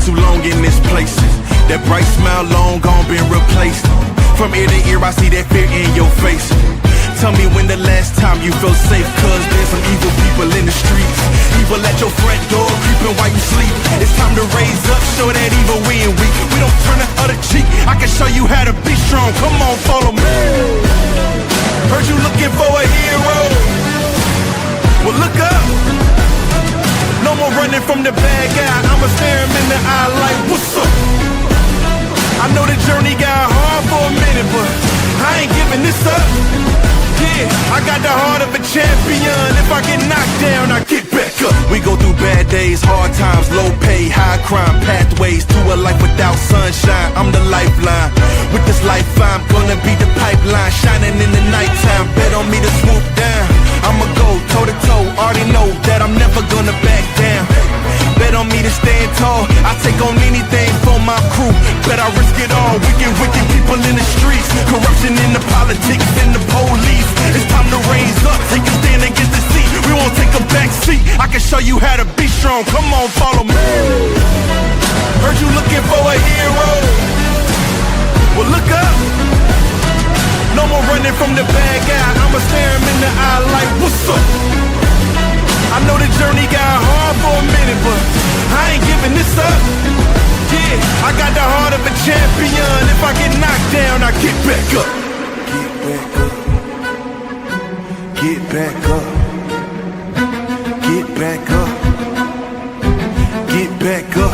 too long in this place. That bright smile long gone been replaced. From ear to ear I see that fear in your face. Tell me when the last time you felt safe, cause there's some evil people in the streets. Evil at your front door, creeping while you sleep. It's time to raise up, show that evil we ain't weak. We don't turn the other cheek, I can show you how to be strong. Come on, follow me. Heard you looking for a hero. Well, look up. No more running from the bad guy. I'ma stare him in the eye like, what's up? I know the journey got hard for a minute, but I ain't giving this up. Yeah, I got the heart of a champion. If I get knocked down, I get back up. We go through bad days, hard times, low pay, high crime, pathways to a life without sunshine. I'm the lifeline. With this life, I'm gonna be the pipeline, shining in the nighttime. Bet on me to swoop down. I'ma go toe to toe. Already know that I'm never gonna back down. Bet on me to stand tall. I take on anything for my crew. Bet I risk it all. Wicked people in the streets. Corruption in the politics and the police. It's time to raise up. Take a stand and get the seat. We won't take a back seat. I can show you how to be strong. Come on, follow me. Heard you looking for a hero. Well, look up. No more running from the bad guy. I'ma stare him in the eye like, what's up? I know the journey got hard for a minute, but I ain't giving this up. Yeah, I got the heart of a champion. If I get knocked down, I get back up. Get back up. Get back up. Get back up. Get back up.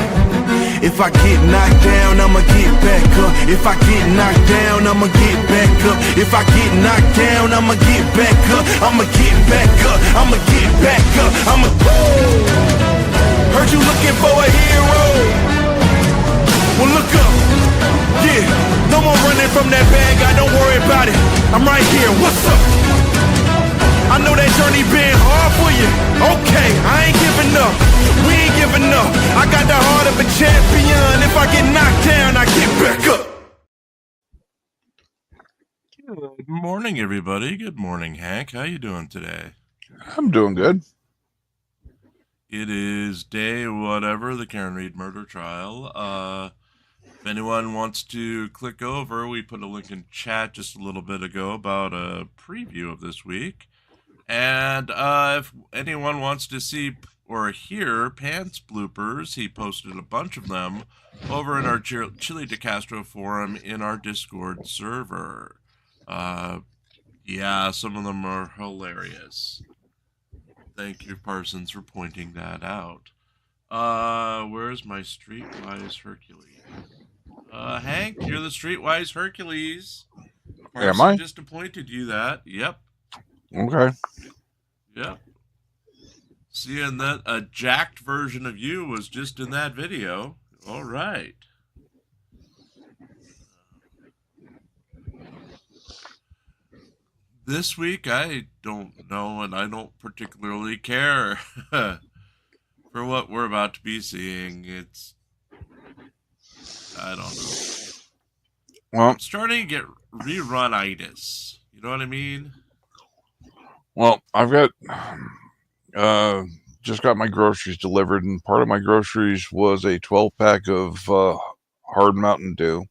If I get knocked down, I'ma get back up. If I get knocked down, I'ma get back up. If I get knocked down, I'ma get back up. I'ma get back up. I'ma get back up. I'ma. Heard you looking for a hero. Well, look up. Yeah, no more running from that bad guy. Don't worry about it. I'm right here. What's up? I know that journey been hard for you. Okay, I ain't giving up. We ain't giving up. I got the heart of a champion. If I get knocked down, I get back up. Good morning, everybody. Good morning, Hank. How you doing today? I'm doing good. It is day whatever, the Karen Reed murder trial. If anyone wants to click over, we put a link in chat just a little bit ago about a preview of this week. And if anyone wants to see or hear Pants bloopers, he posted a bunch of them over in our Chili de Castro forum in our Discord server. Yeah, some of them are hilarious. Thank you, Parsons, for pointing that out. Where's my Streetwise Hercules? Hank, you're the Streetwise Hercules. Am I? Just appointed you that. Yep. Okay. Yep. Seeing that a jacked version of you was just in that video. All right. This week, I don't know, and I don't particularly care for what we're about to be seeing. I don't know. Well, I'm starting to get rerun-itis. You know what I mean? Well, I've got, just got my groceries delivered, and part of my groceries was a 12-pack of hard Mountain Dew.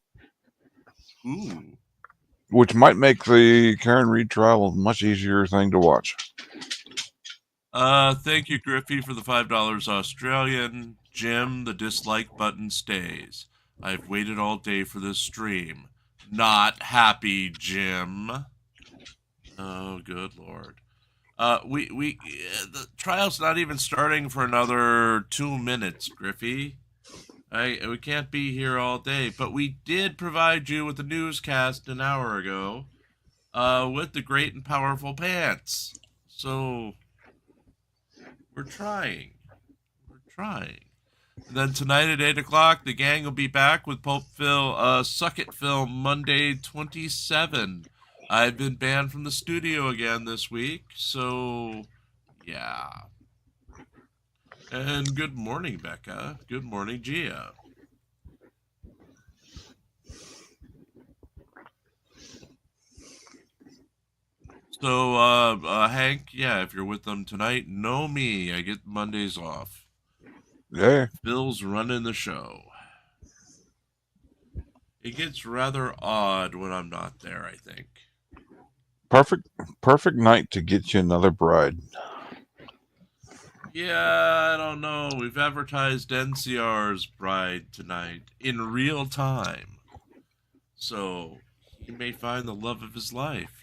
Ooh. Which might make the Karen Reed trial a much easier thing to watch. Thank you, Griffey, for the $5 Australian. Jim, the dislike button stays. I've waited all day for this stream. Not happy, Jim. Oh, good Lord. The trial's not even starting for another 2 minutes, Griffey. We can't be here all day, but we did provide you with a newscast an hour ago, with the great and powerful Pants. So, we're trying. And then tonight at 8 o'clock, the gang will be back with Pulp Phil, Suck It Film, Monday 27. I've been banned from the studio again this week, so, yeah. And good morning, Becca. Good morning, Gia. So, Hank, yeah, if you're with them tonight, know me. I get Mondays off. Yeah. Bill's running the show. It gets rather odd when I'm not there, I think. Perfect night to get you another bride. Yeah, I don't know. We've advertised NCR's bride tonight in real time. So he may find the love of his life.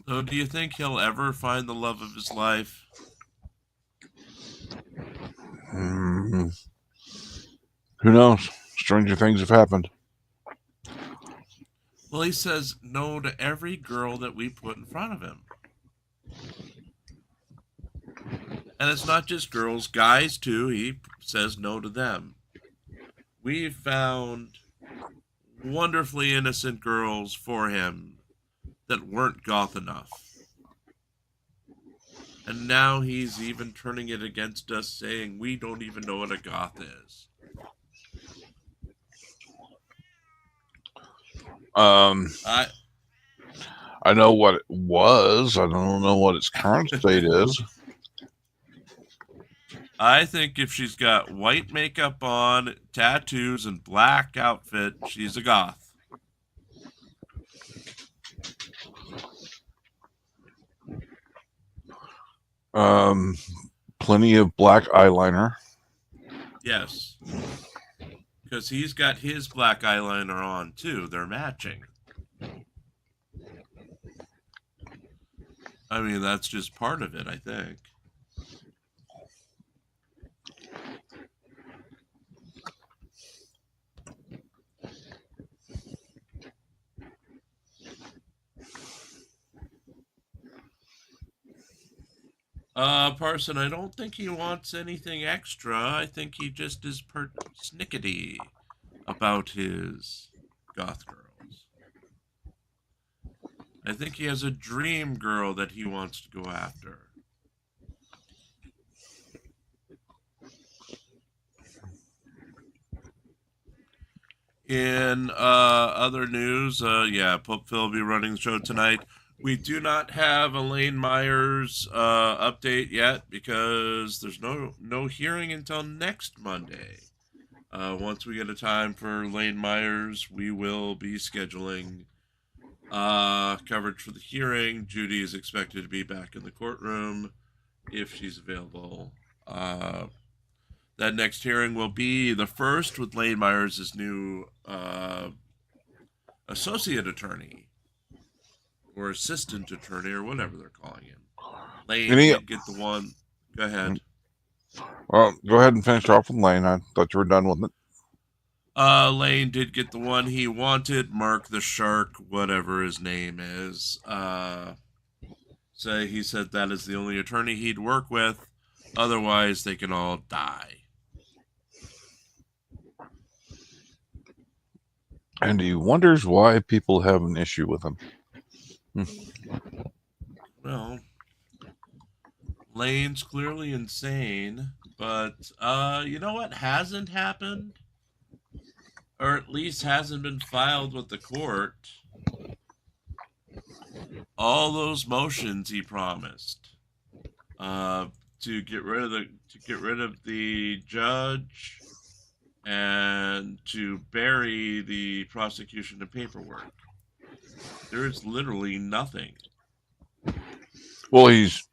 So do you think he'll ever find the love of his life? Who knows? Stranger things have happened. Well, he says no to every girl that we put in front of him. And it's not just girls, guys too. He says no to them. We found wonderfully innocent girls for him that weren't goth enough. And now he's even turning it against us, saying we don't even know what a goth is. I know what it was. I don't know what its current state is. I think if she's got white makeup on, tattoos, and black outfit, she's a goth. Plenty of black eyeliner. Yes. Because he's got his black eyeliner on, too. They're matching. I mean, that's just part of it, I think. Parson, I don't think he wants anything extra. I think he just is snickety about his goth girls. I think he has a dream girl that he wants to go after. In other news, Pope Phil will be running the show tonight. We do not have a Lane Myers update yet because there's no hearing until next Monday. Once we get a time for Lane Myers, we will be scheduling coverage for the hearing. Judy is expected to be back in the courtroom if she's available. That next hearing will be the first with Lane Myers' new associate attorney. Or assistant attorney, or whatever they're calling him. Lane did get the one. Go ahead. Well, go ahead and finish off with Lane. I thought you were done with it. Lane did get the one he wanted. Mark the Shark, whatever his name is. So he said that is the only attorney he'd work with. Otherwise, they can all die. And he wonders why people have an issue with him. Well, Lane's clearly insane, but you know what hasn't happened? Or at least hasn't been filed with the court? All those motions he promised to get rid of the judge and to bury the prosecution and paperwork. There's literally nothing. Well, he's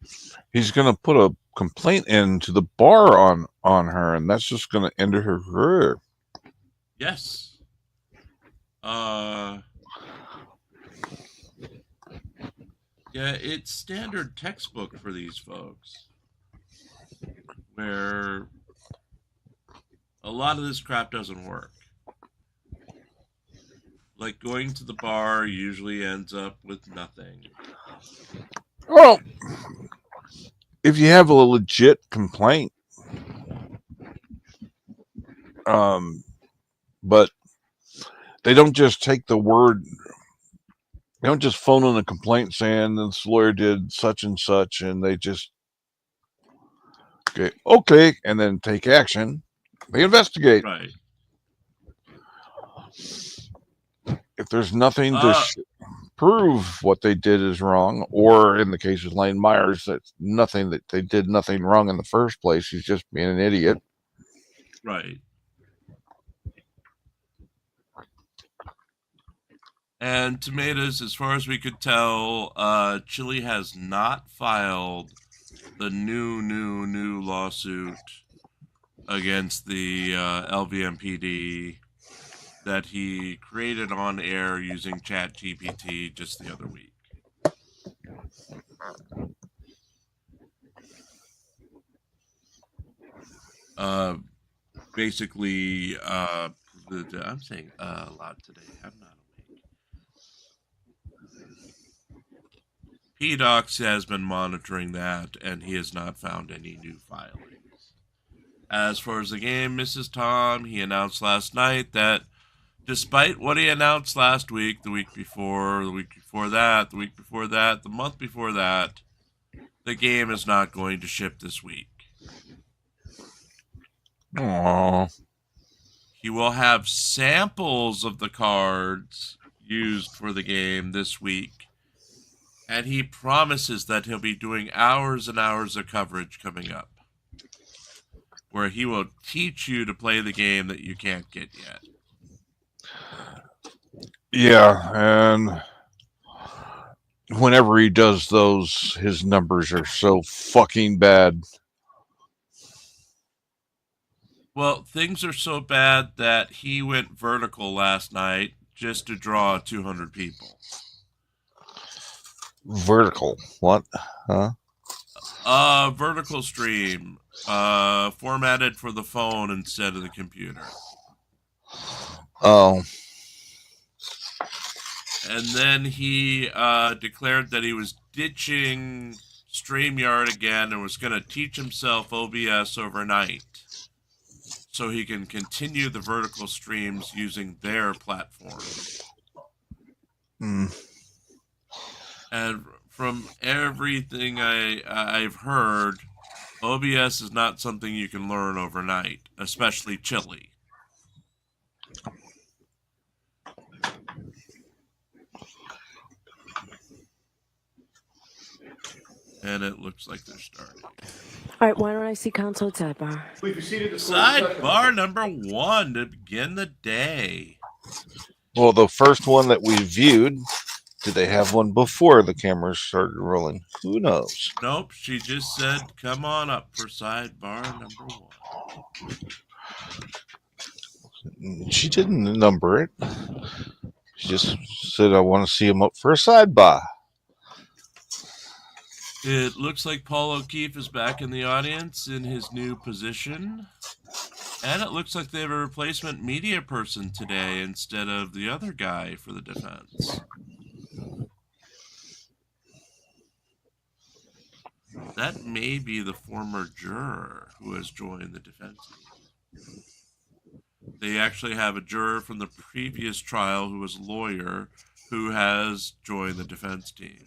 going to put a complaint into the bar on her, and that's just going to end her career. Yes. Yeah, it's standard textbook for these folks, where a lot of this crap doesn't work. Like, going to the bar usually ends up with nothing. Well, if you have a legit complaint, but they don't just take the word, they don't just phone in a complaint saying this lawyer did such and such, and they just, okay, and then take action. They investigate. Right. If there's nothing to prove what they did is wrong, or in the case of Lane Myers, that's nothing, that they did nothing wrong in the first place. He's just being an idiot. Right. And Tomatoes, as far as we could tell, Chile has not filed the new lawsuit against the LVMPD that he created on air using ChatGPT just the other week. Basically, I'm saying a lot today. I'm not awake. PDocs has been monitoring that, and he has not found any new filings. As far as the game, Mrs. Tom, he announced last night that despite what he announced last week, the week before, the week before that, the week before that, the month before that, the game is not going to ship this week. Aww. He will have samples of the cards used for the game this week, and he promises that he'll be doing hours and hours of coverage coming up, where he will teach you to play the game that you can't get yet. Yeah, and whenever he does those, his numbers are so fucking bad. Well, things are so bad that he went vertical last night just to draw 200 people. Vertical? What? Huh? Vertical stream, formatted for the phone instead of the computer. Oh. And then he declared that he was ditching StreamYard again and was going to teach himself OBS overnight so he can continue the vertical streams using their platform. And from everything I've heard, OBS is not something you can learn overnight, especially Chile. And it looks like they're starting. All right, why don't I see console sidebar? Sidebar number 1 to begin the day. Well, the first one that we viewed, did they have one before the cameras started rolling? Who knows? Nope, she just said, come on up for sidebar number 1. She didn't number it. She just said, I want to see him up for a sidebar. It looks like Paul O'Keefe is back in the audience in his new position. And it looks like they have a replacement media person today instead of the other guy for the defense. That may be the former juror who has joined the defense team. They actually have a juror from the previous trial who was a lawyer who has joined the defense team.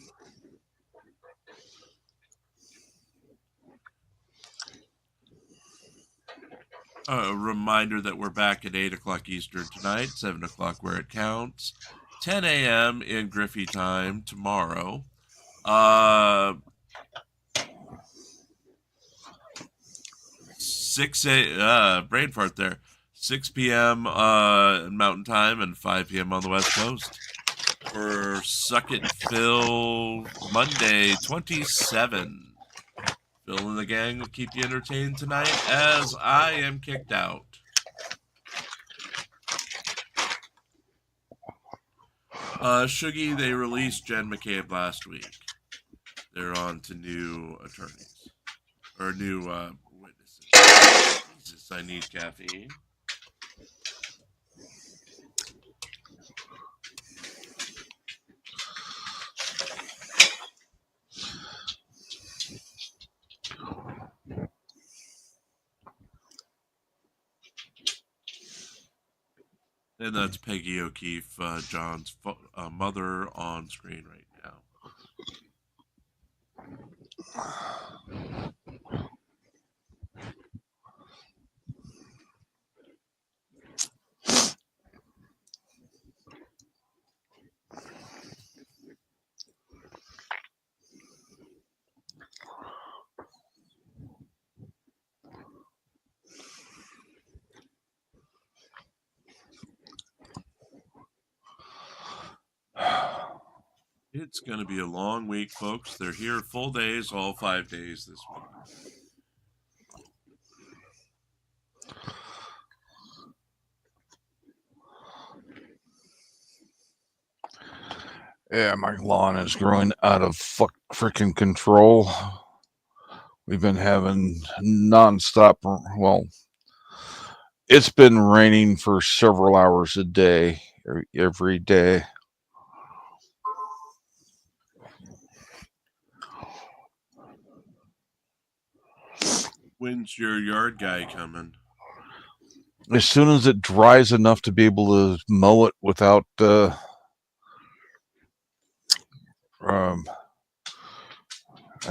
A reminder that we're back at 8 o'clock Eastern tonight, 7 o'clock where it counts, 10 a.m. in Griffey time tomorrow. Brain fart there. 6 p.m. Mountain Time and 5 p.m. on the West Coast for Suck It Phil Monday 27. Phil and the gang will keep you entertained tonight as I am kicked out. Shuggy, they released Jen McCabe last week. They're on to new attorneys. Or new witnesses. Jesus, I need caffeine. And that's Peggy O'Keefe, John's mother, on screen right now. It's going to be a long week, folks. They're here full days, all 5 days this week. Yeah, my lawn is growing out of freaking control. We've been having nonstop, well, it's been raining for several hours a day, every day. When's your yard guy coming? As soon as it dries enough to be able to mow it without, I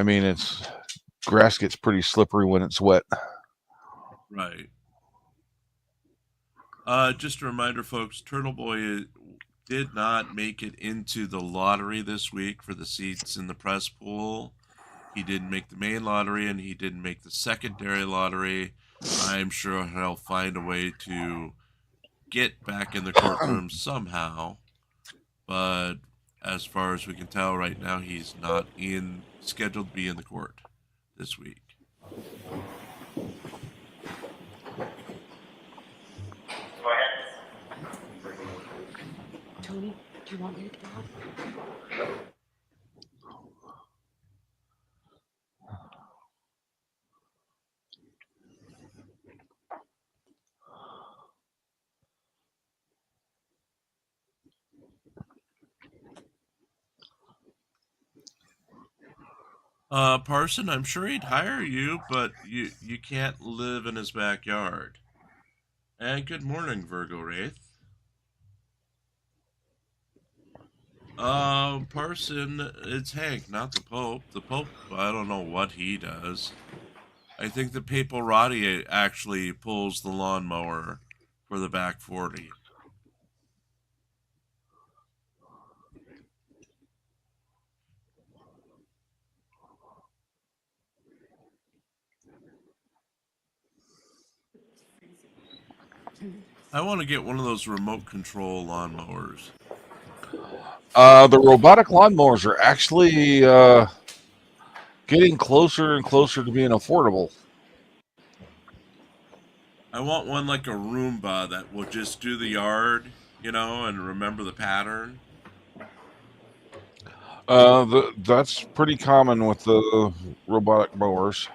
mean, grass gets pretty slippery when it's wet. Right. Just a reminder, folks, Turtle Boy did not make it into the lottery this week for the seats in the press pool. He didn't make the main lottery, and he didn't make the secondary lottery. I'm sure he'll find a way to get back in the courtroom somehow. But as far as we can tell right now, he's not scheduled to be in the court this week. Tony, do you want me to get off? Parson, I'm sure he'd hire you, but you can't live in his backyard. And good morning, Virgo Wraith. Parson, it's Hank, not the Pope. The Pope, I don't know what he does. I think the Paparati actually pulls the lawnmower for the back 40. I want to get one of those remote control lawnmowers. The robotic lawnmowers are actually getting closer and closer to being affordable. I want one like a Roomba that will just do the yard, you know, and remember the pattern. That's pretty common with the robotic mowers.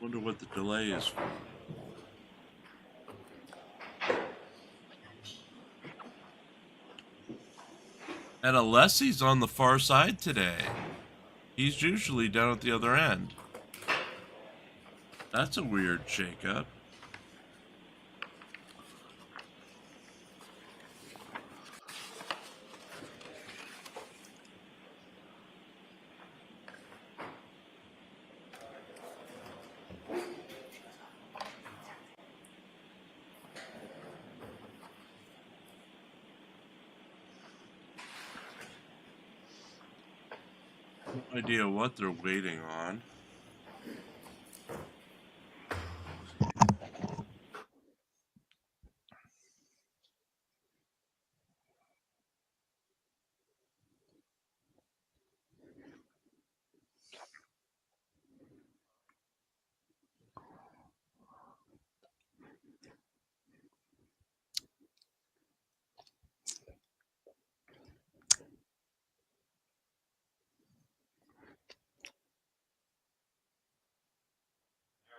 Wonder what the delay is for. And Alessi's on the far side today. He's usually down at the other end. That's a weird shakeup. No idea what they're waiting on.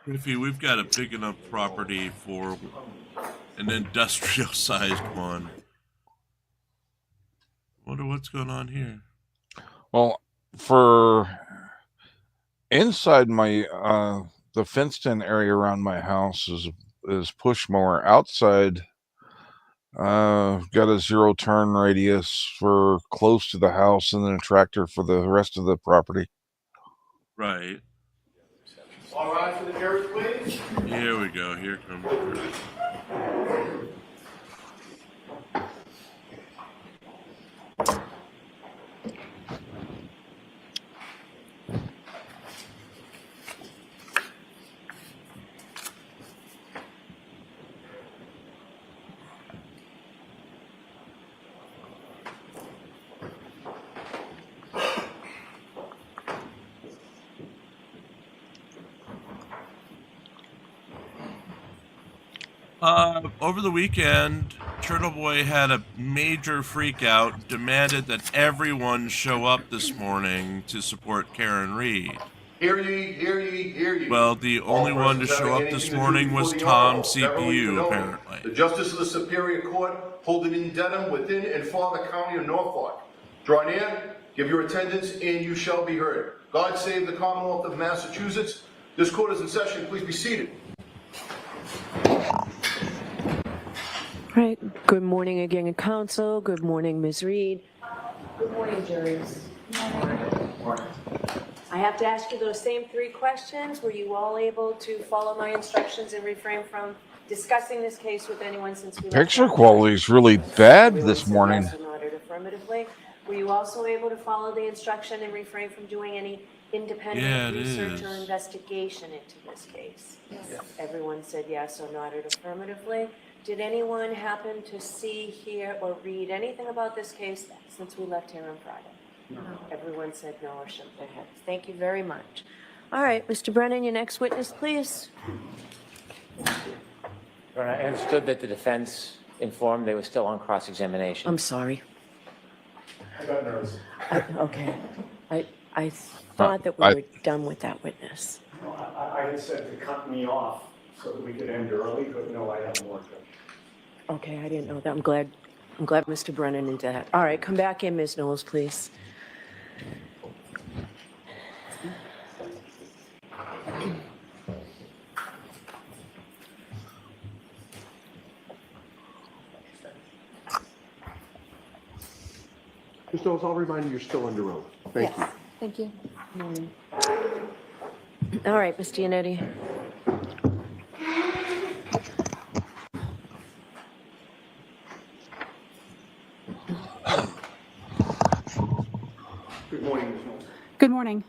Griffey, we've got a big enough property for an industrial-sized one. Wonder what's going on here. Well, for inside my the fenced-in area around my house is push mower. Outside, got a 0-turn radius for close to the house, and then a tractor for the rest of the property. Right. All right for the dirt, please. Here we go. Here comes the dirt. Over the weekend, Turtle Boy had a major freak out, demanded that everyone show up this morning to support Karen Reed. Hear ye, hear ye, hear ye. Well, the only one to show up this morning was Tom CPU, apparently. The Justice of the Superior Court, holding in Dedham, within and for the County of Norfolk. Draw near, give your attendance, and you shall be heard. God save the Commonwealth of Massachusetts. This court is in session. Please be seated. All right. Good morning again, Council. Good morning, Ms. Reed. Good morning, juries. Good morning. I have to ask you those same 3 questions. Were you all able to follow my instructions and refrain from discussing this case with anyone since we left? Picture quality is really bad this morning. Yes, nodded affirmatively. Were you also able to follow the instruction and refrain from doing any independent research or investigation into this case? Yes. Everyone said yes or nodded affirmatively. Did anyone happen to see, hear, or read anything about this case since we left here on Friday? No. Everyone said no or shook their heads. Thank you very much. All right, Mr. Brennan, your next witness, please. I understood that the defense informed they were still on cross-examination. I'm sorry. I got nervous. Okay. I thought that we were done with that witness. No, I had said to cut me off so that we could end early, but no, I have more to. Okay, I didn't know that. I'm glad Mr. Brennan did that. All right, come back in, Ms. Knowles, please. Ms. Knowles, I'll remind you you're still under oath. Thank you. Thank you. All right, Ms. Giannetti. Good morning, Ms. Knowles. Good morning.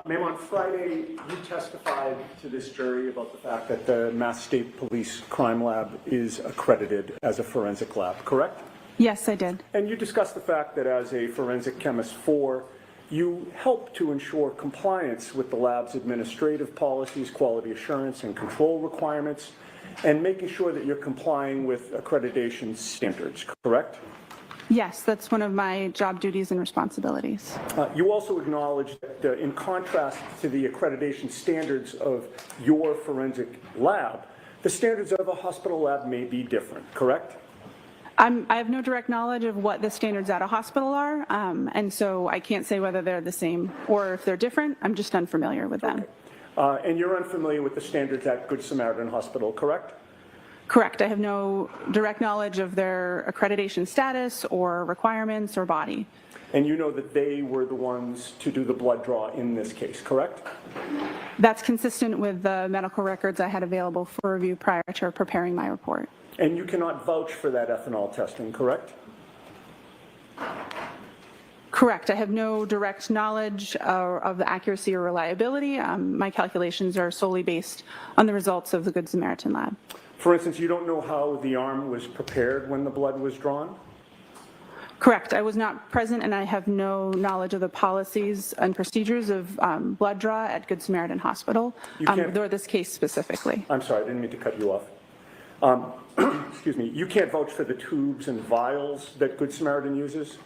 Ma'am, on Friday, you testified to this jury about the fact that the Mass State Police Crime Lab is accredited as a forensic lab, correct? Yes, I did. And you discussed the fact that as a forensic chemist 4, you help to ensure compliance with the lab's administrative policies, quality assurance, and control requirements, and making sure that you're complying with accreditation standards, correct? Yes, that's one of my job duties and responsibilities. You also acknowledge that in contrast to the accreditation standards of your forensic lab, the standards of a hospital lab may be different, correct? I have no direct knowledge of what the standards at a hospital are, and so I can't say whether they're the same or if they're different. I'm just unfamiliar with them. Okay. And you're unfamiliar with the standards at Good Samaritan Hospital, correct? Correct. I have no direct knowledge of their accreditation status or requirements or body. And you know that they were the ones to do the blood draw in this case, correct? That's consistent with the medical records I had available for review prior to preparing my report. And you cannot vouch for that ethanol testing, correct? Correct. I have no direct knowledge of the accuracy or reliability. My calculations are solely based on the results of the Good Samaritan lab. For instance, you don't know how the arm was prepared when the blood was drawn? Correct. I was not present, and I have no knowledge of the policies and procedures of blood draw at Good Samaritan Hospital, or this case specifically. I'm sorry, I didn't mean to cut you off. Excuse me. You can't vouch for the tubes and vials that Good Samaritan uses?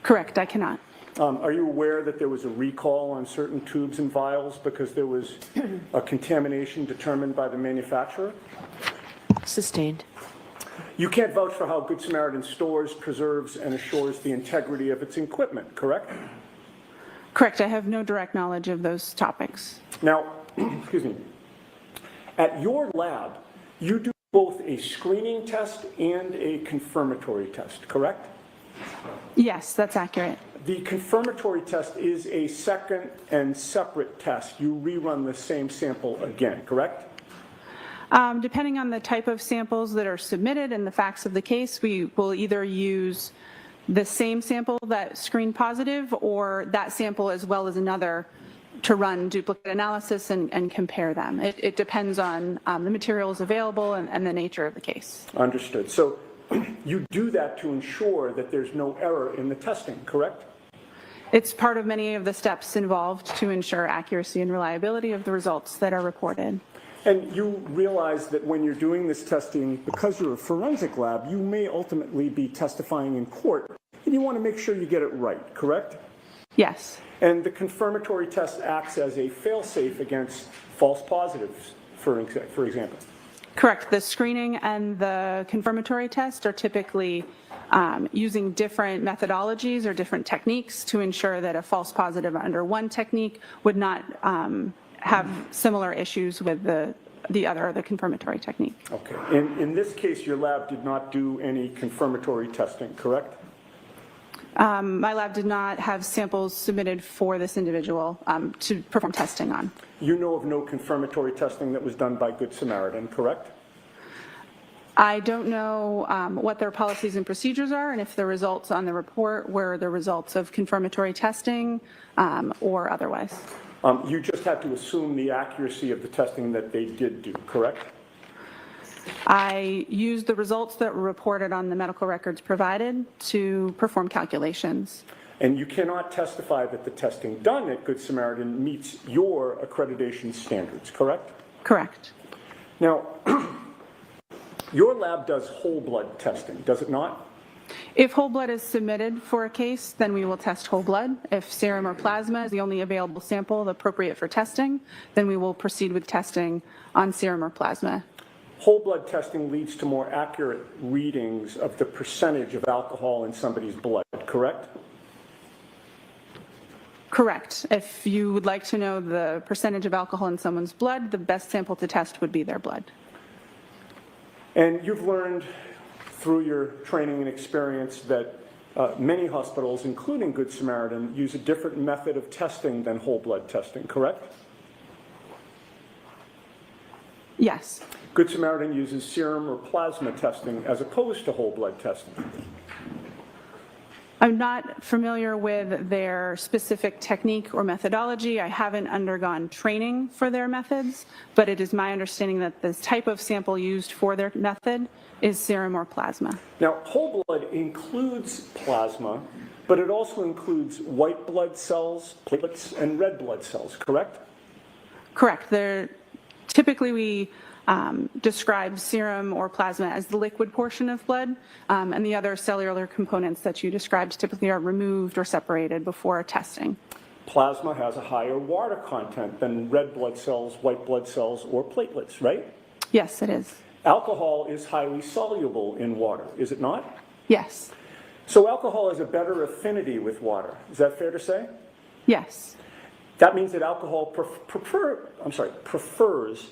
Correct. I cannot. Are you aware that there was a recall on certain tubes and vials because there was a contamination determined by the manufacturer? Sustained. You can't vouch for how Good Samaritan stores, preserves, and assures the integrity of its equipment, correct? Correct. I have no direct knowledge of those topics. Now, excuse me, at your lab, you do both a screening test and a confirmatory test, correct? Yes, that's accurate. The confirmatory test is a second and separate test. You rerun the same sample again, correct? Depending on the type of samples that are submitted and the facts of the case, we will either use the same sample that screened positive or that sample as well as another to run duplicate analysis and compare them. It depends on the materials available and the nature of the case. Understood. So you do that to ensure that there's no error in the testing, correct? It's part of many of the steps involved to ensure accuracy and reliability of the results that are reported. And you realize that when you're doing this testing, because you're a forensic lab, you may ultimately be testifying in court, and you want to make sure you get it right, correct? Yes. And the confirmatory test acts as a fail-safe against false positives, for example. Correct. The screening and the confirmatory test are typically using different methodologies or different techniques to ensure that a false positive under one technique would not have similar issues with the confirmatory technique. Okay. In this case, your lab did not do any confirmatory testing, correct? My lab did not have samples submitted for this individual to perform testing on. You know of no confirmatory testing that was done by Good Samaritan, correct? I don't know what their policies and procedures are, and if the results on the report were the results of confirmatory testing or otherwise. You just had to assume the accuracy of the testing that they did do, correct? I used the results that were reported on the medical records provided to perform calculations. And you cannot testify that the testing done at Good Samaritan meets your accreditation standards, correct? Correct. Now, your lab does whole blood testing, does it not? If whole blood is submitted for a case, then we will test whole blood. If serum or plasma is the only available sample appropriate for testing, then we will proceed with testing on serum or plasma. Whole blood testing leads to more accurate readings of the percentage of alcohol in somebody's blood, correct? Correct. If you would like to know the percentage of alcohol in someone's blood, the best sample to test would be their blood. And you've learned through your training and experience that many hospitals, including Good Samaritan, use a different method of testing than whole blood testing, correct? Yes. Good Samaritan uses serum or plasma testing as opposed to whole blood testing. I'm not familiar with their specific technique or methodology. I haven't undergone training for their methods, but it is my understanding that the type of sample used for their method is serum or plasma. Now, whole blood includes plasma, but it also includes white blood cells, platelets, and red blood cells, correct? Correct. Typically, we describe serum or plasma as the liquid portion of blood, and the other cellular components that you described typically are removed or separated before testing. Plasma has a higher water content than red blood cells, white blood cells, or platelets, right? Yes, it is. Alcohol is highly soluble in water, is it not? Yes. So alcohol has a better affinity with water. Is that fair to say? Yes. That means that alcohol prefers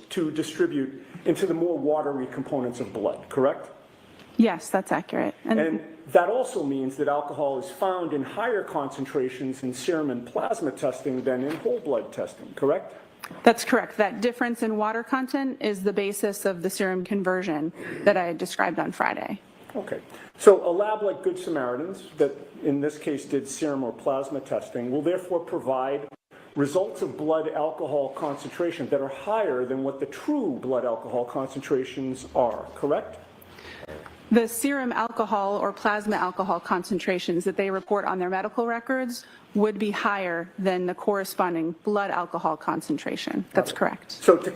to distribute into the more watery components of blood, correct? Yes, that's accurate. And that also means that alcohol is found in higher concentrations in serum and plasma testing than in whole blood testing, correct? That's correct. That difference in water content is the basis of the serum conversion that I described on Friday. Okay. So a lab like Good Samaritans, that in this case did serum or plasma testing, will therefore provide results of blood alcohol concentration that are higher than what the true blood alcohol concentrations are, correct? The serum alcohol or plasma alcohol concentrations that they report on their medical records would be higher than the corresponding blood alcohol concentration. That's correct. So to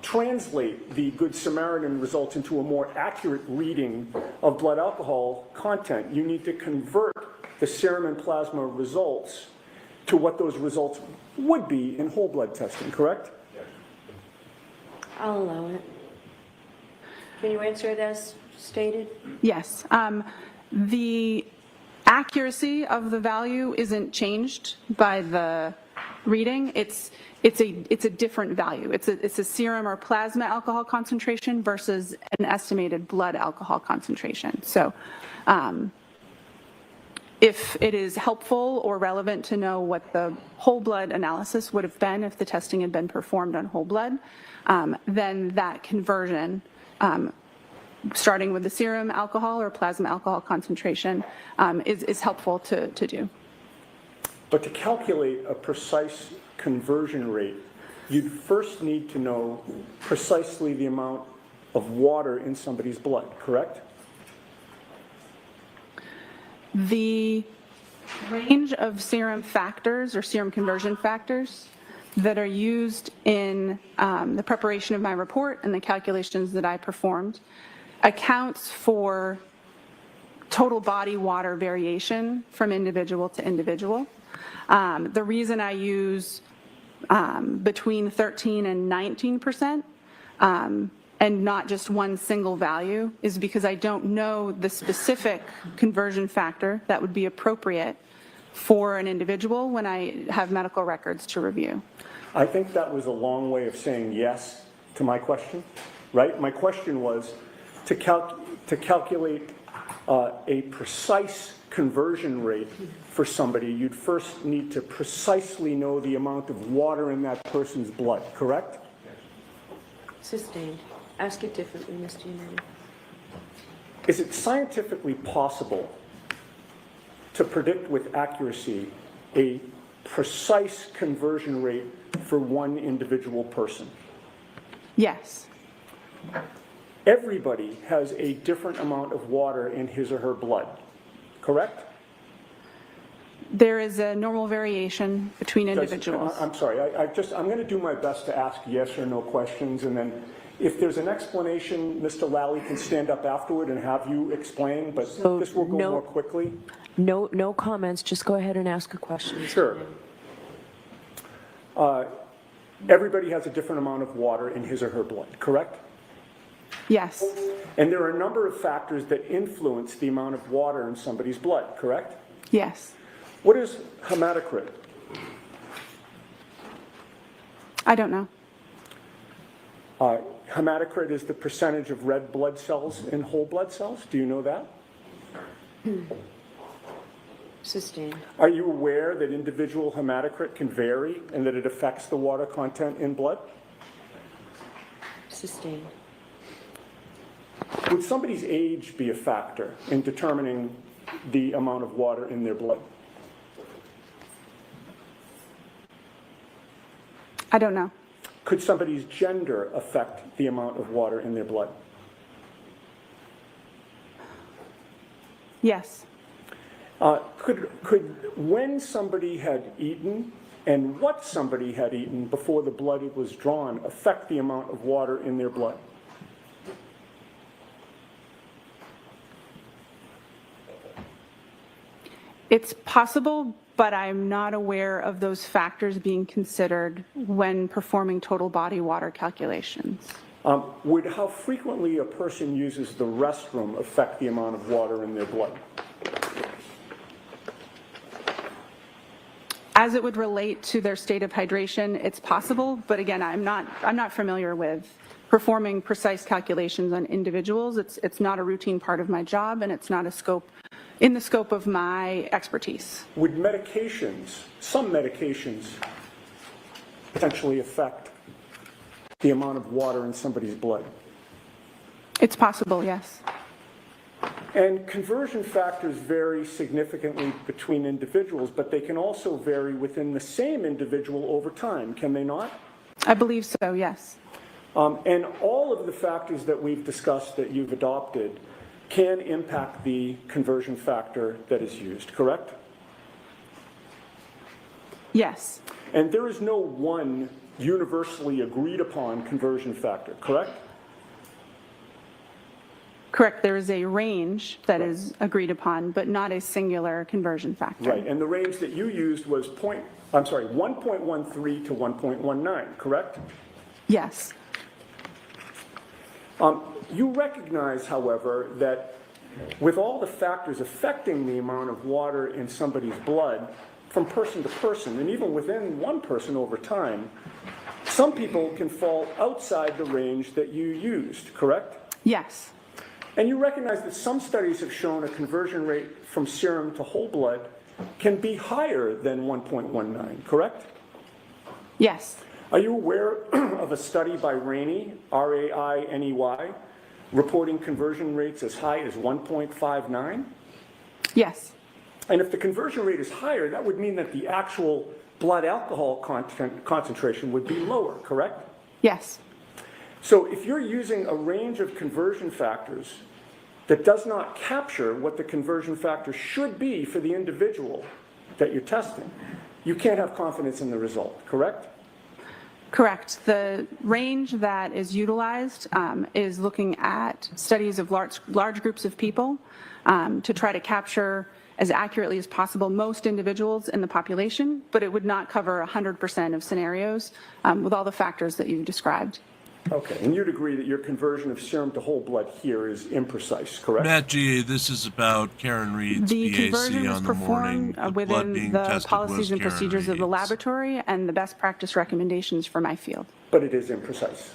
translate the Good Samaritan results into a more accurate reading of blood alcohol content, you need to convert the serum and plasma results to what those results would be in whole blood testing, correct? I'll allow it. Can you answer it as stated? Yes. The accuracy of the value isn't changed by the reading. It's a different value. It's a serum or plasma alcohol concentration versus an estimated blood alcohol concentration. So if it is helpful or relevant to know what the whole blood analysis would have been if the testing had been performed on whole blood, then that conversion, starting with the serum alcohol or plasma alcohol concentration, is helpful to do. But to calculate a precise conversion rate, you'd first need to know precisely the amount of water in somebody's blood, correct? The range of serum factors or serum conversion factors that are used in the preparation of my report and the calculations that I performed accounts for total body water variation from individual to individual. The reason I use between 13 and 19% and not just one single value is because I don't know the specific conversion factor that would be appropriate for an individual when I have medical records to review. I think that was a long way of saying yes to my question, right? My question was to calculate a precise conversion rate for somebody, you'd first need to precisely know the amount of water in that person's blood, correct? Sustained. Ask it differently, Ms. Giannetti. Is it scientifically possible to predict with accuracy a precise conversion rate for one individual person? Yes. Everybody has a different amount of water in his or her blood, correct? There is a normal variation between individuals. I'm sorry, I'm going to do my best to ask yes or no questions, and then if there's an explanation, Mr. Lally can stand up afterward and have you explain, but So this will go more quickly. No comments, just go ahead and ask a question. Sure. Everybody has a different amount of water in his or her blood, correct? Yes. And there are a number of factors that influence the amount of water in somebody's blood, correct? Yes. What is hematocrit? I don't know. Hematocrit is the percentage of red blood cells in whole blood cells. Do you know that? Sustained. Are you aware that individual hematocrit can vary and that it affects the water content in blood? Sustained. Would somebody's age be a factor in determining the amount of water in their blood? I don't know. Could somebody's gender affect the amount of water in their blood? Yes. Could when somebody had eaten and what somebody had eaten before the blood was drawn affect the amount of water in their blood? It's possible, but I'm not aware of those factors being considered when performing total body water calculations. Would how frequently a person uses the restroom affect the amount of water in their blood? As it would relate to their state of hydration, it's possible, but again, I'm not familiar with performing precise calculations on individuals. It's not a routine part of my job, and it's not in the scope of my expertise. Would medications, some medications, potentially affect the amount of water in somebody's blood? It's possible, yes. And conversion factors vary significantly between individuals, but they can also vary within the same individual over time, can they not? I believe so, yes. And all of the factors that we've discussed that you've adopted can impact the conversion factor that is used, correct? Yes. And there is no one universally agreed upon conversion factor, correct? Correct. There is a range that is agreed upon, but not a singular conversion factor. Right. And the range that you used was 1.13 to 1.19, correct? Yes. You recognize, however, that with all the factors affecting the amount of water in somebody's blood from person to person, and even within one person over time, some people can fall outside the range that you used, correct? Yes. And you recognize that some studies have shown a conversion rate from serum to whole blood can be higher than 1.19, correct? Yes. Are you aware of a study by Rainey, R-A-I-N-E-Y, reporting conversion rates as high as 1.59? Yes. And if the conversion rate is higher, that would mean that the actual blood alcohol concentration would be lower, correct? Yes. So if you're using a range of conversion factors that does not capture what the conversion factor should be for the individual that you're testing, you can't have confidence in the result, correct? Correct. The range that is utilized is looking at studies of large groups of people to try to capture as accurately as possible most individuals in the population, but it would not cover 100% of scenarios with all the factors that you described. Okay, and you'd agree that your conversion of serum to whole blood here is imprecise, correct? Matt G, this is about Karen Reed's The BAC conversion was on the morning. performed The blood within being the tested policies was and Karen procedures of the Reed's. laboratory and the best practice recommendations for my field. But it is imprecise.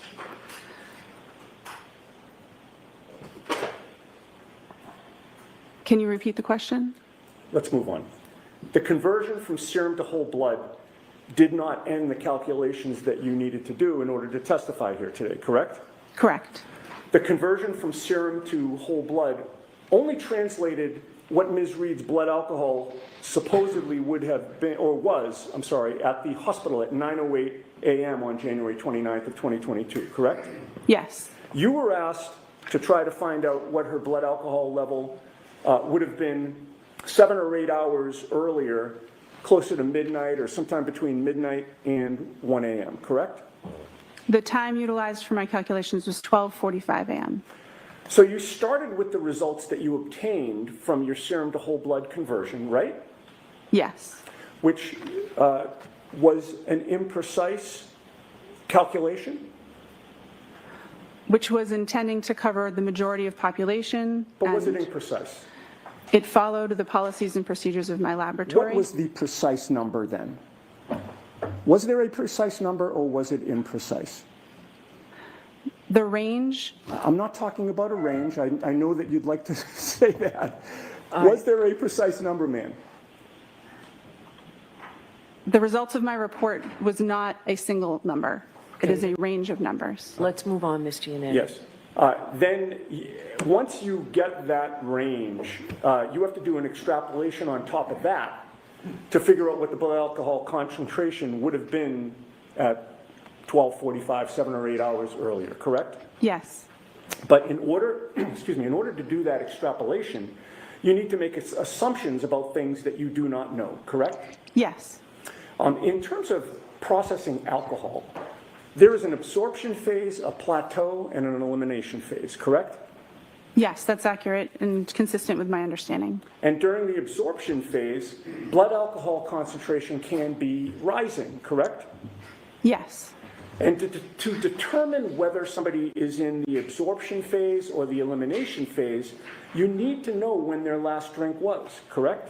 Can you repeat the question? Let's move on. The conversion from serum to whole blood did not end the calculations that you needed to do in order to testify here today, correct? Correct. The conversion from serum to whole blood only translated what Ms. Reed's blood alcohol supposedly would have been, or was, I'm sorry, at the hospital at 9:08 a.m. on January 29th of 2022, correct? Yes. You were asked to try to find out what her blood alcohol level would have been 7 or 8 hours earlier, closer to midnight or sometime between midnight and 1 a.m., correct? The time utilized for my calculations was 12:45 a.m. So you started with the results that you obtained from your serum to whole blood conversion, right? Yes. Which was an imprecise calculation, Which was intending to cover the majority of population. but was it and imprecise? It followed the policies and procedures of my laboratory. What was the precise number then? Was there a precise number or was it imprecise? The range, I'm not talking about a range. I know that you'd like to say that. Was there a precise number, ma'am? the results of my report was not a single number. It is a range of numbers. Let's move on, Ms. Giannetti. Yes. Then, once you get that range, you have to do an extrapolation on top of that to figure out what the blood alcohol concentration would have been at 12:45, 7 or 8 hours earlier, correct? Yes. But in order, excuse me, in order to do that extrapolation, you need to make assumptions about things that you do not know, correct? Yes. In terms of processing alcohol, there is an absorption phase, a plateau, and an elimination phase, correct? Yes, that's accurate and consistent with my understanding. And during the absorption phase, blood alcohol concentration can be rising, correct? Yes. And to determine whether somebody is in the absorption phase or the elimination phase, you need to know when their last drink was, correct?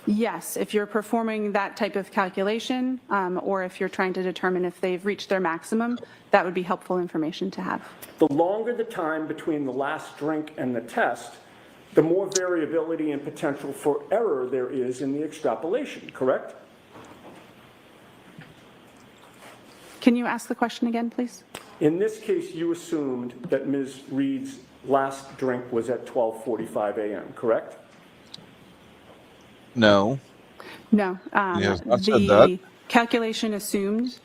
Yes, if you're performing that type of calculation, or if you're trying to determine if they've reached their maximum, that would be helpful information to have. The longer the time between the last drink and the test, the more variability and potential for error there is in the extrapolation, correct? Can you ask the question again, please? In this case, you assumed that Ms. Reed's last drink was at 12:45 a.m., correct? No. No. Yes, I said The that. calculation assumed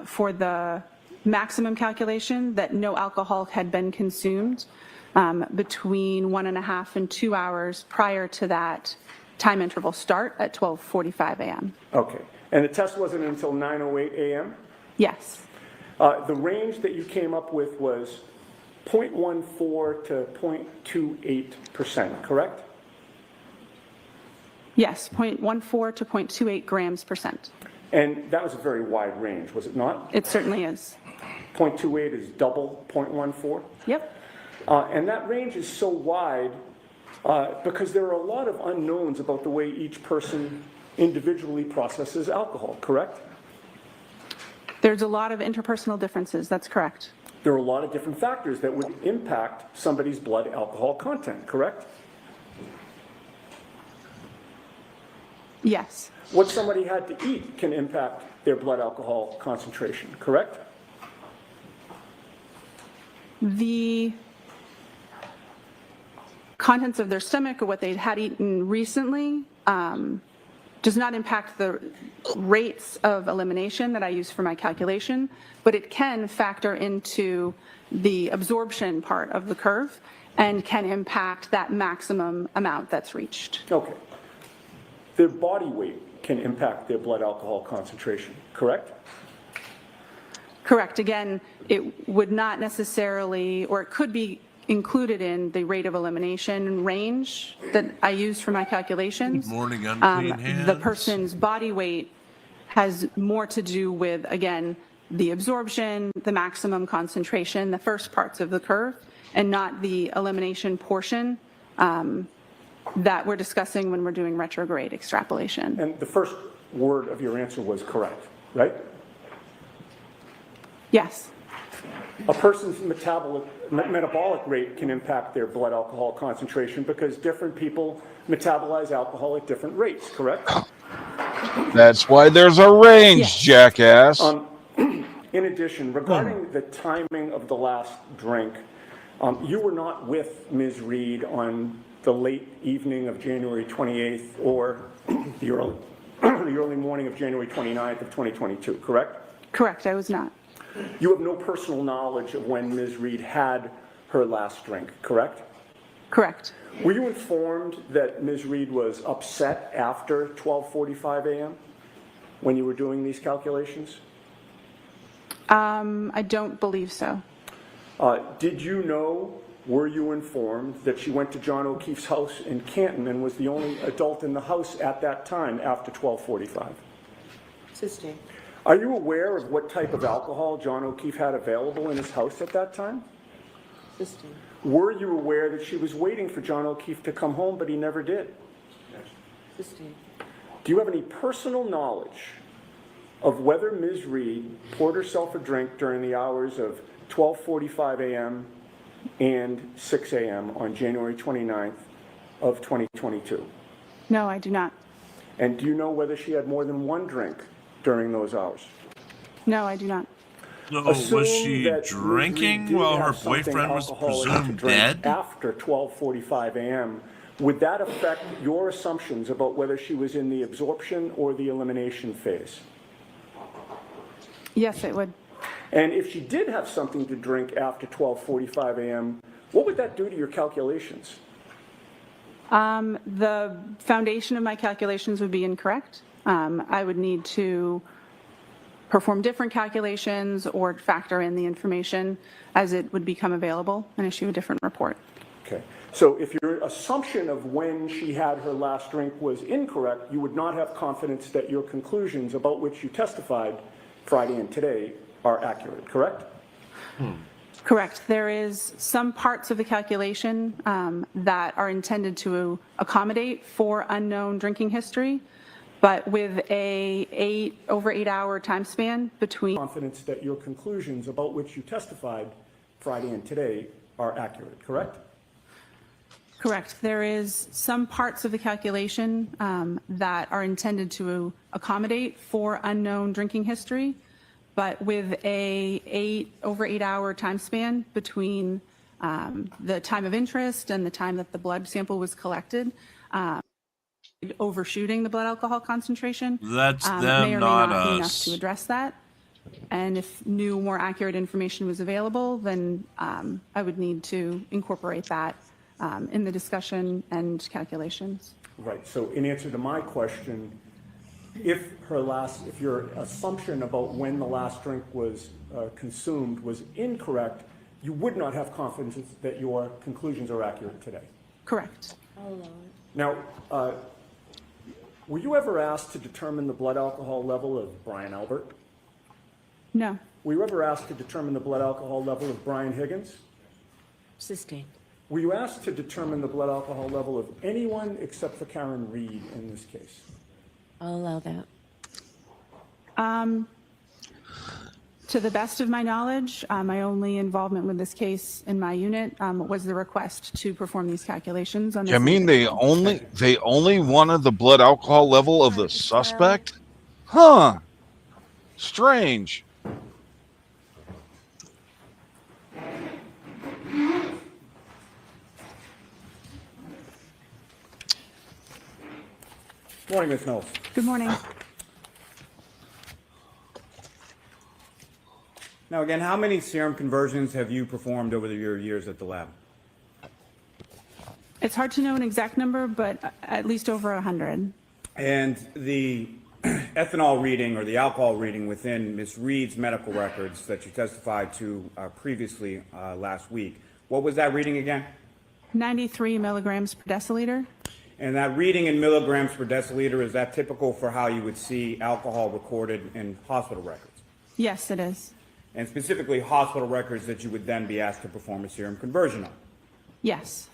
for the maximum calculation that no alcohol had been consumed between 1.5 and 2 hours prior to that time interval start at 12:45 a.m. Okay. And the test wasn't until 9:08 a.m.? Yes. The range that you came up with was 0.14 to 0.28%, correct? Yes, 0.14 to 0.28 grams percent. And that was a very wide range, was it not? It certainly is. 0.28 is double 0.14? Yep. And that range is so wide because there are a lot of unknowns about the way each person individually processes alcohol, correct? There's a lot of interpersonal differences. That's correct. There are a lot of different factors that would impact somebody's blood alcohol content, correct? Yes. What somebody had to eat can impact their blood alcohol concentration, correct? The contents of their stomach or what they had eaten recently does not impact the rates of elimination that I use for my calculation, but it can factor into the absorption part of the curve and can impact that maximum amount that's reached. Okay. their body weight can impact their blood alcohol concentration, correct? Correct. Again, it would not necessarily, or it could be included in the rate of elimination range that I use for my calculations. Morning, unclean hands. The person's body weight has more to do with, again, the absorption, the maximum concentration, the first parts of the curve, and not the elimination portion that we're discussing when we're doing retrograde extrapolation. And the first word of your answer was correct, right? Yes. A person's metabolic rate can impact their blood alcohol concentration because different people metabolize alcohol at different rates, correct? That's why there's a range, jackass. In addition, regarding the timing of the last drink, you were not with Ms. Reed on the late evening of January 28th or the early morning of January 29th of 2022, correct? Correct, I was not. You have no personal knowledge of when Ms. Reed had her last drink, correct? Correct. Were you informed that Ms. Reed was upset after 12:45 a.m. when you were doing these calculations? I don't believe so. Did you know, were you informed that she went to John O'Keefe's house in Canton and was the only adult in the house at that time after 12:45? Sustained. Are you aware of what type of alcohol John O'Keefe had available in his house at that time? Sustained. Were you aware that she was waiting for John O'Keefe to come home, but he never did? Sustained. Do you have any personal knowledge of whether Ms. Reed poured herself a drink during the hours of 12:45 a.m. and 6 a.m. on January 29th of 2022? No, I do not. And do you know whether she had more than one drink during those hours? No, I do not. So was she that Ms. Reed drinking did while have her something boyfriend was alcoholic to presumed drink dead? after 12:45 a.m., would that affect your assumptions about whether she was in the absorption or the elimination phase? Yes, it would. And if she did have something to drink after 12:45 a.m., what would that do to your calculations? The foundation of my calculations would be incorrect. I would need to perform different calculations or factor in the information as it would become available and issue a different report. Okay. So if your assumption of when she had her last drink was incorrect, you would not have confidence that your conclusions about which you testified Friday and today are accurate, correct? Correct. There is some parts of the calculation that are intended to accommodate for unknown drinking history, but with a over 8 hour time span between. Confidence that your conclusions about which you testified Friday and today are accurate, correct? Correct. There is some parts of the calculation that are intended to accommodate for unknown drinking history, but with a over 8 hour time span between the time of interest and the time that the blood sample was collected, overshooting the blood alcohol concentration. That's them, may or may not not be us. enough to address that. And if new, more accurate information was available, then I would need to incorporate that in the discussion and calculations. Right. So in answer to my question, if your assumption about when the last drink was consumed was incorrect, you would not have confidence that your conclusions are accurate today. Correct. Now, were you ever asked to determine the blood alcohol level of Brian Albert? No. Were you ever asked to determine the blood alcohol level of Brian Higgins? Sustained. Were you asked to determine the blood alcohol level of anyone except for Karen Reed in this case? I'll allow that. To the best of my knowledge, my only involvement with this case in my unit was the request to perform these calculations. On this You mean they only wanted the blood alcohol level of the suspect? Huh. Strange. Morning, Ms. Knowles. Good morning. Now, again, how many serum conversions have you performed over your years at the lab? It's hard to know an exact number, but at least over 100. And the ethanol reading or the alcohol reading within Ms. Reed's medical records that you testified to previously last week, what was that reading again? 93 milligrams per deciliter. And that reading in milligrams per deciliter, is that typical for how you would see alcohol recorded in hospital records? Yes, it is. And specifically hospital records that you would then be asked to perform a serum conversion on? Yes.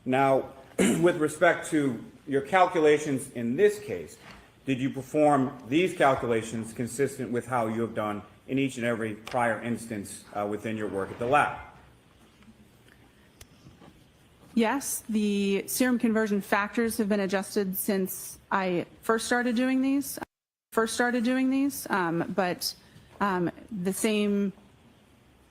Now, with respect to your calculations in this case, did you perform these calculations consistent with how you have done in each and every prior instance within your work at the lab? Yes, the serum conversion factors have been adjusted since I first started doing these. But the same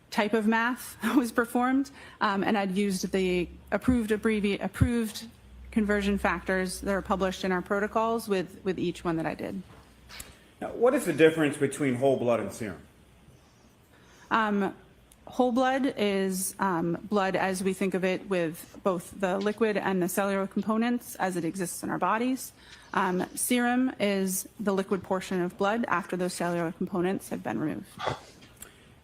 type of math was performed, and I'd used the approved conversion factors that are published in our protocols with each one that I did. Now, what is the difference between whole blood and serum? Whole blood is blood as we think of it, with both the liquid and the cellular components as it exists in our bodies. Serum is the liquid portion of blood after those cellular components have been removed.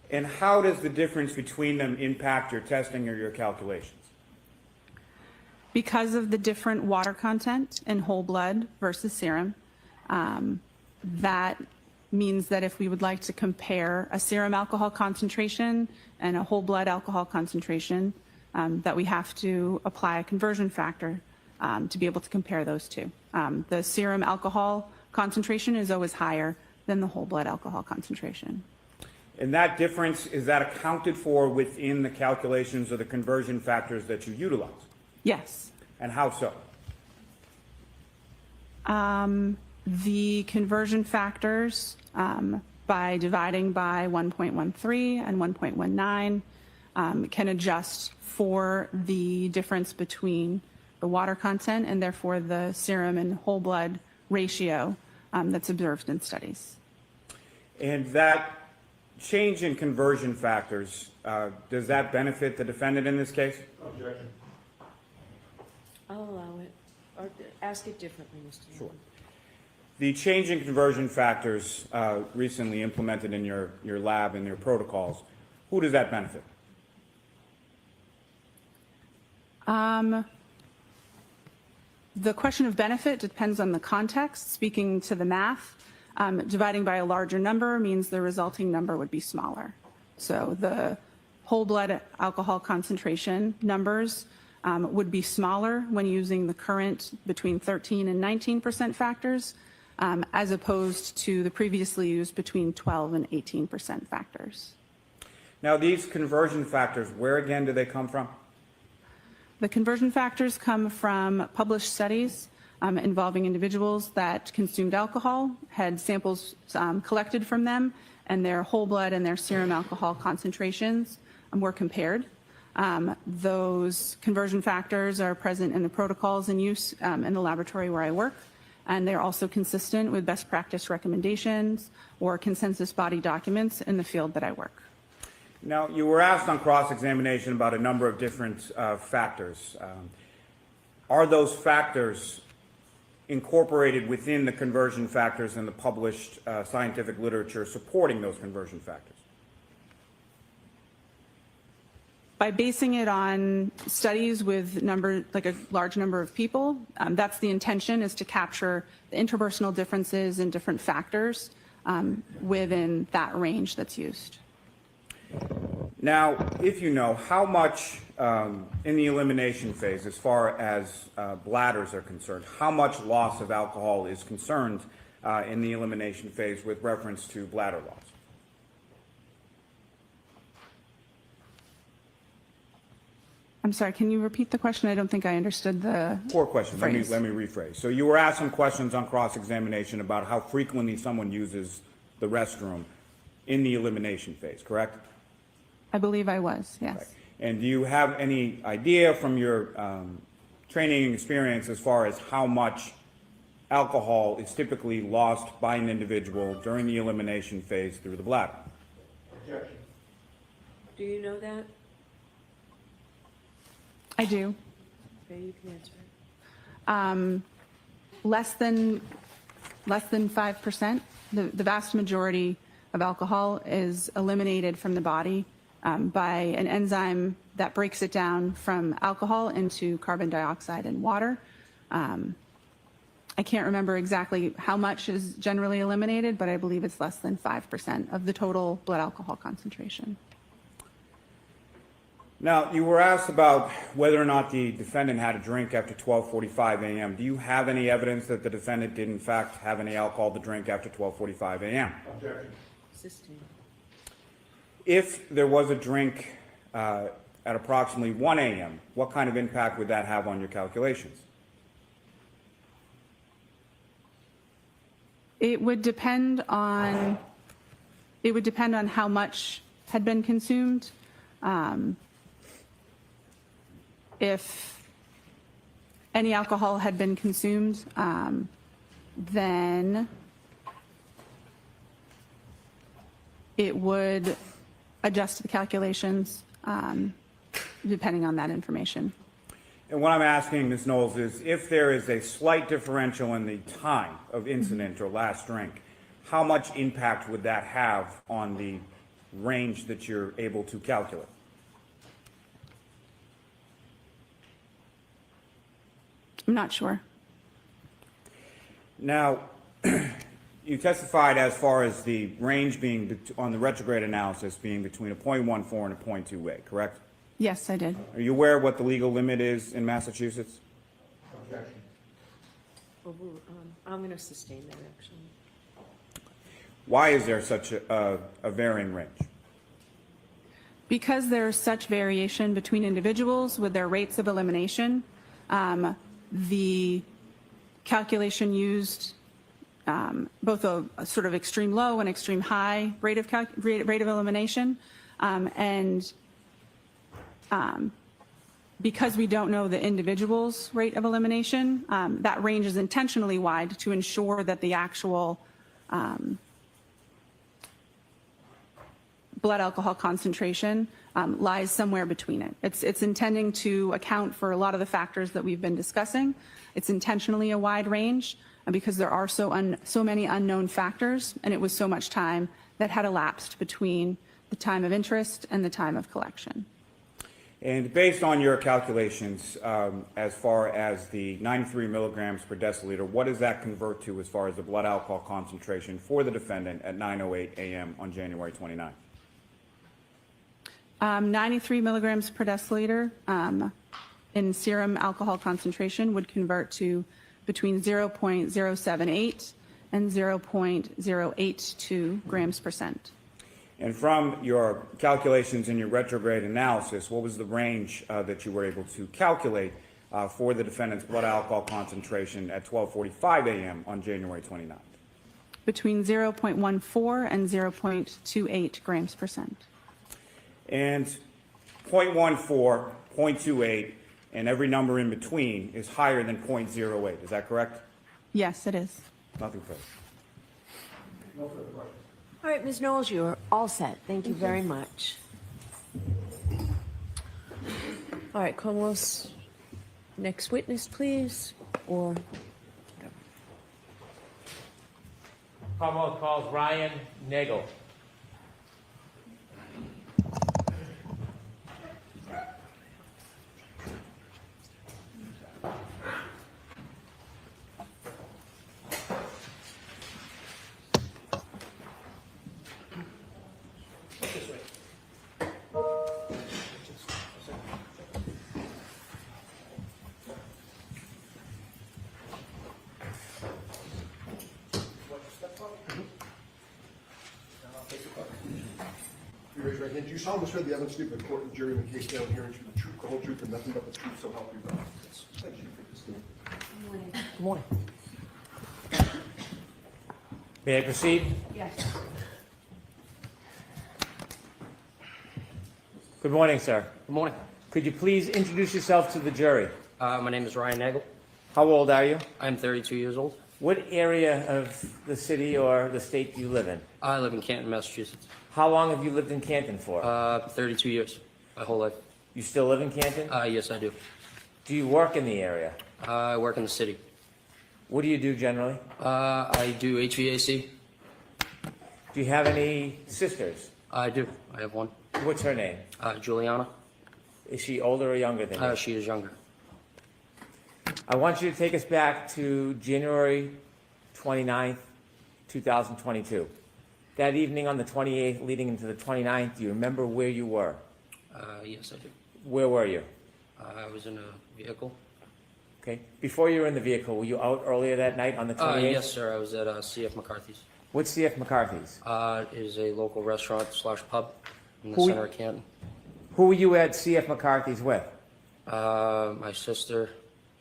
And how does the difference between them impact your testing or your calculations? Because of the different water content in whole blood versus serum, that means that if we would like to compare a serum alcohol concentration and a whole blood alcohol concentration, that we have to apply a conversion factor to be able to compare those two. The serum alcohol concentration is always higher than the whole blood alcohol concentration. And that difference, is that accounted for within the calculations or the conversion factors that you utilize? Yes. And how so? The conversion factors, by dividing by 1.13 and 1.19, can adjust for the difference between the water content and therefore the serum and whole blood ratio that's observed in studies. And that change in conversion factors, does that benefit the defendant in this case? Objection. I'll allow it, or ask it differently, Mr. Chairman. Sure. The change in conversion factors recently implemented in your lab and your protocols, who does that benefit? The question of benefit depends on the context. Speaking to the math, dividing by a larger number means the resulting number would be smaller. So the whole blood alcohol concentration numbers would be smaller when using the current between 13 and 19% factors, as opposed to the previously used between 12 and 18% factors. Now, these conversion factors, where again do they come from? The conversion factors come from published studies involving individuals that consumed alcohol, had samples collected from them, and their whole blood and their serum alcohol concentrations were compared. Those conversion factors are present in the protocols in use in the laboratory where I work, and they're also consistent with best practice recommendations or consensus body documents in the field that I work. Now, you were asked on cross-examination about a number of different factors. Are those factors incorporated within the conversion factors in the published scientific literature supporting those conversion factors? By basing it on studies with like a large number of people, that's the intention, is to capture the interpersonal differences in different factors within that range that's used. Now, if you know, how much in the elimination phase, as far as bladders are concerned, how much loss of alcohol is concerned in the elimination phase with reference to bladder loss? I'm sorry, can you repeat the question? I don't think I understood the Poor question. Let me phrase. rephrase. So you were asked some questions on cross-examination about how frequently someone uses the restroom in the elimination phase, correct? I believe I was, yes. Right. And do you have any idea from your training and experience as far as how much alcohol is typically lost by an individual during the elimination phase through the bladder? Objection. Do you know that? I do. Okay, you can answer it. Less than less than 5%. The vast majority of alcohol is eliminated from the body by an enzyme that breaks it down from alcohol into carbon dioxide and water. I can't remember exactly how much is generally eliminated, but I believe it's less than 5% of the total blood alcohol concentration. Now, you were asked about whether or not the defendant had a drink after 12:45 a.m. Do you have any evidence that the defendant did in fact have any alcohol to drink after 12:45 a.m.? Sustained. If there was a drink at approximately 1 a.m., what kind of impact would that have on your calculations? It would depend on how much had been consumed. If any alcohol had been consumed, then it would adjust the calculations depending on that information. And what I'm asking, Ms. Knowles, is if there is a slight differential in the time of incident or last drink, how much impact would that have on the range that you're able to calculate? I'm not sure. Now, you testified as far as the range being on the retrograde analysis being between a 0.14 and a 0.28, correct? Yes, I did. Are you aware what the legal limit is in Massachusetts? I'm going to sustain that, actually. Why is there such a varying range? Because there's such variation between individuals with their rates of elimination, the calculation used both a sort of extreme low and extreme high rate of elimination, and because we don't know the individual's rate of elimination, that range is intentionally wide to ensure that the actual blood alcohol concentration lies somewhere between it. It's intending to account for a lot of the factors that we've been discussing. It's intentionally a wide range because there are so many unknown factors, and it was so much time that had elapsed between the time of interest and the time of collection. And based on your calculations, as far as the 93 milligrams per deciliter, what does that convert to as far as the blood alcohol concentration for the defendant at 9:08 a.m. on January 29th? 93 milligrams per deciliter in serum alcohol concentration would convert to between 0.078 and 0.082 grams per cent. And from your calculations in your retrograde analysis, what was the range that you were able to calculate for the defendant's blood alcohol concentration at 12:45 a.m. on January 29th? Between 0.14 and 0.28 grams per cent. And 0.14, 0.28, and every number in between is higher than 0.08. Is that correct? Yes, it is. Nothing further. All right, Ms. Knowles, you're all set. Thank you very much. All right, Commonwealth's next witness, please, or... Commonwealth calls Ryan Nagel. You raise your right hand. Do you solemnly swear the evidence to give the court and jury in the case down here and the truth, the whole truth, and nothing but the truth, so help you God? Yes. Thank you for this. Good morning. May I proceed? Yes. Good morning, sir. Good morning. Could you please introduce yourself to the jury? My name is Ryan Nagel. How old are you? I'm 32 years old. What area of the city or the state do you live in? I live in Canton, Massachusetts. How long have you lived in Canton for? 32 years, my whole life. You still live in Canton? Yes, I do. Do you work in the area? I work in the city. What do you do generally? I do HVAC. Do you have any sisters? I do. I have one. What's her name? Juliana. Is she older or younger than you? She is younger. I want you to take us back to January 29th, 2022. That evening on the 28th, leading into the 29th, do you remember where you were? Yes, I do. Where were you? I was in a vehicle. Okay. Before you were in the vehicle, were you out earlier that night on the 28th? Yes, sir. I was at CF McCarthy's. What's CF McCarthy's? It is a local restaurant / pub in the Who- center of Canton. Who were you at CF McCarthy's with? My sister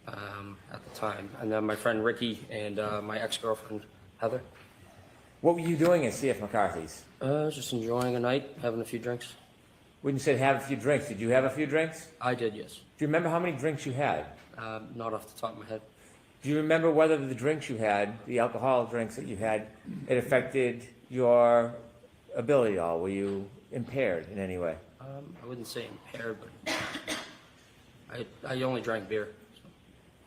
at the time, and then my friend Ricky and my ex-girlfriend Heather. What were you doing at CF McCarthy's? Just enjoying a night, having a few drinks. When you said have a few drinks, did you have a few drinks? I did, yes. Do you remember how many drinks you had? Not off the top of my head. Do you remember whether the drinks you had, the alcohol drinks that you had, it affected your ability at all? Were you impaired in any way? I wouldn't say impaired, but I only drank beer.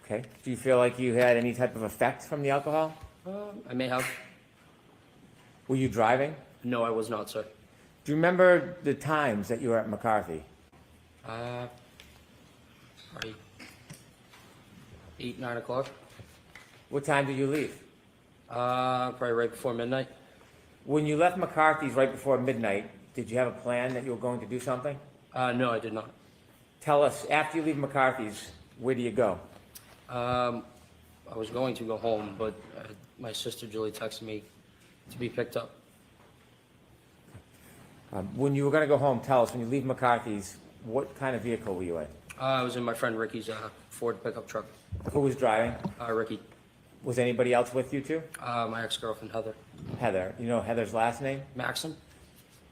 Okay. Do you feel like you had any type of effect from the alcohol? I may have. Were you driving? No, I was not, sir. Do you remember the times that you were at McCarthy? Probably 8, 9 o'clock. What time did you leave? Probably right before midnight. When you left McCarthy's right before midnight, did you have a plan that you were going to do something? No, I did not. Tell us, after you leave McCarthy's, where do you go? I was going to go home, but my sister Julie texted me to be picked up. When you were going to go home, tell us, when you leave McCarthy's, what kind of vehicle were you in? I was in my friend Ricky's Ford pickup truck. Who was driving? Ricky. Was anybody else with you too? My ex-girlfriend Heather. Heather. You know Heather's last name? Maxim.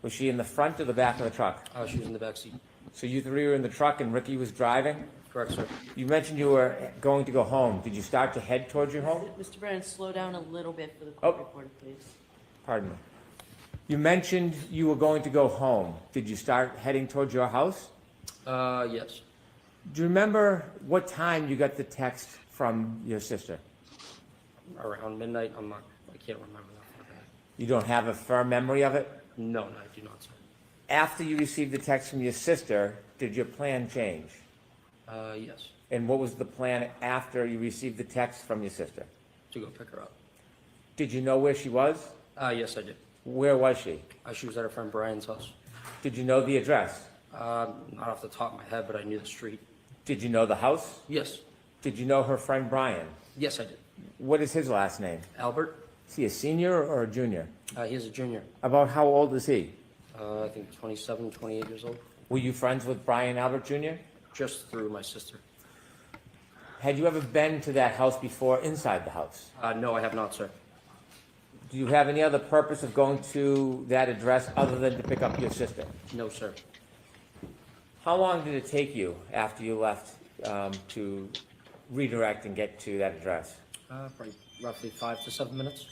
Was she in the front or the back of the truck? She was in the back seat. So you three were in the truck and Ricky was driving? Correct, sir. You mentioned you were going to go home. Did you start to head towards your home? Mr. Brennan, slow down a little bit for the Oh. court reporter, please. Pardon me. You mentioned you were going to go home. Did you start heading towards your house? Yes. Do you remember what time you got the text from your sister? Around midnight. I can't remember that. You don't have a firm memory of it? No, I do not, sir. After you received the text from your sister, did your plan change? Yes. And what was the plan after you received the text from your sister? To go pick her up. Did you know where she was? Yes, I did. Where was she? She was at her friend Brian's house. Did you know the address? Not off the top of my head, but I knew the street. Did you know the house? Yes. Did you know her friend Brian? Yes, I did. What is his last name? Albert. Is he a senior or a junior? He is a junior. About how old is he? I think 27, 28 years old. Were you friends with Brian Albert Jr.? Just through my sister. Had you ever been to that house before inside the house? No, I have not, sir. Do you have any other purpose of going to that address other than to pick up your sister? No, sir. How long did it take you after you left to redirect and get to that address? Probably roughly 5 to 7 minutes.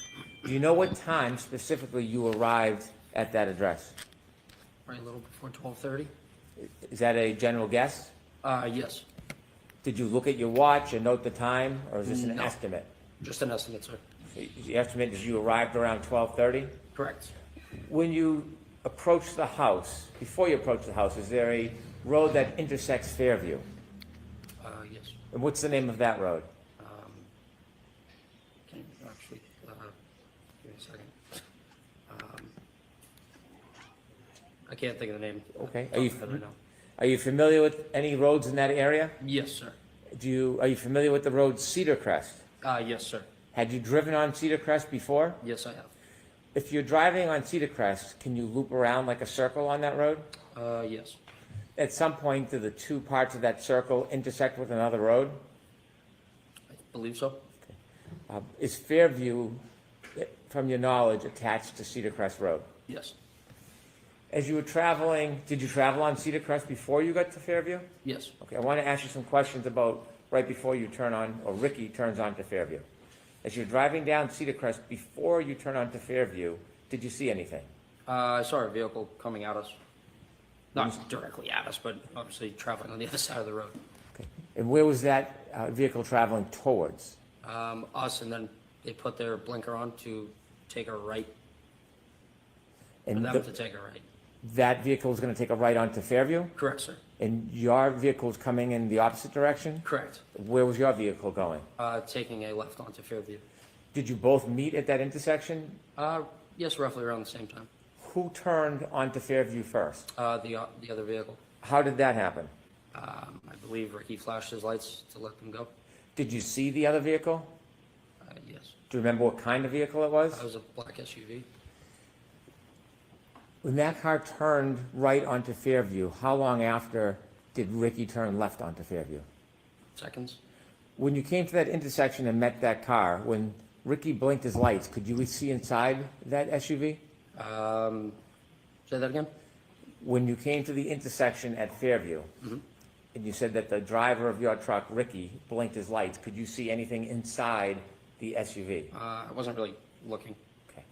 Do you know what time specifically you arrived at that address? Probably a little before 12:30. Is that a general guess? Yes. Did you look at your watch and note the time, or is this an No. estimate? Just an estimate, sir. The estimate is you arrived around 12:30? Correct. When you approach the house, before you approach the house, is there a road that intersects Fairview? Yes. And what's the name of that road? Can you actually, give me a second. I can't think of the name. Okay. Off the top of my head right now. Are you familiar with any roads in that area? Yes, sir. Are you familiar with the road Cedar Crest? Yes, sir. Had you driven on Cedar Crest before? Yes, I have. If you're driving on Cedar Crest, can you loop around like a circle on that road? Yes. At some point, do the two parts of that circle intersect with another road? I believe so. Is Fairview, from your knowledge, attached to Cedar Crest Road? Yes. As you were traveling, did you travel on Cedar Crest before you got to Fairview? Yes. Okay, I want to ask you some questions about right before you turn on, or Ricky turns on to Fairview. As you're driving down Cedar Crest, before you turn on to Fairview, did you see anything? I saw a vehicle coming at us. Not directly at us, but obviously traveling on the other side of the road. Okay. And where was that vehicle traveling towards? Us, and then they put their blinker on to take a right, for And them to take a right. that vehicle is going to take a right onto Fairview? Correct, sir. And your vehicle's coming in the opposite direction? Correct. Where was your vehicle going? Taking a left onto Fairview. Did you both meet at that intersection? Yes, roughly around the same time. Who turned onto Fairview first? The other vehicle. How did that happen? I believe Ricky flashed his lights to let them go. Did you see the other vehicle? Yes. Do you remember what kind of vehicle it was? That was a black SUV. When that car turned right onto Fairview, how long after did Ricky turn left onto Fairview? Seconds. When you came to that intersection and met that car, when Ricky blinked his lights, could you see inside that SUV? Say that again? When you came to the intersection at Fairview, and you said that the driver of your truck, Ricky, blinked his lights, could you see anything inside the SUV? I wasn't really looking. Okay.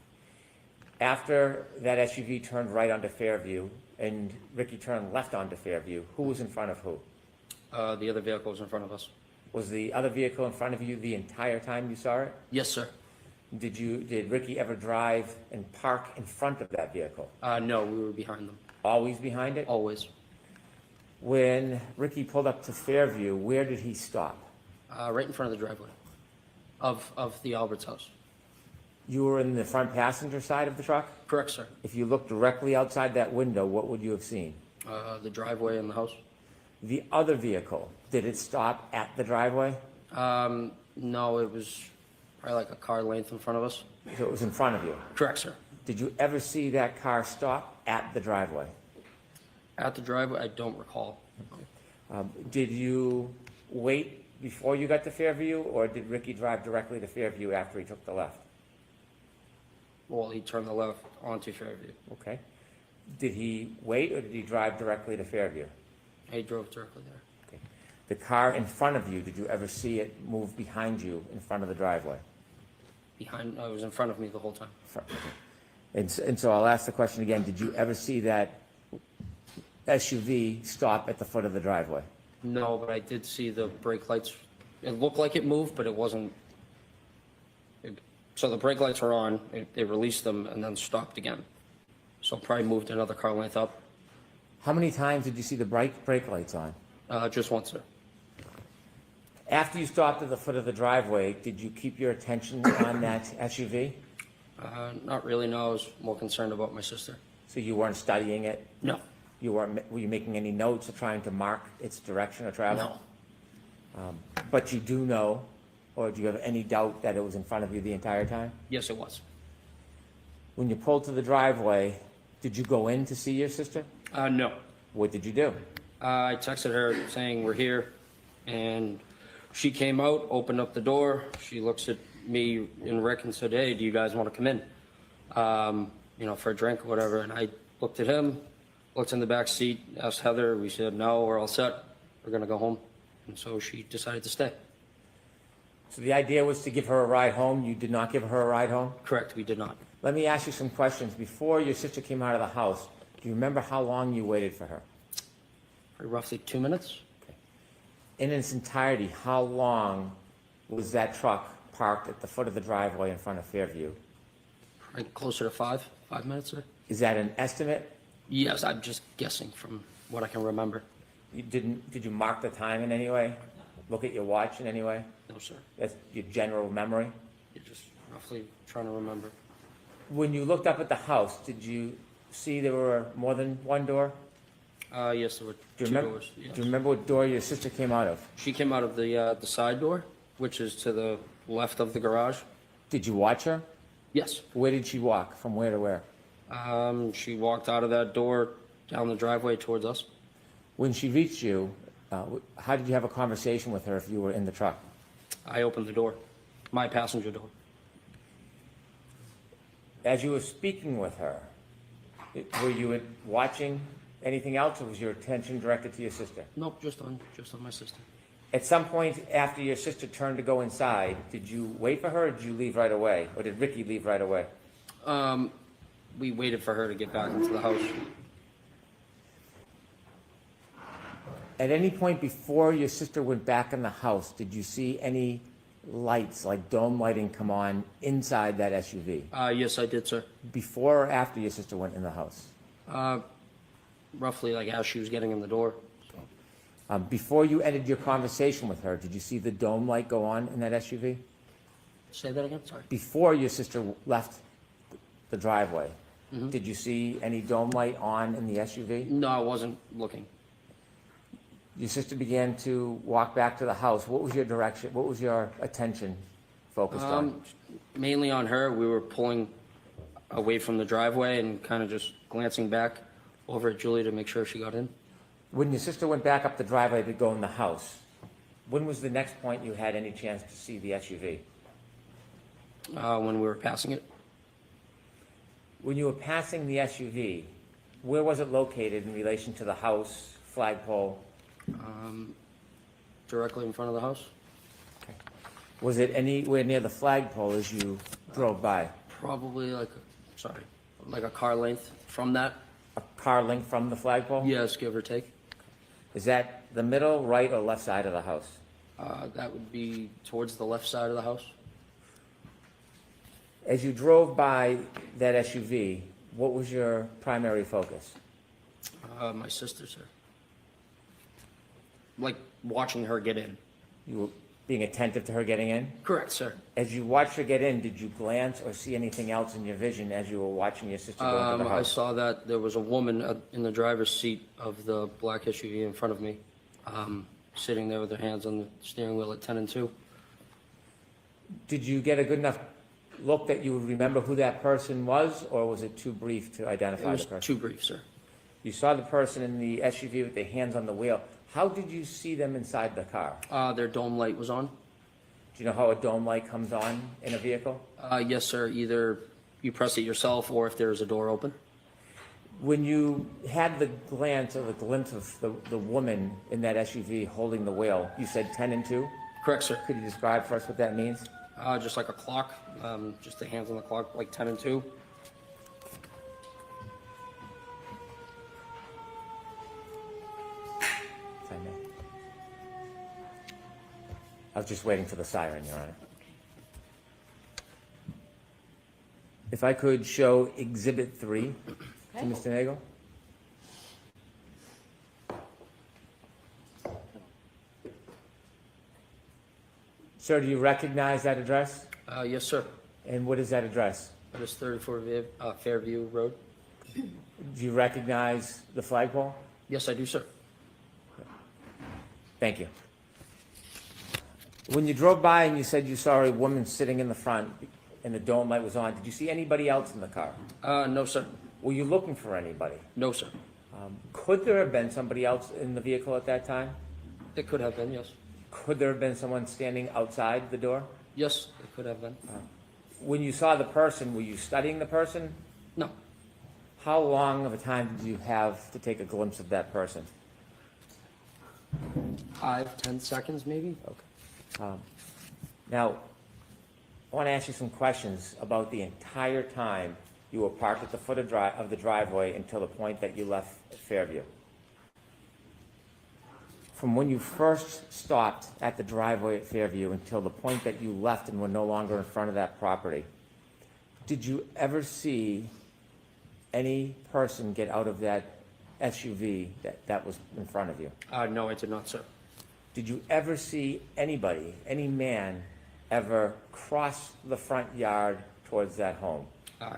After that SUV turned right onto Fairview and Ricky turned left onto Fairview, who was in front of who? The other vehicle was in front of us. Was the other vehicle in front of you the entire time you saw it? Yes, sir. Did Ricky ever drive and park in front of that vehicle? No, we were behind them. Always behind it? Always. When Ricky pulled up to Fairview, where did he stop? Right in front of the driveway of the Albert's house. You were in the front passenger side of the truck? Correct, sir. If you looked directly outside that window, what would you have seen? The driveway and the house. The other vehicle, did it stop at the driveway? No, it was probably like a car length in front of us. So it was in front of you? Correct, sir. Did you ever see that car stop at the driveway? At the driveway, I don't recall. Did you wait before you got to Fairview, or did Ricky drive directly to Fairview after he took the left? Well, he turned the left onto Fairview. Okay. Did he wait, or did he drive directly to Fairview? He drove directly there. Okay. The car in front of you, did you ever see it move behind you in front of the driveway? It was in front of me the whole time. And so I'll ask the question again, did you ever see that SUV stop at the foot of the driveway? No, but I did see the brake lights. It looked like it moved, but it wasn't. So the brake lights were on, they released them and then stopped again. So probably moved another car length up. How many times did you see the brake lights on? Just once, sir. After you stopped at the foot of the driveway, did you keep your attention on that SUV? Not really, no. I was more concerned about my sister. So you weren't studying it? No. Were you making any notes or trying to mark its direction of travel? No. But you do know, or do you have any doubt that it was in front of you the entire time? Yes, it was. When you pulled to the driveway, did you go in to see your sister? No. What did you do? I texted her saying we're here, and she came out, opened up the door. She looks at me and Rick and said, "Hey, do you guys want to come in? For a drink or whatever." And I looked at him, looked in the back seat, asked Heather. We said, "No, we're all set. We're going to go home." And so she decided to stay. So the idea was to give her a ride home. You did not give her a ride home? Correct, we did not. Let me ask you some questions. Before your sister came out of the house, do you remember how long you waited for her? For roughly 2 minutes. In its entirety, how long was that truck parked at the foot of the driveway in front of Fairview? Probably closer to 5 minutes, sir. Is that an estimate? Yes, I'm just guessing from what I can remember. Did you mark the time in any way? Look at your watch in any way? No, sir. That's your general memory? You're just roughly trying to remember. When you looked up at the house, did you see there were more than one door? Yes, there were Do two you remember, doors. Yes. Do you remember what door your sister came out of? She came out of the side door, which is to the left of the garage. Did you watch her? Yes. Where did she walk? From where to where? She walked out of that door down the driveway towards us. When she reached you, how did you have a conversation with her if you were in the truck? I opened the door, my passenger door. As you were speaking with her, were you watching anything else, or was your attention directed to your sister? Nope, just on my sister. At some point after your sister turned to go inside, did you wait for her, or did you leave right away? Or did Ricky leave right away? We waited for her to get back into the house. At any point before your sister went back in the house, did you see any lights, like dome lighting, come on inside that SUV? Yes, I did, sir. Before or after your sister went in the house? Roughly like as she was getting in the door. Before you ended your conversation with her, did you see the dome light go on in that SUV? Say that again, sorry. Before your sister left the driveway, did you see any dome light on in the SUV? No, I wasn't looking. Your sister began to walk back to the house. What was your direction? What was your attention focused on? Mainly on her. We were pulling away from the driveway and kind of just glancing back over at Julie to make sure she got in. When your sister went back up the driveway to go in the house, when was the next point you had any chance to see the SUV? When we were passing it. When you were passing the SUV, where was it located in relation to the house, flagpole? Directly in front of the house. Was it anywhere near the flagpole as you drove by? Probably like a car length from that. A car length from the flagpole? Yes, give or take. Is that the middle, right, or left side of the house? That would be towards the left side of the house. As you drove by that SUV, what was your primary focus? My sister, sir. Like watching her get in. You were being attentive to her getting in? Correct, sir. As you watched her get in, did you glance or see anything else in your vision as you were watching your sister go into the I house? saw that there was a woman in the driver's seat of the black SUV in front of me, sitting there with her hands on the steering wheel at 10 and 2. Did you get a good enough look that you would remember who that person was, or was it too brief to It identify was the person? too brief, sir. You saw the person in the SUV with their hands on the wheel. How did you see them inside the car? Their dome light was on. Do you know how a dome light comes on in a vehicle? Yes, sir. Either you press it yourself or if there's a door open. When you had the glance or the glimpse of the woman in that SUV holding the wheel, you said 10 and 2? Correct, sir. Could you describe for us what that means? Just like a clock, just the hands on the clock, like 10 and 2. If I may. I was just waiting for the siren, Your Honor. If I could show Exhibit 3 to Mr. Nagel. Sir, do you recognize that address? Yes, sir. And what is that address? That is 34 Fairview Road. Do you recognize the flagpole? Yes, I do, sir. Thank you. When you drove by and you said you saw a woman sitting in the front and the dome light was on, did you see anybody else in the car? No, sir. Were you looking for anybody? No, sir. Could there have been somebody else in the vehicle at that time? It could have been, yes. Could there have been someone standing outside the door? Yes, it could have been. When you saw the person, were you studying the person? No. How long of a time did you have to take a glimpse of that person? 5-10 seconds, maybe. Okay. Now, I want to ask you some questions about the entire time you were parked at the foot of the driveway until the point that you left Fairview. From when you first stopped at the driveway at Fairview until the point that you left and were no longer in front of that property, did you ever see any person get out of that SUV that was in front of you? No, I did not, sir. Did you ever see anybody, any man, ever cross the front yard towards that home?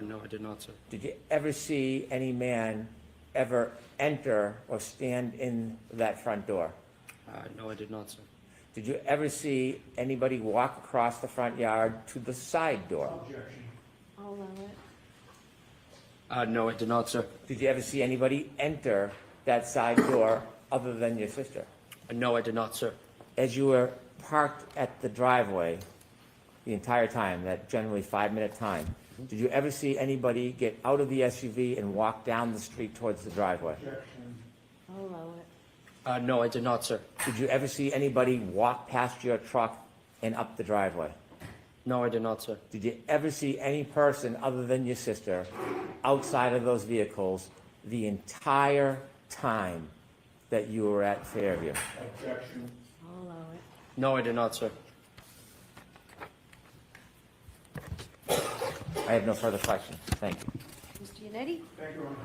No, I did not, sir. Did you ever see any man ever enter or stand in that front door? No, I did not, sir. Did you ever see anybody walk across the front yard to the side door? I'll allow it. No, I did not, sir. Did you ever see anybody enter that side door other than your sister? No, I did not, sir. As you were parked at the driveway the entire time, that generally 5-minute time, did you ever see anybody get out of the SUV and walk down the street towards the driveway? I'll allow it. No, I did not, sir. Did you ever see anybody walk past your truck and up the driveway? No, I did not, sir. Did you ever see any person other than your sister outside of those vehicles the entire time that you were at Fairview? I'll allow it. No, I did not, sir. I have no further questions. Thank you. Mr. Yannetti? Thank you, Ron.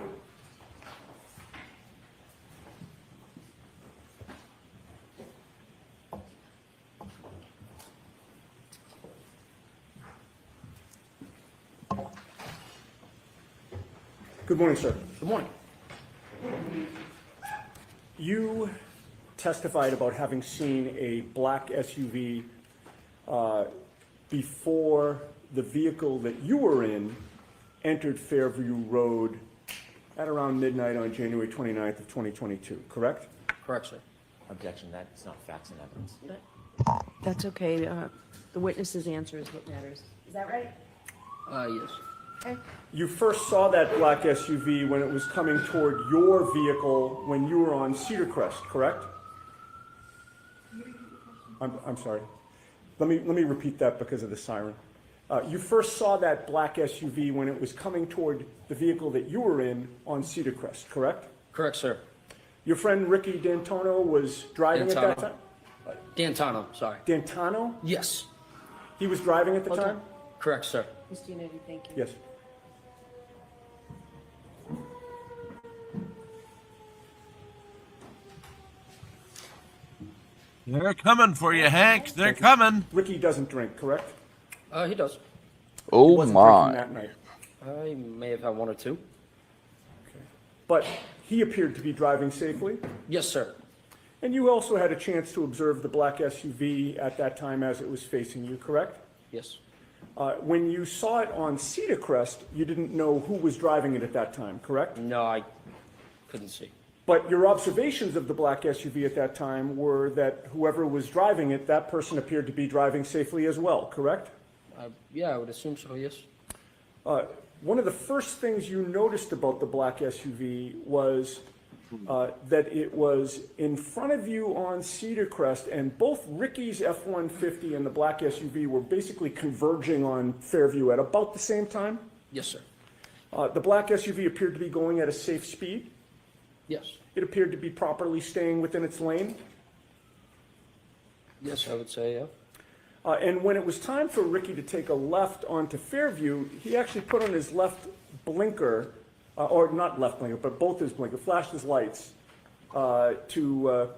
Good morning, sir. Good morning. You testified about having seen a black SUV before the vehicle that you were in entered Fairview Road at around midnight on January 29th of 2022, correct? Correct, sir. Objection, that's not facts and evidence. That's okay. The witness's answer is what matters. Is that right? Yes. Okay. You first saw that black SUV when it was coming toward your vehicle when you were on Cedar Crest, correct? I'm sorry. Let me repeat that because of the siren. You first saw that black SUV when it was coming toward the vehicle that you were in on Cedar Crest, correct? Correct, sir. Your friend Ricky D'Antano was driving at that time? D'Antano, sorry. D'Antano? Yes. He was driving at the time? Correct, sir. Mr. Yannetti, thank you. Yes. They're coming for you, Hank. They're coming. Ricky doesn't drink, correct? He does. He Oh wasn't drinking my. that night. I may have had one or two. But he appeared to be driving safely. Yes, sir. And you also had a chance to observe the black SUV at that time as it was facing you, correct? Yes. When you saw it on Cedar Crest, you didn't know who was driving it at that time, correct? No, I couldn't see. But your observations of the black SUV at that time were that whoever was driving it, that person appeared to be driving safely as well, correct? Yeah, I would assume so, yes. One of the first things you noticed about the black SUV was that it was in front of you on Cedar Crest, and both Ricky's F-150 and the black SUV were basically converging on Fairview at about the same time. Yes, sir. The black SUV appeared to be going at a safe speed. Yes. It appeared to be properly staying within its lane. Yes, I would say, yeah. And when it was time for Ricky to take a left onto Fairview, he actually put on his left blinker, or not left blinker, but both his blinker, flashed his lights to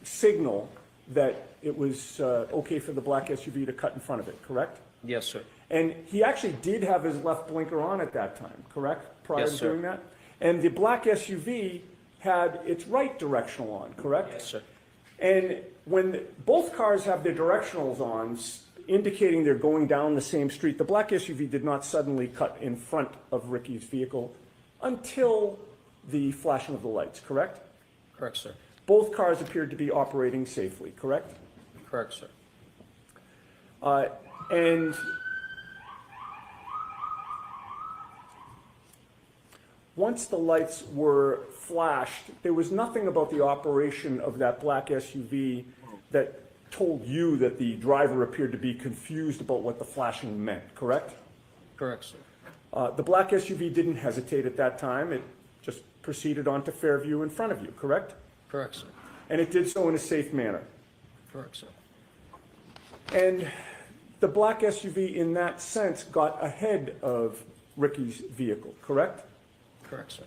signal that it was okay for the black SUV to cut in front of it, correct? Yes, sir. And he actually did have his left blinker on at that time, correct? Prior Yes, to sir. doing that? And the black SUV had its right directional on, correct? Yes, sir. And when both cars have their directionals on, indicating they're going down the same street, the black SUV did not suddenly cut in front of Ricky's vehicle until the flashing of the lights, correct? Correct, sir. Both cars appeared to be operating safely, correct? Correct, sir. And once the lights were flashed, there was nothing about the operation of that black SUV that told you that the driver appeared to be confused about what the flashing meant, correct? Correct, sir. The black SUV didn't hesitate at that time. It just proceeded onto Fairview in front of you, correct? Correct, sir. And it did so in a safe manner. Correct, sir. And the black SUV, in that sense, got ahead of Ricky's vehicle, correct? Correct, sir.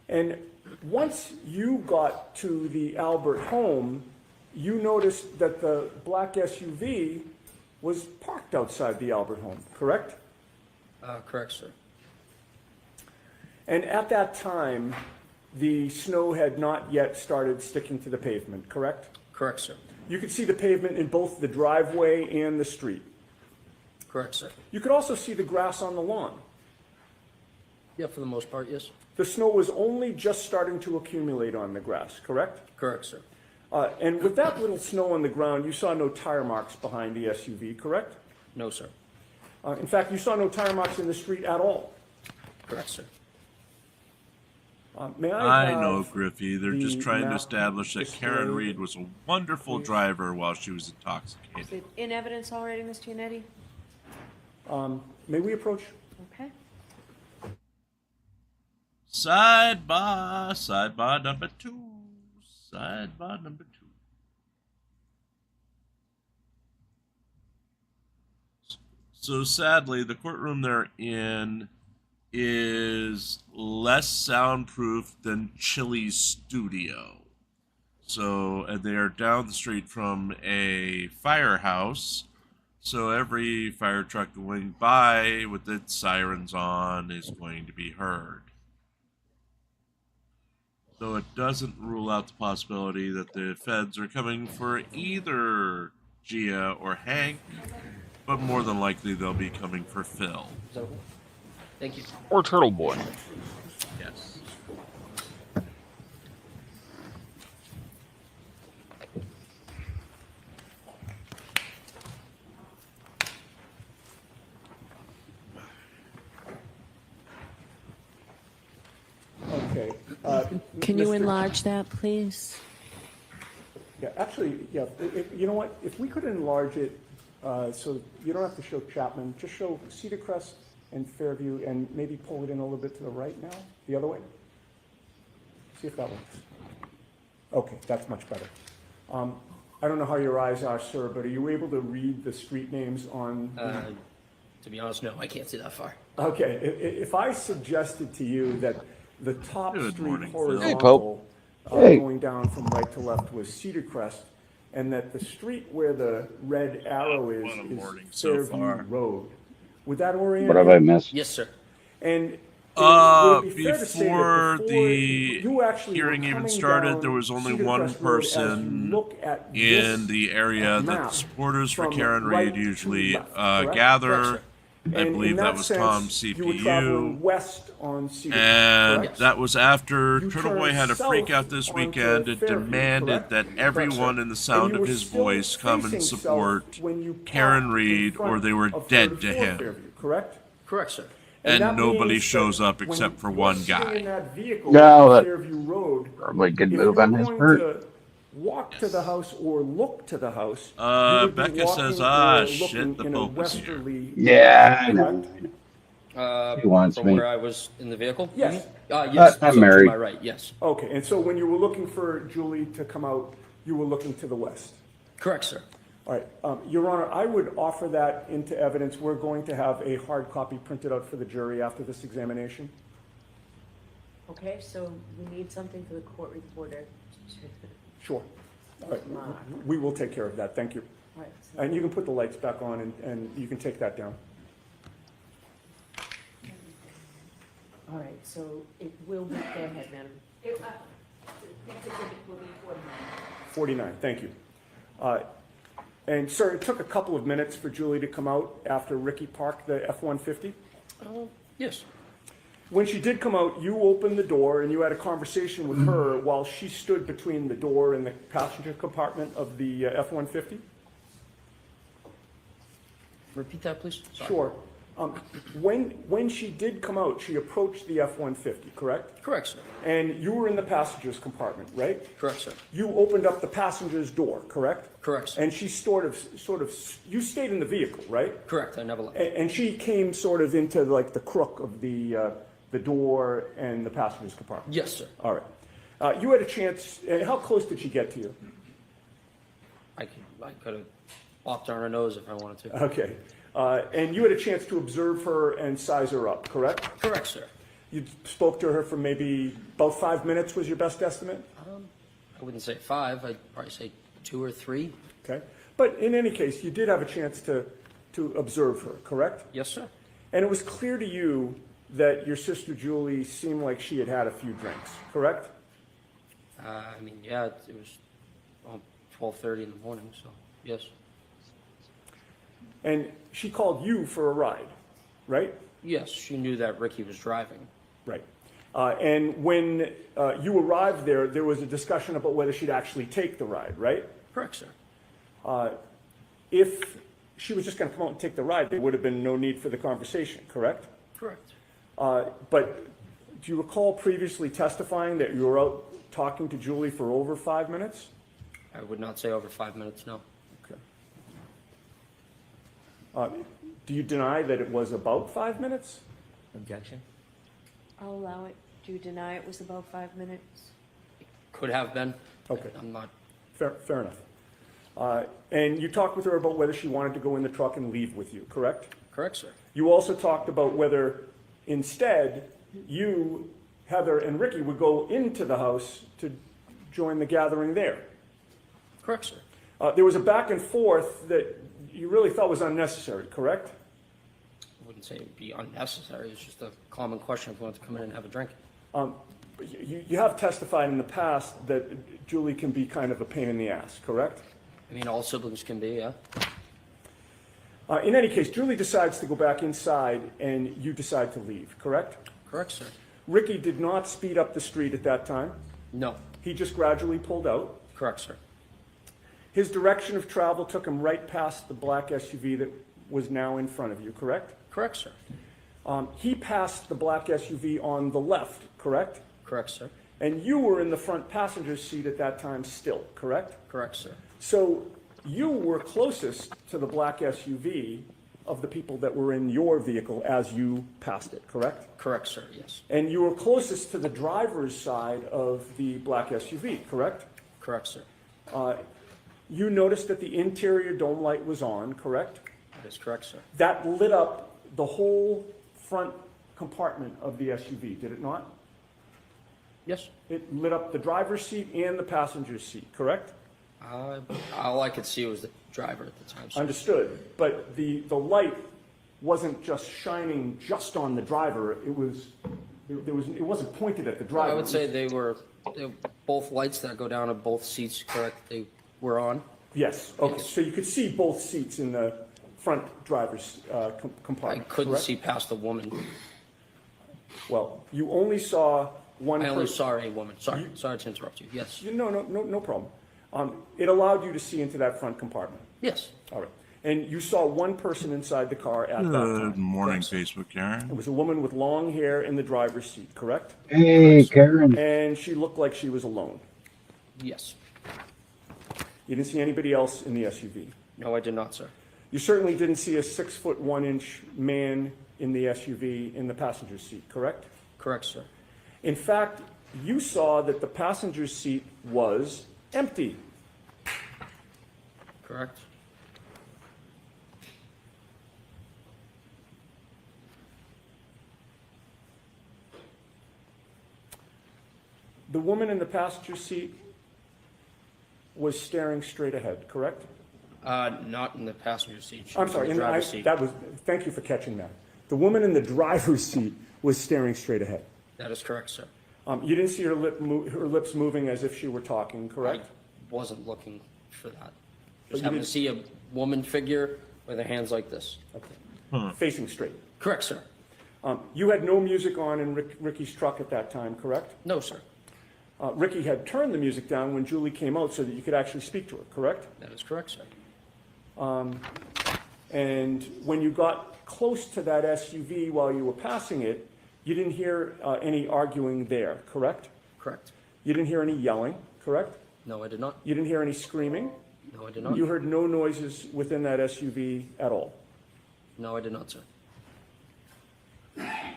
And once you got to the Albert home, you noticed that the black SUV was parked outside the Albert home, correct? Correct, sir. And at that time, the snow had not yet started sticking to the pavement, correct? Correct, sir. You could see the pavement in both the driveway and the street. Correct, sir. You could also see the grass on the lawn. Yeah, for the most part, yes. The snow was only just starting to accumulate on the grass, correct? Correct, sir. And with that little snow on the ground, you saw no tire marks behind the SUV, correct? No, sir. In fact, you saw no tire marks in the street at all. Correct, sir. May I I know, have Griffey. They're the just trying to map establish that Karen displayed, Reed was a wonderful please? driver while she was Is intoxicated. it in evidence already, Mr. Yannetti? May we approach? Okay. Sidebar number 2. Sidebar number 2. So sadly, the courtroom they're in is less soundproof than Chili's studio. So, and they are down the street from a firehouse. So every fire truck going by with its sirens on is going to be heard. So it doesn't rule out the possibility that the feds are coming for either Gia or Hank, but more than likely they'll be coming for Phil. So, thank you. Or Turtle Boy. Yes. Okay. Can you Mr. enlarge that, please? Yeah, actually, yeah, you know what, if we could enlarge it, so you don't have to show Chapman, just show Cedar Crest and Fairview, and maybe pull it in a little bit to the right now, the other way. See if that works. Okay, that's much better. I don't know how your eyes are, sir, but are you able to read the street names on? To be honest, no, I can't see that far. Okay, if I suggested to you that the top Good street morning, Phil. horizontal, Hey. going down from right to left was Cedar Crest, and that the street where the red arrow is What a morning so Fairview far. Road. Would that orient What have you? I missed? Yes, sir. And would it be fair to say that Before the you actually were hearing even coming started, down there was only Cedar one Crest Road as you person look at in this the area that map the supporters for from Karen right Reed to usually left, correct? gather. Correct, I And believe in that was sense, Tom's you were traveling CPU. west on Cedar Crest, And correct? that was after You Turtle turned Boy had a freak south out this onto weekend and Fairview, demanded correct? that everyone in the And sound you of were his still voice come and facing south support when you parked Karen in Reed, or front they were of dead to 34 him. Fairview, correct? Correct, sir. And that nobody means shows that up when except for you're one sitting guy. in that vehicle No, on that- Fairview Road, Probably good if move you're on his going part. to walk to the house or look to the house, you would be Becca says, walking or shit, looking the in a Pope is here. westerly Yeah, I know. correct? He wants From me. where I was in the vehicle? Yes. Yes, I'm so married. to my right, yes. Okay, and so when you were looking for Julie to come out, you were looking to the west? Correct, sir. All right, Your Honor, I would offer that into evidence. We're going to have a hard copy printed out for the jury after this examination. Okay, so we need something for the court reporter. Sure. All right, we will take care of that, thank you. All right, so- And you can put the lights back on, and you can take that down. All right, so it will be, go ahead, madam. 49, thank you. And sir, it took a couple of minutes for Julie to come out after Ricky parked the F-150. Yes. When she did come out, you opened the door and you had a conversation with her while she stood between the door and the passenger compartment of the F-150? Repeat that, please. Sorry. Sure. When she did come out, she approached the F-150, correct? Correct, sir. And you were in the passenger's compartment, right? Correct, sir. You opened up the passenger's door, correct? Correct, sir. And she sort of, you stayed in the vehicle, right? Correct, I never left. And she came sort of into like the crook of the door and the passenger's compartment? Yes, sir. All right. You had a chance, how close did she get to you? I could have walked on her nose if I wanted to. Okay. And you had a chance to observe her and size her up, correct? Correct, sir. You spoke to her for maybe about 5 minutes was your best estimate? I wouldn't say 5, I'd probably say 2 or 3. Okay. But in any case, you did have a chance to observe her, correct? Yes, sir. And it was clear to you that your sister Julie seemed like she had had a few drinks, correct? I mean, yeah, it was 12:30 in the morning, so yes. And she called you for a ride, right? Yes, she knew that Ricky was driving. Right. And when you arrived there, there was a discussion about whether she'd actually take the ride, right? Correct, sir. If she was just going to come out and take the ride, there would have been no need for the conversation, correct? Correct. But do you recall previously testifying that you were out talking to Julie for over 5 minutes? I would not say over 5 minutes, no. Okay. Do you deny that it was about 5 minutes? Objection? I'll allow it. Do you deny it was about 5 minutes? Could have been. Okay. I'm not. Fair enough. And you talked with her about whether she wanted to go in the truck and leave with you, correct? Correct, sir. You also talked about whether instead you, Heather, and Ricky would go into the house to join the gathering there. Correct, sir. There was a back and forth that you really thought was unnecessary, correct? I wouldn't say it'd be unnecessary. It's just a common question if you want to come in and have a drink. You have testified in the past that Julie can be kind of a pain in the ass, correct? I mean, all siblings can be, yeah. In any case, Julie decides to go back inside and you decide to leave, correct? Correct, sir. Ricky did not speed up the street at that time. No. He just gradually pulled out. Correct, sir. His direction of travel took him right past the black SUV that was now in front of you, correct? Correct, sir. He passed the black SUV on the left, correct? Correct, sir. And you were in the front passenger seat at that time still, correct? Correct, sir. So you were closest to the black SUV of the people that were in your vehicle as you passed it, correct? Correct, sir, yes. And you were closest to the driver's side of the black SUV, correct? Correct, sir. You noticed that the interior dome light was on, correct? That is correct, sir. That lit up the whole front compartment of the SUV, did it not? Yes. It lit up the driver's seat and the passenger seat, correct? All I could see was the driver at the time, sir. Understood, but the light wasn't just shining just on the driver, it wasn't pointed at the driver. I would say they were both lights that go down on both seats, correct? They were on? Yes, okay, Yes. so you could see both seats in the front driver's I compartment, couldn't correct? see past the woman. Well, you only saw one I only person. saw a woman. Sorry to interrupt you. Yes. No problem. It allowed you to see into that front compartment. Yes. All right. And you saw one person inside the car at that time. Good morning, Yes. Facebook, Karen. It was a woman with long hair in the driver's seat, correct? Hey, Karen. And she looked like she was alone. Yes. You didn't see anybody else in the SUV. No, I did not, sir. You certainly didn't see a 6'1" man in the SUV in the passenger seat, correct? Correct, sir. In fact, you saw that the passenger seat was empty. Correct. The woman in the passenger seat was staring straight ahead, correct? Not in the passenger seat. She I'm was sorry, in the driver's seat. thank you for catching that. The woman in the driver's seat was staring straight ahead. That is correct, sir. You didn't see her lips moving as if she were talking, correct? I wasn't looking for that. But Just you happened to didn't- see a woman figure with her hands like this. Okay. Facing straight. Correct, sir. You had no music on in Ricky's truck at that time, correct? No, sir. Ricky had turned the music down when Julie came out so that you could actually speak to her, correct? That is correct, sir. And when you got close to that SUV while you were passing it, you didn't hear any arguing there, correct? Correct. You didn't hear any yelling, correct? No, I did not. You didn't hear any screaming? No, I did not. You heard no noises within that SUV at all? No, I did not, sir. I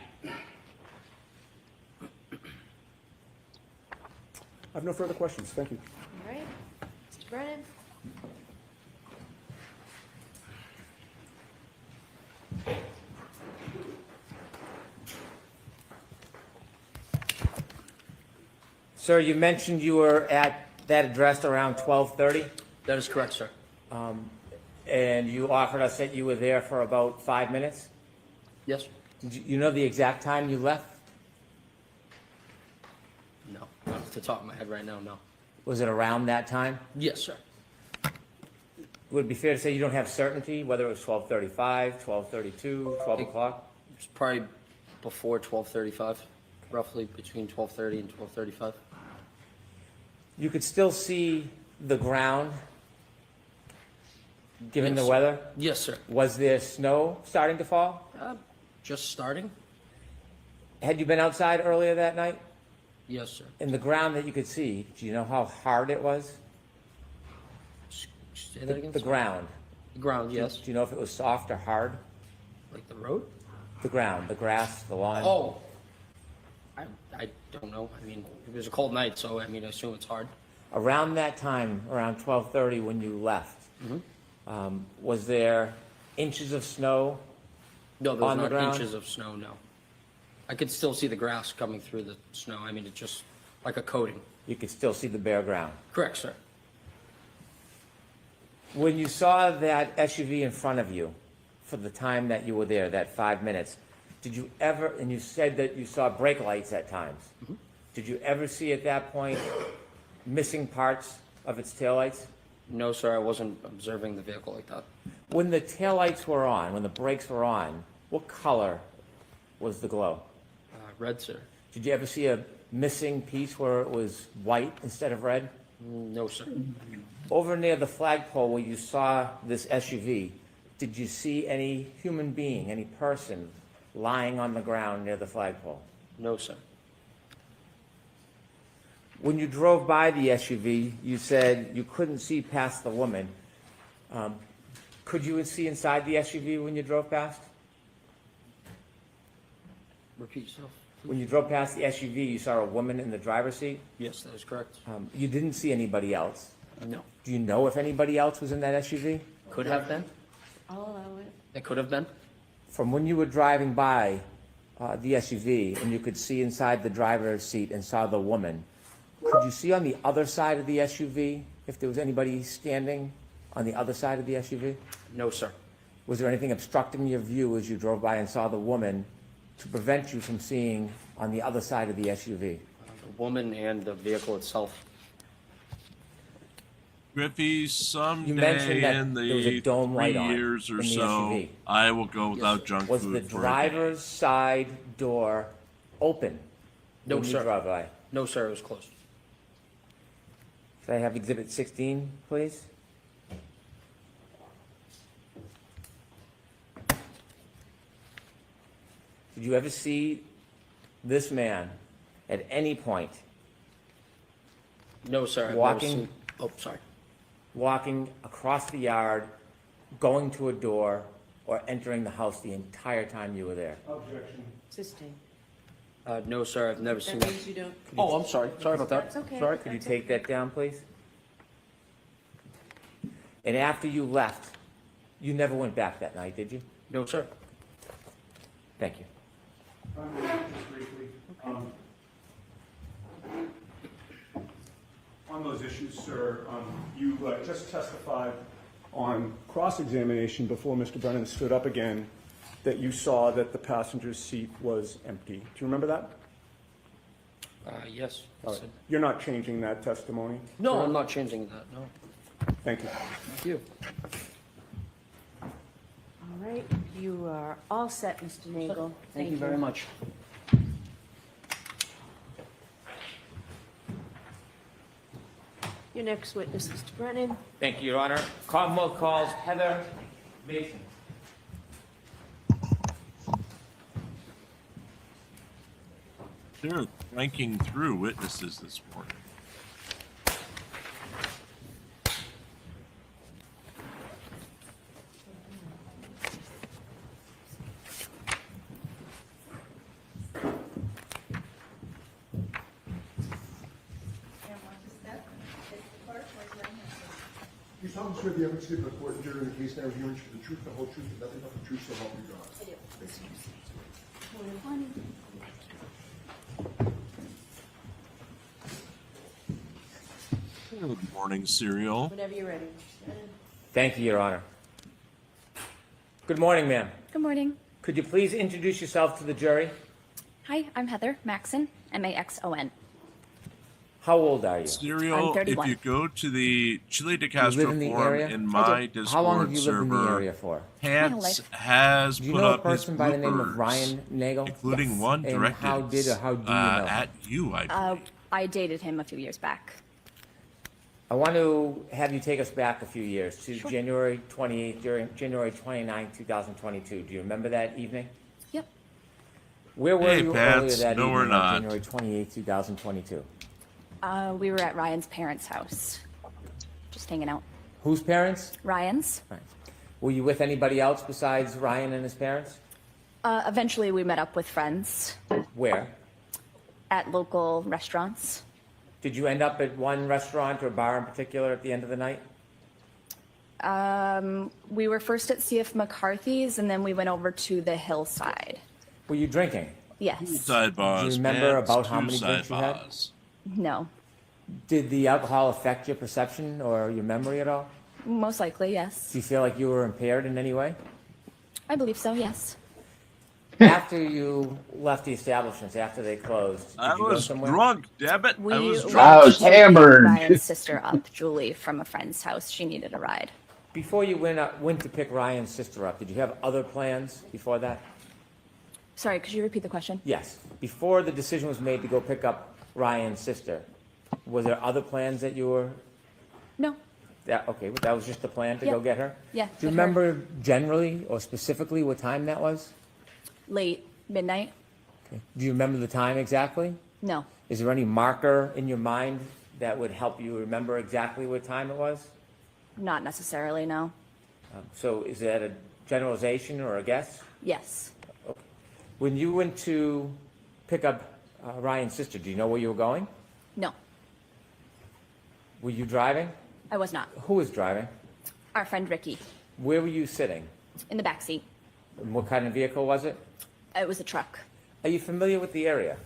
have no further questions, thank you. All right, Mr. Brennan? Sir, you mentioned you were at that address around 12:30, That is correct, sir. and you offered us that you were there for about 5 minutes? Yes? Did you know the exact time you left? No, not off the top of my head right now, no. Was it around that time? Yes, sir. Would it be fair to say you don't have certainty whether it was 12:35, 12:32, 12 o'clock? It's probably before 12:35, roughly between 12:30 and 12:35. You could still see the ground, given Yes, the sir. weather? Yes, sir. Was there snow starting to fall? Just starting? Had you been outside earlier that night? Yes, sir. In the ground that you could see, do you know how hard it was? Say that again? The ground. The ground, yes. Do you know if it was soft or hard? Like the road? The ground, the grass, the lawn? Oh, I don't know. I mean, it was a cold night, so I mean, I assume it's hard. Around that time, around 12:30 when you left, was there inches of snow No, there was on the not ground? inches of snow, no. I could still see the grass coming through the snow. I mean, it's just like a coating. You could still see the bare ground. Correct, sir. When you saw that SUV in front of you for the time that you were there, that 5 minutes, did you ever, and you said that you saw brake lights at times, did you ever see at that point missing parts of its taillights? No, sir, I wasn't observing the vehicle like that. When the taillights were on, when the brakes were on, what color was the glow? Red, sir. Did you ever see a missing piece where it was white instead of red? No, sir. Over near the flagpole where you saw this SUV, did you see any human being, any person lying on the ground near the flagpole? No, sir. When you drove by the SUV, you said you couldn't see past the woman. Could you see inside the SUV when you drove past? Repeat yourself. When you drove past the SUV, you saw a woman in the driver's seat? Yes, that is correct. You didn't see anybody else. No. Do you know if anybody else was in that SUV? Could have been. I'll allow it. It could have been. From when you were driving by the SUV and you could see inside the driver's seat and saw the woman, could you see on the other side of the SUV if there was anybody standing on the other side of the SUV? No, sir. Was there anything obstructing your view as you drove by and saw the woman to prevent you from seeing on the other side of the SUV? The woman and the vehicle itself. Griffey, You someday mentioned that in there was a the dome light 3 on years or in the so, SUV. I will go without junk Was food the for a day. driver's side door open No, when you sir. drove by? No, sir, it was closed. Could I have Exhibit 16, please? Did you ever see this man at any point No, sir. I've never Walking? seen- Oh, sorry. walking across the yard, going to a door, or entering the house the entire time you were there? Objection. Sustain. No, sir, I've never seen That that. means you don't. Oh, I'm sorry. Sorry about that. That's okay. Sorry. Could you take that down, please? And after you left, you never went back that night, did you? No, sir. Thank you. Just briefly, on those issues, sir, you just testified on cross-examination before Mr. Brennan stood up again that you saw that the passenger's seat was empty. Do you remember that? Yes. All right. You're not changing that testimony? No, correct? I'm not changing that, no. Thank you. Thank you. All right, you are all set, Mr. Nagel. Thank you very much. Your next witness, Mr. Brennan. Thank you, Your Honor. Commonwealth calls Heather Mason. They're ranking through witnesses this morning. You solemnly swear the evidence given in court during the case now hearing the truth, the whole truth, and nothing but the truth, so help you God. Good morning, Serial. Whenever you're ready, Mr. Brennan. Thank you, Your Honor. Good morning, ma'am. Good morning. Could you please introduce yourself to the jury? Hi, I'm Heather Maxon, M-A-X-O-N. How old are you? Serial, I'm 31. if you go to the Chile de You Castro live in the forum area? in I my do. Discord How long have you lived in the server, area for? Hans life. has Do you put know a up his person by the name of bloopers, Ryan Nagel? including Yes. one And directed how did or how do you know? at you, I believe. I dated him a few years back. I want to have you take us back a few years to Sure. January 28th, January 29, 2022. Do you remember that evening? Yep. Where were Hey, you Pats. earlier that No, we're evening on not. January 28, 2022? We were at Ryan's parents' house, just hanging out. Whose parents? Ryan's. Right. Were you with anybody else besides Ryan and his parents? Eventually, we met up with friends Where? at local restaurants. Did you end up at one restaurant or bar in particular at the end of the night? We were first at CF McCarthy's, and then we went over to the Hillside. Were you drinking? Yes. Sidebars. Do you remember man. about It's how two many drinks you had? sidebars. No. Did the alcohol affect your perception or your memory at all? Most likely, yes. Do you feel like you were impaired in any way? I believe so, yes. After you left the establishments, after they closed, did I you go was somewhere? drunk, damn it. We I was went drunk. I was to pick hammered. Ryan's sister up, Julie, from a friend's house. She needed a ride. Before you went to pick Ryan's sister up, did you have other plans before that? Sorry, could you repeat the question? Yes. Before the decision was made to go pick up Ryan's sister, was there other plans that you were, No. okay, that was just the plan to go Yeah. get her? Yeah. Do you with her. remember generally or specifically what time that was? Late, midnight? Do you remember the time exactly? No. Is there any marker in your mind that would help you remember exactly what time it was? Not necessarily, no. So is that a generalization or a guess? Yes. When you went to pick up Ryan's sister, do you know where you were going? No, Were you driving? I was not. Who was driving? Our friend Ricky, Where were you sitting? in the back seat. And what kind of vehicle was it? It was a truck. Are you familiar with the area?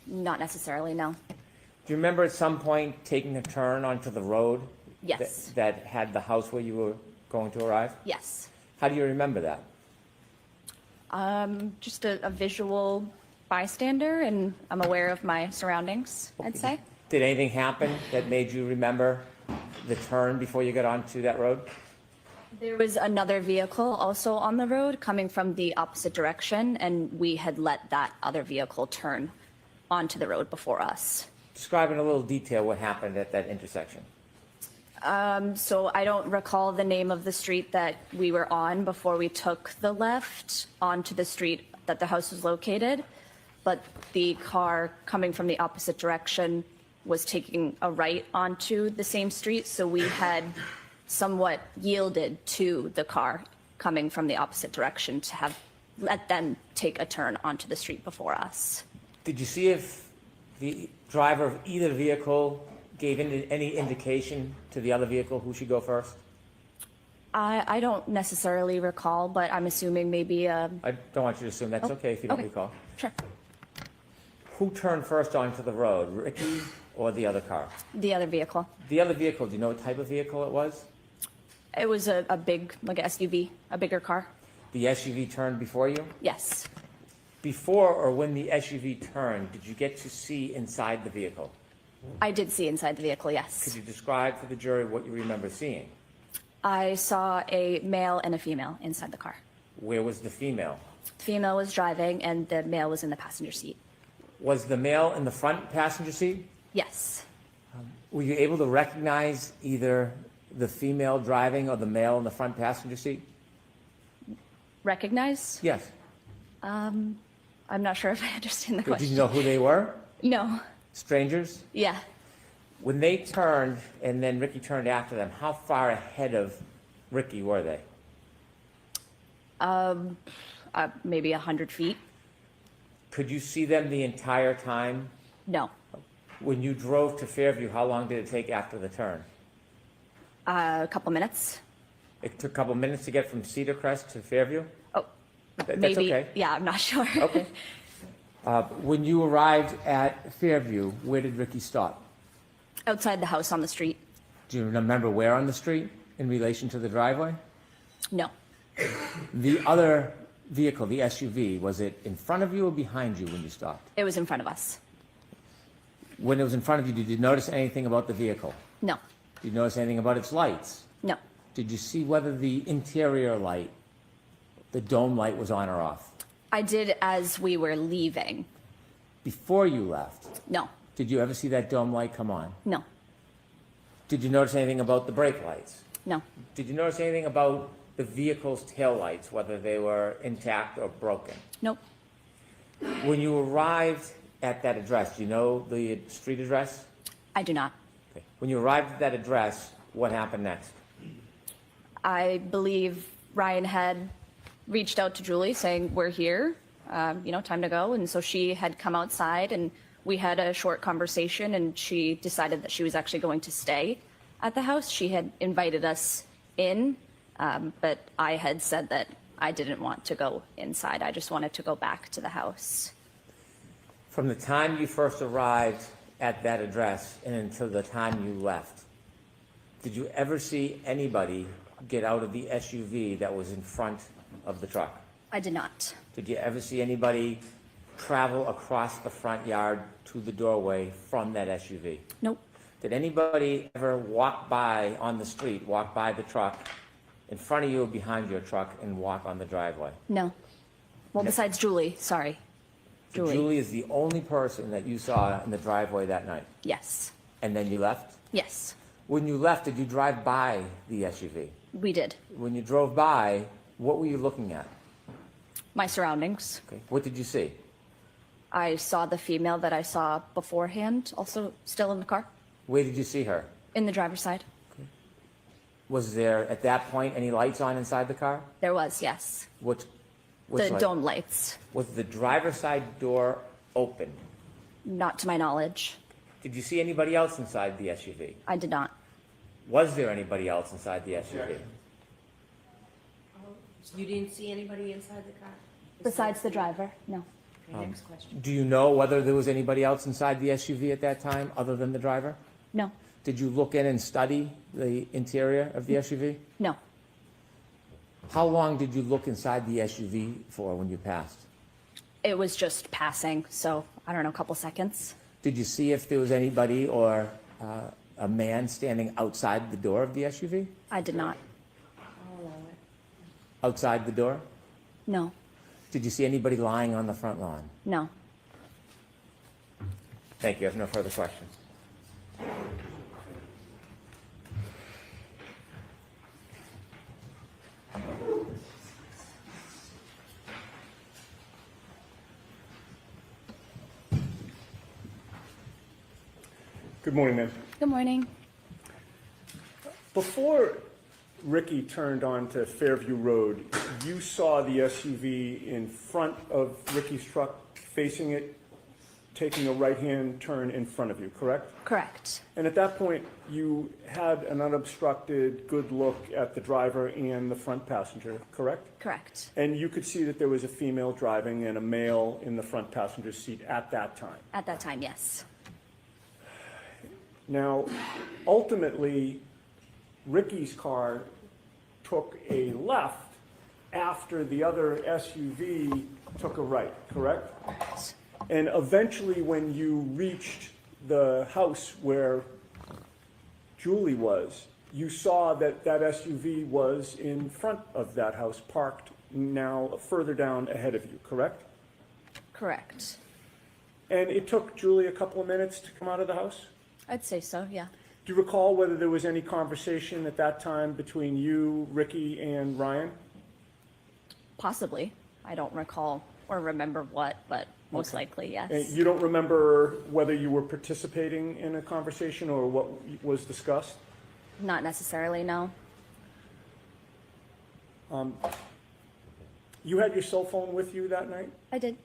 Not necessarily, no. Do you remember at some point taking a turn onto the road? Yes. That had the house where you were going to arrive? Yes. How do you remember that? Just a visual bystander, and I'm aware of my surroundings, I'd say. Did anything happen that made you remember the turn before you got onto that road? There was another vehicle also on the road coming from the opposite direction, and we had let that other vehicle turn onto the road before us. Describe in a little detail what happened at that intersection. So I don't recall the name of the street that we were on before we took the left onto the street that the house was located, but the car coming from the opposite direction was taking a right onto the same street, so we had somewhat yielded to the car coming from the opposite direction to have let them take a turn onto the street before us. Did you see if the driver of either vehicle gave any indication to the other vehicle who should go first? I don't necessarily recall, but I'm assuming maybe I don't want you to assume. That's okay if you don't okay. recall. Sure. Who turned first onto the road, Ricky or the other car? The other vehicle. The other vehicle, do you know what type of vehicle it was? It was a big, like a SUV, a bigger car. The SUV turned before you? Yes. Before or when the SUV turned, did you get to see inside the vehicle? I did see inside the vehicle, Could yes. you describe for the jury what you remember seeing? I saw a male and a female inside the car. Where was the female? Female was driving and the male was in the passenger seat. Was the male in the front passenger seat? Yes. Were you able to recognize either the female driving or the male in the front passenger seat? Recognize? Yes. I'm not sure if I understand the Did you question. know who they were? No. Strangers? Yeah. When they turned and then Ricky turned after them, how far ahead of Ricky were they? Maybe 100 feet. Could you see them the entire time? No. When you drove to Fairview, how long did it take after the turn? A couple minutes. It took a couple minutes to get from Cedar Crest to Fairview? Oh, That's maybe. okay. Yeah, I'm not sure. Okay. When you arrived at Fairview, where did Ricky stop? Outside the house on the street. Do you remember where on the street in relation to the driveway? No. The other vehicle, the SUV, was it in front of you or behind you when you stopped? It was in front of us. When it was in front of you, did you notice anything about the vehicle? No. Did you notice anything about its lights? No. Did you see whether the interior light, the dome light, was on or off? I did as we were leaving. Before you left, No. did you ever see that dome light come on? No. Did you notice anything about the brake lights? No. Did you notice anything about the vehicle's tail lights, whether they were intact or broken? Nope. When you arrived at that address, do you know the street address? I do not. Okay. When you arrived at that address, what happened next? I believe Ryan had reached out to Julie saying, we're here, time to go. And so she had come outside and We had a short conversation and she decided that she was actually going to stay at the house. She had invited us in, but I had said that I didn't want to go inside. I just wanted to go back to the house. From the time you first arrived at that address and until the time you left, did you ever see anybody get out of the SUV that was in front of the truck? I did not. Did you ever see anybody travel across the front yard to the doorway from that SUV? Nope. Did anybody ever walk by on the street, walk by the truck in front of you or behind your truck and walk on the driveway? No. Well, besides Julie, sorry. So Julie is the only person that you saw in the driveway that night? Yes. And then you left? Yes, When you left, did you drive by the SUV? we did. When you drove by, what were you looking at? My surroundings. Okay. What did you see? I saw the female that I saw beforehand, also still in the car, Where did you see her? in the driver's side. Was there, at that point, any lights on inside the car? There was, yes. Which The light? dome lights, Was the driver's side door open? not to my knowledge. Did you see anybody else inside the SUV? I did not. Was there anybody else inside the SUV? You didn't see anybody inside the car? Besides the driver, no. Okay, next question. Do you know whether there was anybody else inside the SUV at that time other than the driver? No, Did you look in and study the interior of the SUV? no. How long did you look inside the SUV for when you passed? It was just passing, so I don't know, a couple seconds. Did you see if there was anybody or a man standing outside the door of the SUV? I did not. I'll allow it. Outside the door? No, Did you see anybody lying on the front lawn? no. Thank you. I have no further questions. Good morning, ma'am. Good morning. Before Ricky turned onto Fairview Road, you saw the SUV in front of Ricky's truck, facing it, taking a right-hand turn in front of you, correct? Correct. And at that point, you had an unobstructed, good look at the driver and the front passenger, correct? Correct. And you could see that there was a female driving and a male in the front passenger seat at that time. At that time, yes. Now, ultimately, Ricky's car took a left after the other SUV took a right, correct? And eventually, when you reached the house where Julie was, you saw that that SUV was in front of that house, parked now further down ahead of you, correct? Correct. And it took Julie a couple of minutes to come out of the house? I'd say so, yeah. Do you recall whether there was any conversation at that time between you, Ricky, and Ryan? Possibly. I don't recall or remember what, but most likely, yes. And you don't remember whether you were participating in a conversation or what was discussed? Not necessarily, no. You had your cell phone with you that night? I did.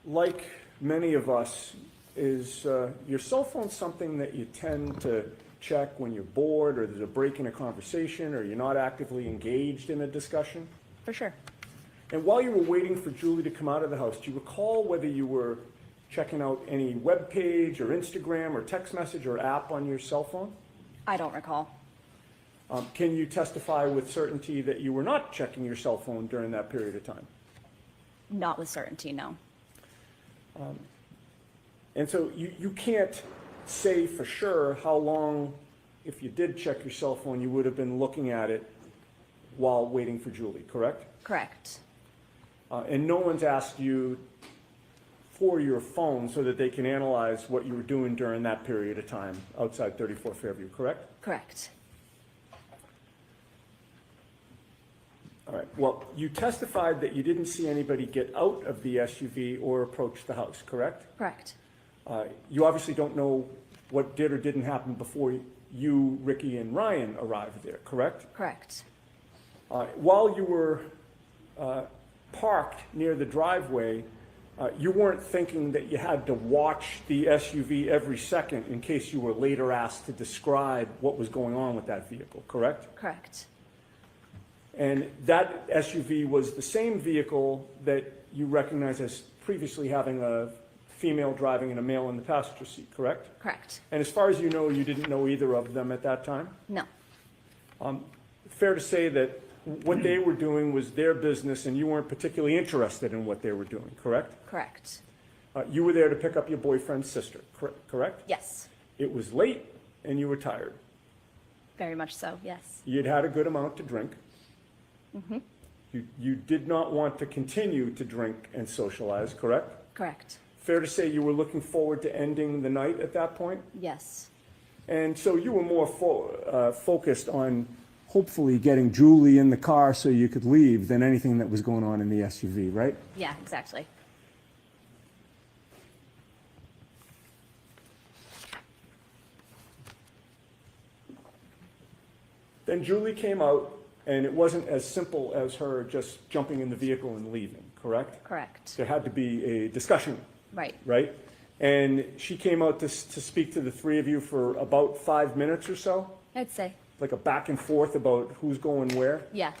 Like many of us, is your cell phone something that you tend to check when you're bored or there's a break in a conversation or you're not actively engaged in a discussion? For sure. And while you were waiting for Julie to come out of the house, do you recall whether you were checking out any web page or Instagram or text message or app on your cell phone? I don't recall. Can you testify with certainty that you were not checking your cell phone during that period of time? Not with certainty, no. And so you can't say for sure how long, if you did check your cell phone, you would have been looking at it while waiting for Julie, correct? Correct. And no one's asked you for your phone so that they can analyze what you were doing during that period of time outside 34 Fairview, correct? Correct. All right. Well, you testified that you didn't see anybody get out of the SUV or approach the house, correct? Correct. You obviously don't know what did or didn't happen before you, Ricky, and Ryan arrived there, correct? Correct. While you were parked near the driveway, You weren't thinking that you had to watch the SUV every second in case you were later asked to describe what was going on with that vehicle, correct? Correct. And that SUV was the same vehicle that you recognize as previously having a female driving and a male in the passenger seat, correct? Correct. And as far as you know, you didn't know either of them at that time? No. Fair to say that what they were doing was their business and you weren't particularly interested in what they were doing, correct? Correct. You were there to pick up your boyfriend's sister, correct? Yes. It was late and you were tired. Very much so, yes. You'd had a good amount to drink. Mm-hmm. You did not want to continue to drink and socialize, correct? Correct. Fair to say you were looking forward to ending the night at that point? Yes. And so you were more focused on hopefully getting Julie in the car so you could leave than anything that was going on in the SUV, right? Yeah, exactly. Then Julie came out, and it wasn't as simple as her just jumping in the vehicle and leaving, correct? Correct. There had to be a discussion, Right. right? And she came out to speak to the three of you for about 5 minutes or so, I'd say. like a back and forth about who's going where. Yeah.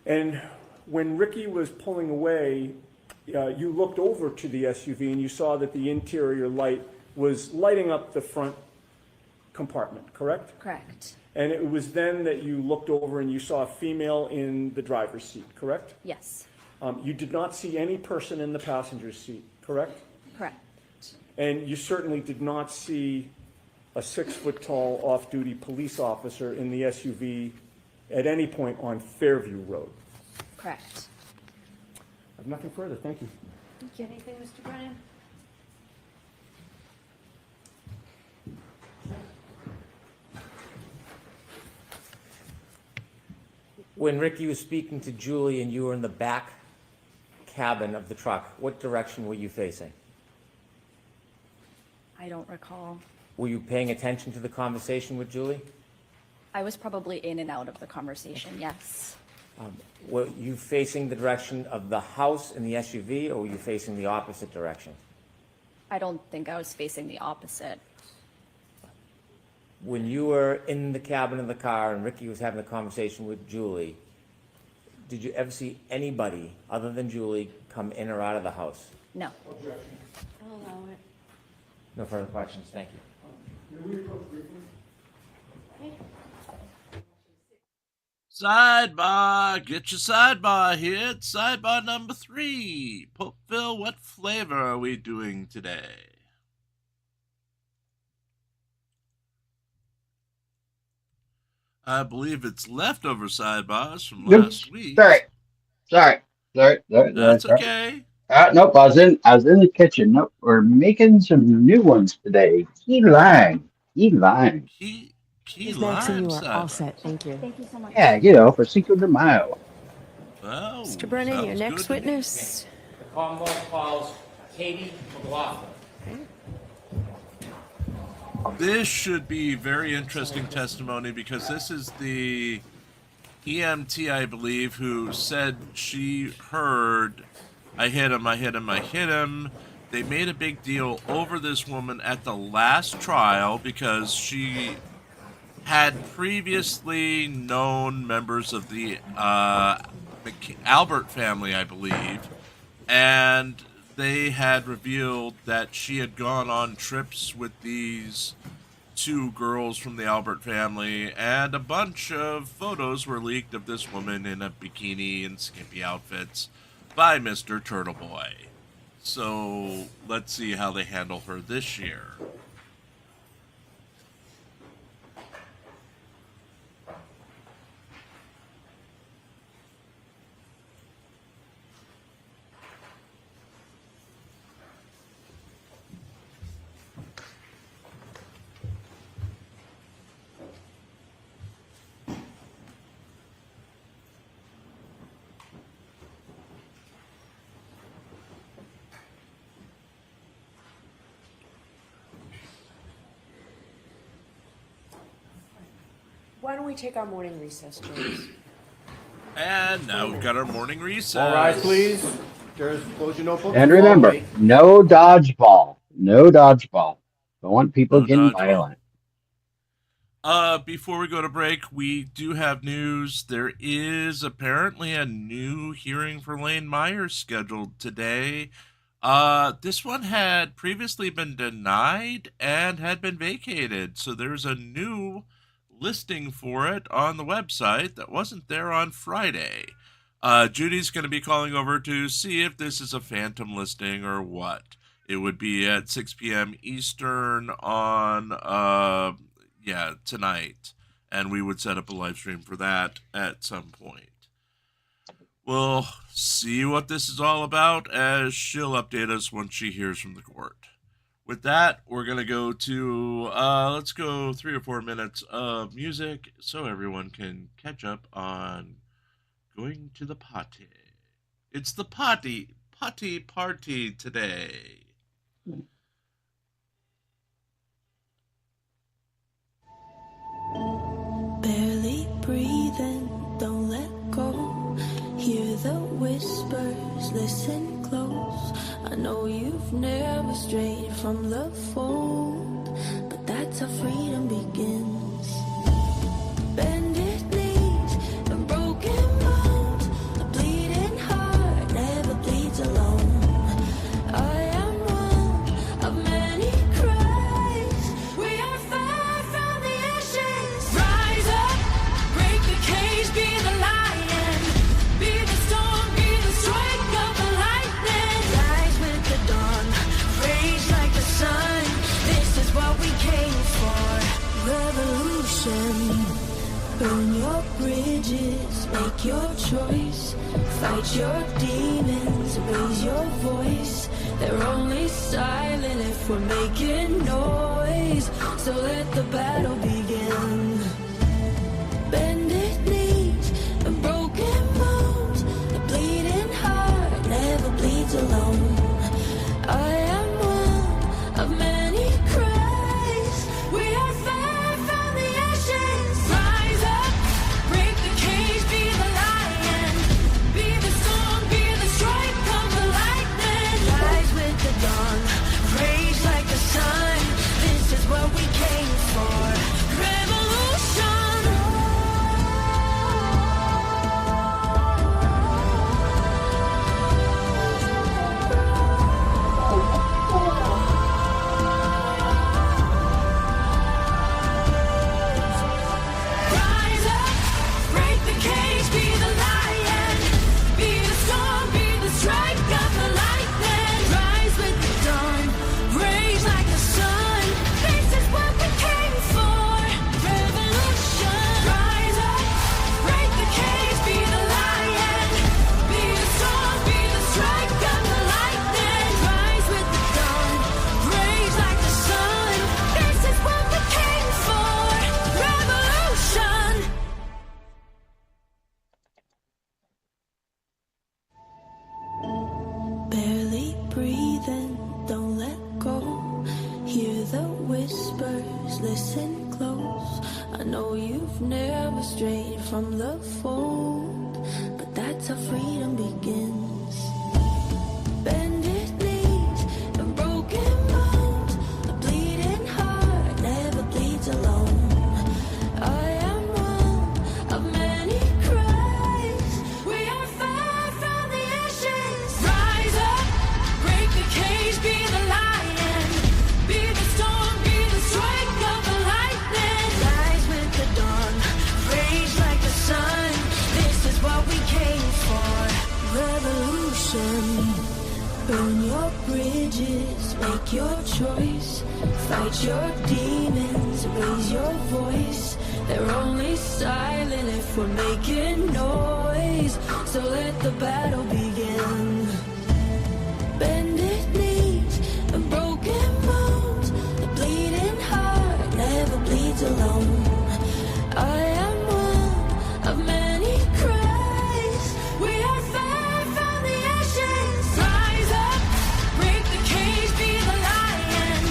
And when Ricky was pulling away, you looked over to the SUV and you saw that the interior light was lighting up the front compartment, correct? Correct. And it was then that you looked over and you saw a female in the driver's seat, correct? Yes. You did not see any person in the passenger seat, correct? Correct. And you certainly did not see a 6-foot-tall off-duty police officer in the SUV at any point on Fairview Road. Correct. I have nothing further, thank you. Thank you. Anything, Mr. Brennan? When Ricky was speaking to Julie and you were in the back cabin of the truck, what direction were you facing? I don't recall. Were you paying attention to the conversation with Julie? I was probably in and out of the conversation, yes. Were you facing the direction of the house in the SUV, or were you facing the opposite direction? I don't think I was facing the opposite. When you were in the cabin of the car and Ricky was having a conversation with Julie, did you ever see anybody other than Julie come in or out of the house? No. I'll allow it. No further questions, thank you. Sidebar, get your sidebar here. It's sidebar number 3. Popeville, what flavor are we doing today? I believe it's leftover sidebars from last week. Sorry. That's okay. Nope, I was in the kitchen. Nope, we're making some new ones today. Key lime. Key Ms. lime Maxon, you are all sidebar. set. Thank you. Thank you so much. Yeah, for Cinco de Mayo. Oh, Mr. Brennan, your sounds next good to me. witness. The Commonwealth calls Katie McLaughlin. This should be very interesting testimony because this is the EMT, I believe, who said she heard, I hit him. They made a big deal over this woman at the last trial because she had previously known members of the Albert family, I believe, and they had revealed that she had gone on trips with these 2 girls from the Albert family, and a bunch of photos were leaked of this woman in a bikini and skimpy outfits by Mr. Turtle Boy. So let's see how they handle her this year. Why don't we take our morning recess, James? And now we've got our morning recess. All rise, please. Close your notebook. And remember, no dodgeball. No dodgeball. Don't want people getting violent. Before we go to break, we do have news. There is apparently a new hearing for Lane Myers scheduled today. This one had previously been denied and had been vacated. So there's a new listing for it on the website that wasn't there on Friday. Judy's going to be calling over to see if this is a phantom listing or what. It would be at 6 p.m. Eastern on, tonight. And we would set up a live stream for that at some point. We'll see what this is all about as she'll update us once she hears from the court. With that, we're going to go to, let's go 3 or 4 minutes of music so everyone can catch up on going to the potty. It's the potty party today. Barely breathing, don't let go. Hear the whispers, listen close. I know you've never strayed from the fold, but that's how freedom begins. Bended knees and broken bones, a bleeding heart never bleeds alone. I am one of many cries. We are far from the ashes. Rise up, break the cage, be the lion, be the storm, be the strike of the lightning. Rise with the dawn, rage like the sun. This is what we came for. Revolution. Burn your bridges, make your choice. Fight your demons, raise your voice. They're only silent if we're making noise. So let the battle begin. Bended knees and broken bones, a bleeding heart never bleeds alone. I am one of many cries. We are far from the ashes. Rise up, break the cage, be the lion, be the storm, be the strike of the lightning. Rise with the dawn, rage like the sun. This is what we came for. Revolution. Rise up, break the cage, be the lion, be the storm, be the strike of the lightning. Rise with the dawn, rage like the sun. This is what we came for. Revolution. Rise up, break the cage, be the lion, be the storm, be the strike of the lightning. Rise with the dawn, rage like the sun. This is what we came for. Revolution. Barely breathing, don't let go. Hear the whispers, listen close. I know you've never strayed from the fold, but that's how freedom begins. Bended knees and broken bones, a bleeding heart never bleeds alone. I am one of many cries. We are far from the ashes. Rise up, break the cage, be the lion, be the storm, be the strike of the lightning. Rise with the dawn, rage like the sun. This is what we came for. Revolution. Burn your bridges, make your choice. Fight your demons, raise your voice. They're only silent if we're making noise. So let the battle begin. Bended knees and broken bones, a bleeding heart never bleeds alone. I am one of many cries. We are far from the ashes. Rise up, break the cage, be the lion,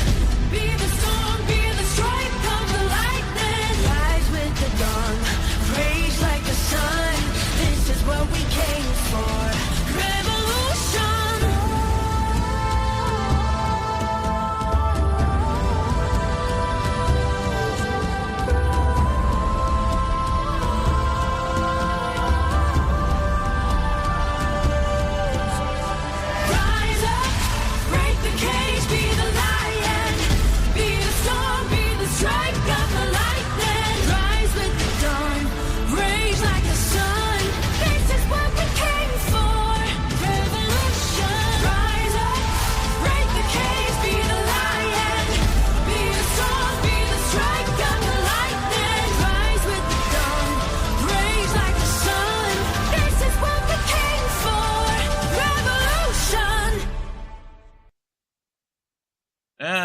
be the storm, be the strike of the lightning. Rise with the dawn, rage like the sun. This is what we came for. Revolution.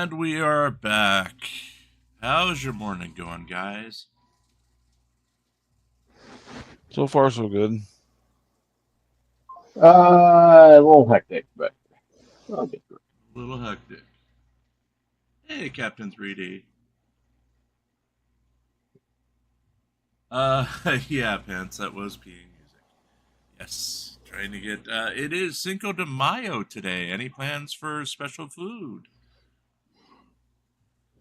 And we are back. How's your morning going, guys? So far, so good. A little hectic, but I'll get through it. A little hectic. Hey, Captain 3D. Yeah, Pants, that was peeing music. Yes, trying to get, it is Cinco de Mayo today. Any plans for special food?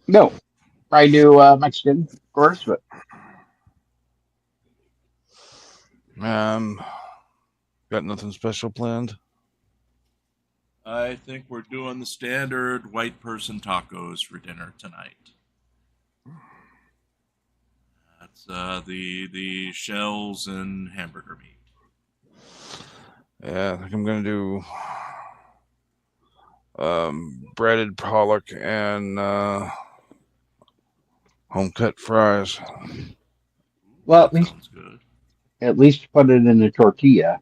No, I do Mexican, of course, but got nothing special planned. I think we're doing the standard white person tacos for dinner tonight. That's the shells and hamburger meat. Yeah, I think I'm gonna do breaded pollock and home cut fries. well, at least put it in a tortilla.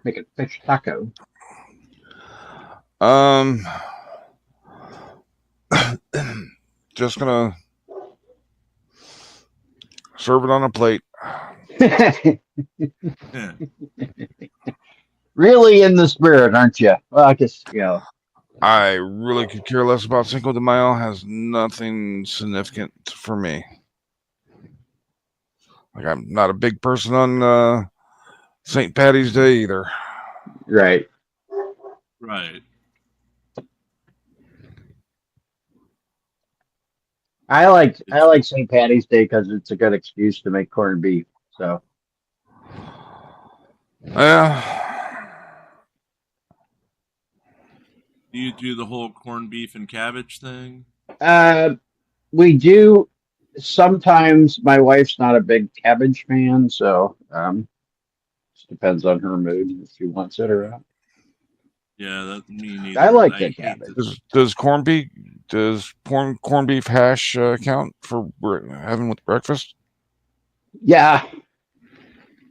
Make it fish taco. Just gonna serve it on a plate. Really in the spirit, aren't you? Well, I guess, I really could care less about Cinco de Mayo. Has nothing significant for me. Like, I'm not a big person on St. Patty's Day either. Right. Right. I like St. Patty's Day because it's a good excuse to make corned beef. So. Yeah. Do you do the whole corned beef and cabbage thing? We do. Sometimes my wife's not a big cabbage fan, so just depends on her mood if she wants it or not. Yeah, that me neither. I like the cabbage. Does corned beef hash count for having with breakfast? Yeah.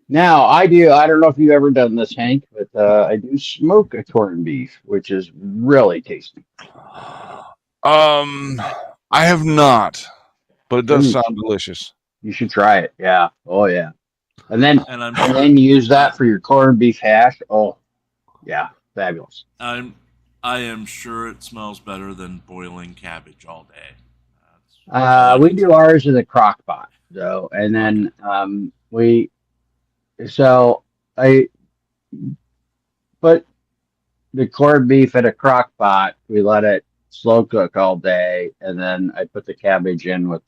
Now I do. I don't know if you've ever done this, Hank, but I do smoke a corned beef, which is really tasty. I have not, but it does sound delicious. You should try it. Yeah. Oh yeah. And then And then use that for your corned beef hash. Oh, yeah, fabulous. I am sure it smells better than boiling cabbage all day. We do ours in the crock pot, though, and then I put the corned beef in a crock pot. We let it slow cook all day, and then I put the cabbage in with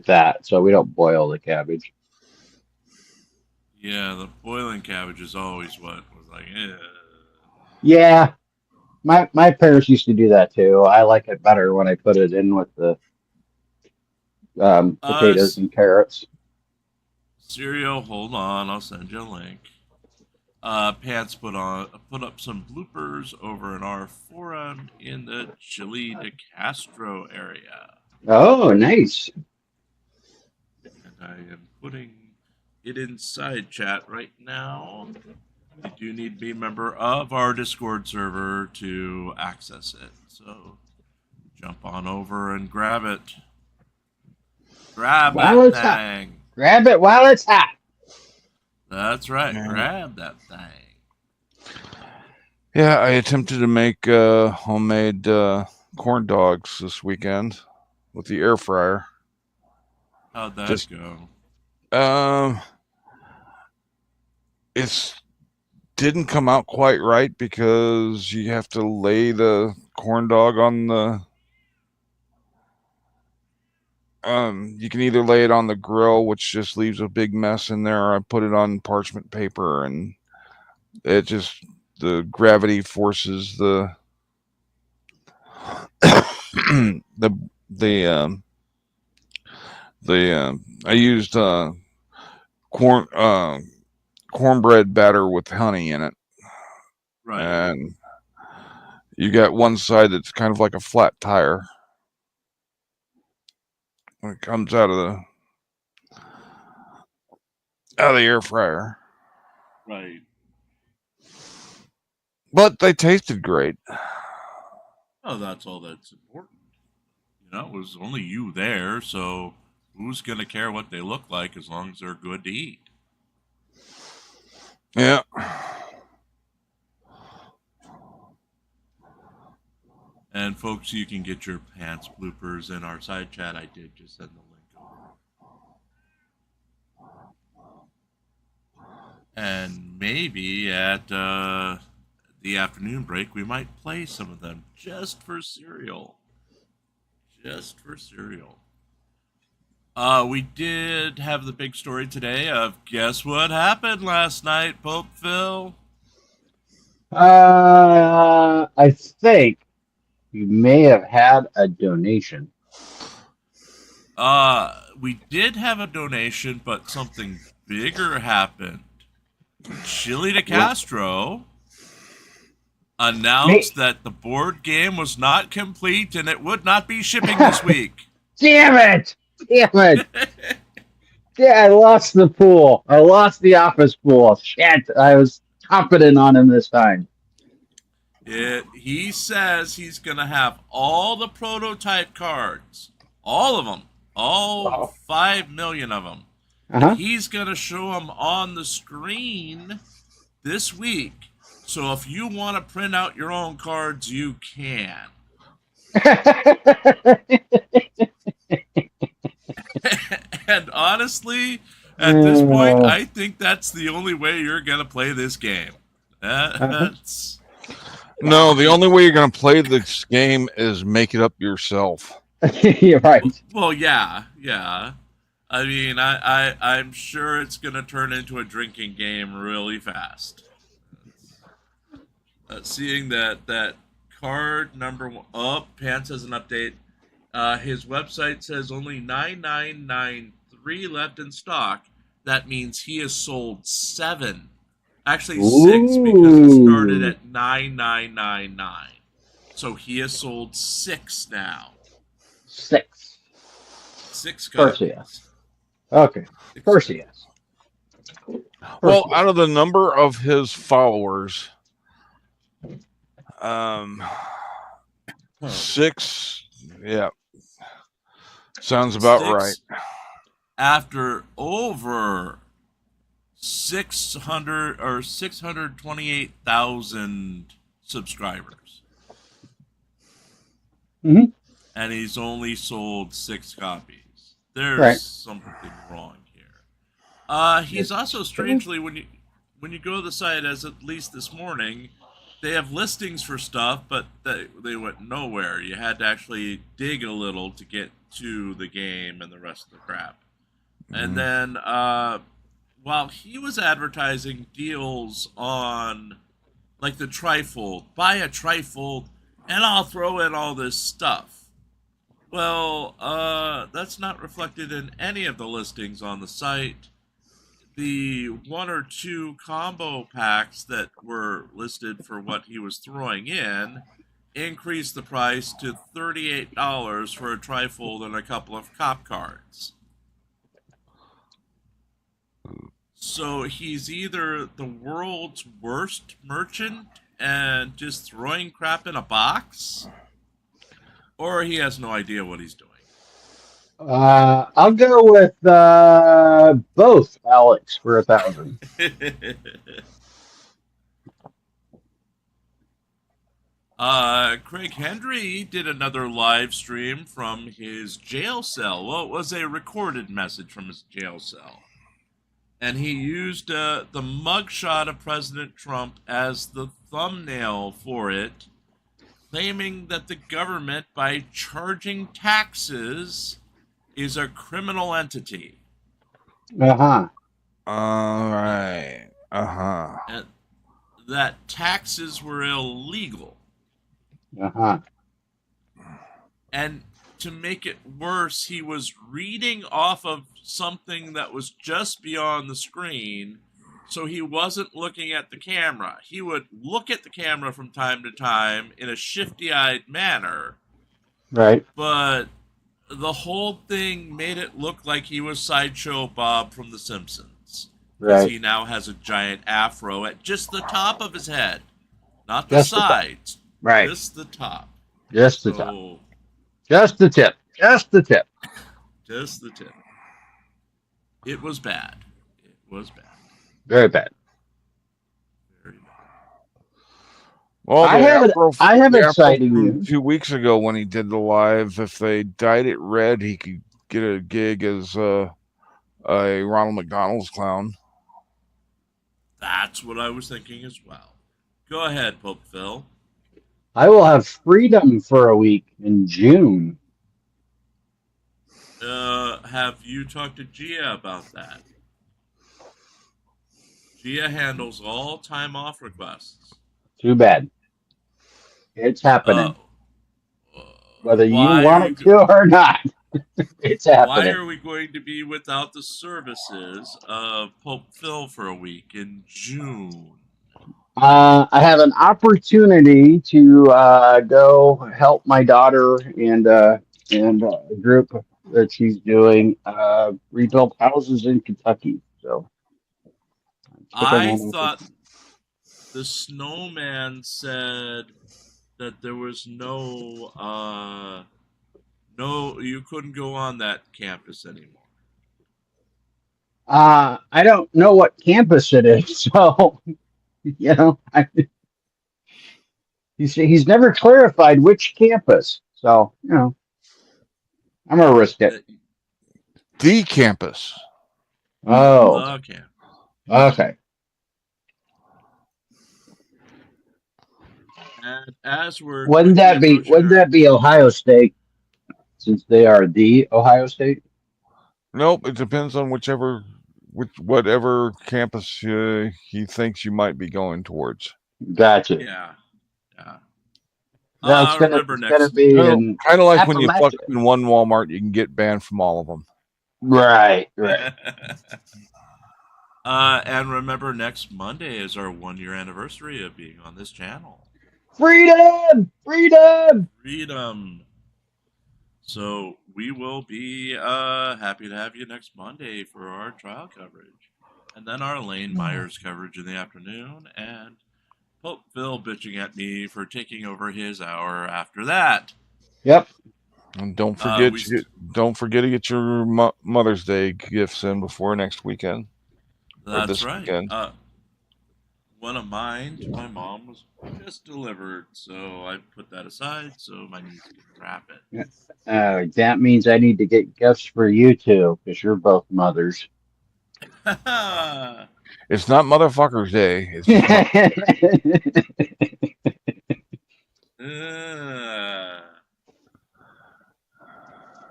that, so we don't boil the cabbage. Yeah, the boiling cabbage is always what was like, Yeah, my parents used to do that too. I like it better when I put it in with the potatoes and carrots. Cereal, hold on, I'll send you a link. Pants put up some bloopers over in our forum in the Chile de Castro area. Oh, nice. And I am putting it inside chat right now. You do need to be a member of our Discord server to access it. So jump on over and grab it. Grab that thing. Grab it while it's hot. That's right. Grab that thing. Yeah, I attempted to make homemade corn dogs this weekend with the air fryer. How'd that go? It didn't come out quite right because you have to lay the corn dog on the you can either lay it on the grill, which just leaves a big mess in there, or I put it on parchment paper, and it just, the gravity forces the I used cornbread batter with honey in it. Right. And you got one side that's kind of like a flat tire when it comes out of the air fryer. Right. But they tasted great. Oh, that's all that's important. You know, it was only you there, so who's going to care what they look like as long as they're good to eat? Yeah. And folks, you can get your pants bloopers in our side chat. I did just send the link over. And maybe at the afternoon break, we might play some of them just for cereal. Just for cereal. We did have the big story today of guess what happened last night, Pope Phil? I think you may have had a donation. We did have a donation, but something bigger happened. Chili de Castro announced that the board game was not complete and it would not be shipping this week. Damn it! Damn it! Yeah, I lost the pool. I lost the office pool. Shit, I was confident on him this time. He says he's going to have all the prototype cards, all of them, all 5 million of them. He's going to show them on the screen this week. So if you want to print out your own cards, you can. And honestly, at this point, I think that's the only way you're going to play this game. That's... No, the only way you're going to play this game is make it up yourself. You're right. Well, yeah. I mean, I'm sure it's going to turn into a drinking game really fast. Seeing that card number one... Oh, Pants has an update. His website says only 9993 left in stock. That means he has sold 7. Actually, 6 because it started at 9999. So he has sold 6 now. 6 copies. First, yes. Okay. First, yes. Well, out of the number of his followers, 6, yeah, sounds about 6 right. After over 600 or 628,000 subscribers. Mm-hmm. And he's only sold 6 copies. There's something wrong here. He's also strangely, when you go to the site, as at least this morning, they have listings for stuff, but they went nowhere. You had to actually dig a little to get to the game and the rest of the crap. And then while he was advertising deals on like the trifold, buy a trifold and I'll throw in all this stuff. Well, that's not reflected in any of the listings on the site. The 1 or 2 combo packs that were listed for what he was throwing in increased the price to $38 for a trifold and a couple of cop cards. So he's either the world's worst merchant and just throwing crap in a box, or he has no idea what he's doing. I'll go with both, Alex, for 1,000. Craig Hendry did another live stream from his jail cell. Well, it was a recorded message from his jail cell. And he used the mugshot of President Trump as the thumbnail for it, claiming that the government, by charging taxes, is a criminal entity. Uh-huh. All right. Uh-huh. And that taxes were illegal. Uh-huh. And to make it worse, he was reading off of something that was just beyond the screen, so he wasn't looking at the camera. He would look at the camera from time to time in a shifty-eyed manner. Right. But the whole thing made it look like he was Sideshow Bob from The Simpsons. Right. He now has a giant afro at just the top of his head. Not the Just the top. sides. Right. Just the top. Just the So, top. Just the top. Just the top. Just the tip. Just the tip. Just the tip. It was bad. It was bad. Very bad. Very bad. Well, I have exciting from news. 2 weeks ago when he did the live, if they dyed it red, he could get a gig as a Ronald McDonald's clown. That's what I was thinking as well. Go ahead, Pope Phil. I will have freedom for a week in June. Have you talked to Gia about that? Gia handles all time off requests. Too bad. It's happening. Whether you want it to or not. It's happening. Why are we going to be without the services of Pope Phil for a week in June? I have an opportunity to go help my daughter and a group that she's doing rebuild houses in Kentucky. So I thought the snowman said that there was no, you couldn't go on that campus anymore. I don't know what campus it is, so you know, he's never clarified which campus. So you know, I'm gonna risk it. The campus. Oh. The campus. Okay. And as we're Wouldn't that be Ohio State, since they are the Ohio State? Nope, it depends on whatever campus he thinks you might be going towards. Gotcha. Yeah. Yeah. That's gonna be kind of like when you fuck in one Walmart, you can get banned from all of them. Right. And remember, next Monday is our 1-year anniversary of being on this channel. Freedom! So we will be happy to have you next Monday for our trial coverage. And then our Lane Myers coverage in the afternoon. And Pope Phil bitching at me for taking over his hour after that. Yep. And don't forget to get your Mother's Day gifts in before next weekend. That's right. Weekend. One of mine to my mom was just delivered, so I put that aside so my niece can wrap it. That means I need to get gifts for you two, because you're both mothers. It's not Motherfuckers Day. It's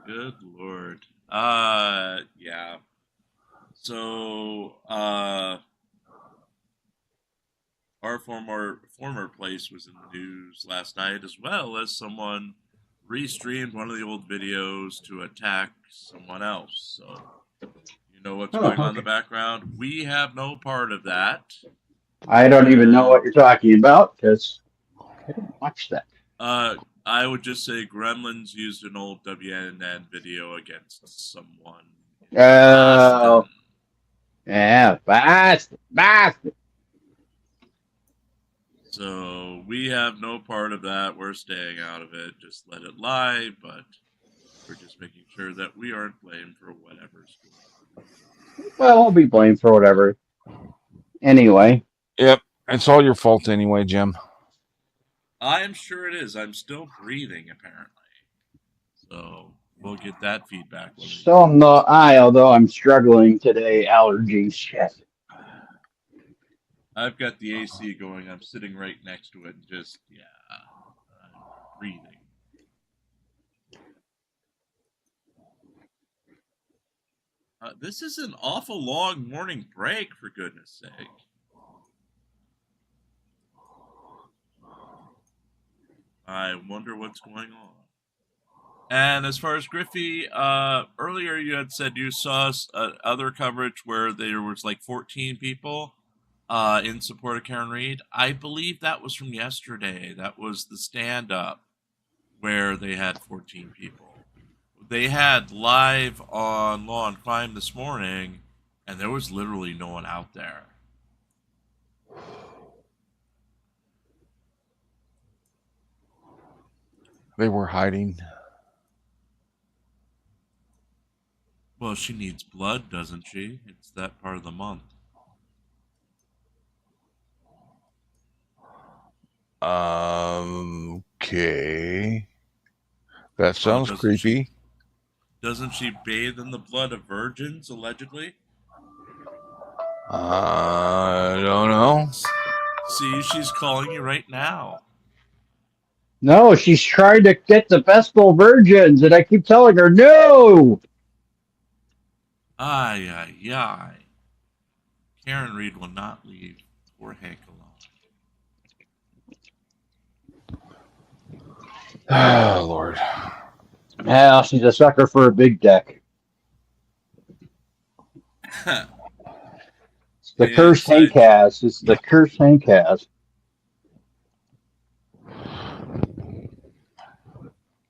Good Lord. Yeah. So, our former place was in the news last night, as well as someone restreamed one of the old videos to attack someone else. So, you know what's going on in the background? We have no part of that. I don't even know what you're talking about, because I didn't watch that. I would just say Gremlins used an old WNN video against someone. Oh. Yeah, bastard. So we have no part of that. We're staying out of it. Just let it lie, but we're just making sure that we aren't blamed for whatever's going on. Well, I'll be blamed for whatever. Anyway. Yep. It's all your fault anyway, Jim. I'm sure it is. I'm still breathing, apparently. So we'll get that feedback. So am I, although I'm struggling today. Allergies. Shit. I've got the AC going. I'm sitting right next to it. Just, breathing. This is an awful long morning break, for goodness sake. I wonder what's going on. And as far as Griffey, earlier you had said you saw other coverage where there was like 14 people in support of Karen Reed. I believe that was from yesterday. That was the stand-up where they had 14 people. They had live on Law and Crime this morning, and there was literally no one out there. They were hiding. Well, she needs blood, doesn't she? It's that part of the month. Okay. That sounds creepy. Doesn't she bathe in the blood of virgins, allegedly? I don't know. See, she's calling you right now. No, she's trying to get the Vestal virgins, and I keep telling her no. Ay, ay, ay. Karen Reed will not leave poor Hank alone. Oh, Lord. Yeah, she's a sucker for a big deck. It's the curse Hank has. It's the curse Hank has.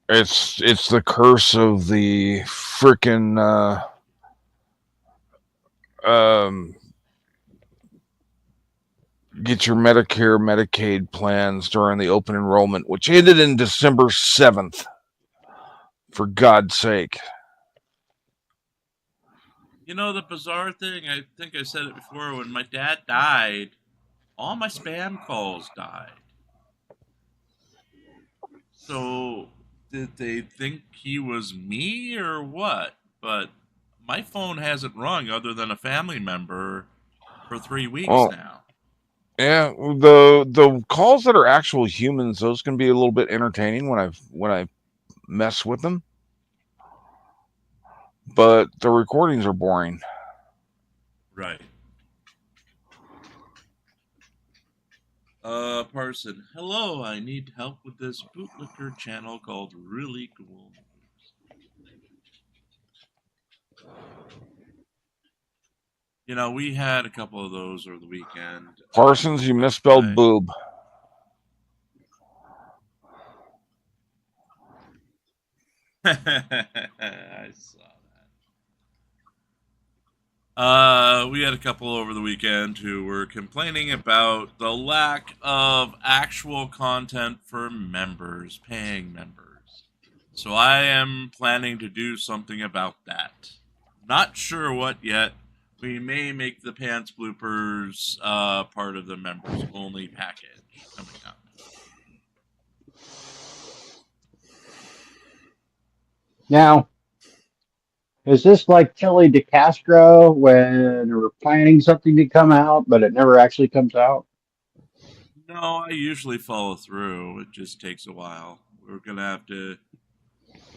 It's the curse of the frickin' get your Medicare, Medicaid plans during the open enrollment, which ended in December 7th. For God's sake. You know, the bizarre thing, I think I said it before, when my dad died, all my spam calls died. So, did they think he was me or what? But my phone hasn't rung other than a family member for 3 weeks now. Yeah, the calls that are actual humans, those can be a little bit entertaining when I mess with them. But the recordings are boring. Right. Parson, hello, I need help with this bootlicker channel called Really Cool News. You know, we had a couple of those over the weekend. Parsons, you misspelled boob. I saw that. We had a couple over the weekend who were complaining about the lack of actual content for members, paying members. So I am planning to do something about that. Not sure what yet. We may make the pants bloopers part of the members only package coming up. Now, is this like Chili DeCastro when we're planning something to come out, but it never actually comes out? No, I usually follow through. It just takes a while. We're going to have to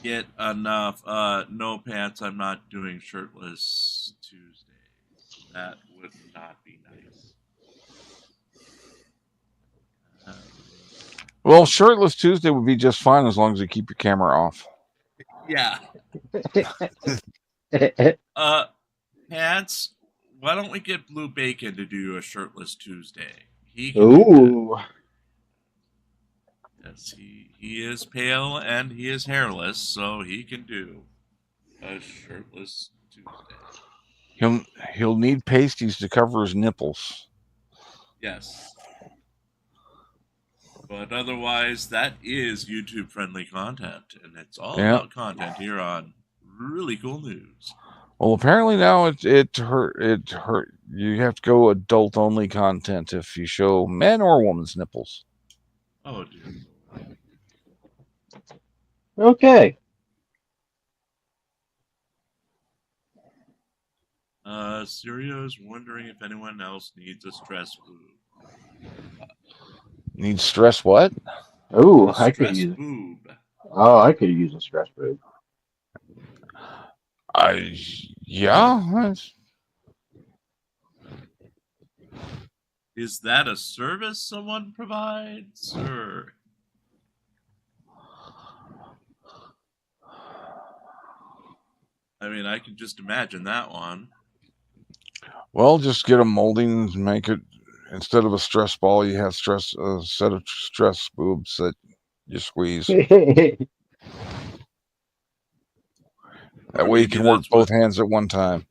get enough. No pants, I'm not doing shirtless Tuesdays. That would not be nice. Well, shirtless Tuesday would be just fine as long as you keep your camera off. Yeah. Pants, why don't we get Blue Bacon to do a shirtless Tuesday? He can Ooh. Yes, he is pale and he is hairless, so he can do a shirtless Tuesday. He'll need pasties to cover his nipples. Yes. But otherwise, that is YouTube-friendly content, and it's all about content here on Really Cool News. Well, apparently now it hurt. You have to go adult-only content if you show men or woman's nipples. Oh, dear. Okay. Serio's wondering if anyone else needs a stress boob. Needs stress what? Oh, I could use boob. Oh, I could use a stress boob. Yeah. Is that a service someone provides, or? I mean, I can just imagine that one. Well, just get a molding and make it, instead of a stress ball, you have a set of stress boobs that you squeeze. That way you can work both hands at one time.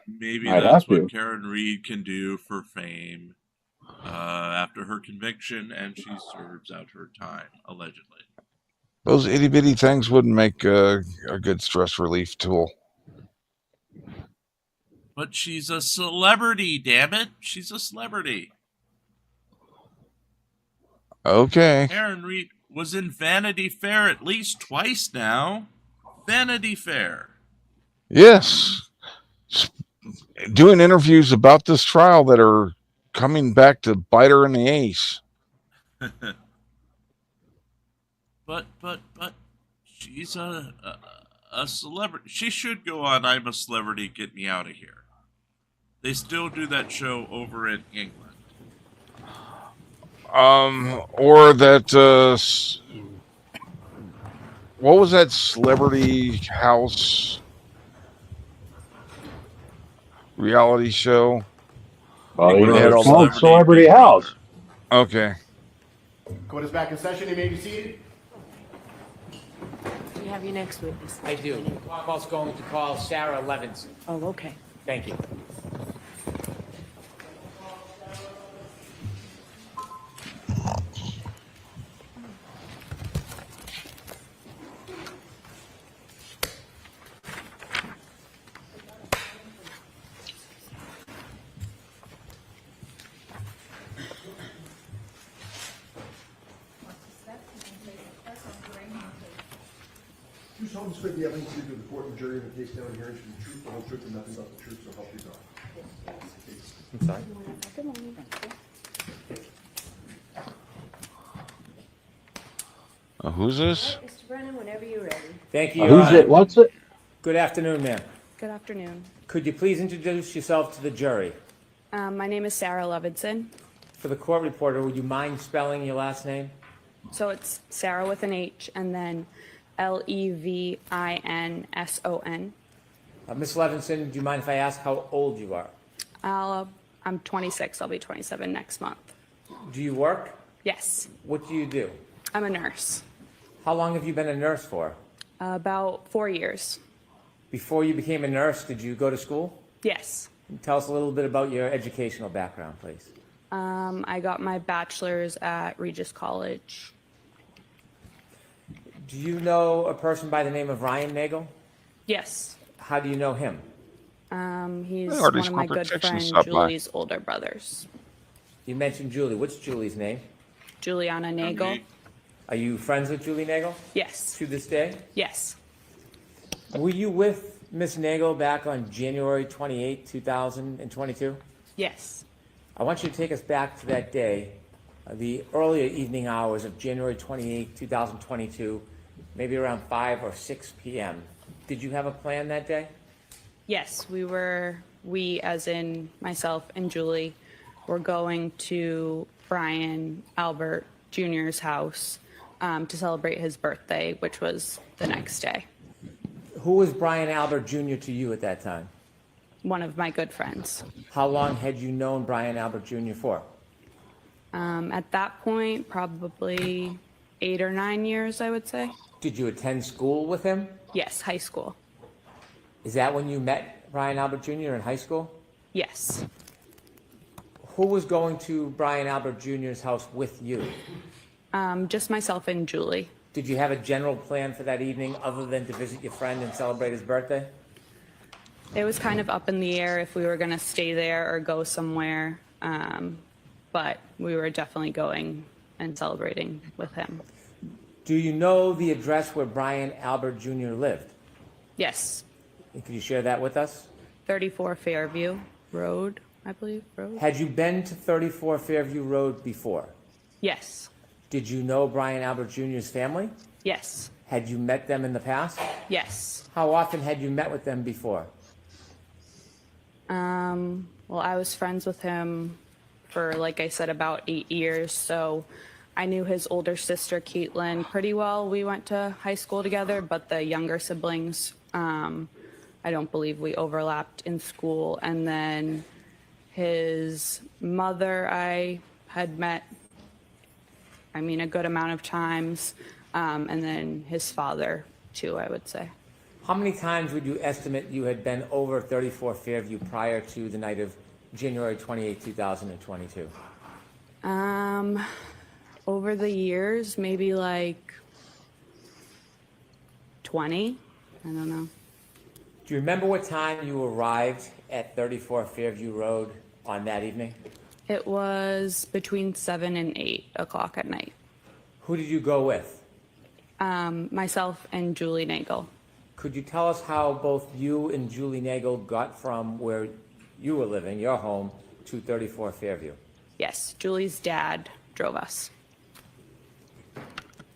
Maybe that's what Karen Reed can do for fame. after her conviction, and she serves out her time, allegedly. Those itty bitty things wouldn't make a good stress relief tool. But she's a celebrity, damn it. She's a celebrity. Okay. Aaron Reed was in Vanity Fair at least twice now. Vanity Fair. Yes. Doing interviews about this trial that are coming back to bite her in the ace. But she's a celebrity. She should go on I'm a Celebrity, Get Me Out of Here. They still do that show over in England. Or that what was that Celebrity House reality show? Well, it's called Celebrity House. Okay. Court is back in session. You may be seated. We have your next witness. I do. I'm also going to call Sarah Levinson. Oh, okay. Thank you. Do you solemnly swear the evidence you give the court and jury in the case now and hearing should be the truth, the whole truth, and nothing but the truth, so help you God? I'm sorry. Who's this? Mr. Brennan, whenever you're ready. Thank you. Who's it? What's it? Good afternoon, ma'am. Good afternoon. Could you please introduce yourself to the jury? My name is Sarah Levinson. For the court reporter, would you mind spelling your last name? So it's Sarah with an H and then Levinson. Ms. Levinson, do you mind if I ask how old you are? I'm 26. I'll be 27 next month. Do you work? Yes. What do you do? I'm a nurse. How long have you been a nurse for? About 4 years. Before you became a nurse, did you go to school? Yes. Tell us a little bit about your educational background, please. I got my bachelor's at Regis College. Do you know a person by the name of Ryan Nagel? Yes. How do you know him? He's Hey, one of my good friends, Julie's older brothers. You mentioned Julie. What's Julie's name? Juliana Nagel. Are you friends with Julie Nagel? Yes. To this day? Yes. Were you with Miss Nagel back on January 28, 2022? Yes. I want you to take us back to that day, the earlier evening hours of January 28, 2022, maybe around 5 or 6 p.m. Did you have a plan that day? Yes, we as in myself and Julie, were going to Brian Albert Jr.'s house to celebrate his birthday, which was the next day. Who was Brian Albert Jr. to you at that time? One of my good friends. How long had you known Brian Albert Jr. for? At that point, probably 8 or 9 years, I would say. Did you attend school with him? Yes, high school. Is that when you met Brian Albert Jr. in high school? Yes. Who was going to Brian Albert Jr.'s house with you? Just myself and Julie. Did you have a general plan for that evening other than to visit your friend and celebrate his birthday? It was kind of up in the air if we were going to stay there or go somewhere, but we were definitely going and celebrating with him. Do you know the address where Brian Albert Jr. lived? Yes. Could you share that with us? 34 Fairview Road, I believe. Road? Had you been to 34 Fairview Road before? Yes. Did you know Brian Albert Jr.'s family? Yes. Had you met them in the past? Yes. How often had you met with them before? Well, I was friends with him for, like I said, about 8 years, so I knew his older sister, Caitlin, pretty well. We went to high school together, but the younger siblings, I don't believe we overlapped in school. And then his mother I had met, a good amount of times, and then his father, too, I would say. How many times would you estimate you had been over 34 Fairview prior to the night of January 28, 2022? Over the years, maybe like 20. I don't know. Do you remember what time you arrived at 34 Fairview Road on that evening? It was between 7 and 8 o'clock at night. Who did you go with? Myself and Julie Nagel. Could you tell us how both you and Julie Nagel got from where you were living, your home, to 34 Fairview? Yes, Julie's dad drove us.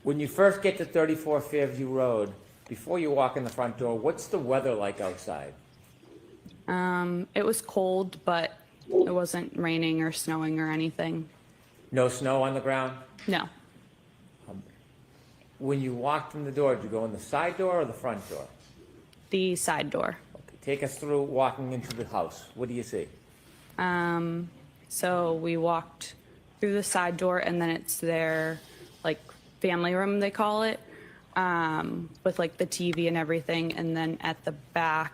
When you first get to 34 Fairview Road, before you walk in the front door, what's the weather like outside? It was cold, but it wasn't raining or snowing or anything. No snow on the ground? No. When you walked in the door, did you go in the side door or the front door? The side door. Okay, take us through walking into the house. What do you see? So we walked through the side door, and then it's their like family room, they call it, with like the TV and everything. And then at the back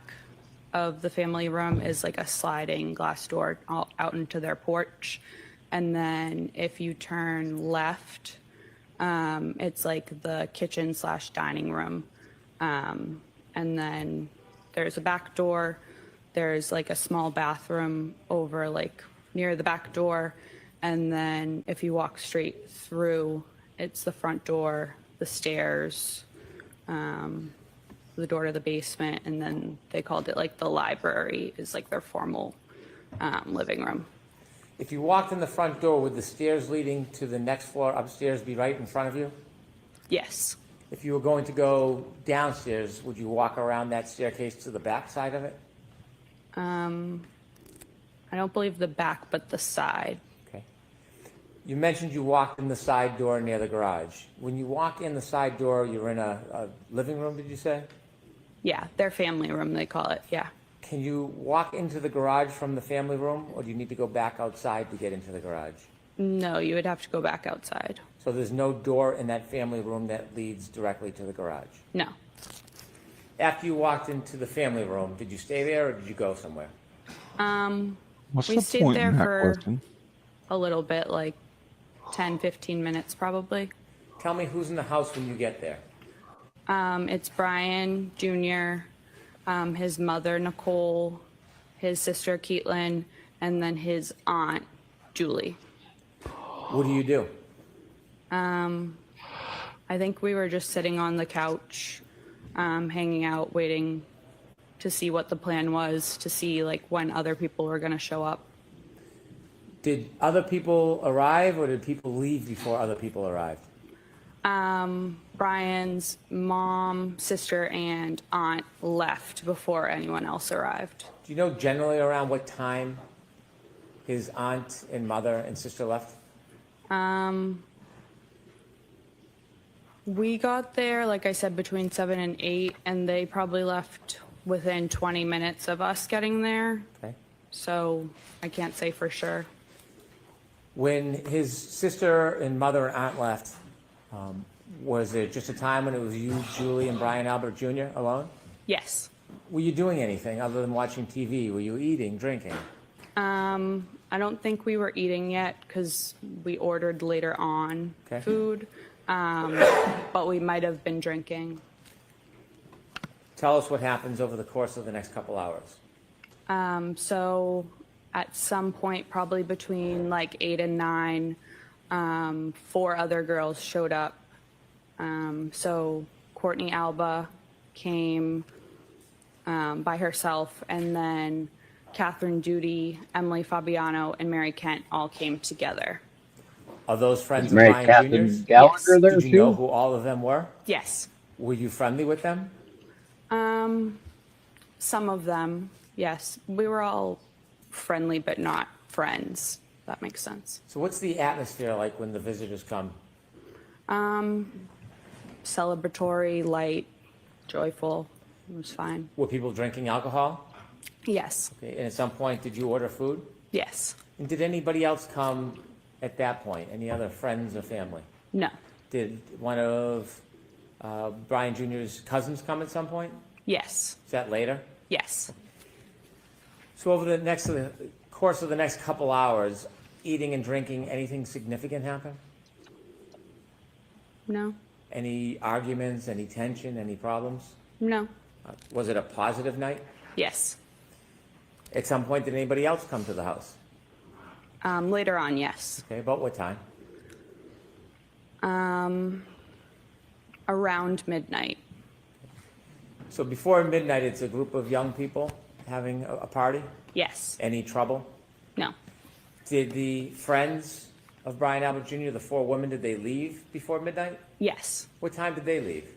of the family room is like a sliding glass door out into their porch. And then if you turn left, it's like the kitchen / dining room. And then there's a back door. There's like a small bathroom over like near the back door. And then if you walk straight through, it's the front door, the stairs, the door to the basement, and then they called it like the library is like their formal living room. If you walked in the front door, would the stairs leading to the next floor upstairs be right in front of you? Yes. If you were going to go downstairs, would you walk around that staircase to the back side of it? I don't believe the back, but the side. Okay. You mentioned you walked in the side door near the garage. When you walk in the side door, you're in a living room, did you say? Yeah, their family room, they call it, yeah. Can you walk into the garage from the family room, or do you need to go back outside to get into the garage? No, you would have to go back outside. So there's no door in that family room that leads directly to the garage? No. After you walked into the family room, did you stay there or did you go somewhere? What's We the stayed point there in that for question? a little bit, like 10, 15 minutes probably. Tell me who's in the house when you get there. It's Brian Jr., his mother, Nicole, his sister, Caitlin, and then his aunt, Julie. What do you do? I think we were just sitting on the couch, hanging out, waiting to see what the plan was, to see like when other people were going to show up. Did other people arrive or did people leave before other people arrived? Brian's mom, sister, and aunt left before anyone else arrived. Do you know generally around what time his aunt and mother and sister left? We got there, like I said, between 7 and 8, and they probably left within 20 minutes of us getting there. Okay. So I can't say for sure. When his sister and mother and aunt left, was there just a time when it was you, Julie, and Brian Albert Jr. alone? Yes. Were you doing anything other than watching TV? Were you eating, drinking? I don't think we were eating yet because we ordered later on food, but we might have been drinking. Tell us what happens over the course of the next couple hours. So at some point, probably between like 8 and 9, 4 other girls showed up. So Courtney Alba came by herself, and then Catherine Judy, Emily Fabiano, and Mary Kent all came together. Are those friends of Mary Brian Catherine Jr.'s? Gallagher there Did you know too? who all of them were? Yes. Were you friendly with them? Some of them, yes. We were all friendly, but not friends. If that makes sense. So what's the atmosphere like when the visitors come? Celebratory, light, joyful. It was fine. Were people drinking alcohol? Yes. Okay. And at some point, did you order food? Yes. And did anybody else come at that point? Any other friends or family? No. Did one of Brian Jr.'s cousins come at some point? Yes. Is that later? Yes. So over the course of the next couple hours, eating and drinking, anything significant happen? No, Any arguments, any tension, any problems? no, Was it a positive night? yes. At some point, did anybody else come to the house? Later on, yes. Okay, about what time? Around midnight. So before midnight, it's a group of young people having a party? Yes. Any trouble? No. Did the friends of Brian Albert Jr., the 4 women, did they leave before midnight? Yes. What time did they leave?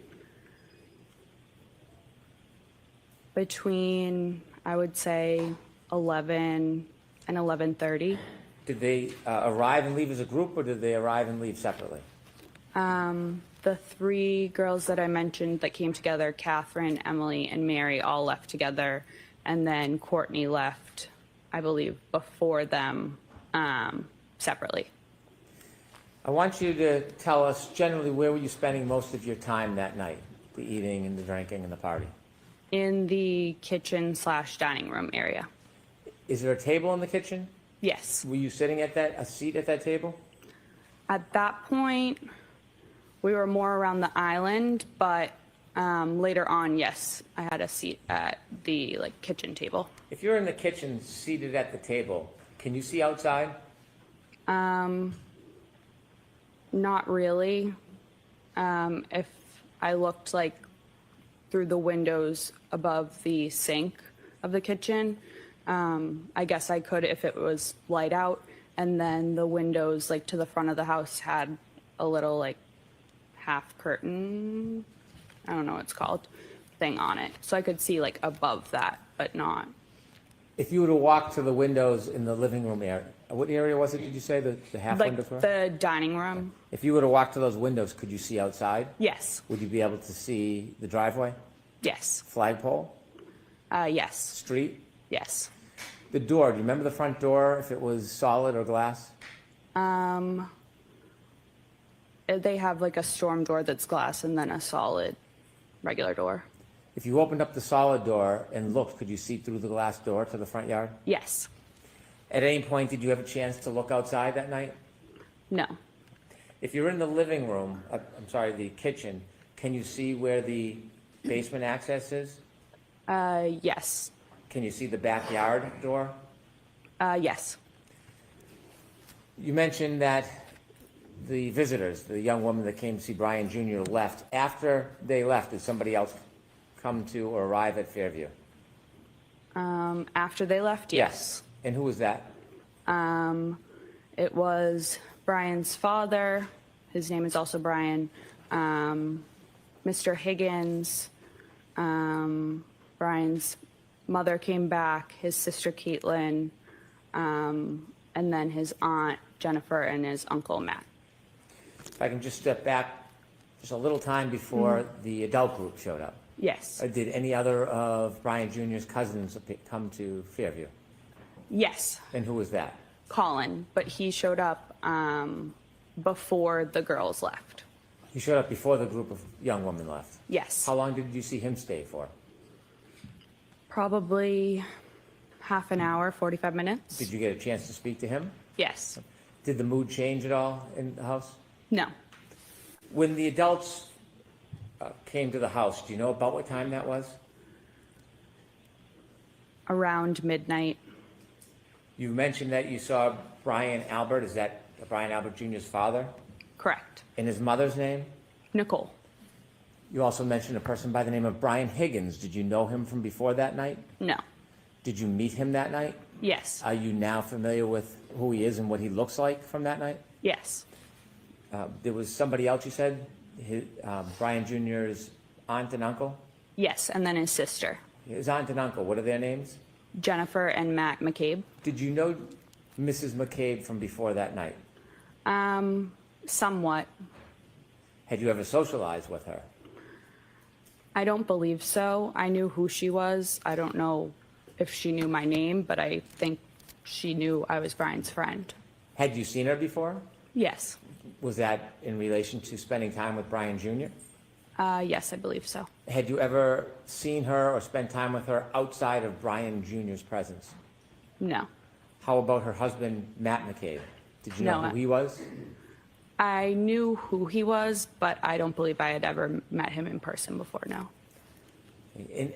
Between, I would say, 11 and 11:30. Did they arrive and leave as a group, or did they arrive and leave separately? The 3 girls that I mentioned that came together, Catherine, Emily, and Mary, all left together. And then Courtney left, I believe, before them separately. I want you to tell us generally where were you spending most of your time that night? The eating and the drinking and the party? In the kitchen/dining room area. Is there a table in the kitchen? Yes. Were you sitting at a seat at that table? At that point, we were more around the island, but later on, yes, I had a seat at the kitchen table. If you're in the kitchen seated at the table, can you see outside? Not really. If I looked through the windows above the sink of the kitchen, I guess I could if it was light out. And then the windows to the front of the house had a little half curtain, I don't know what it's called, thing on it. So I could see above that, but not. If you were to walk to the windows in the living room area, what area was it, did you say, the half windows were? The dining room. If you were to walk to those windows, could you see outside? Yes. Would you be able to see the driveway? Yes. Flagpole? Yes. Street? Yes. The door, do you remember the front door, if it was solid or glass? They have a storm door that's glass and then a solid regular door. If you opened up the solid door and looked, could you see through the glass door to the front yard? Yes. At any point, did you have a chance to look outside that night? No. If you're in the living room, the kitchen, can you see where the basement access is? Yes. Can you see the backyard door? Yes. You mentioned that the visitors, the young woman that came to see Brian Jr. left. After they left, did somebody else come to or arrive at Fairview? After they left, yes. And who was that? It was Brian's father. His name is also Brian. Mr. Higgins. Brian's mother came back, his sister Caitlin, and then his aunt Jennifer and his uncle Matt. If I can just step back just a little time before the adult group showed up. Yes. Did any other of Brian Jr.'s cousins come to Fairview? Yes. And who was that? Colin, but he showed up before the girls left. He showed up before the group of young women left? Yes. How long did you see him stay for? Probably half an hour, 45 minutes. Did you get a chance to speak to him? Yes. Did the mood change at all in the house? No. When the adults came to the house, do you know about what time that was? Around midnight. You mentioned that you saw Brian Albert. Is that Brian Albert Jr.'s father? Correct. And his mother's name? Nicole. You also mentioned a person by the name of Brian Higgins. Did you know him from before that night? No. Did you meet him that night? Yes. Are you now familiar with who he is and what he looks like from that night? Yes. There was somebody else you said? Brian Jr.'s aunt and uncle? Yes, and then his sister. His aunt and uncle, what are their names? Jennifer and Matt McCabe. Did you know Mrs. McCabe from before that night? Somewhat. Had you ever socialized with her? I don't believe so. I knew who she was. I don't know if she knew my name, but I think she knew I was Brian's friend. Had you seen her before? Yes. Was that in relation to spending time with Brian Jr.? Yes, I believe so. Had you ever seen her or spent time with her outside of Brian Jr.'s presence? No. How about her husband, Matt McCabe? Did you know No, who he was? I knew who he was, but I don't believe I had ever met him in person before, no.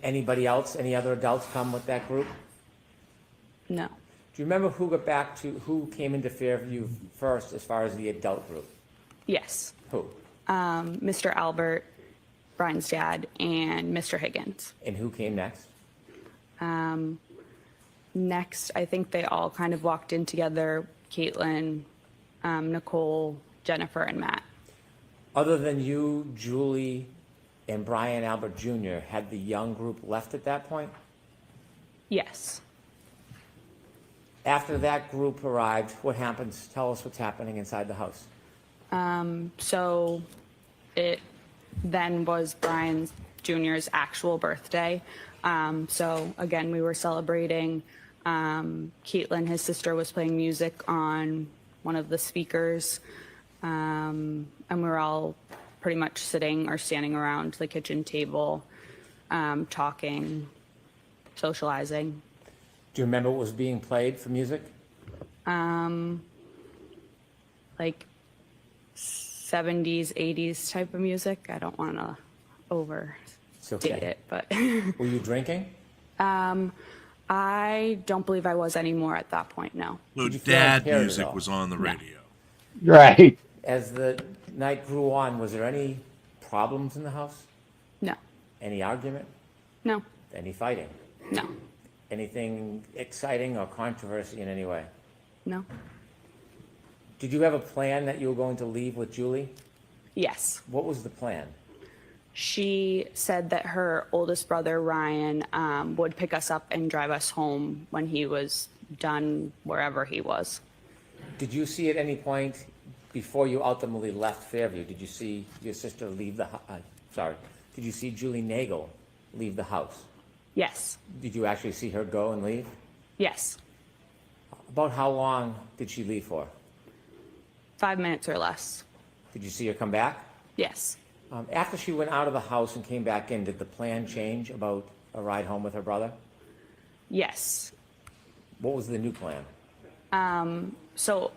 Anybody else, any other adults come with that group? No. Do you remember who came into Fairview first as far as the adult group? Yes. Who? Mr. Albert, Brian's dad, and Mr. Higgins. And who came next? Next, I think they all kind of walked in together, Caitlin, Nicole, Jennifer, and Matt. Other than you, Julie, and Brian Albert Jr., had the young group left at that point? Yes. After that group arrived, what happens? Tell us what's happening inside the house. So it then was Brian Jr.'s actual birthday. So again, we were celebrating. Caitlin, his sister, was playing music on one of the speakers. And we were all pretty much sitting or standing around the kitchen table, talking, socializing. Do you remember what was being played for music? Like 70s, 80s type of music. I don't want to overstate it, but. Were you drinking? I don't believe I was anymore at that point, no. So Did you feel dad impaired at music all? was on the radio. Right. As the night grew on, was there any problems in the house? No. Any argument? No. Any fighting? No. Anything exciting or controversy in any way? No. Did you have a plan that you were going to leave with Julie? Yes. What was the plan? She said that her oldest brother, Ryan, would pick us up and drive us home when he was done wherever he was. Did you see at any point before you ultimately left Fairview, did you see your sister leave the did you see Julie Nagel leave the house? Yes. Did you actually see her go and leave? Yes. About how long did she leave for? 5 minutes or less. Did you see her come back? Yes. After she went out of the house and came back in, did the plan change about a ride home with her brother? Yes. What was the new plan? So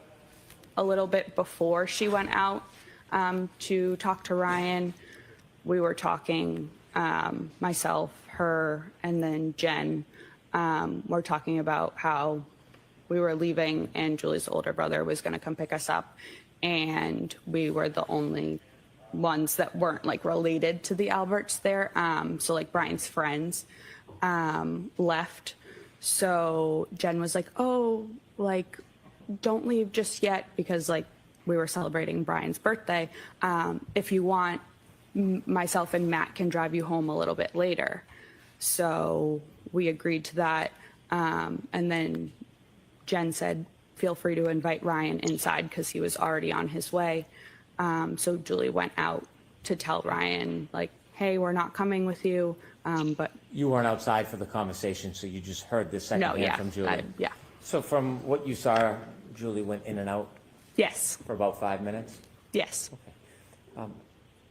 a little bit before she went out to talk to Ryan, we were talking, myself, her, and then Jen, were talking about how we were leaving and Julie's older brother was going to come pick us up, and we were the only ones that weren't like related to the Alberts there. So like Brian's friends left. So Jen was like, oh, like, don't leave just yet, because like we were celebrating Brian's birthday. If you want, myself and Matt can drive you home a little bit later. So we agreed to that. And then Jen said, feel free to invite Ryan inside, because he was already on his way. So Julie went out to tell Ryan, like, hey, we're not coming with you. But You weren't outside for the conversation, so you just heard this secondhand from Julie? Yeah. So from what you saw, Julie went in and out Yes. for about 5 minutes? Yes.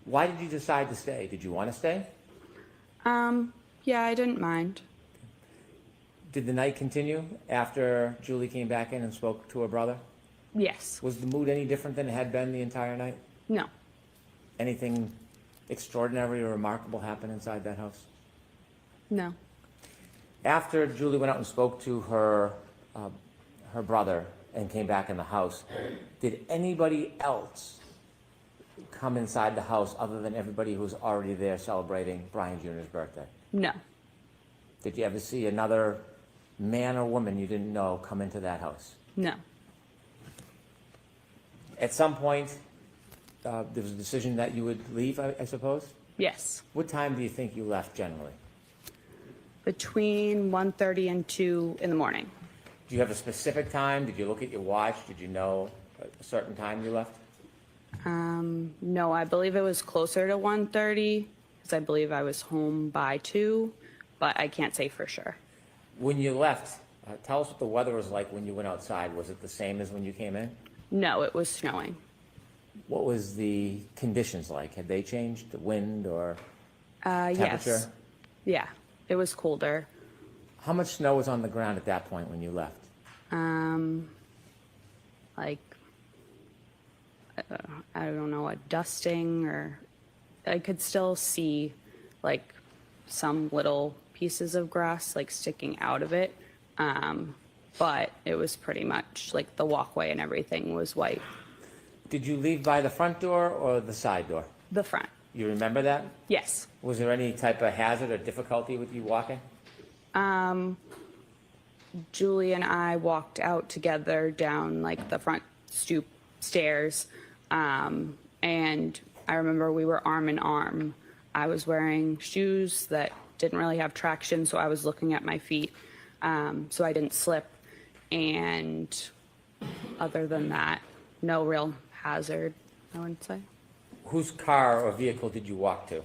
Why did you decide to stay? Did you want to stay? Yeah, I didn't mind. Did the night continue after Julie came back in and spoke to her brother? Yes. Was the mood any different than it had been the entire night? No. Anything extraordinary or remarkable happen inside that house? No. After Julie went out and spoke to her brother and came back in the house, did anybody else come inside the house other than everybody who was already there celebrating Brian Jr.'s birthday? No. Did you ever see another man or woman you didn't know come into that house? No. At some point, there was a decision that you would leave, I suppose? Yes. What time do you think you left generally? Between 1:30 and 2 in the morning. Do you have a specific time? Did you look at your watch? Did you know a certain time you left? No, I believe it was closer to 1:30, because I believe I was home by 2, but I can't say for sure. When you left, tell us what the weather was like when you went outside. Was it the same as when you came in? No, it was snowing. What was the conditions like? Had they changed, the wind or temperature? Yes. Yeah, it was colder. How much snow was on the ground at that point when you left? Like I don't know, a dusting, or I could still see like some little pieces of grass like sticking out of it. But it was pretty much like the walkway and everything was white. Did you leave by the front door or the side door? The front. You remember that? Yes. Was there any type of hazard or difficulty with you walking? Julie and I walked out together down like the front stoop stairs. And I remember we were arm in arm. I was wearing shoes that didn't really have traction, so I was looking at my feet, so I didn't slip. And other than that, no real hazard, I wouldn't say. Whose car or vehicle did you walk to?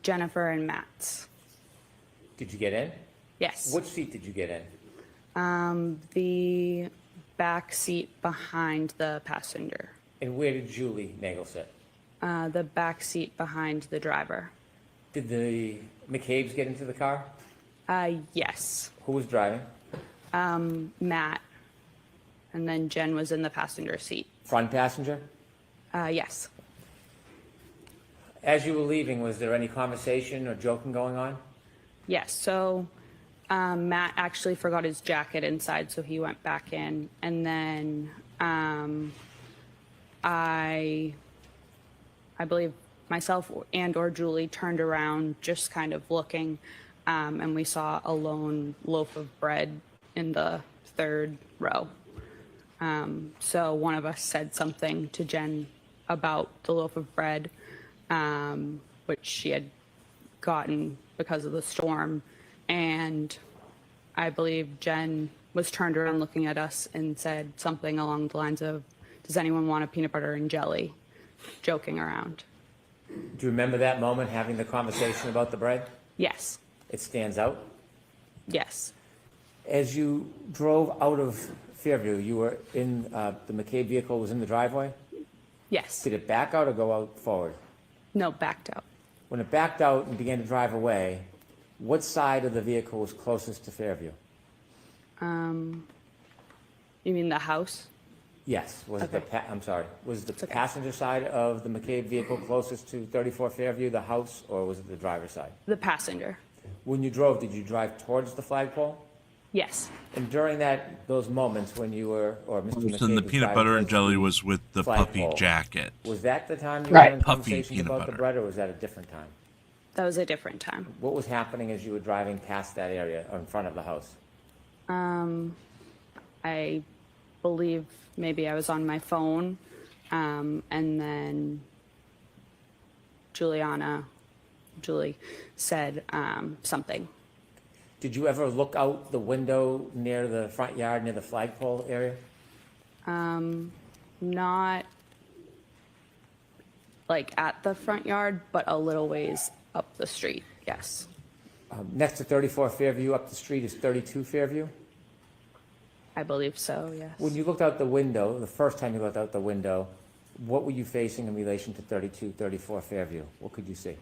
Jennifer and Matt's. Did you get in? Yes. Which seat did you get in? The back seat behind the passenger. And where did Julie Nagel sit? The back seat behind the driver. Did the McCabe's get into the car? Yes. Who was driving? Matt. And then Jen was in the passenger seat. Front passenger? Yes. As you were leaving, was there any conversation or joking going on? Yes. So Matt actually forgot his jacket inside, so he went back in. And then I believe myself and or Julie turned around just kind of looking, and we saw a lone loaf of bread in the third row. So one of us said something to Jen about the loaf of bread, which she had gotten because of the storm. And I believe Jen was turned around looking at us and said something along the lines of, "Does anyone want a peanut butter and jelly?" Joking around. Do you remember that moment, having the conversation about the bread? Yes. It stands out? Yes. As you drove out of Fairview, you were in, the McCabe vehicle was in the driveway? Yes. Did it back out or go out forward? No, backed out. When it backed out and began to drive away, what side of the vehicle was closest to Fairview? You mean the house? Yes. Was it Okay. I'm sorry. Was the okay. passenger side of the McCabe vehicle closest to 34 Fairview, the house, or was it the driver's side? The passenger. When you drove, did you drive towards the flagpole? Yes. And during those moments when you were, or Mr. McCabe And the was peanut driving butter and towards jelly the was with the puffy flagpole, jacket. Was that the time you Right. were in Puffy conversations peanut about the butter. bread, or was that a different time? That was a different time. What was happening as you were driving past that area or in front of the house? I believe maybe I was on my phone, and then Julie said something. Did you ever look out the window near the front yard, near the flagpole area? Not like at the front yard, but a little ways up the street, yes. Next to 34 Fairview, up the street, is 32 Fairview? I believe so, yes. When you looked out the window, the first time you looked out the window, what were you facing in relation to 32, 34 Fairview? What could you see?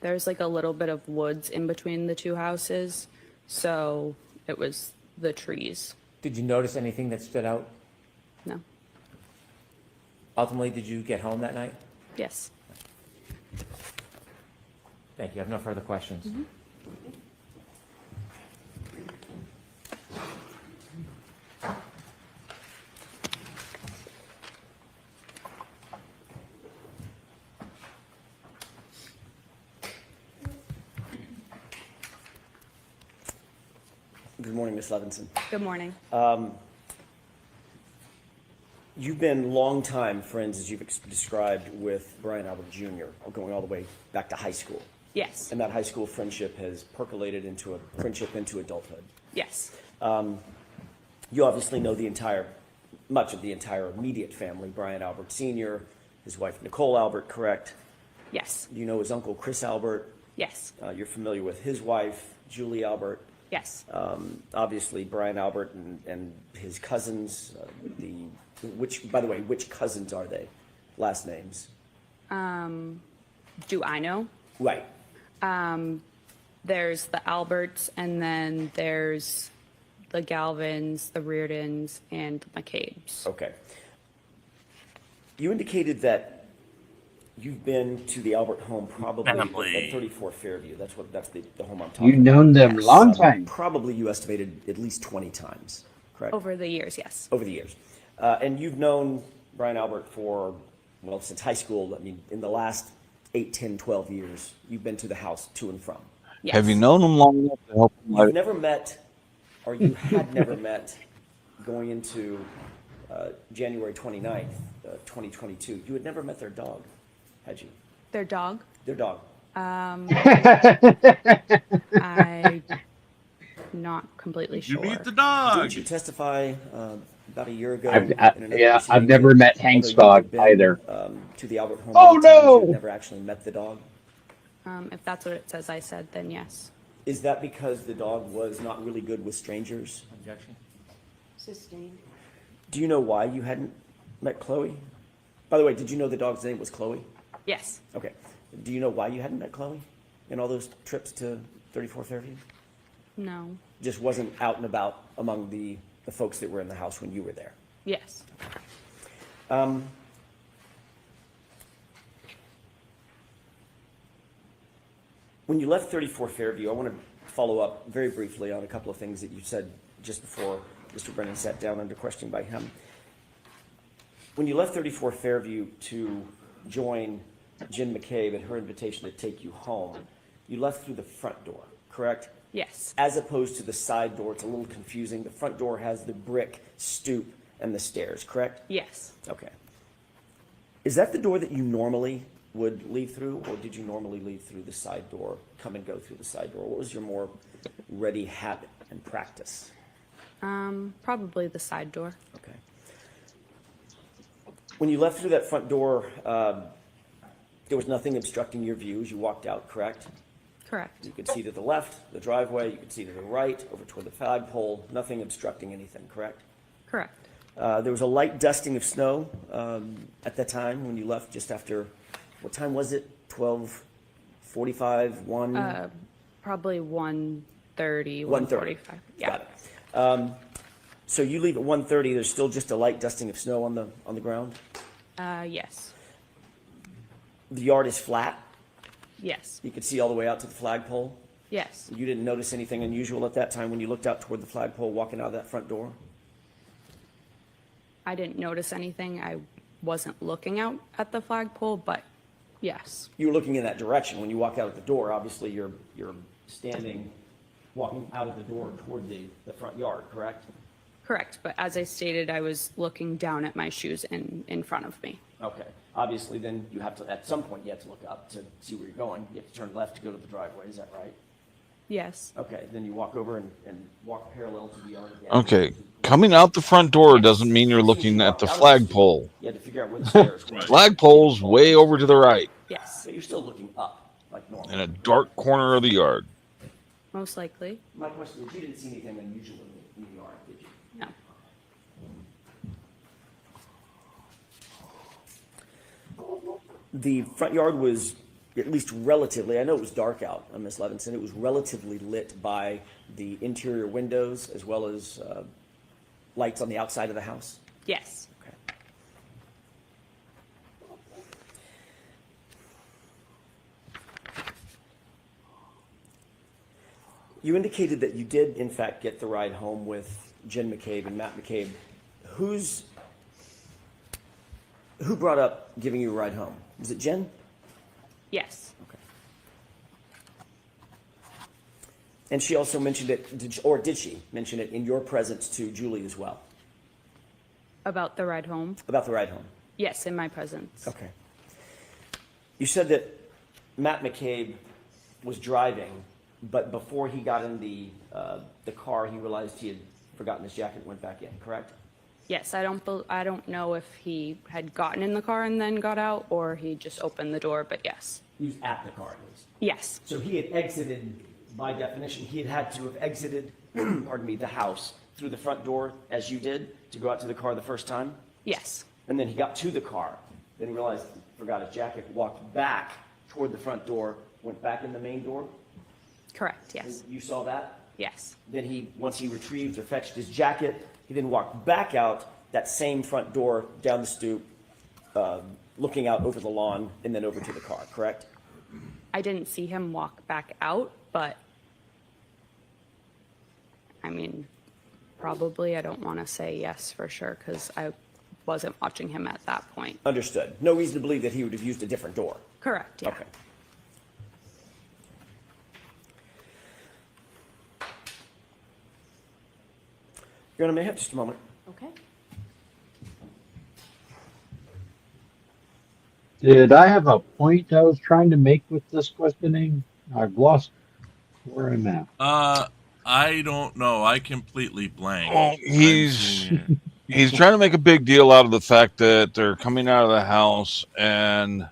There's like a little bit of woods in between the two houses, so it was the trees. Did you notice anything that stood out? No. Ultimately, did you get home that night? Yes. Thank you. I have no further questions. Good morning, Ms. Levinson. Good morning. You've been longtime friends, as you've described, with Brian Albert Jr., going all the way back to high school. Yes. And that high school friendship has percolated into a friendship into adulthood. Yes. You obviously know much of the entire immediate family, Brian Albert Sr., his wife Nicole Albert, correct? Yes. You know his uncle Chris Albert. Yes. You're familiar with his wife, Julie Albert. Yes. Obviously, Brian Albert and his cousins, by the way, which cousins are they? Last names? Do I know? Right. There's the Alberts, and then there's the Galvins, the Reardons, and the McCabe's. Okay. You indicated that you've been to the Albert home probably Family. at 34 Fairview. That's the home I'm talking You've about. known them a long time. Probably you estimated at least 20 times, correct? Over the years, yes. Over the years. And you've known Brian Albert for, well, since high school. I mean, in the last 8, 10, 12 years, you've been to the house to and from. Yes. Have you known him long enough to help him? You've never met, or you had never met, going into January 29th, 2022. You had never met their dog, had you? Their dog? Their dog. I'm not completely sure. You meet the dog. Didn't you testify about a year ago? I've never met Hank's dog either. To the Albert home. Oh, many times, no! you've never actually met the dog. If that's what it says I said, then yes. Is that because the dog was not really good with strangers? Objection. Sustained. Do you know why you hadn't met Chloe? By the way, did you know the dog's name was Chloe? Yes. Okay. Do you know why you hadn't met Chloe in all those trips to 34 Fairview? No. Just wasn't out and about among the folks that were in the house when you were there. Yes. When you left 34 Fairview, I want to follow up very briefly on a couple of things that you said just before Mr. Brennan sat down under questioning by him. When you left 34 Fairview to join Jen McCabe at her invitation to take you home, you left through the front door, correct? Yes. As opposed to the side door, it's a little confusing. The front door has the brick stoop and the stairs, correct? Yes. Okay. Is that the door that you normally would leave through, or did you normally leave through the side door, come and go through the side door? What was your more ready habit and practice? Probably the side door. Okay. When you left through that front door, there was nothing obstructing your view as you walked out, correct? Correct. You could see to the left, the driveway, you could see to the right, over toward the flagpole, nothing obstructing anything, correct? Correct. There was a light dusting of snow at that time when you left, just after, what time was it? 12:45, 1? Probably 1:30, 1:30. 1:45. Yeah. Got it. So you leave at 1:30, there's still just a light dusting of snow on the ground? Yes. The yard is flat? Yes. You could see all the way out to the flagpole? Yes. You didn't notice anything unusual at that time when you looked out toward the flagpole walking out of that front door? I didn't notice anything. I wasn't looking out at the flagpole, but yes. You were looking in that direction. When you walk out of the door, obviously you're standing, walking out of the door toward the front yard, correct? Correct. But as I stated, I was looking down at my shoes in front of me. Okay. Obviously, then you have to, at some point, you have to look up to see where you're going. You have to turn left to go to the driveway. Is that right? Yes. Okay. Then you walk over and walk parallel to the yard again. Okay. Coming out the front door doesn't mean you're looking at the flagpole. You had to figure out where the stairs were. Flagpole's way over to the right Yes. So you're still looking up, like normal. in a dark corner of the yard. Most likely. My question is, you didn't see anything unusual in the yard, did you? No. The front yard was at least relatively, I know it was dark out, Ms. Levinson, it was relatively lit by the interior windows as well as lights on the outside of the house? Yes. Okay. You indicated that you did, in fact, get the ride home with Jen McCabe and Matt McCabe. Who brought up giving you a ride home? Was it Jen? Yes. Okay. And she also mentioned it, did she mention it in your presence to Julie as well? About the ride home? About the ride home? Yes, in my presence. Okay. You said that Matt McCabe was driving, but before he got in the car, he realized he had forgotten his jacket and went back in, correct? Yes, I don't know if he had gotten in the car and then got out, or he just opened the door, but yes. He was at the car at least. Yes. So he had exited, by definition, he had to have exited, pardon me, the house through the front door as you did to go out to the car the first time? Yes. And then he got to the car, then he realized he forgot his jacket, walked back toward the front door, went back in the main door? Correct, yes. You saw that? Yes. Then once he retrieved or fetched his jacket, he then walked back out that same front door, down the stoop, looking out over the lawn and then over to the car, correct? I didn't see him walk back out, but I mean, probably. I don't want to say yes for sure because I wasn't watching him at that point. Understood. No reason to believe that he would have used a different door. Correct, yeah. Okay. Your Honor, may I have just a moment? Okay. Did I have a point I was trying to make with this questioning? I've lost where I'm at. I don't know. I completely blanked. Well, he's trying to make a big deal out of the fact that they're coming out of the house and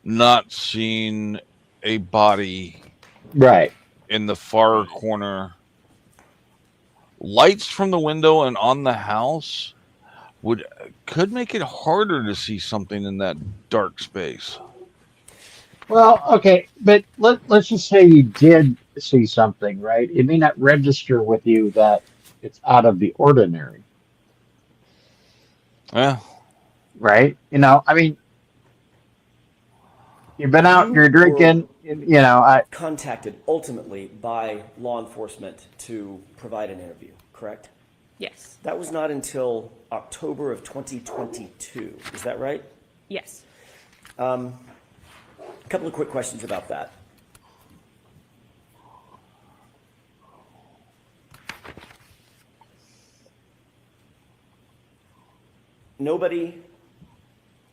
not seeing a body Right. in the far corner. Lights from the window and on the house could make it harder to see something in that dark space. Well, okay, but let's just say you did see something, right? It may not register with you that it's out of the ordinary. Yeah. Right? You know, I mean, you've been out, you're drinking, you know, contacted ultimately by law enforcement to provide an interview, correct? Yes. That was not until October of 2022. Is that right? Yes. A couple of quick questions about that. Nobody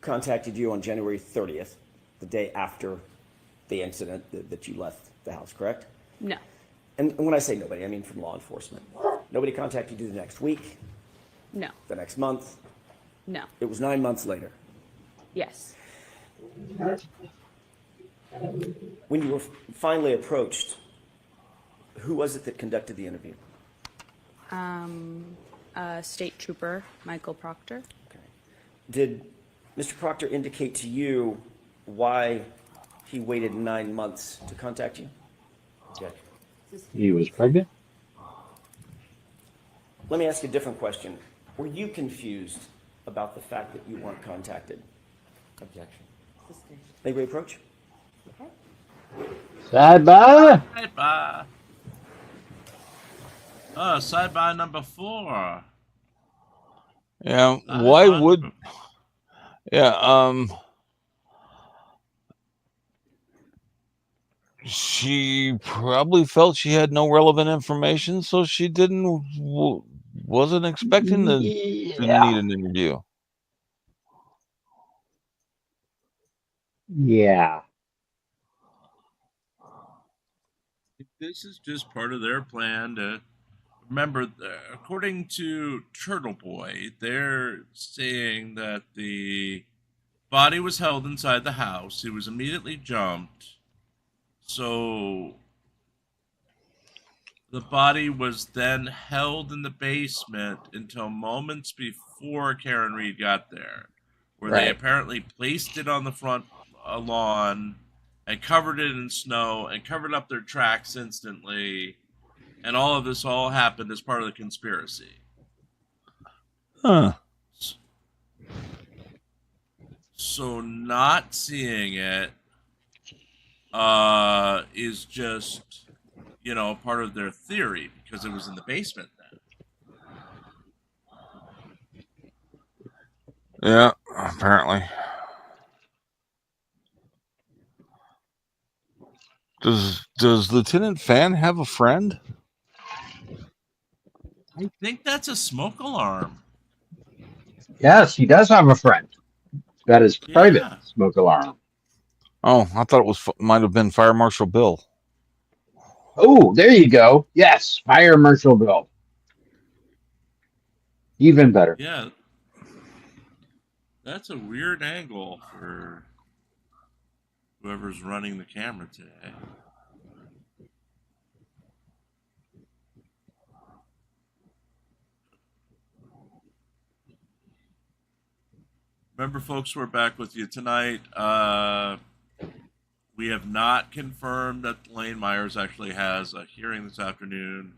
contacted you on January 30th, the day after the incident that you left the house, correct? No. And when I say nobody, I mean from law enforcement. Nobody contacted you the next week, No. the next month. No. It was 9 months later. Yes. When you were finally approached, who was it that conducted the interview? State Trooper Michael Proctor. Okay. Did Mr. Proctor indicate to you why he waited 9 months to contact you? Jack. he was pregnant. Let me ask you a different question. Were you confused about the fact that you weren't contacted? Objection. May we approach? Okay. Sidebar. Sidebar. Sidebar number 4. Yeah. Why would? Yeah. She probably felt she had no relevant information, so she wasn't expecting to need an interview. Yeah. This is just part of their plan to remember. According to Turtle Boy, they're saying that the body was held inside the house. It was immediately jumped. So the body was then held in the basement until moments before Karen Reed got there, where they apparently placed it on the front lawn and covered it in snow and covered up their tracks instantly. And all of this all happened as part of the conspiracy. Huh. So not seeing it is just, part of their theory because it was in the basement then. Yeah, apparently. Does Lieutenant Fan have a friend? I think that's a smoke alarm. Yes, he does have a friend. That is private smoke alarm. Oh, I thought it might have been Fire Marshal Bill. Oh, there you go. Yes, Fire Marshal Bill. Even better. Yeah. That's a weird angle for whoever's running the camera today. Remember, folks, we're back with you tonight. We have not confirmed that Lane Myers actually has a hearing this afternoon.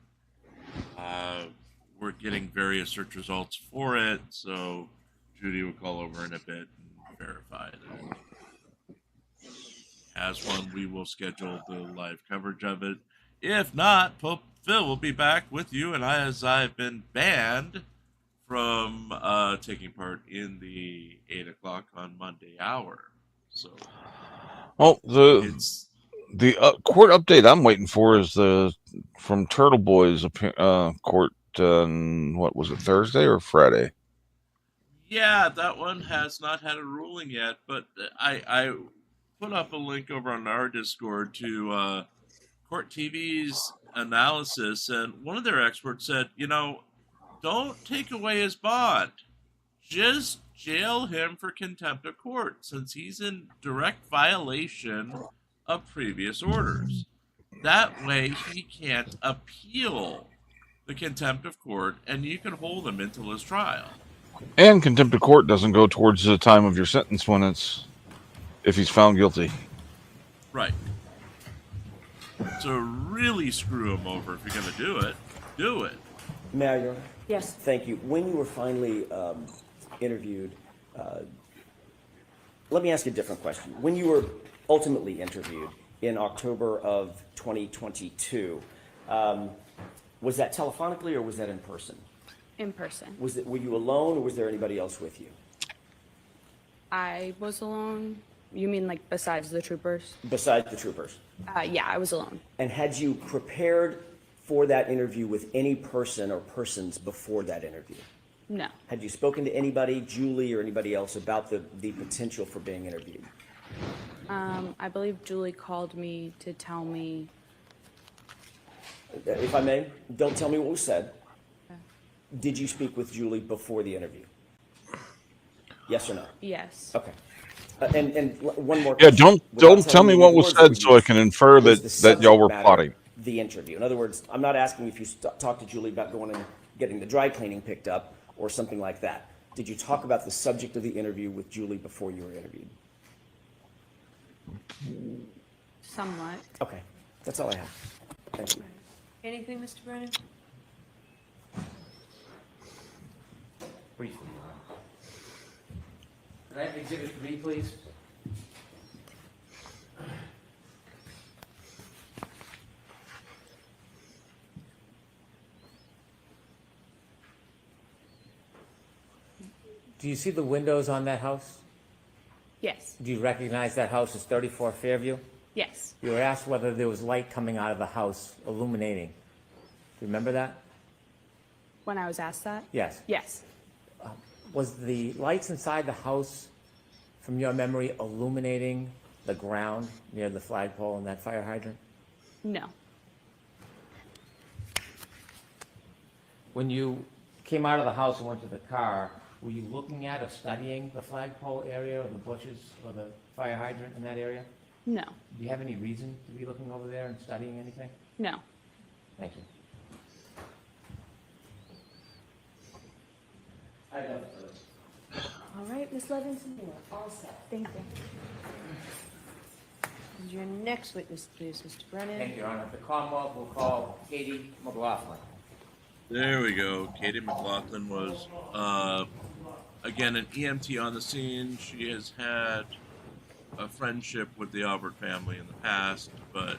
We're getting various search results for it, so Judy will call over in a bit and verify that he has one, we will schedule the live coverage of it. If not, Pope Phil will be back with you, and as I've been banned from taking part in the 8 o'clock on Monday hour. So, well, the court update I'm waiting for is from Turtle Boy's court on, what was it, Thursday or Friday? Yeah, that one has not had a ruling yet, but I put up a link over on our Discord to Court TV's analysis, and one of their experts said, don't take away his bond. Just jail him for contempt of court, since he's in direct violation of previous orders. That way, he can't appeal the contempt of court, and you can hold him until his trial. And contempt of court doesn't go towards the time of your sentence if he's found guilty. Right. So really screw him over if you're going to do it. Do it. May I, Your Honor? Yes. Thank you. When you were finally interviewed, let me ask you a different question. When you were ultimately interviewed in October of 2022, was that telephonically or was that in person? In person. Were you alone or was there anybody else with you? I was alone. You mean like besides the troopers? Besides the troopers? Yeah, I was alone. And had you prepared for that interview with any person or persons before that interview? No. Had you spoken to anybody, Julie or anybody else, about the potential for being interviewed? I believe Julie called me to tell me. If I may, don't tell me what was said. Okay. Did you speak with Julie before the interview? Yes or no? Yes. Okay. And one more Yeah, question. don't tell me what was said so I can infer that y'all were plotting. The interview. In other words, I'm not asking if you talked to Julie about going and getting the dry cleaning picked up or something like that. Did you talk about the subject of the interview with Julie before you were interviewed? Somewhat. Okay. That's all I have. Thank you. Anything, Mr. Brennan? Briefly. Can I have Exhibit 3, please? Do you see the windows on that house? Yes. Do you recognize that house as 34 Fairview? Yes. You were asked whether there was light coming out of the house illuminating. Do you remember that? When I was asked that? Yes. Yes. Was the lights inside the house, from your memory, illuminating the ground near the flagpole and that fire hydrant? No. When you came out of the house and went to the car, were you looking at or studying the flagpole area or the bushes or the fire hydrant in that area? No. Do you have any reason to be looking over there and studying anything? No. Thank you. All right, Ms. Levinson, you are all set. Thank you. And your next witness, please, Mr. Brennan. Thank you, Your Honor. The Commonwealth will call Katie McLaughlin. There we go. Katie McLaughlin was, again, an EMT on the scene. She has had a friendship with the Albert family in the past, but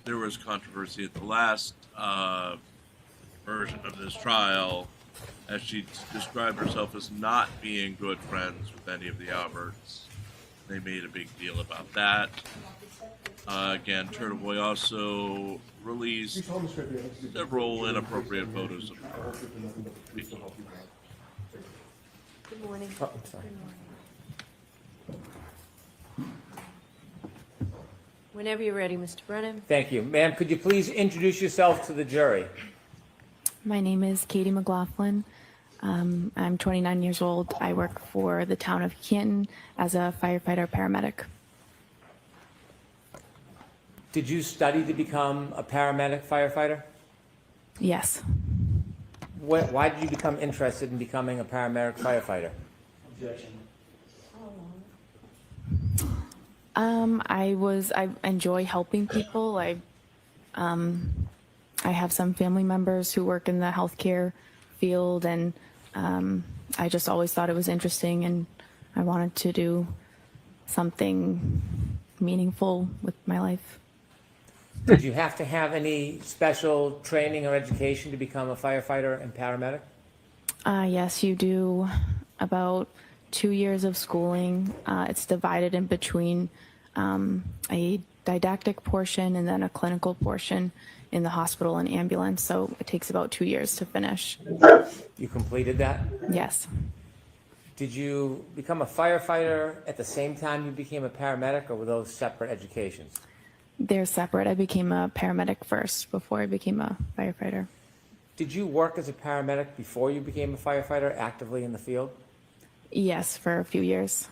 there was controversy at the last version of this trial, as she described herself as not being good friends with any of the Alberts. They made a big deal about that. Again, Turtle Boy also released several inappropriate photos of her. Good morning. Oh, I'm sorry. Good morning. Whenever you're ready, Mr. Brennan. Thank you. Ma'am, could you please introduce yourself to the jury? My name is Katie McLaughlin. I'm 29 years old. I work for the town of Canton as a firefighter paramedic. Did you study to become a paramedic firefighter? Yes. Why did you become interested in becoming a paramedic firefighter? Objection. I enjoy helping people. I have some family members who work in the healthcare field, and I just always thought it was interesting, and I wanted to do something meaningful with my life. Did you have to have any special training or education to become a firefighter and paramedic? Yes, you do about 2 years of schooling. It's divided in between a didactic portion and then a clinical portion in the hospital and ambulance. So it takes about 2 years to finish. You completed that? Yes. Did you become a firefighter at the same time you became a paramedic, or were those separate educations? They're separate. I became a paramedic first before I became a firefighter. Did you work as a paramedic before you became a firefighter actively in the field? Yes, for a few years.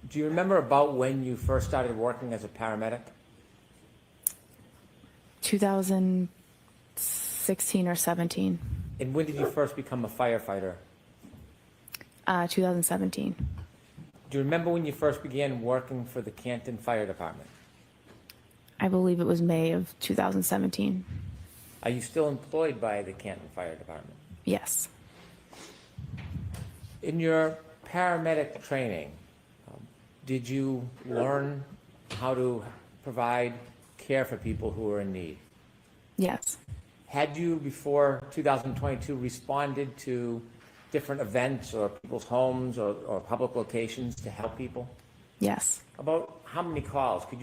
Do you remember about when you first started working as a paramedic? 2016 or 17. And when did you first become a firefighter? 2017. Do you remember when you first began working for the Canton Fire Department? I believe it was May of 2017. Are you still employed by the Canton Fire Department? Yes. In your paramedic training, did you learn how to provide care for people who are in need? Yes. Had you, before 2022, responded to different events or people's homes or public locations to help people? Yes. About how many calls? Could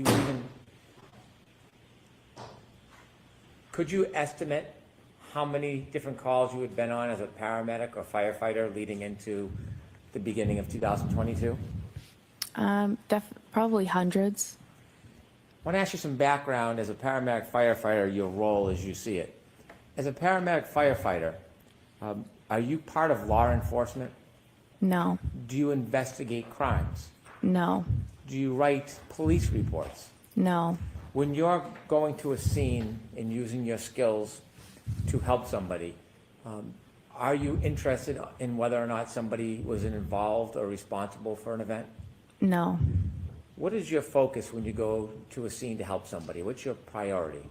you estimate how many different calls you had been on as a paramedic or firefighter leading into the beginning of 2022? Probably hundreds. I want to ask you some background as a paramedic firefighter, your role as you see it. As a paramedic firefighter, are you part of law enforcement? No. Do you investigate crimes? No. Do you write police reports? No. When you're going to a scene and using your skills to help somebody, are you interested in whether or not somebody was involved or responsible for an event? No. What is your focus when you go to a scene to help somebody? What's your priority?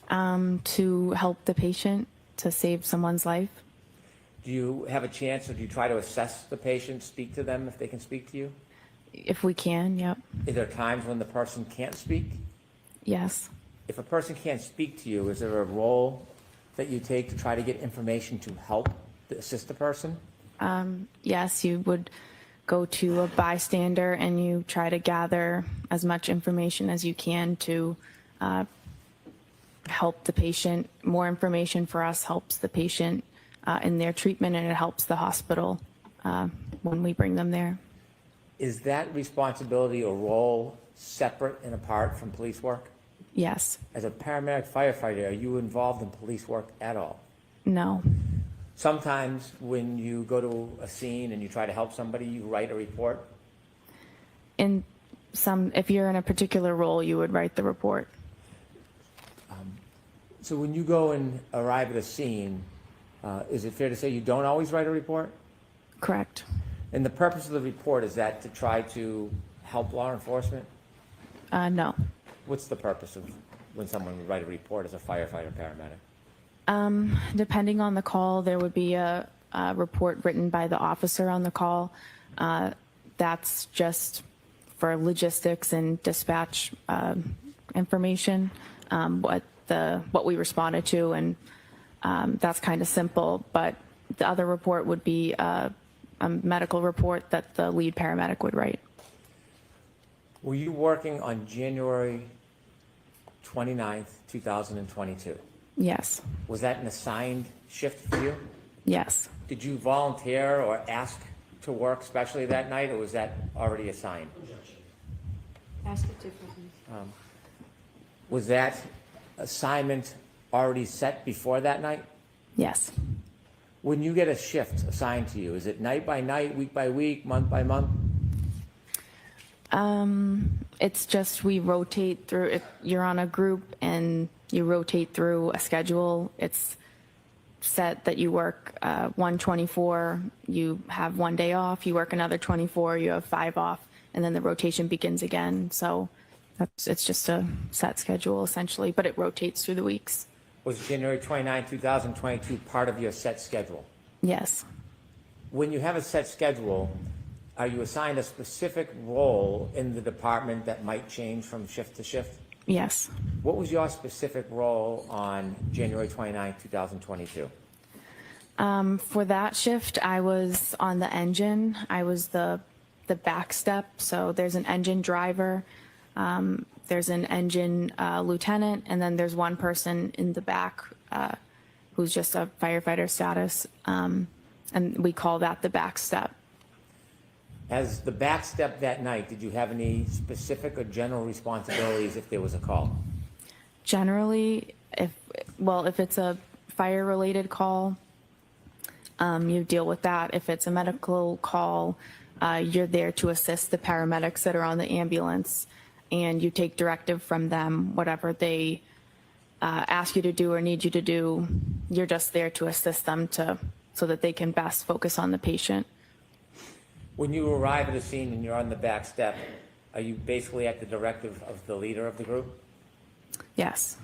To help the patient, to save someone's life. Do you have a chance, or do you try to assess the patient, speak to them if they can speak to you? If we can, yep. Is there times when the person can't speak? Yes. If a person can't speak to you, is there a role that you take to try to get information to help assist the person? Yes, you would go to a bystander and you try to gather as much information as you can to help the patient. More information for us helps the patient in their treatment, and it helps the hospital when we bring them there. Is that responsibility or role separate and apart from police work? Yes. As a paramedic firefighter, are you involved in police work at all? No. Sometimes when you go to a scene and you try to help somebody, you write a report? If you're in a particular role, you would write the report. So when you go and arrive at a scene, is it fair to say you don't always write a report? Correct. And the purpose of the report, is that to try to help law enforcement? No. What's the purpose of when someone would write a report as a firefighter paramedic? Depending on the call, there would be a report written by the officer on the call. That's just for logistics and dispatch information, what we responded to, and that's kind of simple. But the other report would be a medical report that the lead paramedic would write. Were you working on January 29th, 2022? Yes. Was that an assigned shift for you? Yes. Did you volunteer or ask to work specially that night, or was that already assigned? Ask it differently. Was that assignment already set before that night? Yes. When you get a shift assigned to you, is it night by night, week by week, month by month? It's just we rotate through it. You're on a group and you rotate through a schedule. It's set that you work 124, you have 1 day off, you work another 24, you have 5 off, and then the rotation begins again. So it's just a set schedule essentially, but it rotates through the weeks. Was January 29, 2022 part of your set schedule? Yes. When you have a set schedule, are you assigned a specific role in the department that might change from shift to shift? Yes. What was your specific role on January 29, 2022? For that shift, I was on the engine. I was the back step. So there's an engine driver, there's an engine lieutenant, and then there's one person in the back who's just a firefighter status, and we call that the back step. As the back step that night, did you have any specific or general responsibilities if there was a call? Generally, if it's a fire-related call, you deal with that. If it's a medical call, you're there to assist the paramedics that are on the ambulance, and you take directive from them, whatever they ask you to do or need you to do. You're just there to assist them so that they can best focus on the patient. When you arrive at a scene and you're on the back step, are you basically at the directive of the leader of the group? Yes.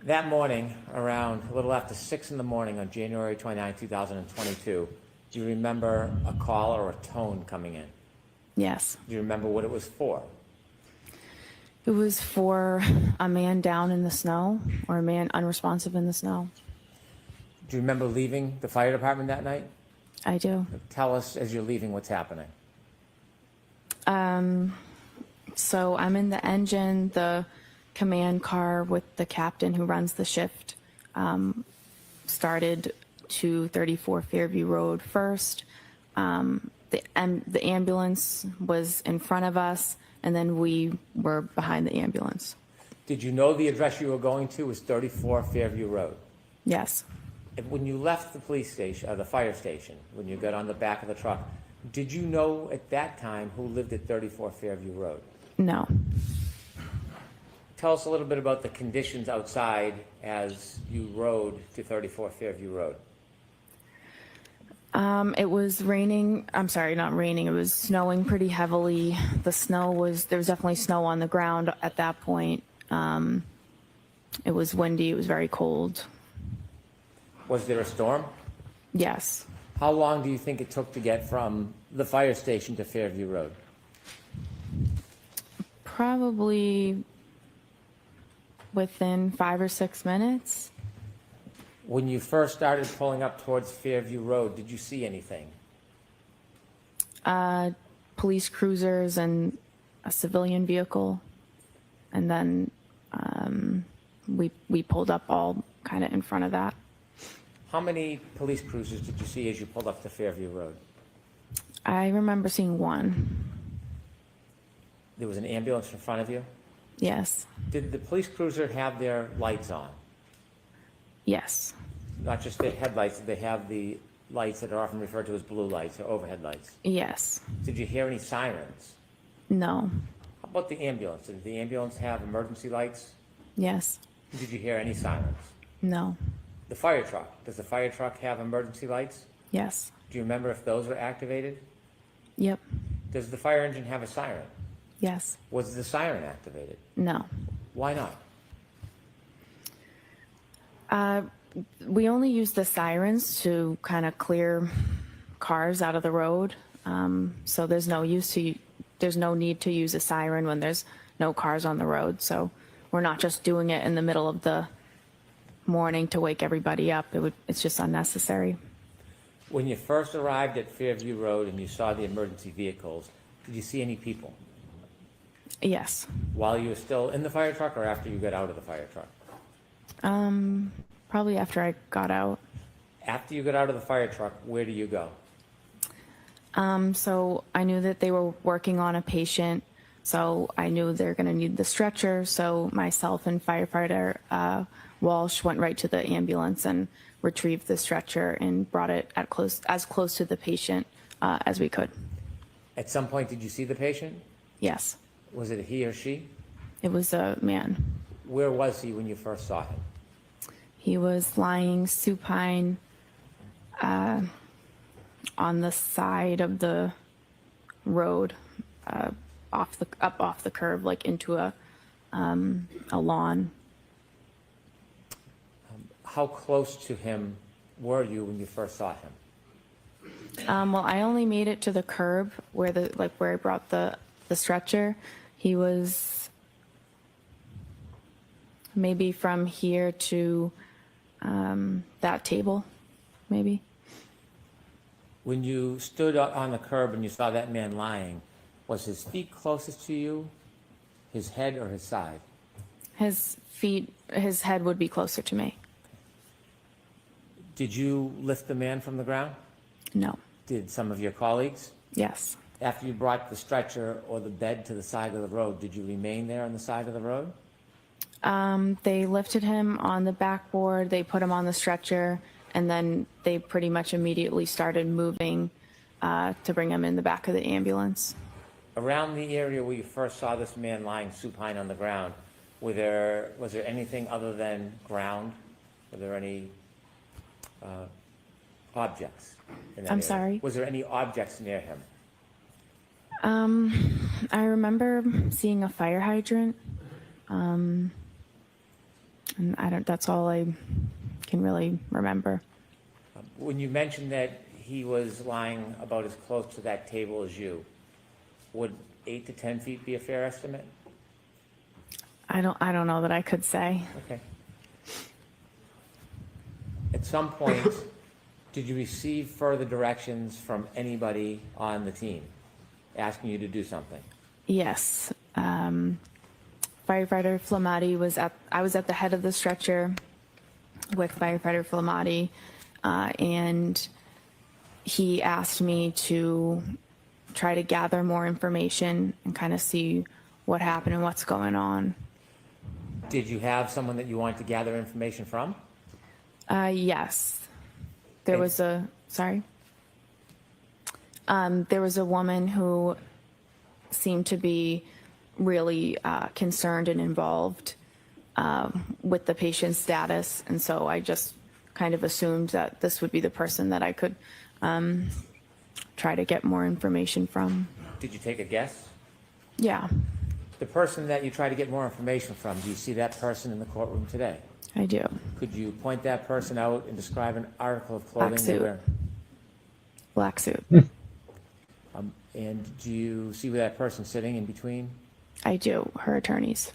That morning, around a little after 6 in the morning on January 29, 2022, do you remember a call or a tone coming in? Yes. Do you remember what it was for? It was for a man down in the snow, or a man unresponsive in the snow. Do you remember leaving the fire department that night? I do. Tell us as you're leaving what's happening. So I'm in the engine, the command car with the captain who runs the shift, started to 34 Fairview Road first. The ambulance was in front of us, and then we were behind the ambulance. Did you know the address you were going to was 34 Fairview Road? Yes. When you left the police station, or the fire station, when you got on the back of the truck, did you know at that time who lived at 34 Fairview Road? No. Tell us a little bit about the conditions outside as you rode to 34 Fairview Road. It was raining. I'm sorry, not raining. It was snowing pretty heavily. There was definitely snow on the ground at that point. It was windy. It was very cold. Was there a storm? Yes. How long do you think it took to get from the fire station to Fairview Road? Probably within 5 or 6 minutes. When you first started pulling up towards Fairview Road, did you see anything? Police cruisers and a civilian vehicle. And then we pulled up all kind of in front of that. How many police cruisers did you see as you pulled up to Fairview Road? I remember seeing one. There was an ambulance in front of you? Yes. Did the police cruiser have their lights on? Yes. Not just their headlights, did they have the lights that are often referred to as blue lights or overhead lights? Yes. Did you hear any sirens? No. How about the ambulance? Did the ambulance have emergency lights? Yes. Did you hear any sirens? No. The fire truck, does the fire truck have emergency lights? Yes. Do you remember if those were activated? Yep. Does the fire engine have a siren? Yes. Was the siren activated? No. Why not? We only use the sirens to kind of clear cars out of the road. So there's no need to use a siren when there's no cars on the road. So we're not just doing it in the middle of the morning to wake everybody up. It's just unnecessary. When you first arrived at Fairview Road and you saw the emergency vehicles, did you see any people? Yes. While you were still in the fire truck or after you got out of the fire truck? Probably after I got out. After you got out of the fire truck, where do you go? So I knew that they were working on a patient, so I knew they're going to need the stretcher. So myself and firefighter Walsh went right to the ambulance and retrieved the stretcher and brought it as close to the patient as we could. At some point, did you see the patient? Yes. Was it a he or she? It was a man. Where was he when you first saw him? He was lying supine on the side of the road, up off the curb, like into a lawn. How close to him were you when you first saw him? Well, I only made it to the curb where where I brought the stretcher. He was maybe from here to that table, maybe. When you stood on the curb and you saw that man lying, was his feet closest to you, his head, or his side? His head would be closer to me. Did you lift the man from the ground? No. Did some of your colleagues? Yes. After you brought the stretcher or the bed to the side of the road, did you remain there on the side of the road? They lifted him on the backboard, they put him on the stretcher, and then they pretty much immediately started moving to bring him in the back of the ambulance. Around the area where you first saw this man lying supine on the ground, was there anything other than ground? Were there any objects in that I'm area? sorry? Was there any objects near him? I remember seeing a fire hydrant, and that's all I can really remember. When you mentioned that he was lying about as close to that table as you, would 8 to 10 feet be a fair estimate? I don't know that I could say. Okay. At some point, did you receive further directions from anybody on the team asking you to do something? Yes. Firefighter Flamati I was at the head of the stretcher with Firefighter Flamati, and he asked me to try to gather more information and kind of see what happened and what's going on. Did you have someone that you wanted to gather information from? Yes. There was a woman who seemed to be really concerned and involved with the patient's status, and so I just kind of assumed that this would be the person that I could try to get more information from. Did you take a guess? Yeah, The person that you try to get more information from, do you see that person in the courtroom today? I do. Could you point that person out and describe an article of clothing Black they suit. wear? Black suit. And do you see where that person's sitting in between? I do. Her attorneys.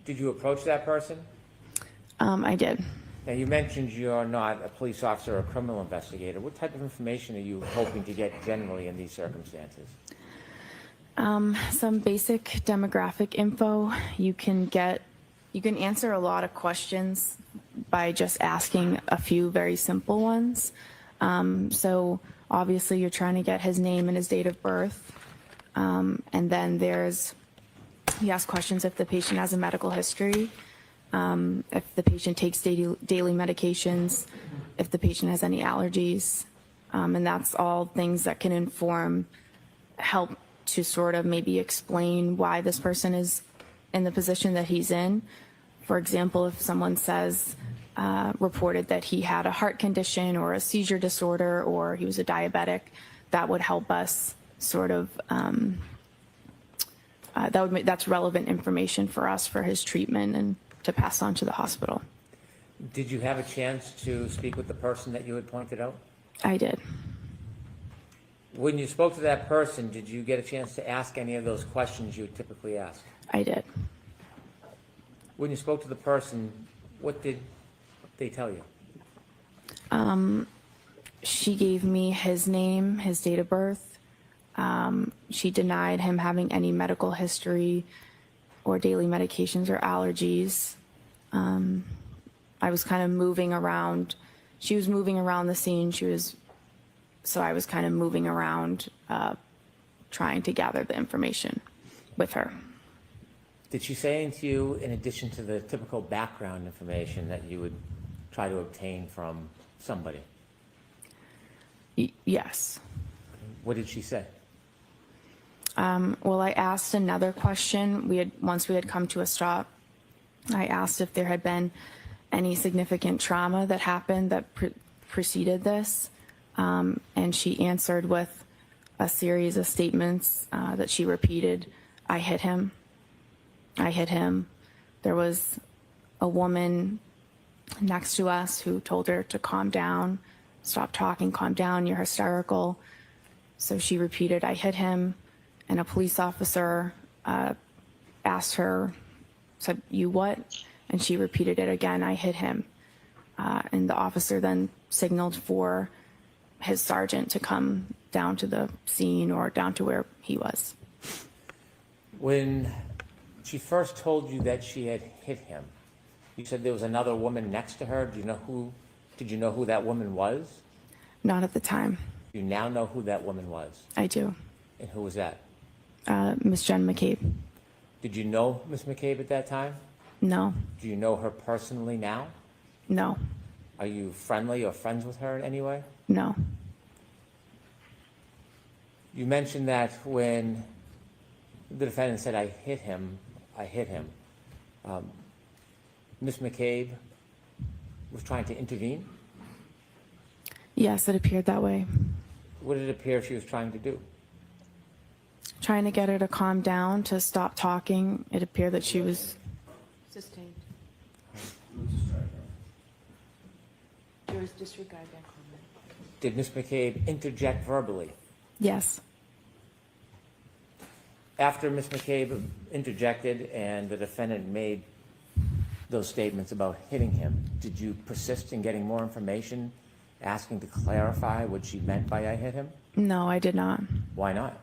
Did you approach that person? I did. Now, you mentioned you're not a police officer or a criminal investigator. What type of information are you hoping to get generally in these circumstances? Some basic demographic info. You can answer a lot of questions by just asking a few very simple ones. So obviously you're trying to get his name and his date of birth. And then you ask questions if the patient has a medical history, if the patient takes daily medications, if the patient has any allergies. And that's all things that can help to sort of maybe explain why this person is in the position that he's in. For example, if someone reported that he had a heart condition or a seizure disorder or he was a diabetic, that would help us sort of, that's relevant information for us for his treatment and to pass on to the hospital. Did you have a chance to speak with the person that you had pointed out? I did. When you spoke to that person, did you get a chance to ask any of those questions you would typically ask? I did. When you spoke to the person, what did they tell you? She gave me his name, his date of birth. She denied him having any medical history or daily medications or allergies. I was kind of moving around. She was moving around the scene. So I was kind of moving around, trying to gather the information with her. Did she say anything to you, in addition to the typical background information that you would try to obtain from somebody? Yes. What did she say? Well, I asked another question. Once we had come to a stop, I asked if there had been any significant trauma that happened that preceded this. And she answered with a series of statements that she repeated. I hit him. I hit him. There was a woman next to us who told her to calm down. stop talking, calm down, you're hysterical. So she repeated, I hit him, and a police officer asked her, said, you what? And she repeated it again, I hit him. And the officer then signaled for his sergeant to come down to the scene or down to where he was. When she first told you that she had hit him, you said there was another woman next to her. Did you know who that woman was? Not at the time. You now know who that woman was. I do. And who was that? Miss Jen McCabe. Did you know Miss McCabe at that time? No. Do you know her personally now? No. Are you friendly or friends with her in any way? No. You mentioned that when the defendant said, I hit him, Miss McCabe was trying to intervene? Yes, it appeared that way. What did it appear she was trying to do? Trying to get her to calm down, to stop talking. It appeared that she was... Sustained. Jurors disregard that comment. Did Miss McCabe interject verbally? Yes. After Miss McCabe interjected and the defendant made those statements about hitting him, did you persist in getting more information, asking to clarify what she meant by I hit him? No, I did not. Why not?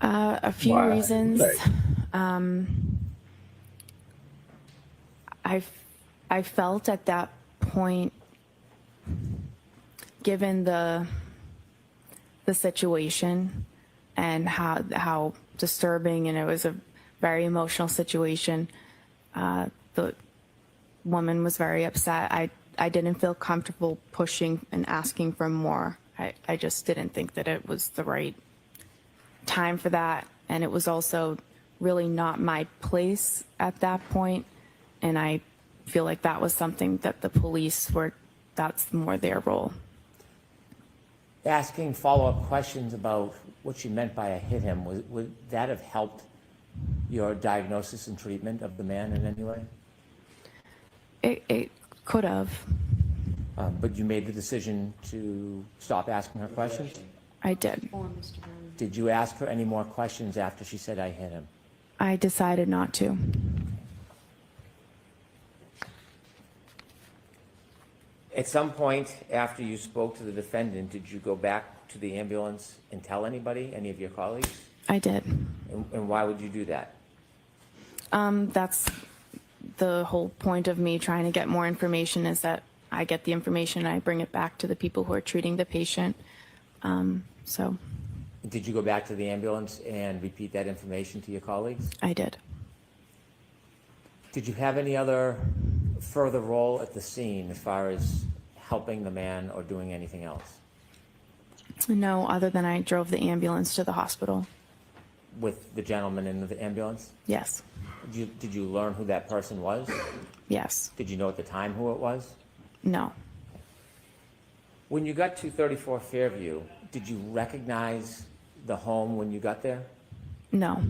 A few reasons. I felt at that point, given the situation and how disturbing, and it was a very emotional situation, the woman was very upset. I didn't feel comfortable pushing and asking for more. I just didn't think that it was the right time for that, and it was also really not my place at that point, and I feel like that was something that the police that's more their role. Asking follow-up questions about what she meant by I hit him, would that have helped your diagnosis and treatment of the man in any way? It could have. But you made the decision to stop asking her questions? I did. Did you ask her any more questions after she said I hit him? I decided not to. At some point after you spoke to the defendant, did you go back to the ambulance and tell anybody, any of your colleagues? I did. And why would you do that? That's the whole point of me trying to get more information, is that I get the information and I bring it back to the people who are treating the patient. So. Did you go back to the ambulance and repeat that information to your colleagues? I did. Did you have any other further role at the scene as far as helping the man or doing anything else? No, other than I drove the ambulance to the hospital. With the gentleman in the ambulance? Yes. Did you learn who that person was? Yes. Did you know at the time who it was? No. When you got to 34 Fairview, did you recognize the home when you got there? No.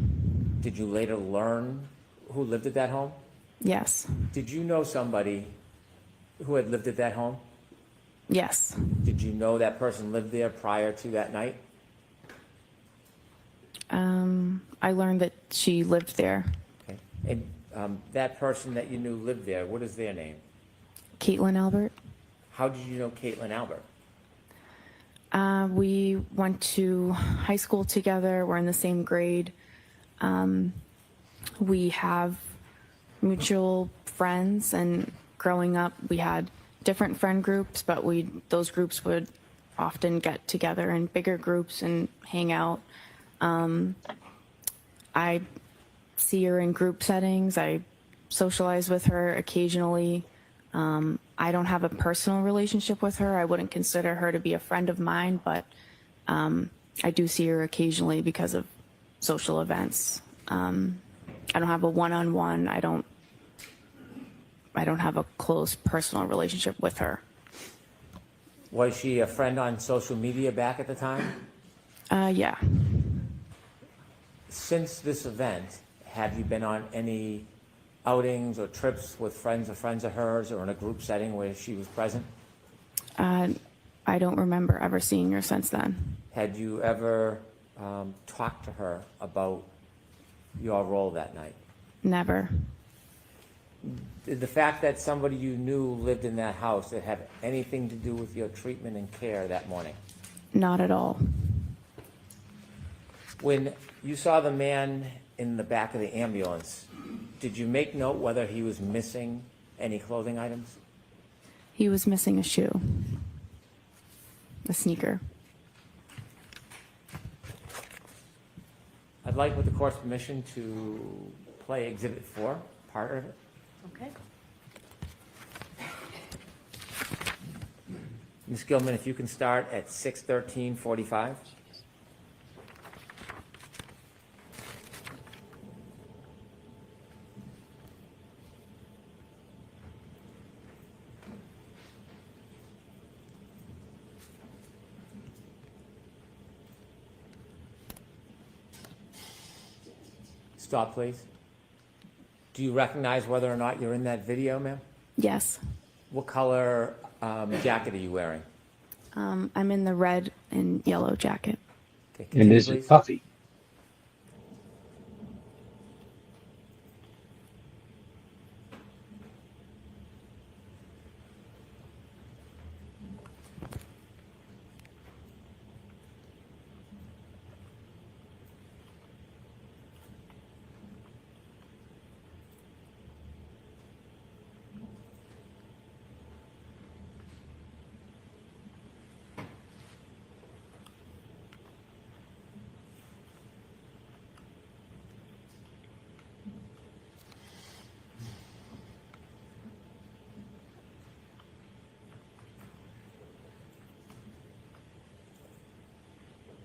Did you later learn who lived at that home? Yes. Did you know somebody who had lived at that home? Yes. Did you know that person lived there prior to that night? I learned that she lived there. Okay. And that person that you knew lived there, what is their name? Caitlin Albert. How did you know Caitlin Albert? We went to high school together. We're in the same grade. We have mutual friends, and growing up we had different friend groups, but those groups would often get together in bigger groups and hang out. I see her in group settings. I socialize with her occasionally. I don't have a personal relationship with her. I wouldn't consider her to be a friend of mine, but I do see her occasionally because of social events. I don't have a one-on-one. I don't have a close personal relationship with her. Was she a friend on social media back at the time? Yeah. Since this event, have you been on any outings or trips with friends of hers or in a group setting where she was present? I don't remember ever seeing her since then. Had you ever talked to her about your role that night? Never. Did the fact that somebody you knew lived in that house, it have anything to do with your treatment and care that morning? Not at all. When you saw the man in the back of the ambulance, did you make note whether he was missing any clothing items? He was missing a shoe, a sneaker. I'd like, with the court's permission, to play Exhibit 4, part of it. Okay. Ms. Gilman, if you can start at 6:13:45. Stop, please. Do you recognize whether or not you're in that video, ma'am? Yes. What color jacket are you wearing? I'm in the red and yellow jacket. Okay, And continue, is it please. puffy?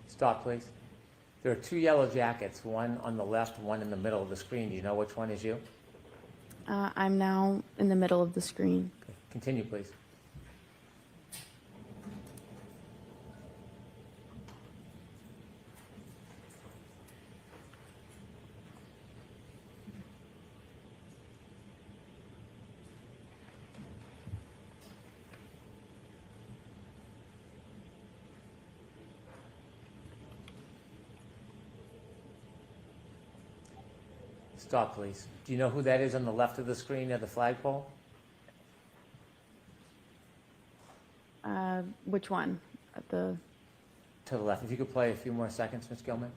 Stop, please. There are two yellow jackets, one on the left, one in the middle of the screen. Do you know which one is you? I'm now in the middle of the screen. Okay, continue, please. Stop, please. Do you know who that is on the left of the screen at the flagpole? Which one? At the. To the left. If you could play a few more seconds, Ms. Gilman.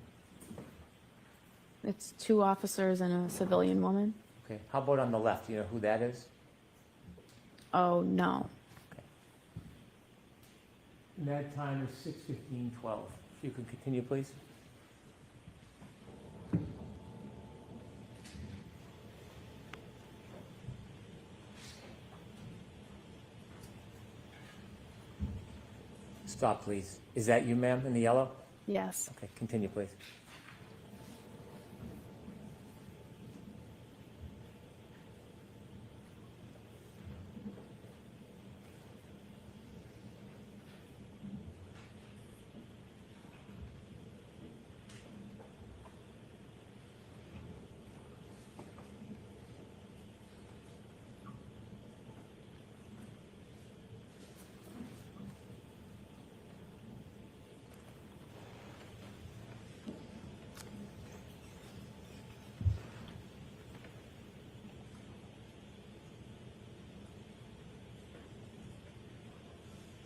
It's two officers and a civilian woman. Okay. How about on the left? Do you know who that is? Oh, no. Med time is 6:15:12. If you could continue, please. Stop, please. Is that you, ma'am, in the yellow? Yes. Okay, continue, please.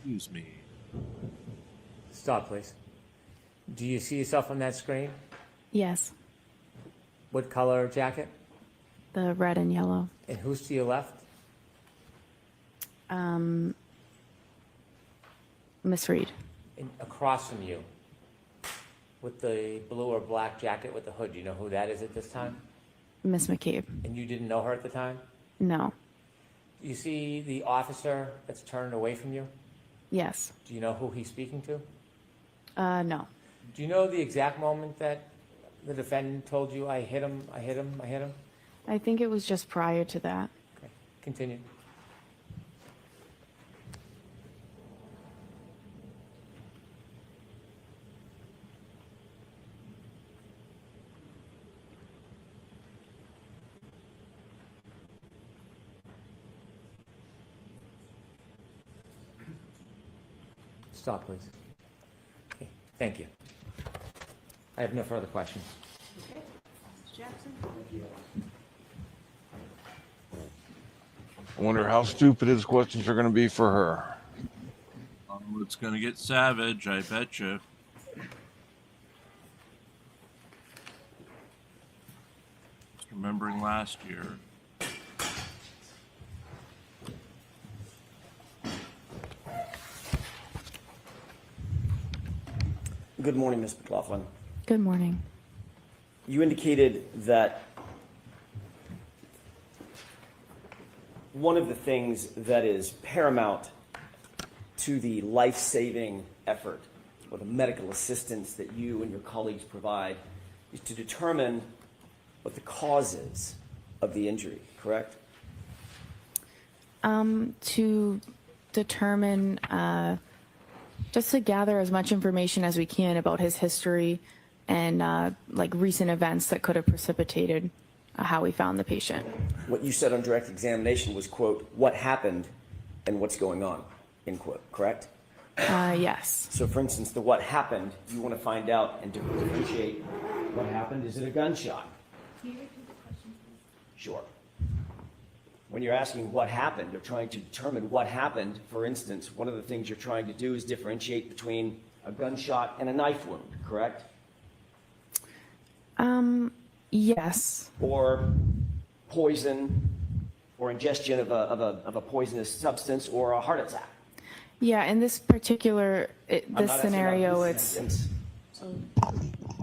Excuse me. Stop, please. Do you see yourself on that screen? Yes. What color jacket? The red and yellow. And who's to your left? Miss Reed. And across from you, with the blue or black jacket with the hood. Do you know who that is at this time? Miss McCabe. And you didn't know her at the time? No. You see the officer that's turned away from you? Yes. Do you know who he's speaking to? No. Do you know the exact moment that the defendant told you, I hit him, I hit him, I hit him? I think it was just prior to that. Okay, continue. Stop, please. Okay, thank you. I have no further questions. Okay. Ms. Jackson? I wonder how stupid his questions are going to be for her. It's going to get savage, I bet you. Remembering last year. Good morning, Ms. McLaughlin. Good morning. You indicated that one of the things that is paramount to the life-saving effort or the medical assistance that you and your colleagues provide is to determine what the cause is of the injury, correct? To determine, just to gather as much information as we can about his history and like recent events that could have precipitated how we found the patient. What you said on direct examination was, quote, what happened and what's going on, end quote, correct? Yes. So for instance, the what happened, you want to find out and differentiate what happened. Is it a gunshot? Sure. When you're asking what happened, you're trying to determine what happened. For instance, one of the things you're trying to do is differentiate between a gunshot and a knife wound, correct? Yes. Or poison, or ingestion of a poisonous substance, or a heart attack. Yeah, in this particular, this scenario, it's...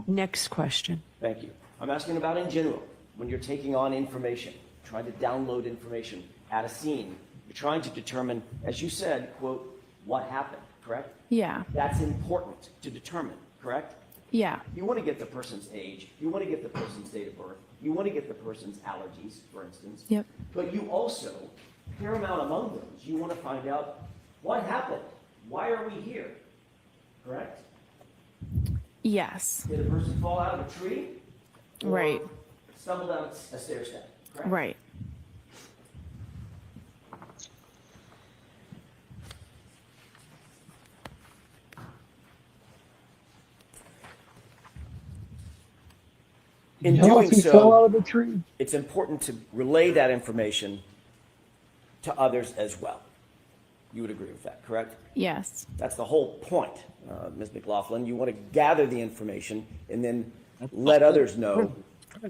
Next question. Thank you. I'm asking about in general, when you're taking on information, trying to download information at a scene, you're trying to determine, as you said, quote, what happened, correct? Yeah. That's important to determine, correct? Yeah. You want to get the person's age, you want to get the person's date of birth, you want to get the person's allergies, for instance. Yep. But you also, paramount among those, you want to find out what happened, why are we here, correct? Yes. Did a person fall out of a tree? Or Right. stumble down a stair step, correct? Right. In doing so, it's important to relay that information to others as well. You would agree with that, correct? Yes. That's the whole point, Ms. McLaughlin. You want to gather the information and then let others know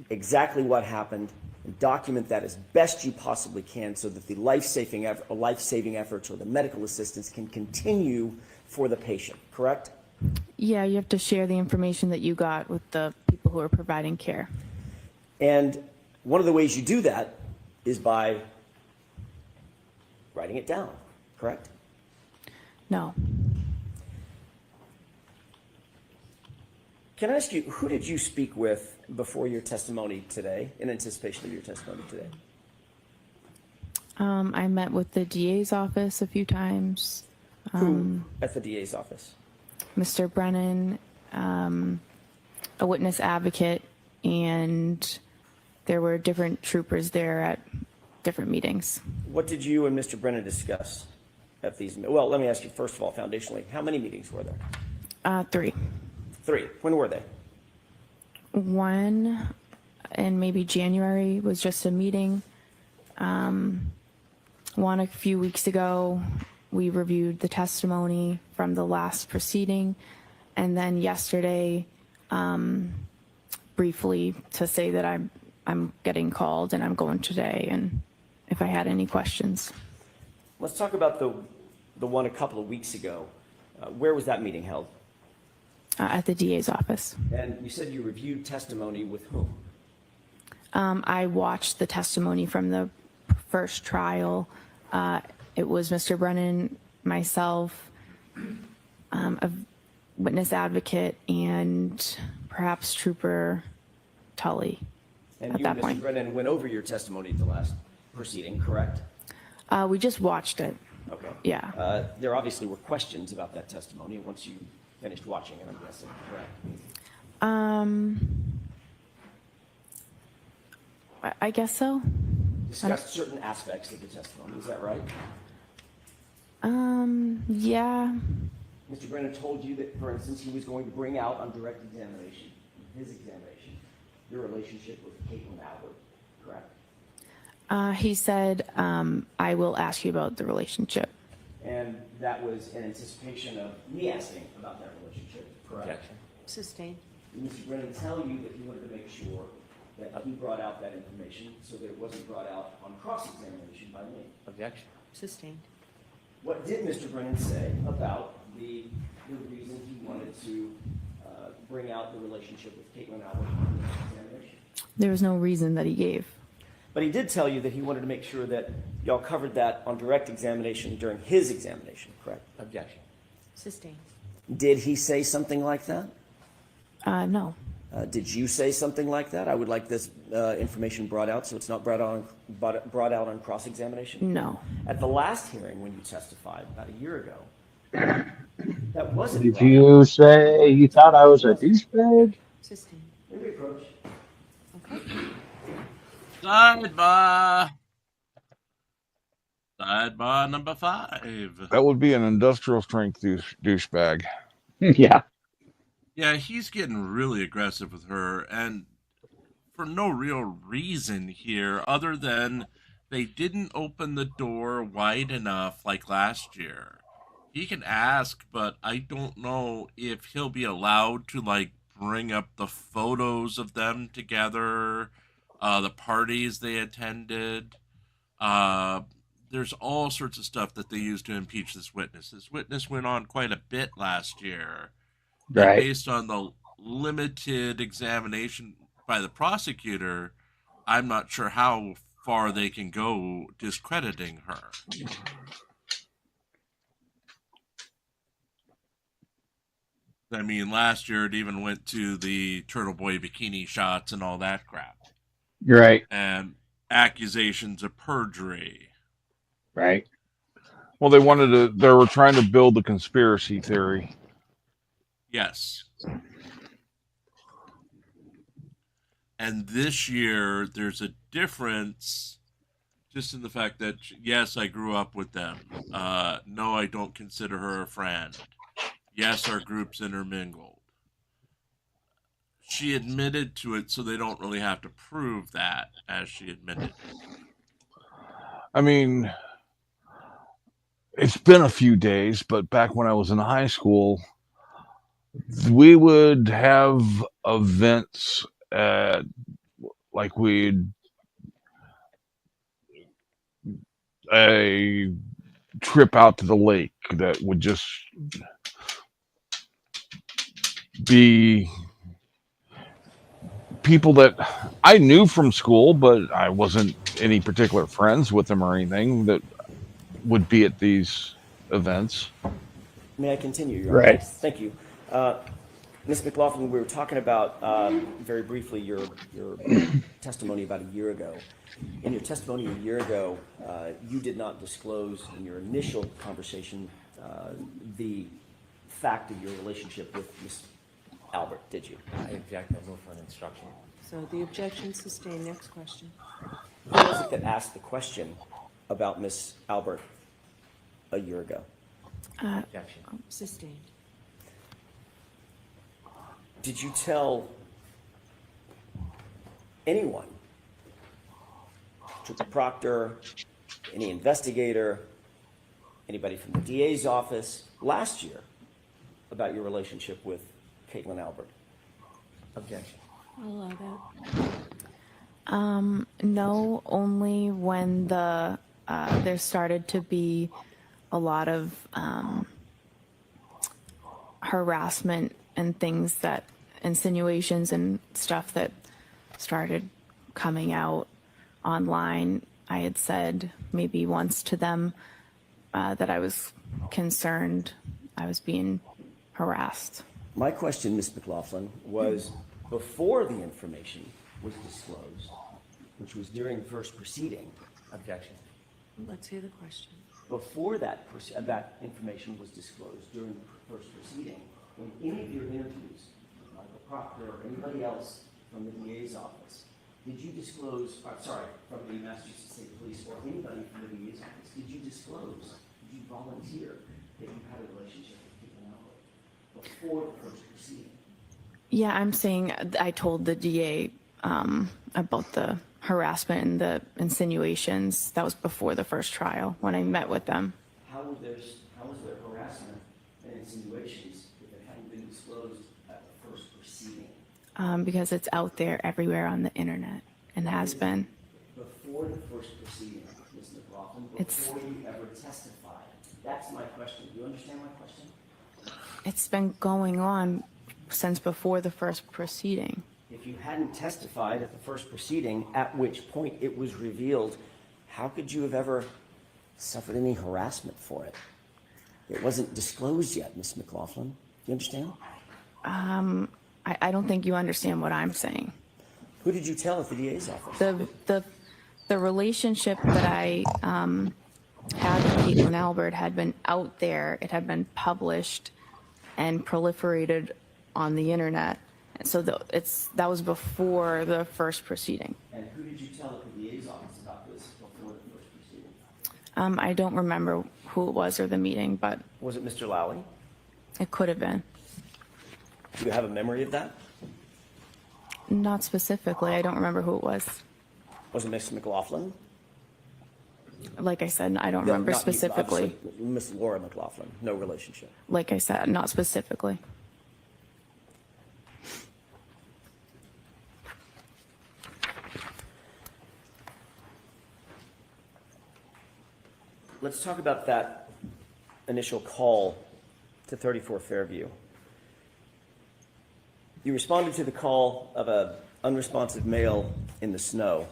exactly what happened and document that as best you possibly can so that the life-saving efforts or the medical assistance can continue for the patient, correct? Yeah, you have to share the information that you got with the people who are providing care. And one of the ways you do that is by writing it down, correct? No. Can I ask you, who did you speak with before your testimony today, in anticipation of your testimony today? I met with the DA's office a few times. Who at the DA's office? Mr. Brennan, a witness advocate, and there were different troopers there at different meetings. What did you and Mr. Brennan discuss at these? Well, let me ask you first of all, foundationally, how many meetings were there? 3. 3. When were they? One in maybe January was just a meeting. One a few weeks ago, we reviewed the testimony from the last proceeding, and then yesterday, briefly to say that I'm getting called and I'm going today, and if I had any questions. Let's talk about the one a couple of weeks ago. Where was that meeting held? At the DA's office. And you said you reviewed testimony with whom? I watched the testimony from the first trial. It was Mr. Brennan, myself, a witness advocate, and perhaps Trooper Tully And at you that and Mr. point. Brennan went over your testimony at the last proceeding, correct? We just watched it. Okay. Yeah. There obviously were questions about that testimony once you finished watching it, I'm guessing, correct? I guess so. Discussed certain aspects of the testimony, is that right? Yeah. Mr. Brennan told you that, for instance, he was going to bring out on direct examination, his examination, your relationship with Caitlin Albert, correct? He said, I will ask you about the relationship. And that was in anticipation of me asking about that relationship, correct? Objection. Sustained. Did Mr. Brennan tell you that he wanted to make sure that he brought out that information so that it wasn't brought out on cross-examination by me? Objection. Sustained. What did Mr. Brennan say about the reason he wanted to bring out the relationship with Caitlin Albert on the examination? There was no reason that he gave. But he did tell you that he wanted to make sure that y'all covered that on direct examination during his examination, correct? Objection. Sustained. Did he say something like that? No. Did you say something like that? I would like this information brought out so it's not brought out on cross-examination? No. At the last hearing when you testified about a year ago, that wasn't Did brought out. you say you thought I was a douchebag? Sustained. Maybe approach. Okay. Sidebar. Sidebar number 5. That would be an industrial strength douchebag. Yeah. Yeah, he's getting really aggressive with her, and for no real reason here other than they didn't open the door wide enough like last year. He can ask, but I don't know if he'll be allowed to, like, bring up the photos of them together, the parties they attended. There's all sorts of stuff that they used to impeach this witness. This witness went on quite a bit last year. Right. And based on the limited examination by the prosecutor, I'm not sure how far they can go discrediting her. I mean, last year it even went to the Turtle Boy bikini shots and all that crap. Right. And accusations of perjury. Right. Well, they were trying to build a conspiracy theory. Yes. And this year, there's a difference just in the fact that, yes, I grew up with them. No, I don't consider her a friend. Yes, our groups intermingled. She admitted to it, so they don't really have to prove that, as she admitted. I mean, it's been a few days, but back when I was in high school, we would have events at, like, a trip out to the lake that would just be people that I knew from school, but I wasn't any particular friends with them or anything, that would be at these events. May I continue, Your Right. Honor? Thank you. Ms. McLaughlin, we were talking about, very briefly, your testimony about a year ago. In your testimony a year ago, you did not disclose in your initial conversation the fact of your relationship with Ms. Albert, did you? I object. I move for an instruction. So the objection sustained. Next question. Who was it that asked the question about Ms. Albert a year ago? Objection. Sustained. Did you tell anyone, Trooper Proctor, any investigator, anybody from the DA's office last year about your relationship with Caitlin Albert? Objection. I'll allow that. No, only when there started to be a lot of harassment and things, that insinuations and stuff that started coming out online. I had said maybe once to them that I was concerned I was being harassed. My question, Ms. McLaughlin, was before the information was disclosed, which was during the first proceeding. Objection. Let's hear the question. Before that information was disclosed during the first proceeding, in any of your interviews, Michael Proctor or anybody else from the DA's office, did you disclose, from the Massachusetts State Police or anybody from the DA's office, did you disclose, did you volunteer that you had a relationship with Caitlin Albert? before the first proceeding. Yeah, I'm saying I told the DA about the harassment and the insinuations. That was before the first trial when I met with them. How was there harassment and insinuations if it hadn't been disclosed at the first proceeding? Because it's out there everywhere on the internet and has been. Before the first proceeding, Ms. McLaughlin, It's- before you ever testified. That's my question. Do you understand my question? It's been going on since before the first proceeding. If you hadn't testified at the first proceeding, at which point it was revealed, how could you have ever suffered any harassment for it? It wasn't disclosed yet, Ms. McLaughlin. Do you understand? I don't think you understand what I'm saying. Who did you tell at the DA's office? The relationship that I had with Caitlin Albert had been out there. It had been published and proliferated on the internet. And so that was before the first proceeding. And who did you tell at the DA's office about this before the first proceeding? I don't remember who it was or the meeting, but Was it Mr. Lowry? it could have been. Do you have a memory of that? Not specifically. I don't remember who it was. Was it Ms. McLaughlin? Like I said, I don't No, remember not you, specifically. obviously, Ms. Laura McLaughlin, no relationship. Like I said, not specifically. Let's talk about that initial call to 34 Fairview. You responded to the call of an unresponsive male in the snow.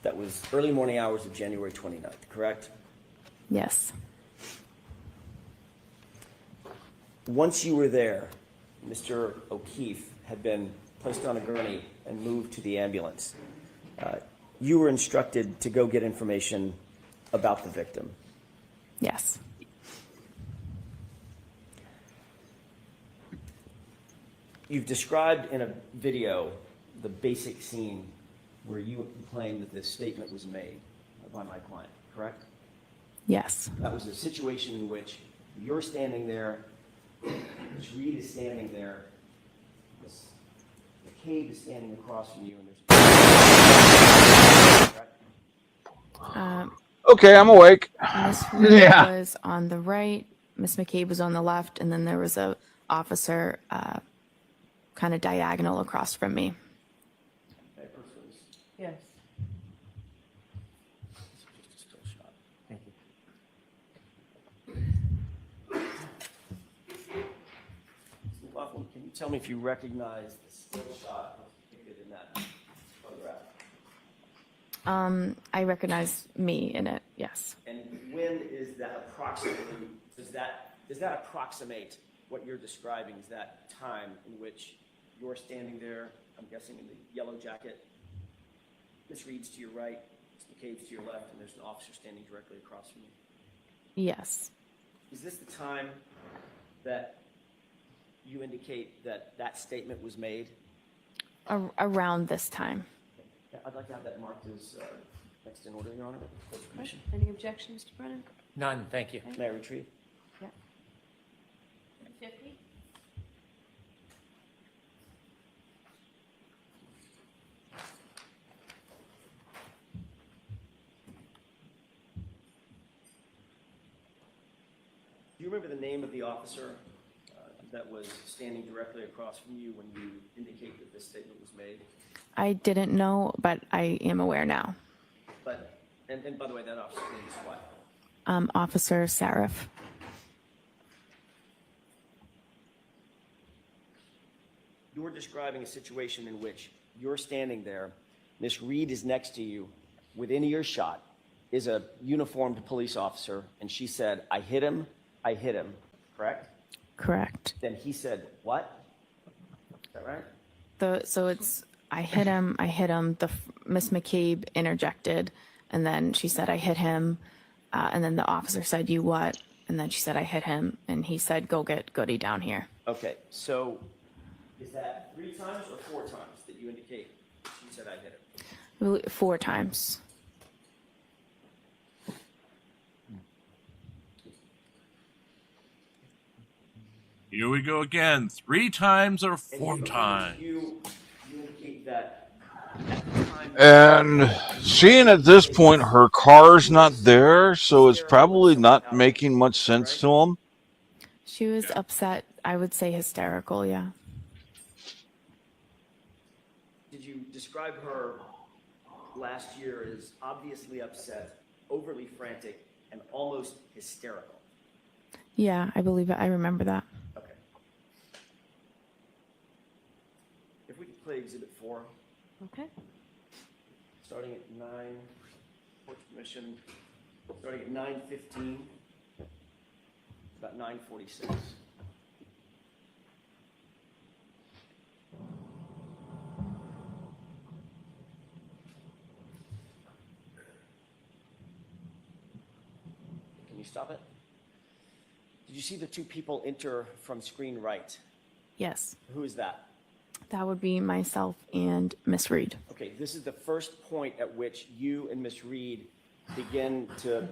That was early morning hours of January 29th, correct? Yes. Once you were there, Mr. O'Keefe had been placed on a gurney and moved to the ambulance. You were instructed to go get information about the victim. Yes. You've described in a video the basic scene where you claim that this statement was made by my client, correct? Yes. That was a situation in which you're standing there, Ms. Reed is standing there, Ms. McCabe is standing across from you, and there's... Okay, I'm awake. Miss Reed was on the right, Miss McCabe was on the left, and then there was a officer kind of diagonal across from me. Yes. Thank you. Mr. McLaughlin, can you tell me if you recognize the still shot depicted in that photograph? I recognize me in it, yes. And when is that approximately, does that approximate what you're describing as that time in which you're standing there, I'm guessing in the yellow jacket, Ms. Reed's to your right, Ms. McCabe's to your left, and there's an officer standing directly across from you? Yes. Is this the time that you indicate that that statement was made? Around this time. I'd like to have that marked as next in order, Your Honor. Commission. Any objection, Mr. Brennan? None, thank you. May I retrieve? Yeah. 50? Do you remember the name of the officer that was standing directly across from you when you indicate that this statement was made? I didn't know, but I am aware now. But, and by the way, that officer's name is what? Officer Sarif. You're describing a situation in which you're standing there, Miss Reed is next to you, within earshot is a uniformed police officer, and she said, I hit him, correct? Correct. Then he said, what? Is that right? So it's, I hit him, Miss McCabe interjected, and then she said, I hit him, and then the officer said, you what? And then she said, I hit him, and he said, go get Goody down here. Okay, so is that 3 times or 4 times that you indicate she said I hit him? 4 times. Here we go again. 3 times or 4 times. You indicate that at the time. And seeing at this point her car's not there, so it's probably not making much sense to him. She was upset. I would say hysterical, yeah. Did you describe her last year as obviously upset, overly frantic, and almost hysterical? Yeah, I believe it. I remember that. Okay. If we could play Exhibit 4. Okay. Starting at 9, court commission, starting at 9:15, about 9:46. Can you stop it? Did you see the 2 people enter from screen right? Yes. Who is that? That would be myself and Miss Reed. Okay, this is the first point at which you and Miss Reed begin to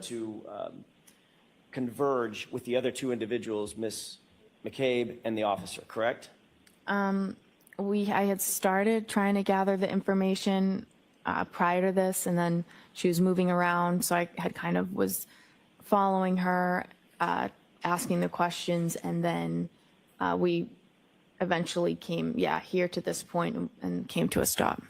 converge with the other 2 individuals, Miss McCabe and the officer, correct? I had started trying to gather the information prior to this, and then she was moving around, so I had kind of was following her, asking the questions, and then we eventually came, here to this point and came to a stop.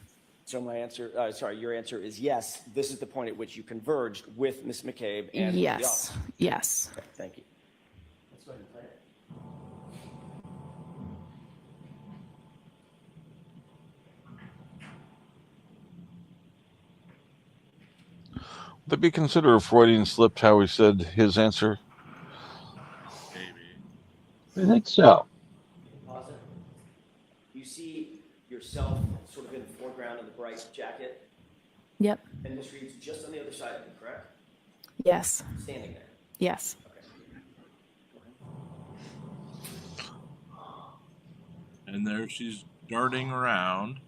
So my answer, your answer is yes. This is the point at which you converged with Miss McCabe and Yes, the officer. yes. Okay, thank you. Let's go ahead and play it. Would that be considered a Freudian slip how he said his answer? I think so. Pause it. You see yourself sort of in the foreground of the bright jacket, Yep. and Miss Reed's just on the other side of you, correct? Yes. Standing there. Yes. And there she's darting around.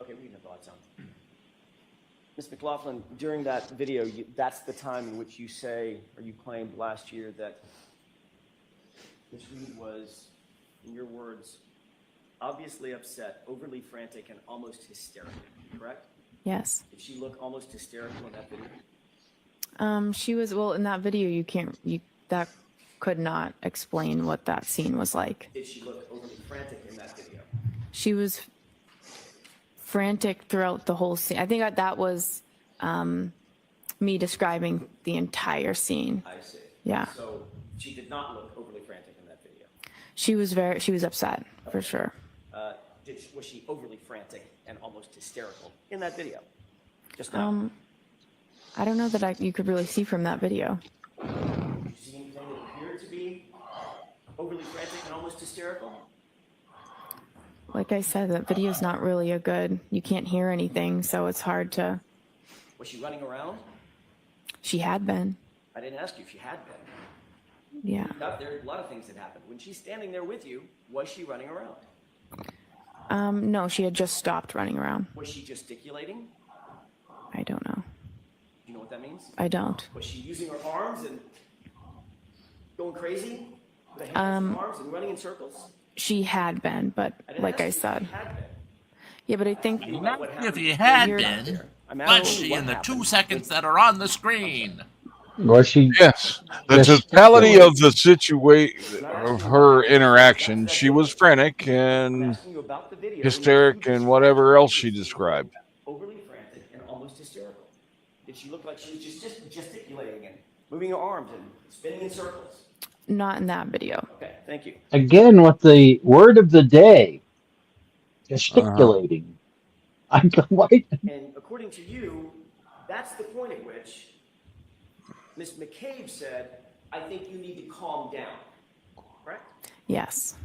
Okay, we can have the lights on. Ms. McLaughlin, during that video, that's the time in which you say, or you claimed last year that Ms. Reed was, in your words, obviously upset, overly frantic, and almost hysterical, correct? Yes. Did she look almost hysterical in that video? She was, well, in that video, that could not explain what that scene was like. Did she look overly frantic in that video? She was frantic throughout the whole scene. I think that was me describing the entire scene. I see. Yeah. So she did not look overly frantic in that video? She was upset, for sure. Was she overly frantic and almost hysterical in that video? Just now? I don't know that you could really see from that video. Did you see anything that appeared to be overly frantic and almost hysterical? Like I said, that video's not really you can't hear anything, so it's hard to. Was she running around? She had been. I didn't ask you if she had been. Yeah. There are a lot of things that happened. When she's standing there with you, was she running around? No, she had just stopped running around. Was she gesticulating? I don't know. You know what that means? I don't. Was she using her arms and going crazy? With her hands and arms and running in circles? She had been, but like I said. Yeah, but I think If he had been, was she in the 2 seconds that are on the screen? Was she? Yes. The totality of the situation of her interaction, she was frantic and hysteric and whatever else she described. Overly frantic and almost hysterical. Did she look like she was just gesticulating and moving her arms and spinning in circles? Not in that video. Okay, thank you. Again, with the word of the day, gesticulating. I'm white. And according to you, that's the point at which Ms. McCabe said, I think you need to calm down, correct? Yes.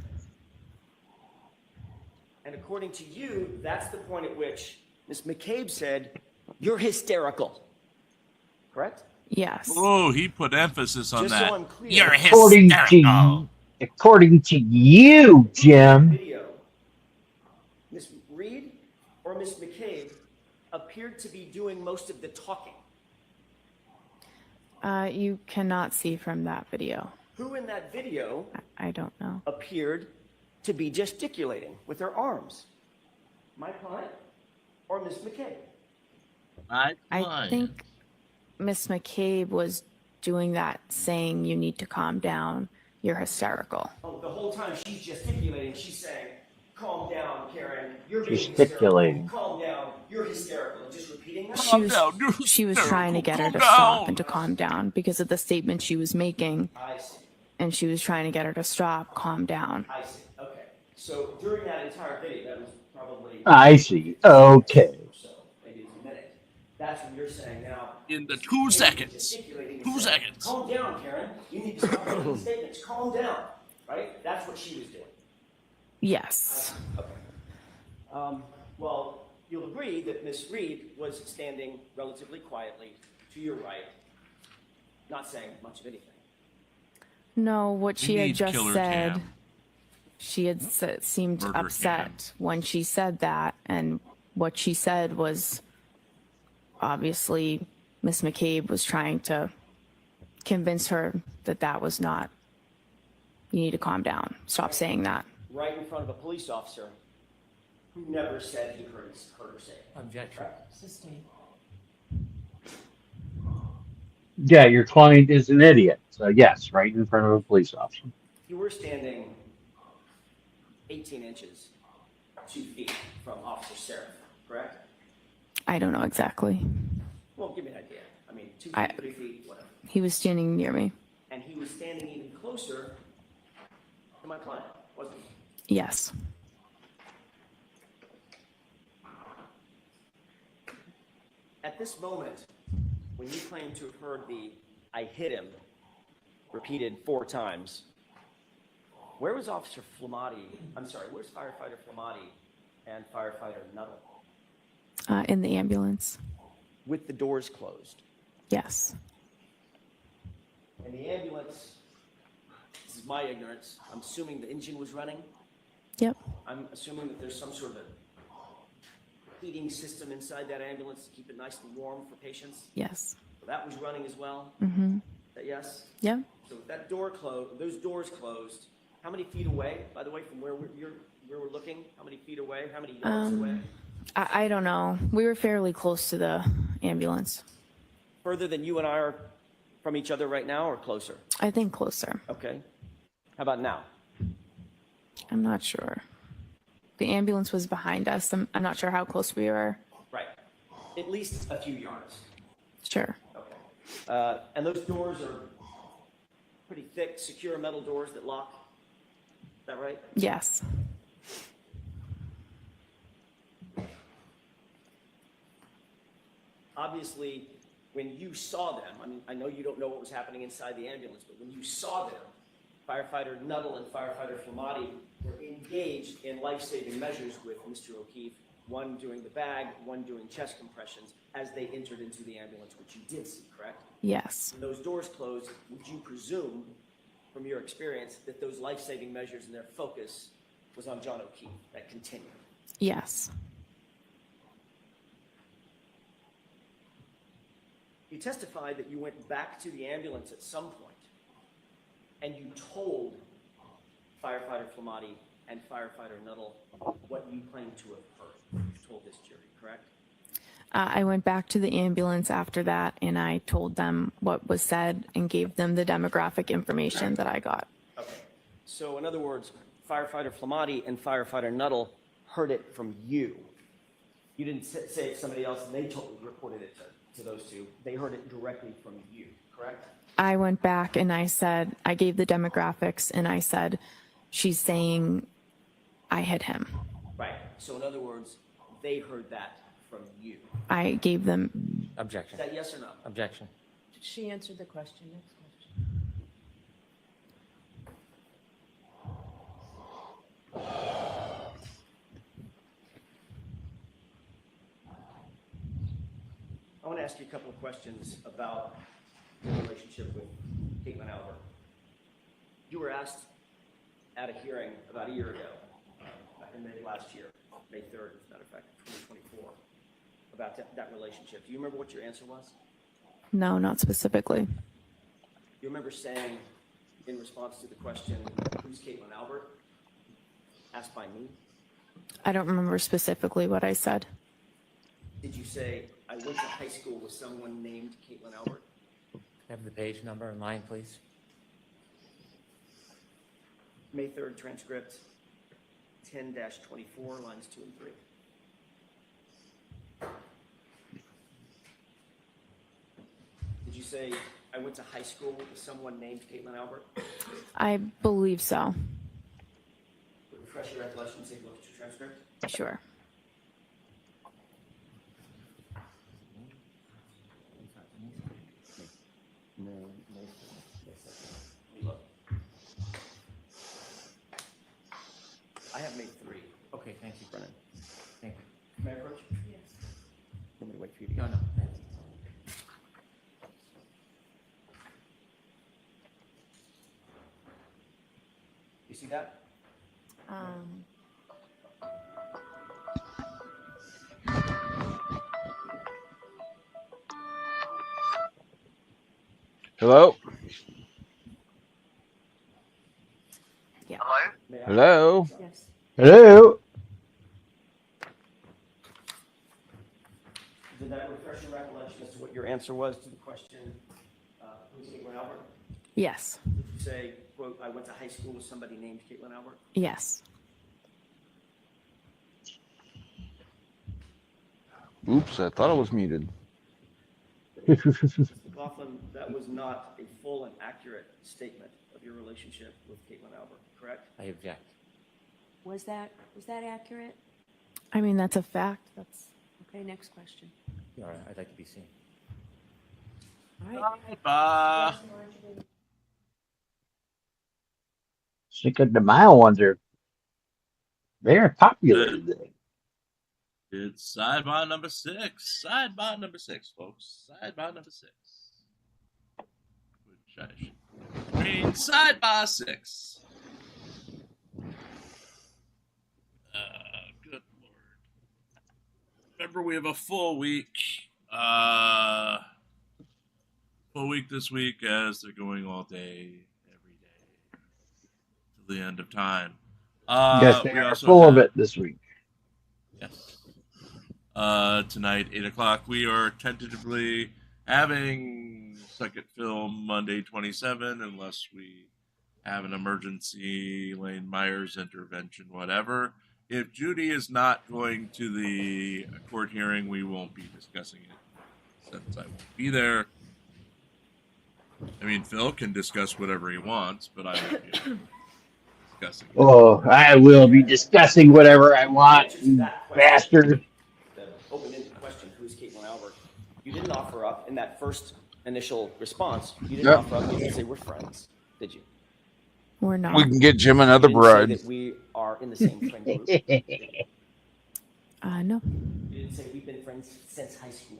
And according to you, that's the point at which Ms. McCabe said, you're hysterical, correct? Yes. Oh, he put emphasis on Just that. so I'm clear, You're According to you, Jim. video, Ms. Reed or Ms. McCabe appeared to be doing most of the talking. You cannot see from that video. Who in that video I don't know. appeared to be gesticulating with her arms? My client or Ms. McCabe? I think Miss McCabe was doing that, saying you need to calm down. You're hysterical. Oh, the whole time she's gesticulating, she's saying, calm down, Karen. You're being Gesticulating. hysterical. Calm down. You're hysterical. And just repeating that. She was trying to get her to stop and to calm down because of the statement she was making. I see. And she was trying to get her to stop, calm down. I see. Okay. So during that entire video, that was probably... I see. Okay. So maybe it's a minute. That's when you're saying now... In the 2 seconds. 2 seconds. Calm down, Karen. You need to stop making statements. Calm down. Right? That's what she was doing. Yes. Okay. Well, you'll agree that Miss Reed was standing relatively quietly to your right, not saying much of anything. No, what she had just killer said, cam. she had seemed Murder upset when she said that. And what she said was obviously Miss McCabe was trying to convince her that that was not, you need to calm down. Stop saying that. Right in front of a police officer who never said he heard her say it. Objection. Yeah, your client is an idiot. So yes, right in front of a police officer. You were standing 18 inches, 2 feet from Officer Seraph, correct? I don't know exactly. Well, give me an idea. I mean, 2 feet, 3 feet, whatever. He was standing near me. And he was standing even closer to my client, wasn't he? Yes. At this moment, when you claim to have heard the "I hit him" repeated 4 times, where was Officer Flamati? I'm sorry, where's Firefighter Flamati and Firefighter Nuttall? In the ambulance. With the doors closed. Yes. And the ambulance, this is my ignorance, I'm assuming the engine was running. Yep. I'm assuming that there's some sort of a heating system inside that ambulance to keep it nice and warm for patients. Yes. So that was running as well. Mm-hmm. Yes? Yeah. So with that door closed, those doors closed, how many feet away, by the way, from where we're looking? How many feet away? How many yards away? I don't know. We were fairly close to the ambulance. Further than you and I are from each other right now, or closer? I think closer. Okay. How about now? I'm not sure. The ambulance was behind us. I'm not sure how close we were. Right. At least a few yards. Sure. Okay. And those doors are pretty thick, secure metal doors that lock. Is that right? Yes. Obviously, when you saw them, I mean, I know you don't know what was happening inside the ambulance, but when you saw them, Firefighter Nuttall and Firefighter Flamati were engaged in life-saving measures with Mr. O'Keefe, one doing the bag, one doing chest compressions, as they entered into the ambulance, which you did see, correct? Yes. When those doors closed, would you presume, from your experience, that those life-saving measures and their focus was on John O'Keefe, that continued? Yes. You testified that you went back to the ambulance at some point, and you told Firefighter Flamati and Firefighter Nuttall what you claim to have heard. You told this jury, correct? I went back to the ambulance after that, and I told them what was said and gave them the demographic information that I got. Okay. So, in other words, Firefighter Flamati and Firefighter Nuttall heard it from you. You didn't say it to somebody else, and they reported it to to those two. They heard it directly from you, correct? I went back and I said, I gave the demographics and I said, she's saying I hit him. Right. So in other words, they heard that from you. I gave them. Objection. Is that yes or no? Objection. She answered the question. Next question. I want to ask you a couple of questions about your relationship with Caitlin Albert. You were asked at a hearing about a year ago, back in May last year, May 3rd, as a matter of fact, 2024, about that relationship. Do you remember what your answer was? No, not specifically. You remember saying, in response to the question, who's Caitlin Albert, asked by me, I don't remember specifically what I said. did you say, I went to high school with someone named Caitlin Albert? Have the page number and line, please. May 3rd transcript, 10-24, lines 2 and 3. Did you say, I went to high school with someone named Caitlin Albert? I believe so. Refresh your recollection, take a look at your transcript. Sure. Look. I have May 3. Okay, thank you, Brennan. Thank you. May I approach? Yes. Let me wait for you to No, get. no. You see that? Hello? Yeah. May I? Hello? Yes. Hello? Did that refresh your recollection as to what your answer was to the question, who's Caitlin Albert? Yes. Did you say, quote, I went to high school with somebody named Caitlin Albert? Yes. Oops, I thought I was muted. Mr. Coughlin, that was not a full and accurate statement of your relationship with Caitlin Albert, correct? I object. Was that accurate? I mean, that's a fact. That's. Okay, next question. All right, I'd like to be seen. All right. Bye. Sick of the mile ones are very popular today. It's sidebar number 6. Sidebar number 6, folks. Sidebar number 6. Which I should read sidebar 6. Good lord. Remember, we have a full week. Full week this week, as they're going all day, every day, till the end of time. Yes, they we are also full of have- it this week. Yes. Tonight, 8 o'clock, we are tentatively having second film Monday 27, unless we have an emergency, Lane Myers intervention, whatever. If Judy is not going to the court hearing, we won't be discussing it, since I won't be there. I mean, Phil can discuss whatever he wants, but I won't be discussing it. Oh, I will be discussing whatever I want, you bastard. The open-ended question, who's Caitlin Albert? You didn't offer up in that first initial response. You didn't offer up. You didn't say we're friends, did you? We're not. We can get Jim another You didn't say bride. that we are in the same friend group. Did you? No. You didn't say we've been friends since high school.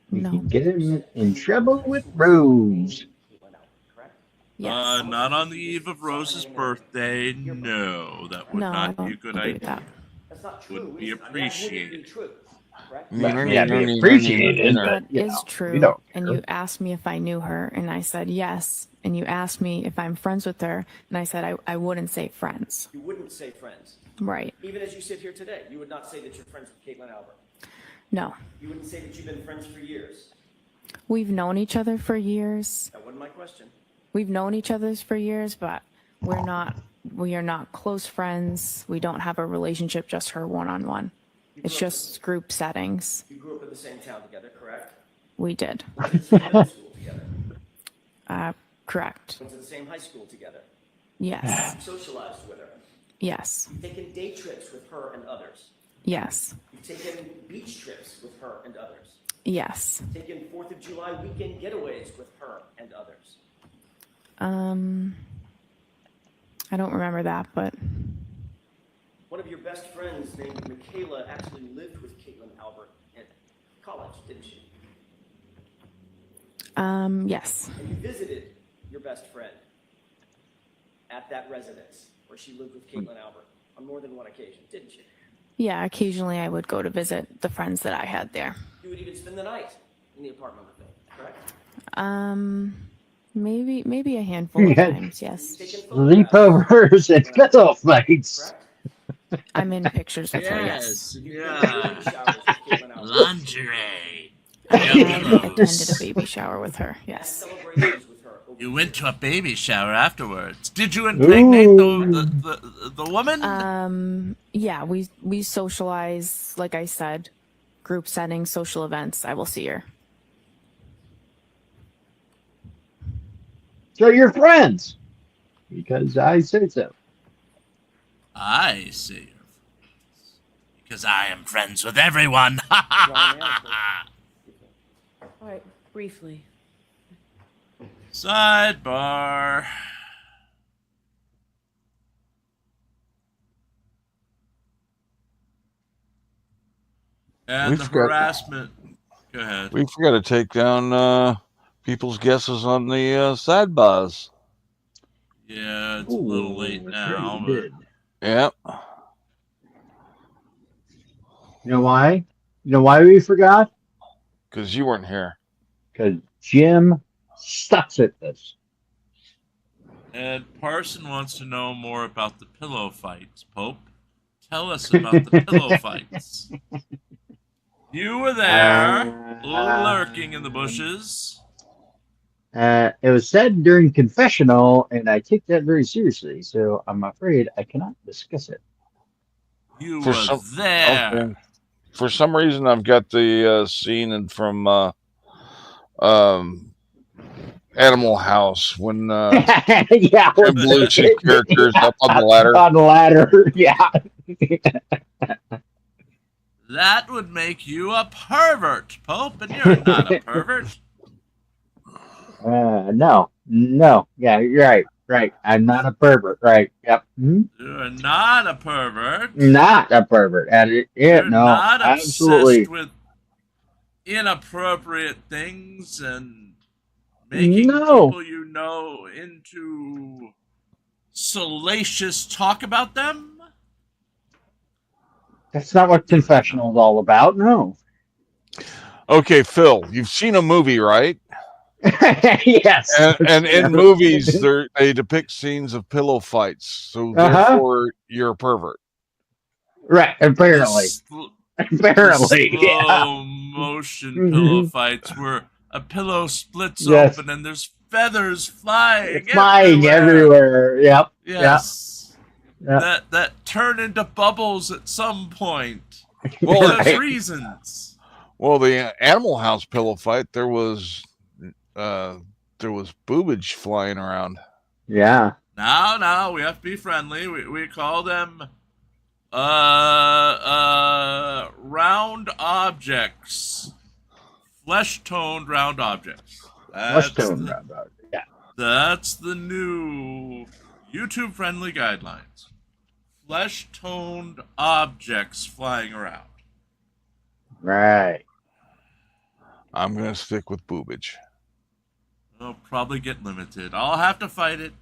No. Get him in trouble with Rose. Caitlin Albert, correct? Yes. Not on the eve of Rose's birthday. No, that would No, I not don't be a good agree with idea. that. That's not true. Wouldn't be is it? That wouldn't be appreciated. true, correct? Yeah, be appreciated, That but, you is know, true. we don't And care. you asked me if I knew her, and I said yes. And you asked me if I'm friends with her, and I said I wouldn't say friends. You wouldn't say friends. Right. Even as you sit here today, you would not say that you're friends with Caitlin Albert. No. You wouldn't say that you've been friends for years. We've known each other for years. That wasn't my question. We've known each other for years, but we are not close friends. We don't have a relationship, just her one-on-one. It's just group settings. You grew up in the same town together, correct? We did. Went to the same middle school together. Correct. Went to the same high school together. Yes. Socialized with her. Yes. You've taken day trips with her and others. Yes. You've taken beach trips with her and others. Yes. Taken 4th of July weekend getaways with her and others. I don't remember that, but One of your best friends named Michaela actually lived with Caitlin Albert at college, didn't she? yes. And you visited your best friend at that residence where she lived with Caitlin Albert on more than one occasion, didn't you? Yeah, occasionally I would go to visit the friends that I had there. You would even spend the night in the apartment with them, correct? Maybe a handful of times, yes. Sleepovers and pillow fights. I'm in pictures with her, yes. Yeah. Lingerie. I attended a baby shower with her, yes. You went to a baby shower afterwards. Did you impregnate the woman? Yeah, we socialize, like I said, group settings, social events. I will see her. So you're friends. Because I said so. I see your friends. Because I am friends with everyone. All right, briefly. Sidebar. And We the forgot- harassment. Go ahead. We forgot to take down people's guesses on the sidebars. Yeah, it's a little late now. But Yeah. You know why? You know why we forgot? Because you weren't here. Because Jim sucks at this. Ed Parson wants to know more about the pillow fights. Pope, tell us about the pillow fights. You were there, lurking in the bushes. It was said during confessional, and I take that very seriously, so I'm afraid I cannot discuss it. You were there. Okay. For some reason, I've got the scene from Animal House when yeah, Jim Belushi characters up on the ladder. On the ladder, yeah. That would make you a pervert, Pope, and you're not a pervert. No. Yeah, you're right. I'm not a pervert, right? Yep. You're not a pervert. Not a pervert. You're No, not absolutely. obsessed with inappropriate things and making No. people you know into salacious talk about them. That's not what confessional is all about. No. Okay, Phil, you've seen a movie, right? Yes. And in movies, they depict scenes of pillow fights. So therefore, you're a pervert. Right. Apparently. Apparently. Slow Yeah. motion pillow fights where a pillow splits Yes. open and there's feathers flying Everywhere. Yep. Yes. Yep. That turn into bubbles at some point. Well, For those reasons. Well, the Animal House pillow fight, there was boobage flying around. Yeah. No, we have to be friendly. We call them round objects. Flesh-toned round objects. Flesh-toned round objects. Yeah. That's the new YouTube-friendly guidelines. Flesh-toned objects flying around. Right. I'm going to stick with boobage. I'll probably get limited. I'll have to fight it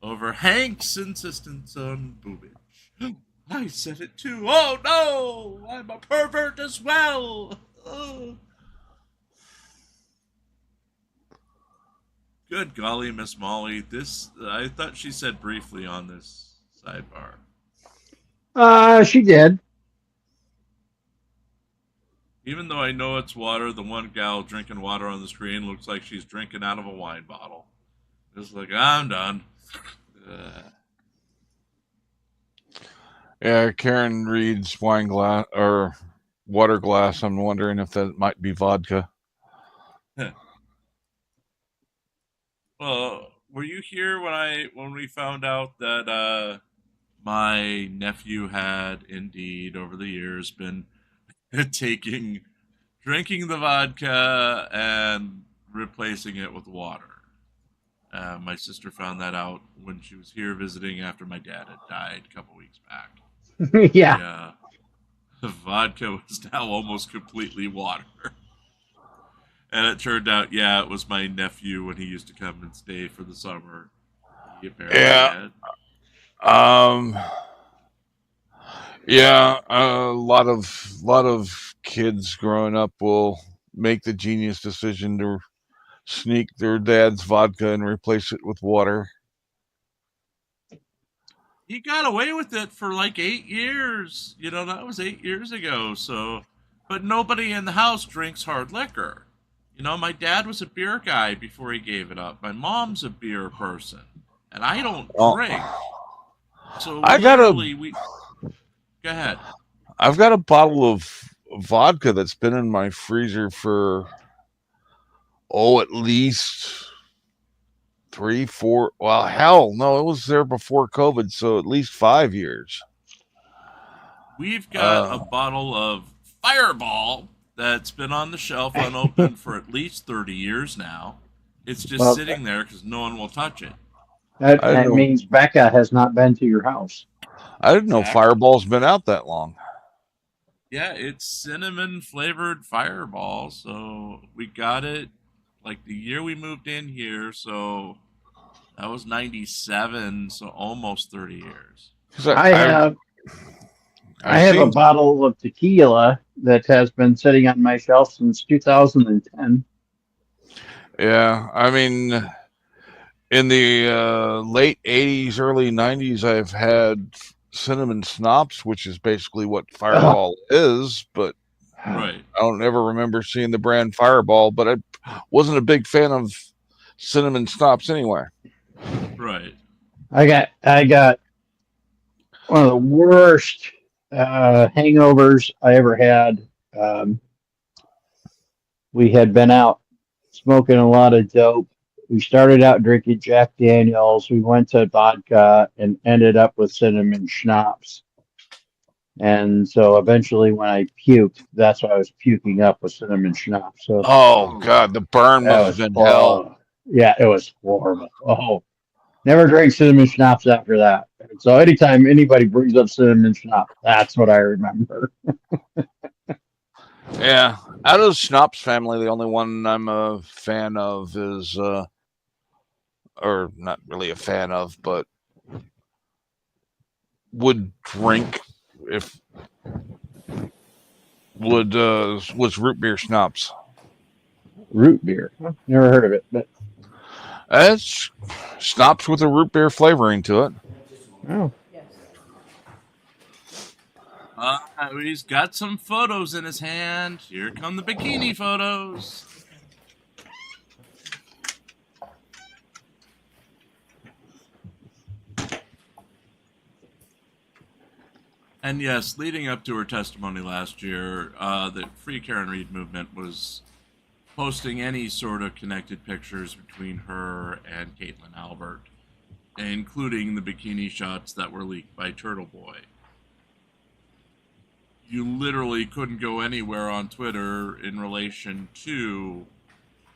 over Hank's insistence on boobage. I said it too. Oh no! I'm a pervert as well. Oh. Good golly, Miss Molly. This I thought she said briefly on this sidebar. She did. Even though I know it's water, the one gal drinking water on the screen looks like she's drinking out of a wine bottle. Just like, I'm done. Yeah, Karen reads wine glass or water glass. I'm wondering if that might be vodka. Well, were you here when we found out that my nephew had indeed over the years been drinking the vodka and replacing it with water? My sister found that out when she was here visiting after my dad had died a couple weeks back. Yeah. The vodka was now almost completely water. And it turned out, it was my nephew when he used to come and stay for the summer. He apparently had. A lot of kids growing up will make the genius decision to sneak their dad's vodka and replace it with water. He got away with it for like 8 years. That was 8 years ago. So, but nobody in the house drinks hard liquor. My dad was a beer guy before he gave it up. My mom's a beer person, and I don't drink. So go ahead. I've got a bottle of vodka that's been in my freezer for at least 3, 4. Well, hell, no, it was there before COVID, so at least 5 years. We've got a bottle of Fireball that's been on the shelf unopened for at least 30 years now. It's just sitting there because no one will touch it. That means Becca has not been to your house. I didn't know Fireball's been out that long. Yeah, it's cinnamon flavored Fireball. So we got it like the year we moved in here. So that was 97. So almost 30 years. I have a bottle of tequila that has been sitting on my shelf since 2010. Yeah, I mean, in the late 80s, early 90s, I've had cinnamon schnapps, which is basically what Fireball is, but right. I don't ever remember seeing the brand Fireball, but I wasn't a big fan of cinnamon schnapps anyway. Right. I got one of the worst hangovers I ever had. We had been out smoking a lot of dope. We started out drinking Jack Daniels. We went to vodka and ended up with cinnamon schnapps. And so eventually when I puked, that's why I was puking up with cinnamon schnapps. So, oh, God, the burn must have been hell. Yeah, it was horrible. Oh, never drank cinnamon schnapps after that. So anytime anybody brings up cinnamon schnapps, that's what I remember. Yeah, out of the schnapps family, the only one I'm a fan of is, or not really a fan of, but would drink was root beer schnapps. Root beer? Never heard of it, but it's schnapps with a root beer flavoring to it. Oh. He's got some photos in his hand. Here come the bikini photos. And yes, leading up to her testimony last year, the Free Karen Reed movement was posting any sort of connected pictures between her and Caitlin Albert, including the bikini shots that were leaked by Turtle Boy. You literally couldn't go anywhere on Twitter in relation to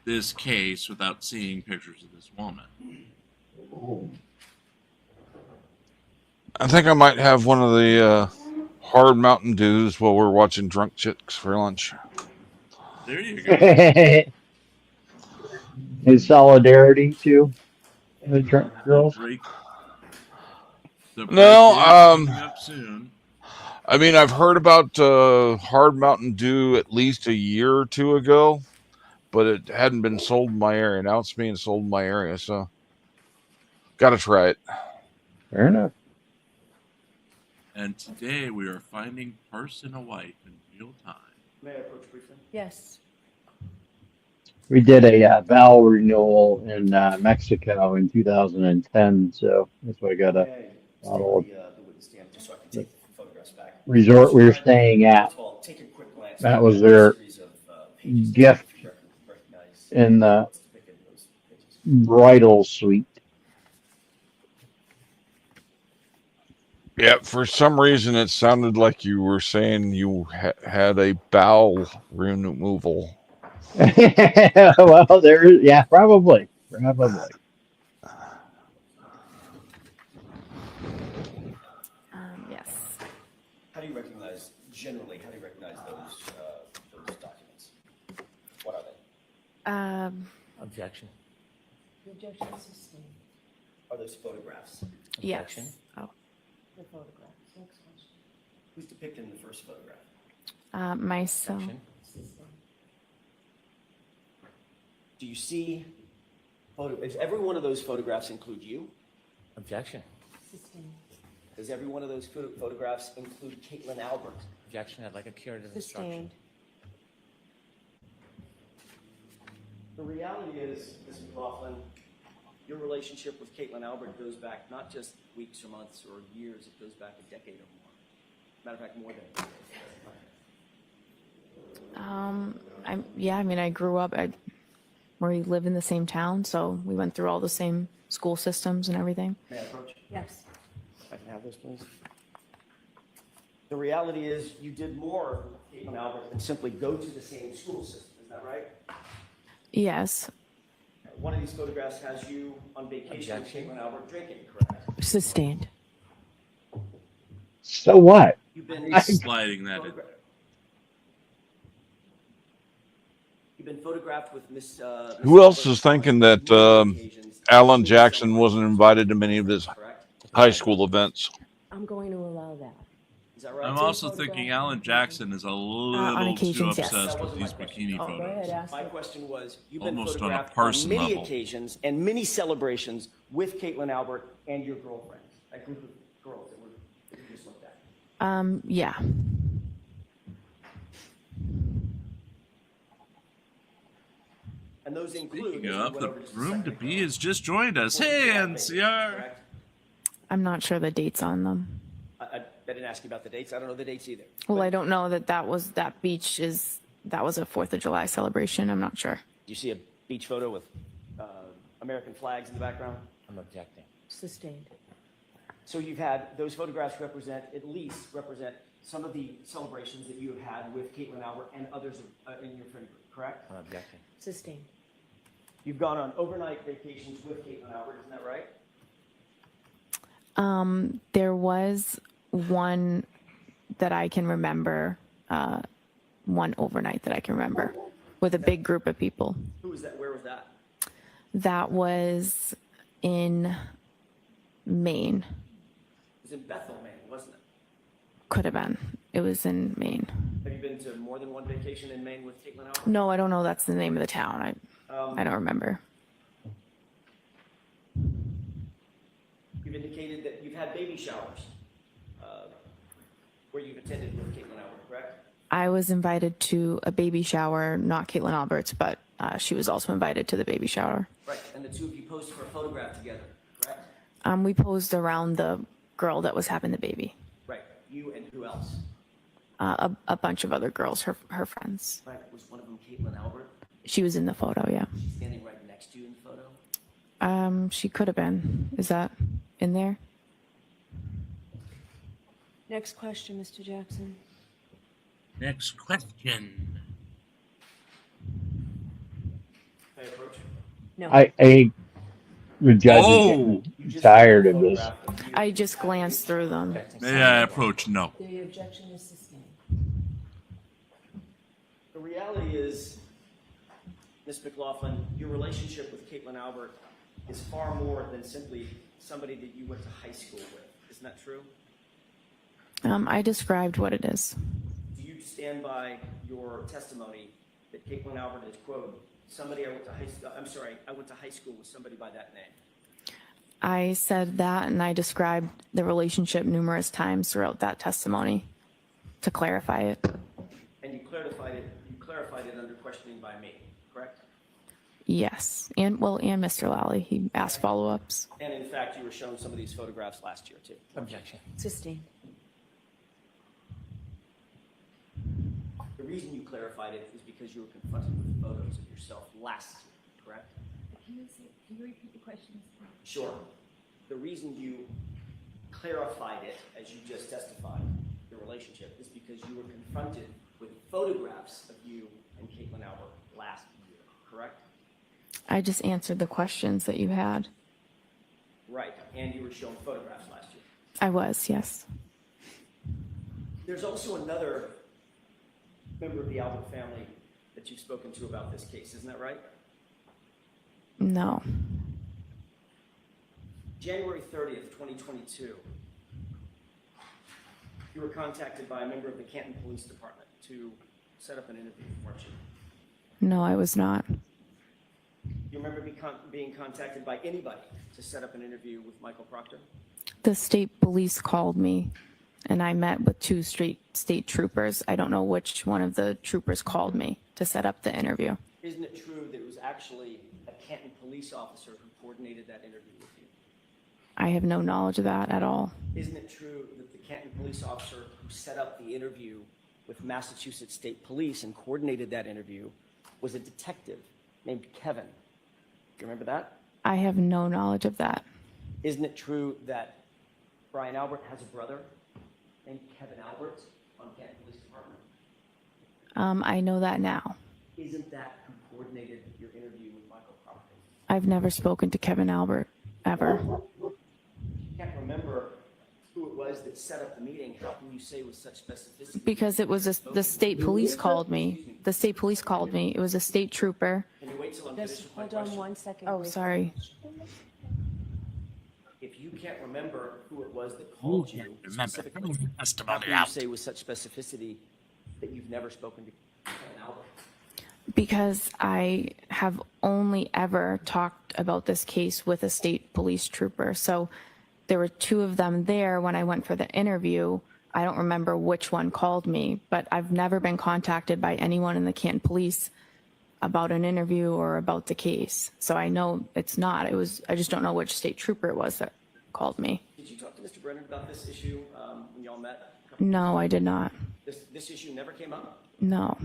this case without seeing pictures of this woman. I think I might have one of the hard Mountain Dews while we're watching Drunk Chicks for lunch. There you go. In solidarity too, the drunk girls. No, I mean, I've heard about hard Mountain Dew at least a year or two ago, but it hadn't been sold in my area. Now it's being sold in my area, so gotta try it. Fair enough. And today we are finding person a wife in real time. May I approach briefly? Yes. We did a vow renewal in Mexico in 2010, so that's why I got a bottle of the resort we were staying at. That was their gift in the bridal suite. Yeah, for some reason it sounded like you were saying you had a bowel removal. Well, yeah, probably. Yes. How do you recognize, generally, how do you recognize those documents? What are they? Objection. The objection is sustained. Are those photographs? Yes. Oh. The photographs. Next question. Who's depicted in the first photograph? Myself. Sustained. Do you see Does every one of those photographs include you? Objection. Sustained. Does every one of those photographs include Caitlin Albert? Objection. I'd like a curative instruction. Sustained. The reality is, Ms. McLaughlin, your relationship with Caitlin Albert goes back not just weeks or months or years, it goes back a decade or more. Matter of fact, more than a decade. I grew up we live in the same town, so we went through all the same school systems and everything. May I approach? Yes. If I can have this, please. The reality is you did more with Caitlin Albert than simply go to the same school system. Is that right? Yes. One of these photographs has you on vacation with Objection. Caitlin Albert drinking, correct? Sustained. So what? You've been Sliding that in. You've been photographed with Miss. Who else is thinking that Alan Jackson wasn't invited to many of his high school events? I'm going to allow that. Is that right? I'm also thinking Alan Jackson is a little too occasions, yes. obsessed with these bikini Go ahead, photos. ask My it. question was, you've been Almost on a photographed person on many level. occasions and many celebrations with Caitlin Albert and your girlfriends, a group of girls that we just looked at. Yeah. And those include. Speaking as we of, went the over just a room to second be ago, has just joined us. Hey, NCR. correct? I'm not sure the dates on them. I didn't ask you about the dates. I don't know the dates either. Well, I don't know that was a 4th of July celebration. I'm not sure. Do you see a beach photo with American flags in the background? I'm objecting. Sustained. So you've had, those photographs represent some of the celebrations that you have had with Caitlin Albert and others in your friend group, correct? I'm objecting. Sustained. You've gone on overnight vacations with Caitlin Albert, isn't that right? There was one that I can remember, one overnight that I can remember with a big group of people. Who was that? Where was that? That was in Maine. It was in Bethel, Maine, wasn't it? Could have been. It was in Maine. Have you been to more than one vacation in Maine with Caitlin Albert? No, I don't know. That's the name of the town. I don't remember. You've indicated that you've had baby showers where you've attended with Caitlin Albert, correct? I was invited to a baby shower, not Caitlin Albert's, but she was also invited to the baby shower. Right, and the two of you posed for a photograph together, correct? We posed around the girl that was having the baby. Right, you and who else? A bunch of other girls, her friends. Right, was one of them Caitlin Albert? She was in the photo, yeah. Standing right next to you in the photo? She could have been. Is that in there? Next question, Mr. Jackson. Next question. May I approach? No. The judge is getting tired of this. I just glanced through them. May I approach? No. The objection is sustained. The reality is, Ms. McLaughlin, your relationship with Caitlin Albert is far more than simply somebody that you went to high school with. Isn't that true? I described what it is. Do you stand by your testimony that Caitlin Albert is, quote, somebody I went to high school with somebody by that name? I said that, and I described the relationship numerous times throughout that testimony to clarify it. And you clarified it under questioning by me, correct? Yes, and Mr. Lally, he asked follow-ups. And in fact, you were shown some of these photographs last year, too. Objection. Sustained. The reason you clarified it is because you were confronted with photos of yourself last year, correct? Can you repeat the question? Sure. The reason you clarified it, as you just testified, the relationship, is because you were confronted with photographs of you and Caitlin Albert last year, correct? I just answered the questions that you had. Right, and you were shown photographs last year. I was, yes. There's also another member of the Albert family that you've spoken to about this case, isn't that right? No. January 30th, 2022, you were contacted by a member of the Canton Police Department to set up an interview, weren't you? No, I was not. You remember being contacted by anybody to set up an interview with Michael Proctor? The state police called me, and I met with two state troopers. I don't know which one of the troopers called me to set up the interview. Isn't it true that it was actually a Canton police officer who coordinated that interview with you? I have no knowledge of that at all. Isn't it true that the Canton police officer who set up the interview with Massachusetts State Police and coordinated that interview was a detective named Kevin? Do you remember that? I have no knowledge of that. Isn't it true that Brian Albert has a brother named Kevin Albert on Canton Police Department? I know that now. Isn't that who coordinated your interview with Michael Proctor? I've never spoken to Kevin Albert, ever. You can't remember who it was that set up the meeting. How can you say with such specificity? Because it was the state police called me. The state police called me. It was a state trooper. Can you wait till I'm finished with my Hold on question? 1 second. Oh, wait. sorry. If you can't remember who it was that called you specifically, how can you say with such specificity that you've never spoken to Kevin Albert? Because I have only ever talked about this case with a state police trooper. So there were two of them there when I went for the interview. I don't remember which one called me, but I've never been contacted by anyone in the Canton Police about an interview or about the case. So I know it's not. I just don't know which state trooper it was that called me. Did you talk to Mr. Brennan about this issue when y'all met? No, I did not. This issue never came up? No,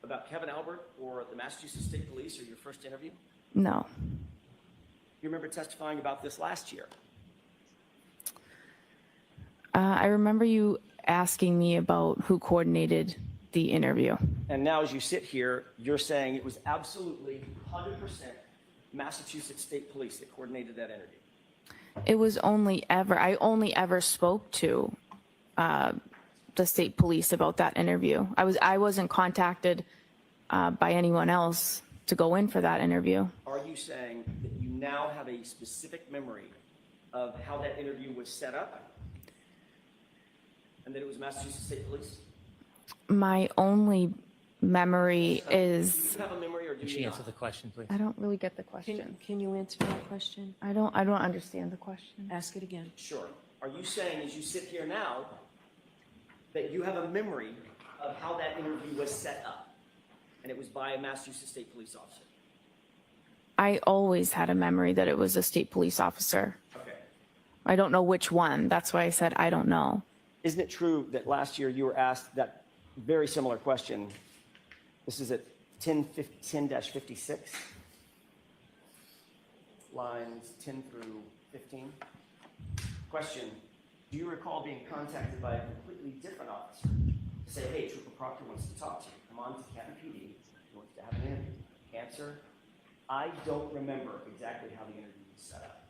About Kevin Albert or the Massachusetts State Police or your first interview? no. You remember testifying about this last year? I remember you asking me about who coordinated the interview. And now as you sit here, you're saying it was absolutely 100% Massachusetts State Police that coordinated that interview. It was I only ever spoke to the state police about that interview. I wasn't contacted by anyone else to go in for that interview. Are you saying that you now have a specific memory of how that interview was set up? And that it was Massachusetts State Police? My only memory Do is, you have a memory or do you not? the question, please. I don't really get the question. Can you answer that question? I don't understand the question. Ask it again. Sure. Are you saying as you sit here now that you have a memory of how that interview was set up? And it was by a Massachusetts State Police officer? I always had a memory that it was a state police officer. Okay. I don't know which one. That's why I said I don't know. Isn't it true that last year you were asked that very similar question? This is at 10-56, lines 10 through 15. Question, do you recall being contacted by a completely different officer to say, hey, Trooper Proctor wants to talk to you. Come on to Canton PD. He wants to have an interview. Answer, I don't remember exactly how the interview was set up.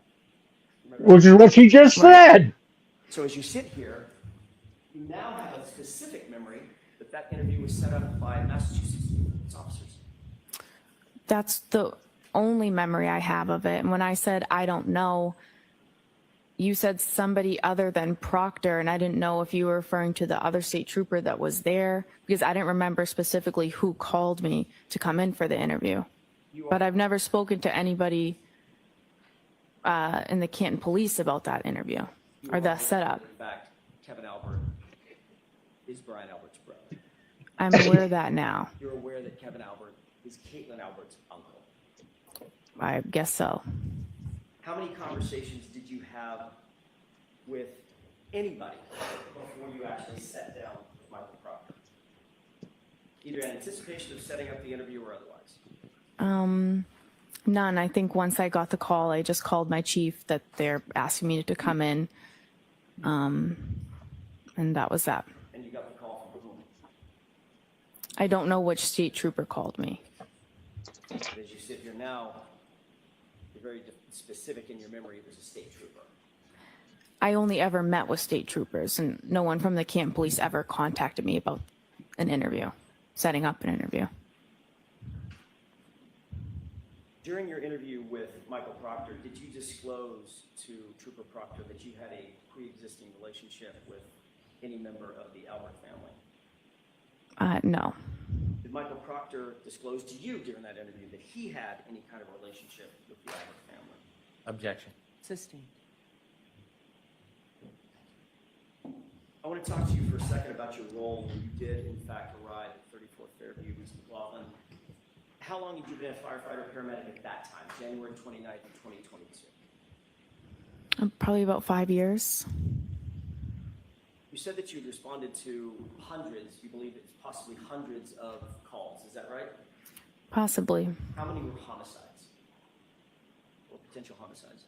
Remember? Which is what she just said. So as you sit here, you now have a specific memory that that interview was set up by Massachusetts police officers. That's the only memory I have of it. And when I said I don't know, you said somebody other than Proctor, and I didn't know if you were referring to the other state trooper that was there, because I didn't remember specifically who called me to come in for the interview. But I've never spoken to anybody in the Canton Police about that interview or the setup. In fact, Kevin Albert is Brian Albert's brother. I'm aware of that now. You're aware that Kevin Albert is Caitlin Albert's uncle. I guess so. How many conversations did you have with anybody before you actually sat down with Michael Proctor? Either in anticipation of setting up the interview or otherwise? None. I think once I got the call, I just called my chief that they're asking me to come in. And that was that. And you got the call from whom? I don't know which state trooper called me. But as you sit here now, you're very specific in your memory it was a state trooper. I only ever met with state troopers, and no one from the Canton Police ever contacted me about an interview, setting up an interview. During your interview with Michael Proctor, did you disclose to Trooper Proctor that you had a pre-existing relationship with any member of the Albert family? No. Did Michael Proctor disclose to you during that interview that he had any kind of relationship with the Albert family? Objection. Sustained. I want to talk to you for a second about your role when you did, in fact, arrive at 34 Fairview, East McLaughlin. How long had you been a firefighter paramedic at that time, January 29th, 2022? Probably about 5 years. You said that you had responded to hundreds, you believe it's possibly hundreds of calls, is that right? Possibly. How many were homicides or potential homicides?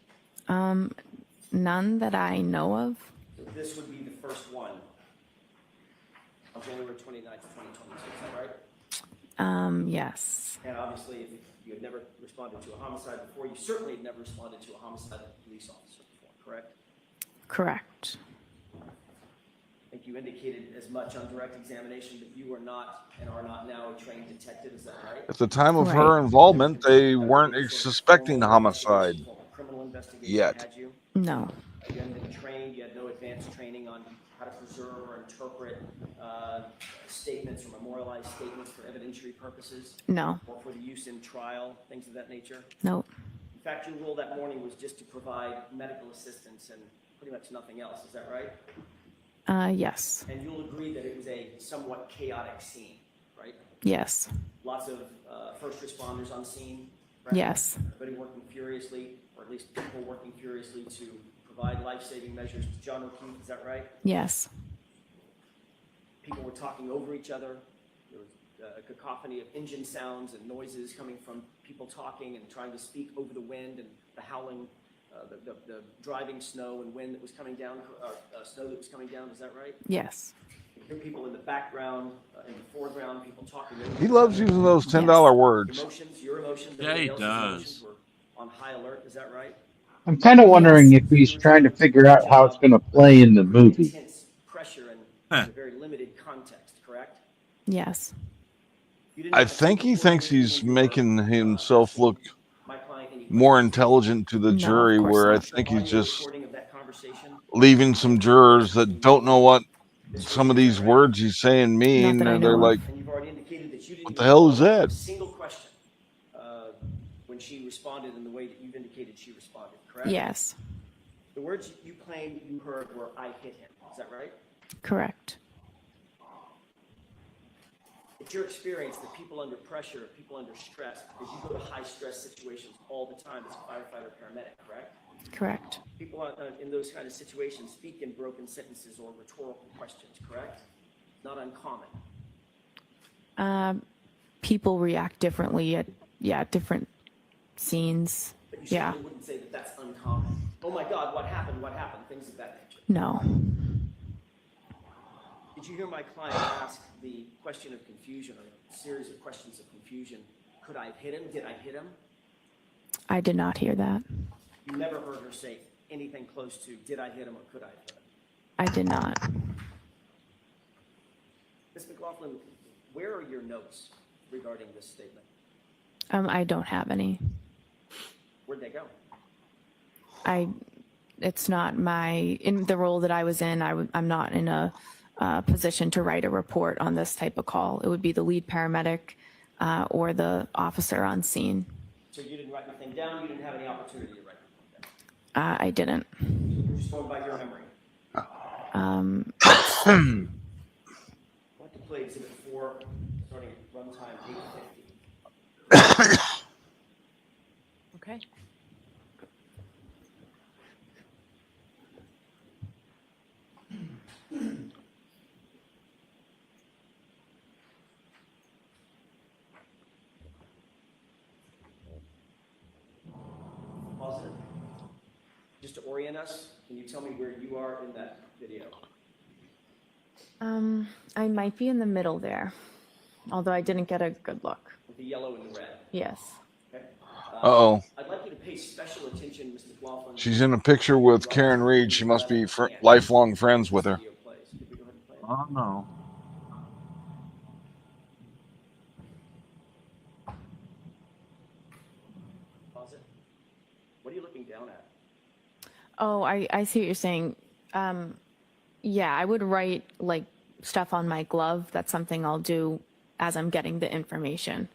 None that I know of. So this would be the first one on January 29th, 2022, is that right? Yes. And obviously, if you had never responded to a homicide before, you certainly had never responded to a homicide of a police officer before, correct? Correct. I think you indicated as much on direct examination that you are not and are not now a trained detective, is that right? At the time of her involvement, they weren't suspecting homicide Criminal investigation yet. had you? No. You hadn't been trained, you had no advanced training on how to preserve or interpret statements or memorialize statements for evidentiary purposes? No. Or for the use in trial, things of that nature? Nope. In fact, your role that morning was just to provide medical assistance and pretty much nothing else, is that right? Yes. And you'll agree that it was a somewhat chaotic scene, right? Yes. Lots of first responders on scene, right? Yes. Everybody working furiously, or at least people working furiously to provide life-saving measures to John O'Keefe, is that right? Yes. People were talking over each other. There was a cacophony of engine sounds and noises coming from people talking and trying to speak over the wind and the howling, the driving snow and wind that was coming down, snow that was coming down, is that right? Yes. You hear people in the background, in the foreground, people talking over He each loves other. using those $10 words. Emotions, your emotions, Yeah, he everybody else's does. emotions were on high alert, is that right? I'm kind of wondering if he's trying to figure out how it's going to play in the movie. Intense pressure and a very limited context, correct? Yes. I think he thinks he's making himself look more intelligent to the jury, where I think he's just leaving some jurors that don't know what some of these words he's saying mean, and they're like, what the hell is that? Single question when she responded in the way that you've indicated she responded, correct? Yes. The words you claim you heard were, "I hit him." Is that right? Correct. It's your experience that people under pressure, people under stress, because you go to high-stress situations all the time as a firefighter paramedic, correct? Correct. People in those kind of situations speak in broken sentences or rhetorical questions, correct? Not uncommon. People react differently at different scenes. But you Yeah. certainly wouldn't say that that's uncommon. Oh my God, what happened? What happened? Things of that nature. No. Did you hear my client ask the question of confusion, or a series of questions of confusion? Could I have hit him? Did I hit him? I did not hear that. You never heard her say anything close to, did I hit him or could I have hit him? I did not. Ms. McLaughlin, where are your notes regarding this statement? I don't have any. Where'd they go? It's not in the role that I was in, I'm not in a position to write a report on this type of call. It would be the lead paramedic or the officer on scene. So you didn't write anything down, you didn't have any opportunity to write anything down? I didn't. You're just going by your memory. What to play exhibit 4, starting at runtime 8:50. Okay. orient us? Can you tell me where you are in that video? I might be in the middle there, although I didn't get a good look. With the yellow and the red? Yes. Okay. Uh-oh. I'd like you to pay special attention, Mr. McLaughlin. She's in a picture with Karen Reed. She must be lifelong friends with her. Oh, no. Pause it. What are you looking down at? Oh, I see what you're saying. Yeah, I would write like stuff on my glove. That's something I'll do as I'm getting the information.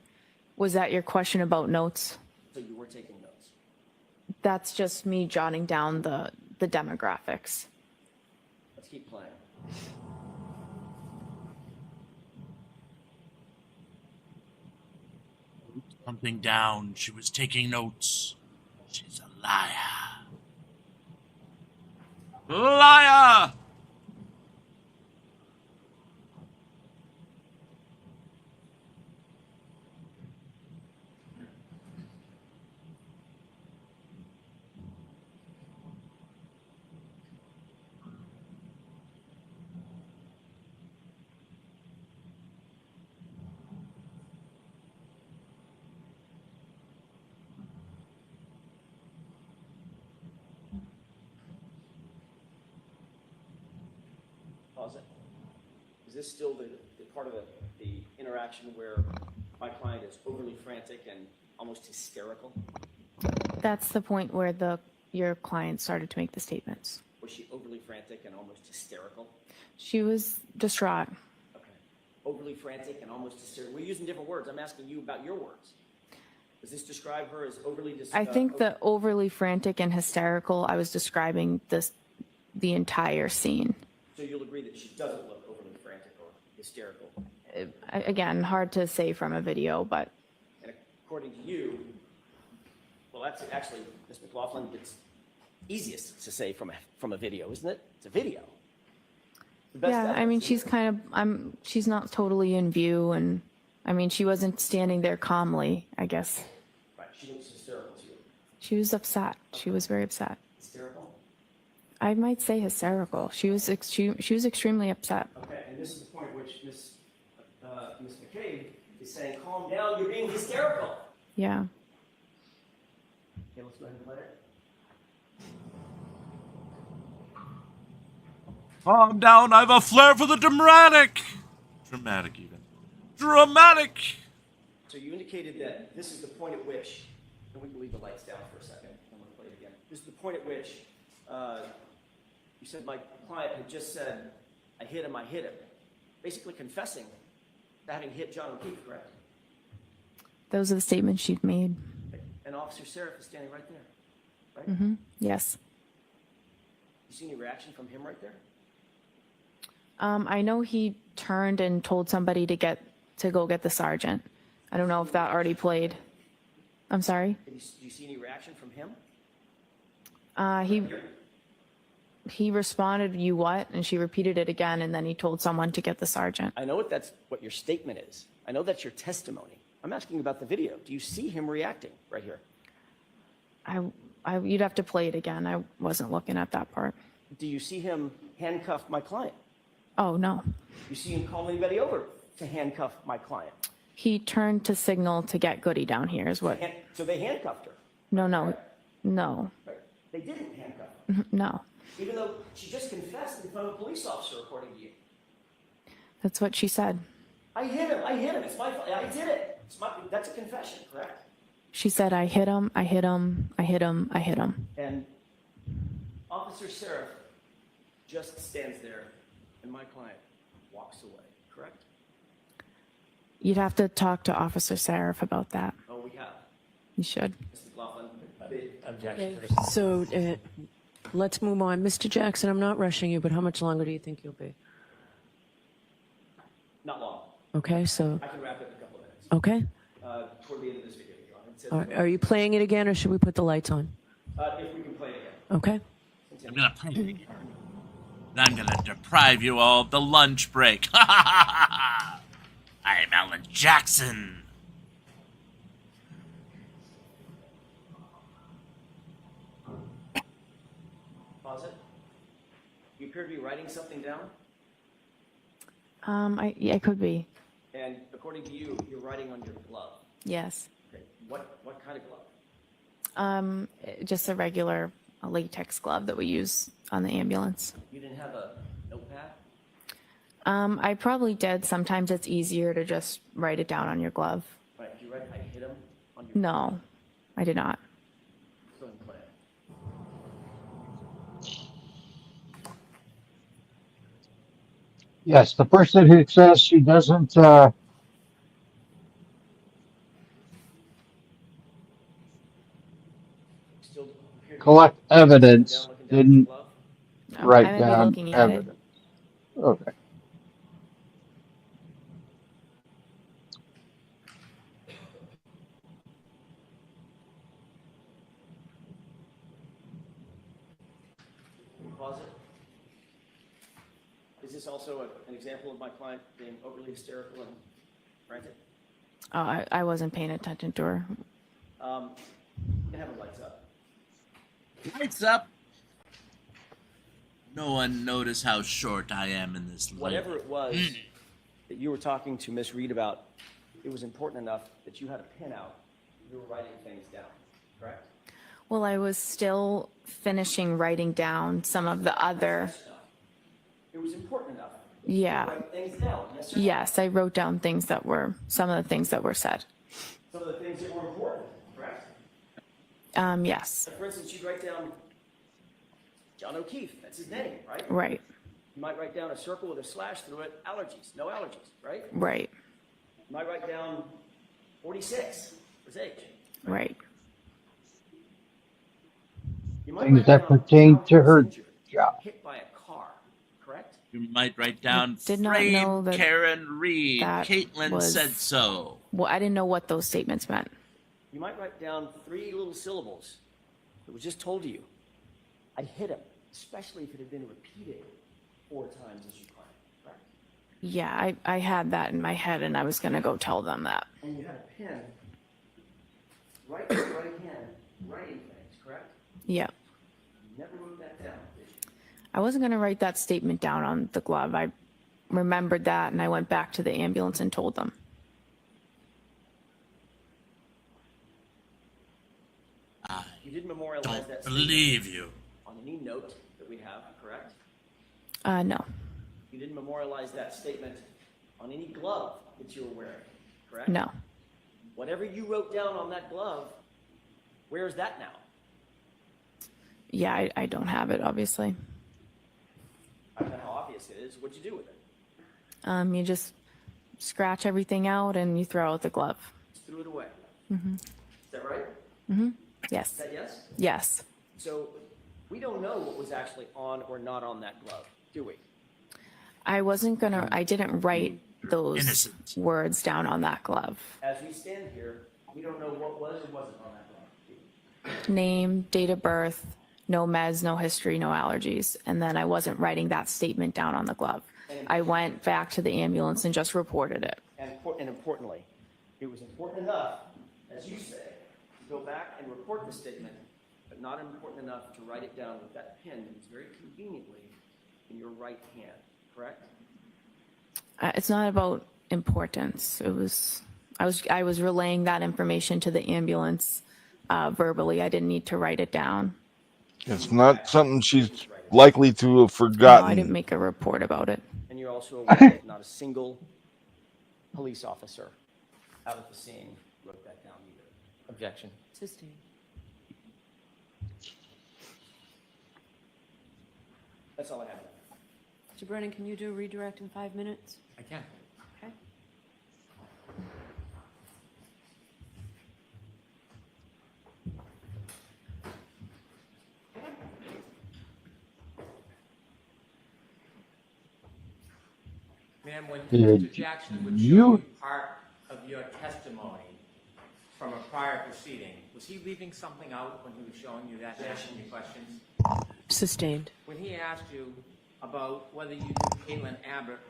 Was that your question about notes? So you were taking notes? That's just me jotting down the demographics. Let's keep playing. Something down. She was taking notes. She's a liar. Liar! Pause it. Is this still the part of the interaction where my client is overly frantic and almost hysterical? That's the point where your client started to make the statements. Was she overly frantic and almost hysterical? She was distraught. Okay. Overly frantic and almost hysterical. We're using different words. I'm asking you about your words. Does this describe her as overly I think the overly frantic and hysterical, I was describing the entire scene. So you'll agree that she doesn't look overly frantic or hysterical? Again, hard to say from a video, but. And according to you, well, that's actually, Ms. McLaughlin, it's easiest to say from a video, isn't it? It's a video. Yeah, I mean, she's kind of, she's not totally in view, and I mean, she wasn't standing there calmly, I guess. Right, she looks hysterical to you. She was upset. She was very upset. Hysterical? I might say hysterical. She was extremely upset. Okay, and this is the point at which Ms. McCabe is saying, calm down, you're being hysterical. Yeah. Okay, let's go ahead and play it. Calm down, I have a flair for the dramatic. Dramatic, even. Dramatic! So you indicated that this is the point at which, and we can leave the lights down for a second. I'm going to play it again. This is the point at which you said my client had just said, I hit him, basically confessing to having hit John O'Keefe, correct? Those are the statements she'd made. And Officer Seraph is standing right there, right? Mm-hmm. Yes. You see any reaction from him right there? I know he turned and told somebody to go get the sergeant. I don't know if that already played. I'm sorry? Do you see any reaction from him? He responded, "You what?" And she repeated it again, and then he told someone to get the sergeant. I know that's what your statement is. I know that's your testimony. I'm asking about the video. Do you see him reacting right here? You'd have to play it again. I wasn't looking at that part. Do you see him handcuff my client? Oh, no. You see him call anybody over to handcuff my client? He turned to signal to get Goody down here is what. So they handcuffed her? No. They didn't handcuff her? No. Even though she just confessed in front of a police officer, according to you? That's what she said. I hit him. It's my fault. I did it. That's a confession, correct? She said, I hit him. And Officer Seraph just stands there, and my client walks away, correct? You'd have to talk to Officer Seraph about that. Oh, we have. You should. Mr. McLaughlin, Okay, so let's move on. Mr. Jackson, I'm not rushing you, but how much longer do you think you'll be? Not long. Okay, so, I can wrap it in a couple of minutes. okay. Toward the end of this video, Your Honor. Are you playing it again, or should we put the lights on? If we can play it again. Okay. I'm gonna play it again. I'm gonna deprive you all of the lunch break. I'm Alan Jackson. appear to be writing something down? Yeah, it could be. And according to you, you're writing on your glove. Yes. Okay. What kind of glove? Just a regular latex glove that we use on the ambulance. You didn't have a notepad? I probably did. Sometimes it's easier to just write it down on your glove. Right, did you write, I hit him on your No, I did not. Go ahead and play it. Yes, the person who says she doesn't collect evidence didn't No, write I might be down looking at it. evidence. Okay. Can you pause it? Is this also an example of my client being overly hysterical and frantic? Oh, I wasn't paying attention to her. You can have the lights up. Lights up. No one noticed how short I am in this light. Whatever it was that you were talking to Miss Reed about, it was important enough that you had a pin out. You were writing things down, correct? Well, I was still finishing writing down some of the other. It was important enough. Yeah. To write things down, yes or no? Yes, I wrote down things that were, some of the things that were said. Some of the things that were important, correct? Yes. For instance, you'd write down John O'Keefe, that's his name, right? Right. You might write down a circle with a slash through it, allergies, no allergies, right? Right. You might write down 46 for his age. Right. You might Things write that down pertain how he to was her injured, job. hit by a car, correct? You might write down did not frame know that Karen Reed. that Caitlin was- said so. Well, I didn't know what those statements meant. You might write down 3 little syllables that was just told to you. I hit him, especially if it had been repeated 4 times as you climbed, correct? Yeah, I had that in my head and I was going to go tell them that. And you had a pen right in your right hand writing things, correct? Yeah. You never wrote that down, did you? I wasn't going to write that statement down on the glove. I remembered that and I went back to the ambulance and told them. You did memorialize Don't that believe statement you. on any note that we have, correct? No. You didn't memorialize that statement on any glove that you were wearing, correct? No. Whatever you wrote down on that glove, where is that now? Yeah, I don't have it, obviously. I don't know how obvious it is. What'd you do with it? You just scratch everything out and you throw out the glove. Just threw it away. Mm-hmm. Is that right? Mm-hmm. Is Yes. that yes? Yes. So we don't know what was actually on or not on that glove, do we? I didn't write those Innocent. words down on that glove. As we stand here, we don't know what was or wasn't on that glove, do we? Name, date of birth, no meds, no history, no allergies. And then I wasn't writing that statement down on the glove. I went back to the ambulance and just reported it. And importantly, it was important enough, as you say, to go back and report the statement, but not important enough to write it down with that pen that was very conveniently in your right hand, correct? It's not about importance. I was relaying that information to the ambulance verbally. I didn't need to write it down. It's not something she's likely to have No, forgotten. I didn't make a report about it. And you're also aware that not a single police officer out at the scene wrote that down either. Objection. Sustained. That's all I have. Mr. Brennan, can you do a redirect in 5 minutes? I can. Okay. Ma'am, when Did Mr. Jackson would show you- you part of your testimony from a prior proceeding, was he leaving something out when he was showing you that, asking you questions? Sustained. When he asked you about whether you knew Caitlin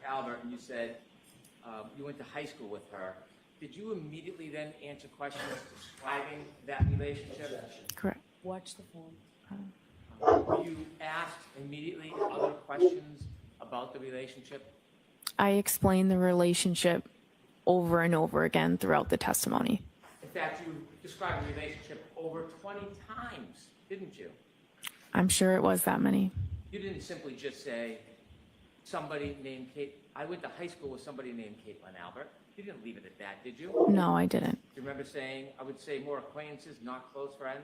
Albert, and you said you went to high school with her, did you immediately then answer questions describing that relationship? Correct. Watch the phone. Were you asked immediately other questions about the relationship? I explained the relationship over and over again throughout the testimony. In fact, you described the relationship over 20 times, didn't you? I'm sure it was that many. You didn't simply just say, somebody named Kate. I went to high school with somebody named Caitlin Albert. You didn't leave it at that, did you? No, I didn't. Do you remember saying, I would say more acquaintances, not close friends?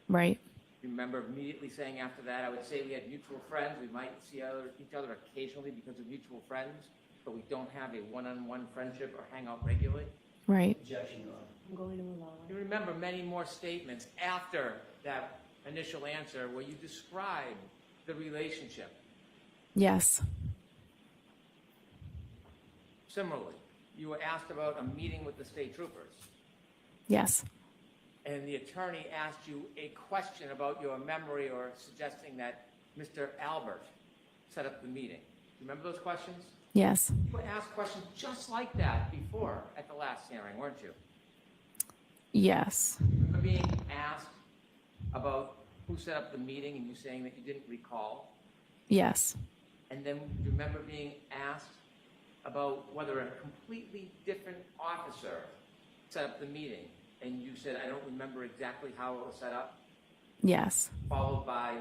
Right. You remember immediately saying after that, I would say we had mutual friends. We might see each other occasionally because of mutual friends, but we don't have a one-on-one friendship or hang out regularly? Right. I'm going to move on. You remember many more statements after that initial answer where you described the relationship. Yes. Similarly, you were asked about a meeting with the state troopers, Yes. and the attorney asked you a question about your memory or suggesting that Mr. Albert set up the meeting. Do you remember those questions? Yes. You were asked questions just like that before at the last hearing, weren't you? Yes. Remember being asked about who set up the meeting and you saying that you didn't recall? Yes. And then you remember being asked about whether a completely different officer set up the meeting, and you said, I don't remember exactly how it was set up? Yes. Followed by,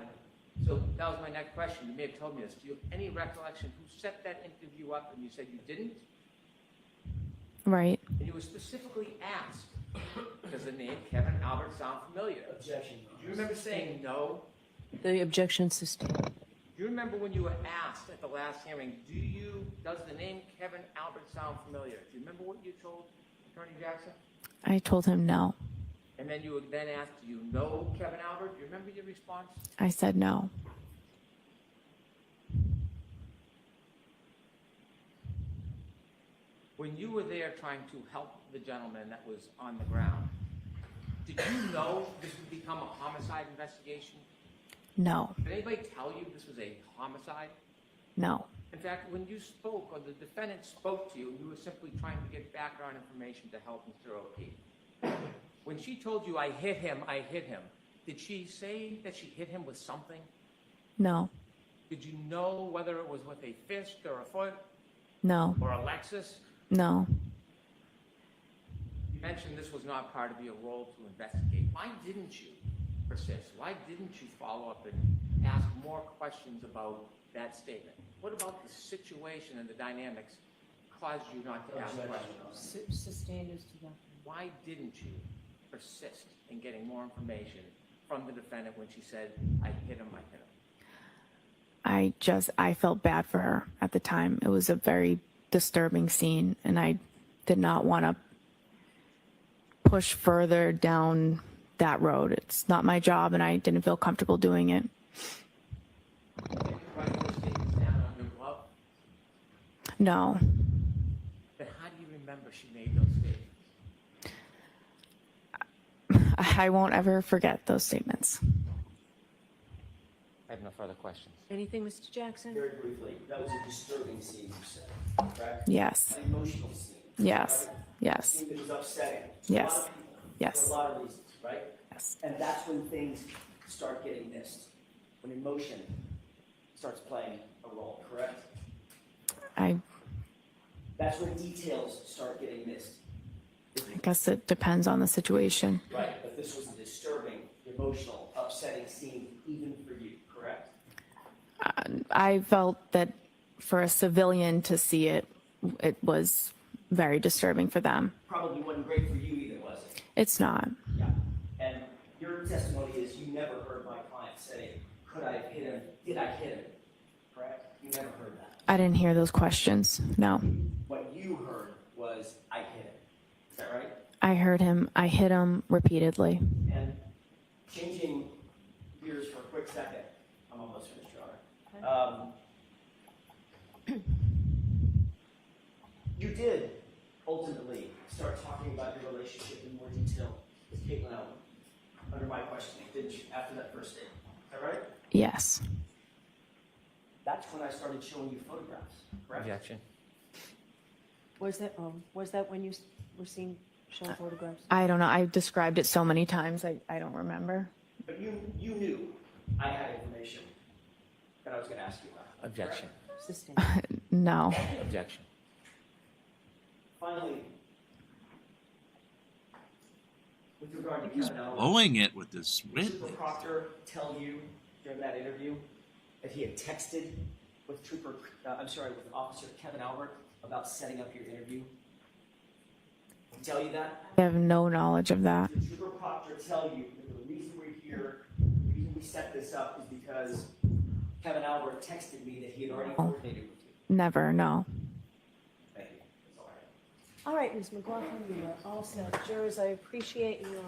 so that was my next question. You may have told me this. Do you have any recollection who set that interview up, and you said you didn't? Right. And you were specifically asked, does the name Kevin Albert sound familiar? Objection. Do you remember saying no? The objection sustained. Do you remember when you were asked at the last hearing, does the name Kevin Albert sound familiar? Do you remember what you told Attorney Jackson? I told him no. And then you were then asked, do you know Kevin Albert? Do you remember your response? I said no. When you were there trying to help the gentleman that was on the ground, did you know this would become a homicide investigation? No. Did anybody tell you this was a homicide? No. In fact, when you spoke, or the defendant spoke to you, you were simply trying to get background information to help Mr. O'Keefe. When she told you, I hit him, did she say that she hit him with something? No. Did you know whether it was with a fist or a foot No. or a Lexus? No. You mentioned this was not part of your role to investigate. Why didn't you persist? Why didn't you follow up and ask more questions about that statement? What about the situation and the dynamics caused you not to ask questions? Sustained is to that. Why didn't you persist in getting more information from the defendant when she said, I hit him, I felt bad for her at the time. It was a very disturbing scene, and I did not want to push further down that road. It's not my job, and I didn't feel comfortable doing it. No. Then how do you remember she made those statements? I won't ever forget those statements. I have no further questions. Anything, Mr. Jackson? Very briefly, that was a disturbing scene, you said, correct? Yes. An emotional scene. Yes. Right? Yes. A scene that was upsetting. Yes. A lot of people, Yes. For a lot of reasons, right? Yes. And that's when things start getting missed, when emotion starts playing a role, correct? That's when details start getting missed. I guess it depends on the situation. Right, but this was a disturbing, emotional, upsetting scene even for you, correct? I felt that for a civilian to see it, it was very disturbing for them. Probably wasn't great for you either, was it? It's not. Yeah. And your testimony is you never heard my client say, could I have hit him? Did I hit him? Correct? You never heard that. I didn't hear those questions. No. What you heard was, I hit him. Is that right? I heard him. I hit him repeatedly. And changing gears for a quick second, I'm almost finished, Your Honor. You did ultimately start talking about your relationship in more detail with Caitlin Allen under my questioning, didn't you, after that first date? Is that right? Yes. That's when I started showing you photographs, correct? Objection. Was that when you were seen showing photographs? I don't know. I described it so many times. I don't remember. But you knew I had information that I was going to ask you about. Objection. No. Objection. Finally, with regard to He's Kevin Albert, blowing it with this did Trooper witness. Proctor tell you during that interview that he had texted with with Officer Kevin Albert about setting up your interview? Did he tell you that? I have no knowledge of that. Did Trooper Proctor tell you that the reason we're here, the reason we set this up is because Kevin Albert texted me that he had already coordinated with you? Never, no. Thank you. That's all I have. All right, Ms. McLaughlin, you are all set. Jurors, I appreciate you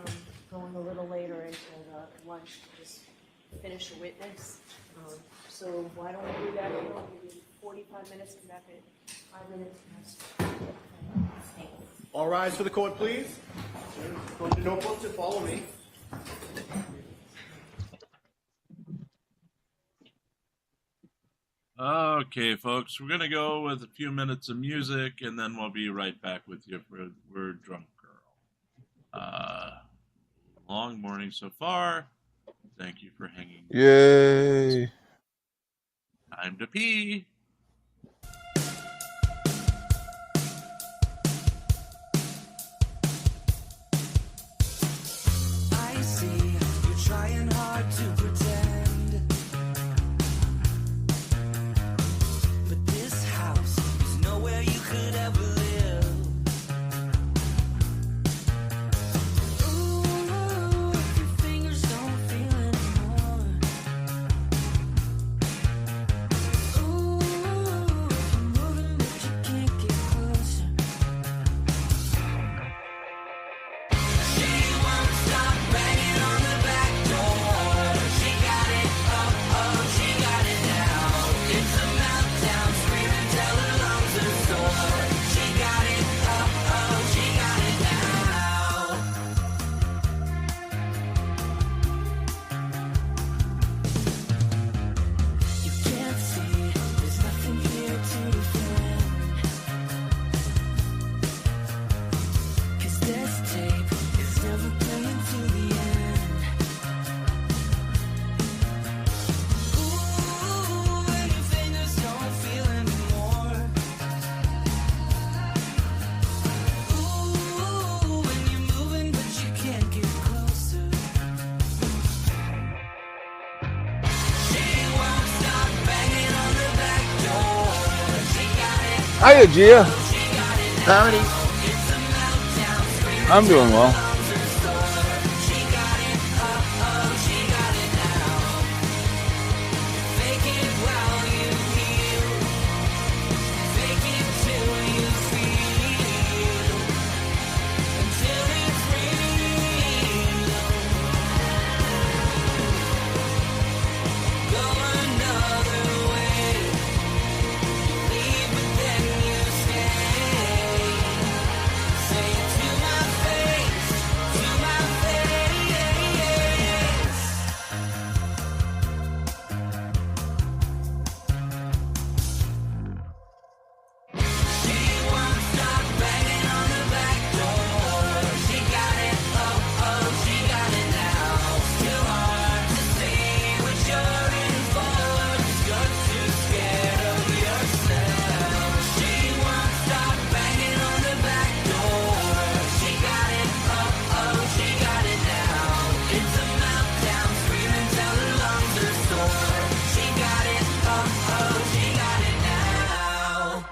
going a little later into lunch to just finish the witness. So why don't we do that? We'll give you 45 minutes, come back at 5 minutes past. All rise for the court, please. Go to notebooks and follow me. Okay, folks, we're gonna go with a few minutes of music, and then we'll be right back with you for We're Drunk Girl. Long morning so far. Thank you for hanging. Yay! Time to pee. I see you're trying hard to pretend, but this house is nowhere you could ever live. Ooh, if your fingers don't feel anymore. Ooh, if you're moving but you can't get closer. She won't stop banging on the back door. She got it, she got it now. It's a meltdown, screaming till her lungs are sore. She got it, she got it now. You can't see, there's nothing here to defend. 'Cause this tape is never playing to the end. Ooh, when your fingers don't feel anymore. Ooh, when you're moving but you can't get closer. She won't stop banging on the back door. She got it, Hiya, Gia. she got it now. It's a meltdown, screaming I'm doing well. lungs are sore. She got it, she got it now. Fake it while you heal. Fake it till you feel. Until it's real. Go another way. Leave but then you stay. Say it to my face, to my face. She won't stop banging on the back door. She got it, she got it now. Still hard to see what you're in for. 'Cause you're too scared of yourself. She won't stop banging on the back door. She got it, she got it now. It's a meltdown, screaming till her lungs are sore. She got it, she got it now.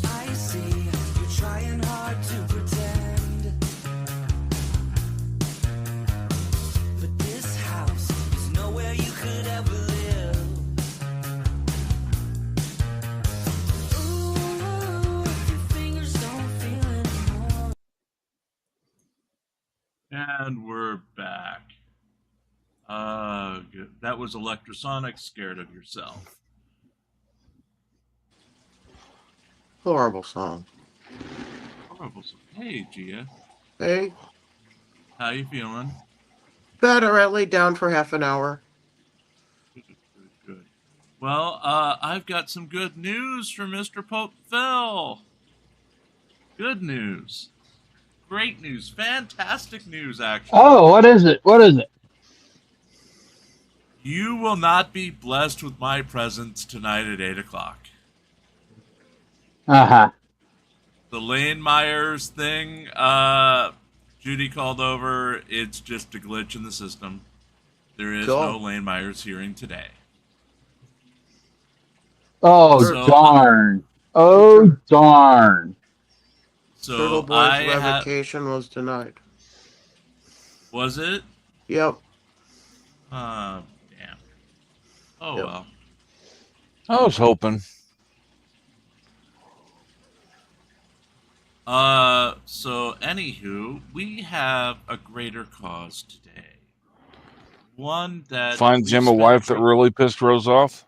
I see you're trying hard to pretend, but this house is nowhere you could ever live. Ooh, if your fingers don't feel anymore. And we're back. That was Electrosonic, Scared of Yourself. Horrible song. Horrible. Hey, Gia. Hey, How you feeling? better. I laid down for half an hour. Good. Well, I've got some good news for Mr. Pope Phil. Good news. Great news. Fantastic news, actually. Oh, what is it? What is it? You will not be blessed with my presence tonight at 8 o'clock. Uh-huh. The Lane Myers thing, Judy called over. It's just a glitch in the system. There is no Lane Myers hearing today. Oh, So, darn. Oh, darn. So Turtle Boy's revocation was denied. Was it? Yep. Damn. Oh, Yep. well. I was hoping. So anywho, we have a greater cause today. One that... Find Jim a wife that really pissed Rose off?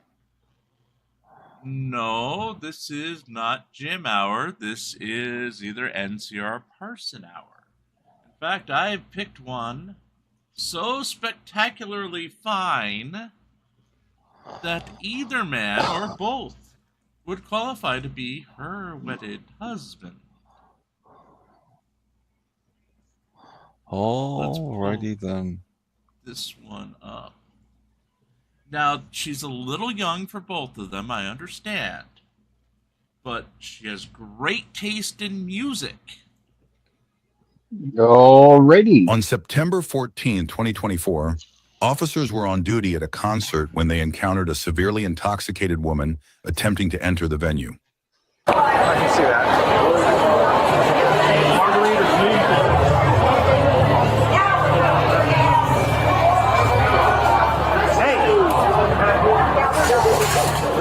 No, this is not Jim Hour. This is either NCR Parson Hour. In fact, I have picked one so spectacularly fine that either man or both would qualify to be her wedded husband. Alrighty then. This one up. Now, she's a little young for both of them, I understand. But she has great taste in music. Alrighty. On September 14, 2024, officers were on duty at a concert when they encountered a severely intoxicated woman attempting to enter the venue. I can see that.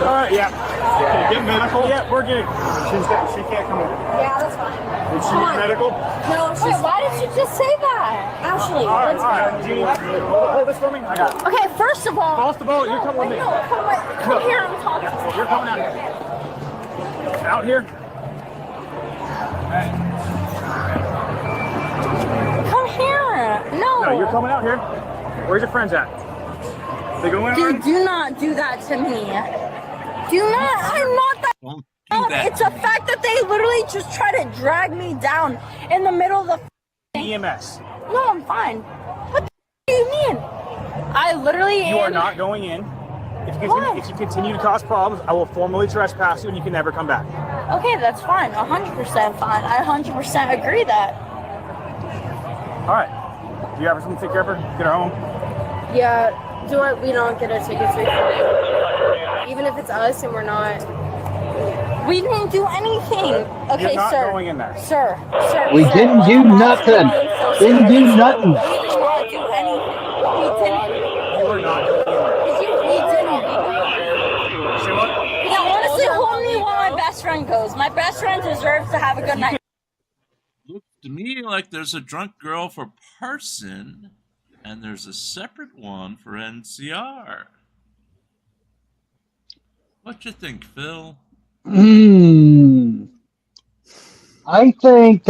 All right, yeah. Get medical? Yeah, we're getting. She can't come in. Yeah, that's fine. Did she get medical? No, why did you just say that? Ashley, All right, let's all right. go. Hold this for me. I got it. Okay, first of all. First of all, you're coming with me. No, come here and talk to me. You're coming out here. Out here? Come here. No. No, you're coming out here. Where's your friends at? They going Dude, out? do not do that to me. Do not. I'm not that. Don't do that. It's a fact that they literally just try to drag me down in the middle of the. EMS. No, I'm fine. What the do you mean? I literally. You are not going in. If you continue to cause problems, I will formally trespass you and you can never come back. Okay, that's fine. 100% fine. I 100% agree that. All right. Do you have something to take care of her? Get her home? Yeah, we don't get a ticket to even if it's us and we're not. We didn't do anything. Okay, You're not sir. going in there. Sir. We sir. didn't do nothing. Didn't do nothing. We did not do anything. We didn't. You are not going in there. We didn't. Say what? Yeah, honestly, hold me while my best friend goes. My best friend deserves to have a good night. Looks to me like there's a drunk girl for Parson, and there's a separate one for NCR. What you think, Phil? I think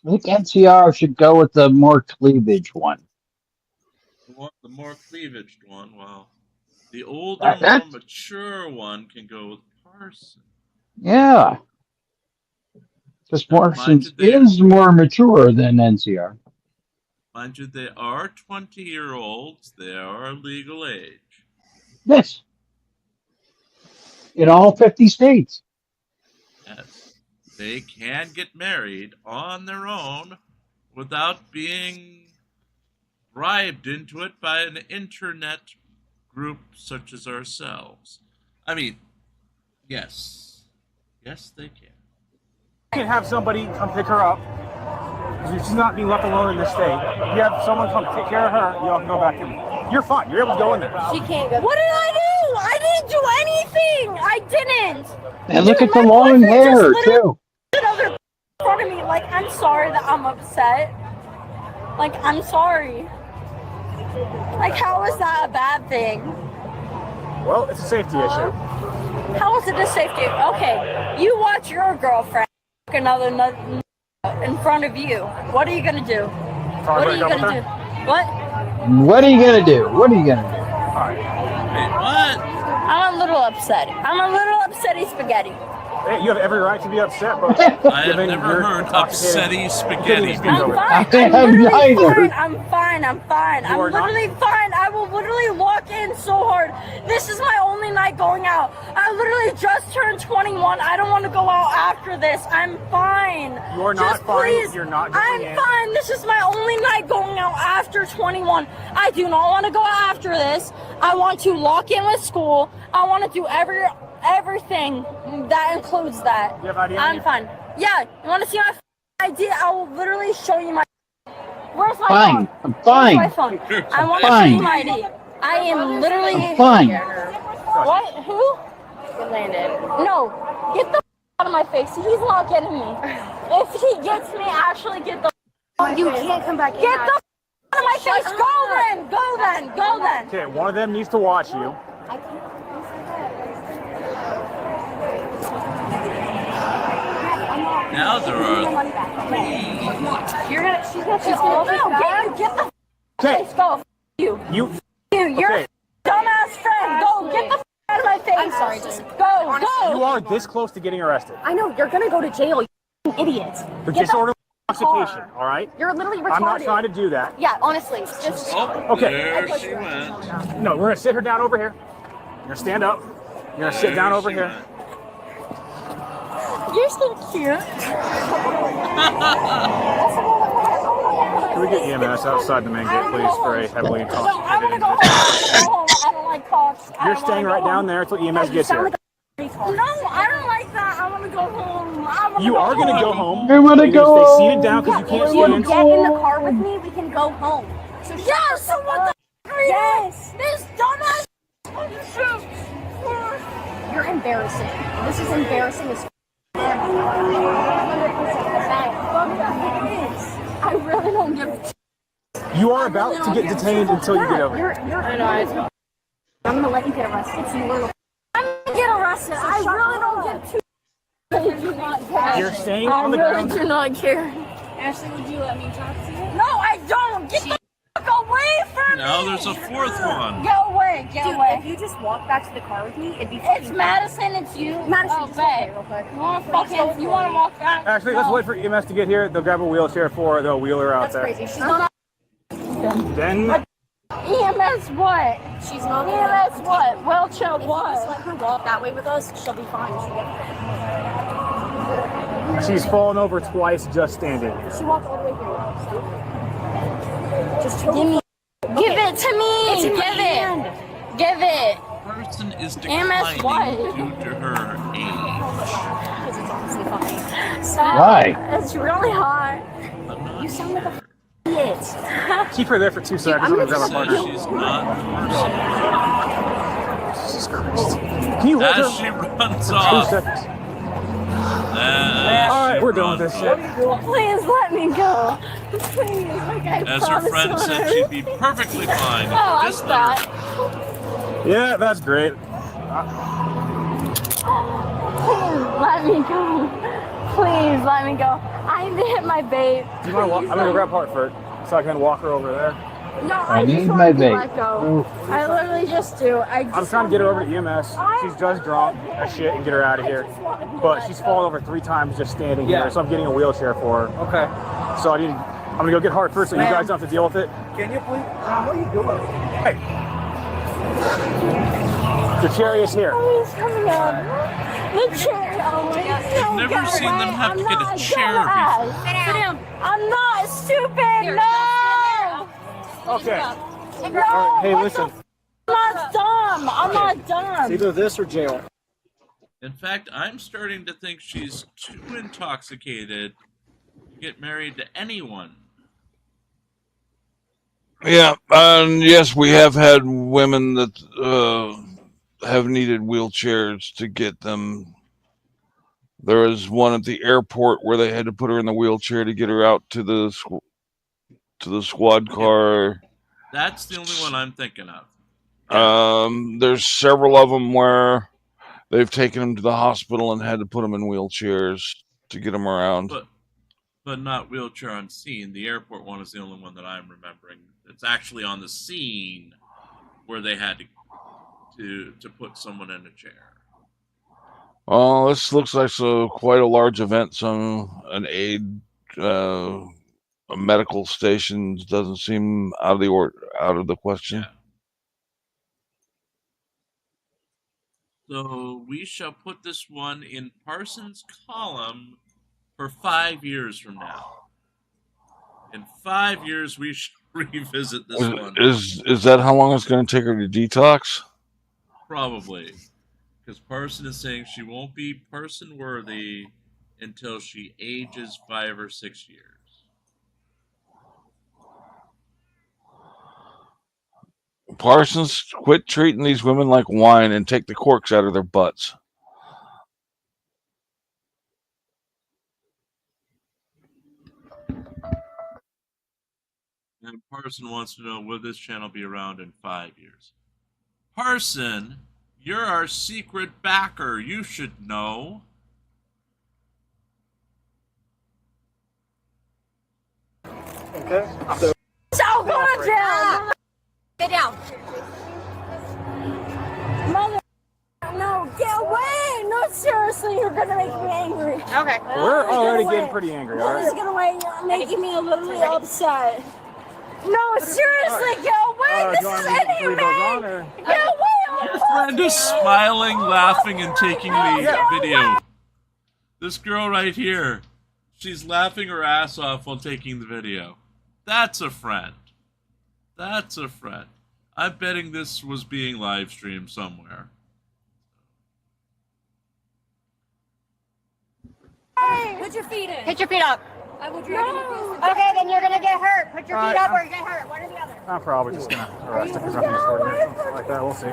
NCR should go with the more cleavage one. The more cleavaged one. Well, the older, more mature one can go with Parson. Yeah. Because Parsons is more mature than NCR. Mind you, they are 20-year-olds. They are legal age. Yes. In all 50 states. Yes. They can get married on their own without being bribed into it by an internet group such as ourselves. I mean, yes. Yes, they can. You can have somebody come pick her up. She's not being left alone in this state. You have someone come take care of her, you all can go back in. You're fine. You're able to go in there. She can't go. What did I do? I didn't do anything. I didn't. And look at the long hair, too. Another in front of me. Like, I'm sorry that I'm upset. Like, I'm sorry. Like, how is that a bad thing? Well, it's a safety issue. How is it a safety? Okay, you watch your girlfriend another nut in front of you. What are you gonna do? What are you gonna do? What? What are you going to do? What are you going to do? All right, right. Wait, what? I'm a little upset. I'm a little upsetty spaghetti. Hey, you have every right to be upset, but I have never heard upsetty spaghetti I'm before. fine. I'm literally fine. I'm fine. I'm fine. I'm literally fine. I will literally walk in so hard. This is my only night going out. I literally just turned 21. I don't want to go out after this. I'm fine. You're not Just fine. please. You're not I'm going in. fine. This is my only night going out after 21. I do not want to go out after this. I want to lock in with school. I want to do everything that includes that. You have ID on I'm you? fine. Yeah, you want to see my ID? I will literally show you my. Where's my Fine. phone? I'm fine. Where's my phone? I want to show Fine. you my ID. I am literally. I'm fine. What? Who? Landon. No, get the out of my face. He's not getting me. If he gets me, actually get the. You can't come back in. Get the out of my face. Go then. Go then. Go then. Okay, one of them needs to watch you. Now there are She's gonna get the face. Go. You. You're Okay. a dumbass friend. Go. Get the out of my face. I'm sorry. Just go. Go. You are this close to getting arrested. I know. You're gonna go to jail. You idiot. For Get the disorderly intoxication, all right? You're literally retarded. I'm not trying to do that. Yeah, honestly, just. Okay. there she went. No, we're gonna sit her down over here. You're gonna stand up. You're gonna sit down over here. You're so cute. Can we get EMS outside the main gate, please, for a heavily I intoxicated want to go home. I don't like cops. You're staying right down there until EMS gets here. No, I don't like that. I want to go home. You are gonna go home. I wanna You're gonna go stay seated down because you can't If stand you in. get in the car with me, we can go home. So yeah, so what the f*** are you? Yes. This dumbass. You're embarrassing. This is embarrassing as f***. I really don't give a shit. You are about to get detained until you get over here. I'm gonna let you get arrested. I'm gonna get arrested. I really don't give two. I do not care. You're staying on the ground. I really do not care. Ashley, would you let me talk to you? No, I don't. Get the fuck away from me. Now there's a fourth one. Get away. Get Dude, away. If you just walk back to the car with me, it'd be. It's Madison. It's you. Madison. Oh, just babe. walk away real quick. You want to walk back? Actually, let's wait for EMS to get here. They'll grab a wheelchair for her. They'll wheel her out That's there. crazy. She's not. Then EMS what? She's not. EMS what? Wheelchair what? Just let her walk that way with us. She'll be fine. she's fallen over twice just standing. She walked all the way here. Just chill. Give it to me. It's in my Give hand. it. Give it. Person is AMS declining what? due to her age. Because it's honestly funny. Stop. Why? It's really hot. But not You sound like a idiot. Keep her there for 2 seconds. I'm gonna grab a says partner. she's not Jesus Christ. Can you hold as her? she runs 2 off. seconds. As All right, she we're done with this runs shit. off. Please let me go. Please. Like I As her promised friend said, her. she'd be perfectly fine. Oh, I Just let her thought. Yeah, that's great. Please let me go. Please let me go. I need to hit my babe. Do you want to walk? I'm gonna go grab Hartford so I can walk her over there. No, I I need just my want to babe. let go. I literally just do. I'm trying to get her over to EMS. She's just drunk as shit and get her out of here. But she's fallen over 3 times just standing here, so I'm getting a wheelchair for her. Okay. So I'm gonna go get Hartford so you guys don't have to deal with it. Can you please? What are you doing? Hey. The chariot's here. Oh, he's coming up. The chair. Oh my God. I've never seen them have to get a chair before. Sit down. I'm not stupid. No. Okay. No. All right, hey, what listen. the I'm not dumb. I'm not dumb. It's either this or jail. In fact, I'm starting to think she's too intoxicated to get married to anyone. Yeah, and yes, we have had women that have needed wheelchairs to get them. There was one at the airport where they had to put her in the wheelchair to get her out to the squad car. That's the only one I'm thinking of. There's several of them where they've taken them to the hospital and had to put them in wheelchairs to get them around. But not wheelchair on scene. The airport one is the only one that I'm remembering. It's actually on the scene where they had to to put someone in a chair. Well, this looks like quite a large event. An aid, a medical station doesn't seem out of the question. Yeah. So we shall put this one in Parsons' column for 5 years from now. In 5 years, we should revisit this one. Is that how long it's going to take her to detox? Probably. Because Parson is saying she won't be person worthy until she ages 5 or 6 years. Parsons, quit treating these women like wine and take the corks out of their butts. And Parson wants to know, will this channel be around in 5 years? Parson, you're our secret backer. You should know. Okay. So go to jail. Get down. Mother, no, get away. No, seriously, you're gonna make me angry. Okay. We're already getting pretty angry, all Mother's right? get away. You're making me a little upset. No, seriously, get away. This is inhumane. Get away. Brenda's smiling, laughing, and taking the video. This girl right here, she's laughing her ass off while taking the video. That's a friend. That's a friend. I'm betting this was being live streamed somewhere. Hey, put your feet in. Put your feet up. I will drag you. Okay, then you're gonna get hurt. Put your feet up or you get hurt. One or the other. I'm probably just gonna arrest her for something disorderly like that. We'll see.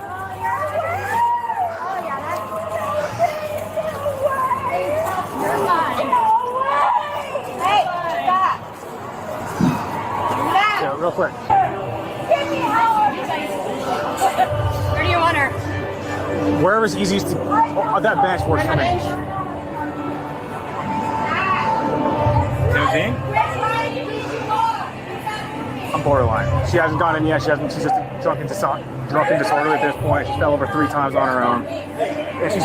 Hey, stop. Yeah, real quick. Where do you want her? Wherever's easiest to. Oh, that bench works for me. 17? I'm borderline. She hasn't gone in yet. She's just drunk and disorderly at this point. She fell over 3 times on her own. And she's.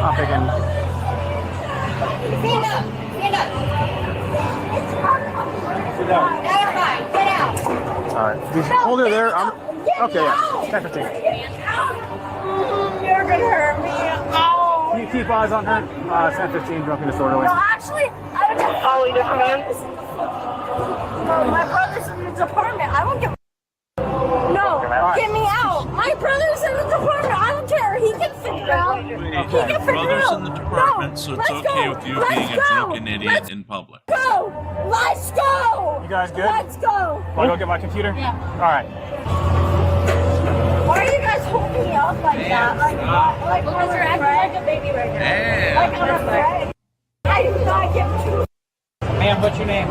I'm thinking. Stand up. Stand up. Sit down. That's fine. Get out. All right. Just hold her there. Okay, yeah. 10, 15. You're gonna hurt me. Oh. Can you keep eyes on her? 10, 15, drunk and disorderly. No, actually, I don't have all your hands. No, my brother's in the department. I don't give a. No, get me out. My brother's in the department. I don't care. He can figure it out. He can figure it Brother's out. in the department, so it's okay with you being a drunken idiot in public. Go. Let's go. You guys good? Let's go. Want to go get my computer? Yeah. All right. Why are you guys holding me up like that? Like I'm afraid? Like a baby right now. Like I'm afraid. I do not give two. Ma'am, what's your name?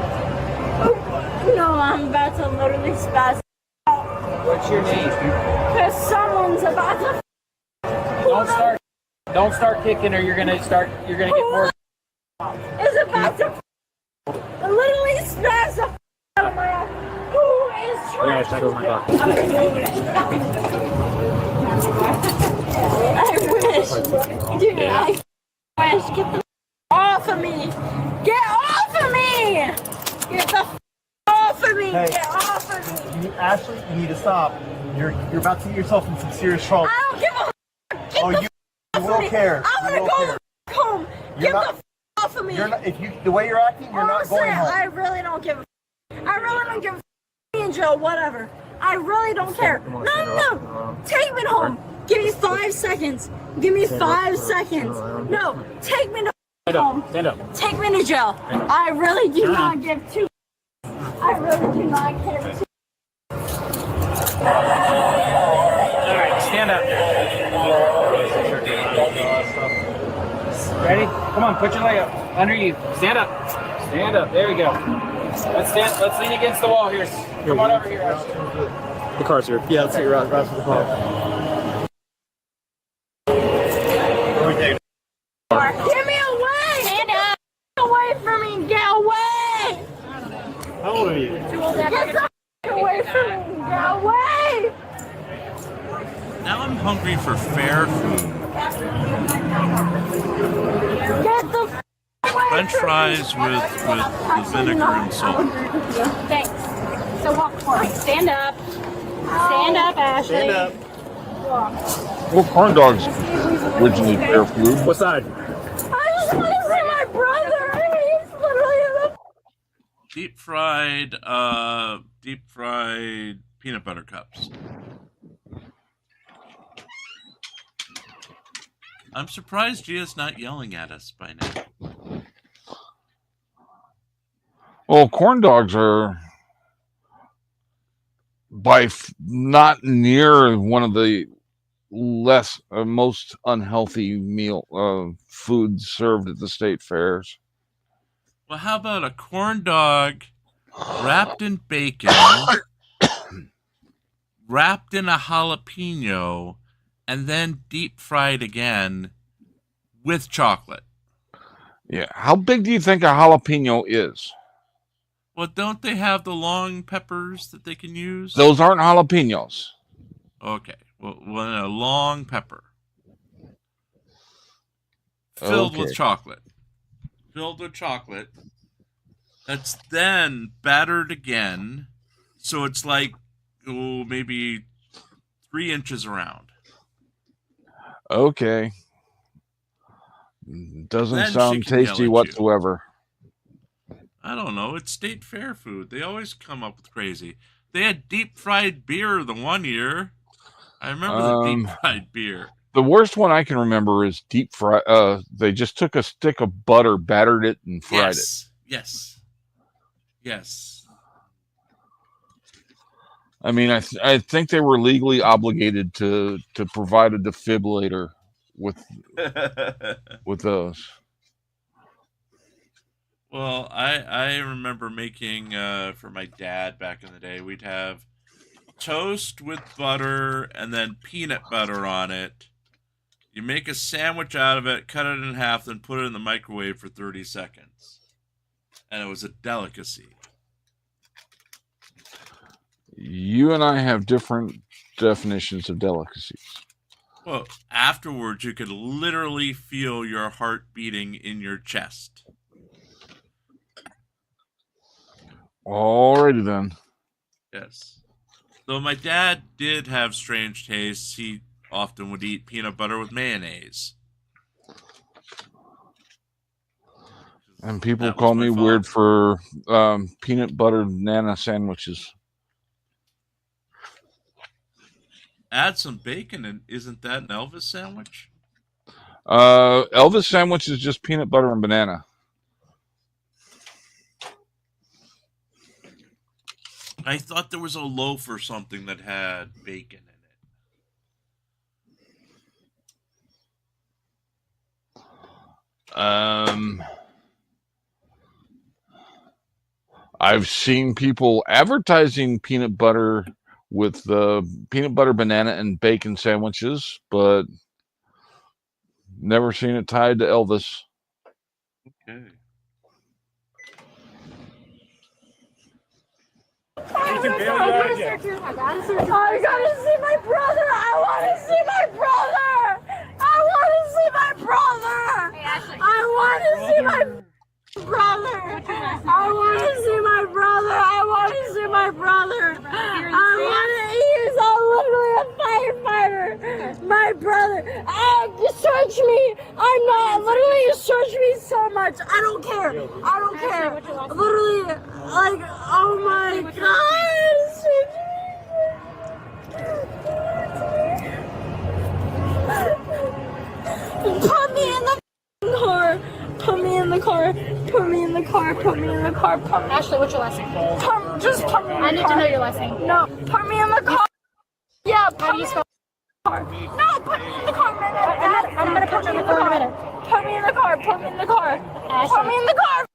No, I'm about to literally spaz. What's your name? Because someone's about to. Don't start kicking or you're gonna get more. Is about to. Literally spaz the out of my eye. Who is trying That was my dog. I wish. Dude, I wish. Get the off of me. Get off of me. Get the off of me. Hey. Get off of me. Ashley, you need to stop. You're about to get yourself in some serious trouble. I don't give a Get the you will care. I You will want care. to go home. You're Get not- the off of me. You're not, the way you're acting, you're not Honestly, going home. I really don't give a I really don't give a in jail, whatever. I really don't care. No. Take me home. Give me 5 seconds. Give me 5 seconds. No, take me to home. Stand up. Take me to jail. I really do not give two. I really do not care. All right, stand up. Ready? Come on, put your leg up. Under you. Stand up. Stand up. There we go. Let's lean against the wall here. Come on over here. The car's here. Yeah, let's see. Right for the call. Get me away! Stand up! Get away from me! Get away! How old are you? Get the hungry for fair food. Get the French fries with the vinegar and salt. Thanks. So walk forward. Stand up. Stand up, Ashley. Stand up. Well, corn dogs originally fair food. What side? I just want to see my brother. He's literally in the... Deep fried peanut butter cups. I'm surprised Gia's not yelling at us by now. Well, corn dogs are not near one of the most unhealthy foods served at the state fairs. Well, how about a corn dog wrapped in bacon, wrapped in a jalapeno, and then deep fried again with chocolate? Yeah. How big do you think a jalapeno is? Well, don't they have the long peppers that they can use? Those aren't jalapenos. Okay. Well, a long pepper. Filled with chocolate. Filled with chocolate. That's then battered again. So it's like, maybe 3 inches around. Okay. Doesn't Then sound she can yell tasty at you. whatsoever. I don't know. It's state fair food. They always come up with crazy. They had deep fried beer the one year. I remember the deep fried beer. The worst one I can remember is deep fry. They just took a stick of butter, battered it, and fried it. Yes. Yes. I mean, I think they were legally obligated to provide a defibrillator with those. Well, I remember making for my dad back in the day, we'd have toast with butter and then peanut butter on it. You make a sandwich out of it, cut it in half, then put it in the microwave for 30 seconds. And it was a delicacy. You and I have different definitions of delicacies. Well, afterwards, you could literally feel your heart beating in your chest. Alrighty then. Yes. Though my dad did have strange tastes, he often would eat peanut butter with mayonnaise. And people call me weird for peanut butter banana sandwiches. Add some bacon, and isn't that an Elvis sandwich? Elvis sandwich is just peanut butter and banana. I thought there was a loaf or something that had bacon in it. I've seen people advertising peanut butter with the peanut butter, banana, and bacon sandwiches, but never seen it tied to Elvis. Okay. I gotta see my brother. I want to see my brother. I want to see my brother. I want to see my brother. I want to see my brother. I want to see my brother. He's literally a firefighter. My brother. You search me. I'm not. Literally, you search me so much. I don't care. I don't care. Literally, like, oh my God. Put me in the car. Put me in the car. Put me in the car. Put me in the car. Put me. Ashley, what's your last name? Just put me in the car. I need to know your last name. No, put me in the car. Yeah, put me in the car. No, put me in the car. I'm gonna put you in the car. Put me in the car. Put me in the car. Put me in the car.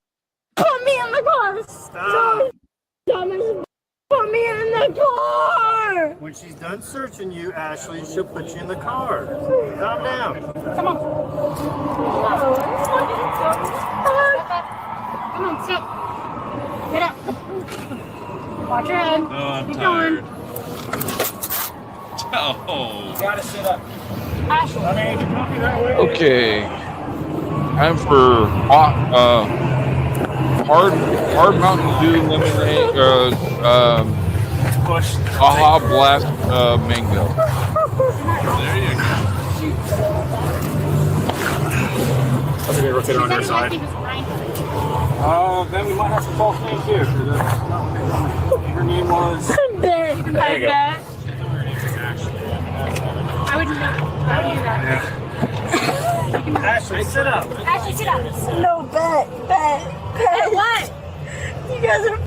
Put me in the car. Stop. Put me in the car. When she's done searching you, Ashley, she'll put you in the car. Calm down. Come on. Come on, sit. Get up. Watch your head. Oh, I'm Keep tired. going. Oh. You gotta sit up. Ashley. Okay. Time for hard Mountain Dew lemonade, Aha Blast mango. There you go. Let's get a rotator on their side. Then we might have to call name too. Her name was. There you go. I would do that. Yeah. Ashley, sit up. Ashley, sit up. No, bet. What? You guys are.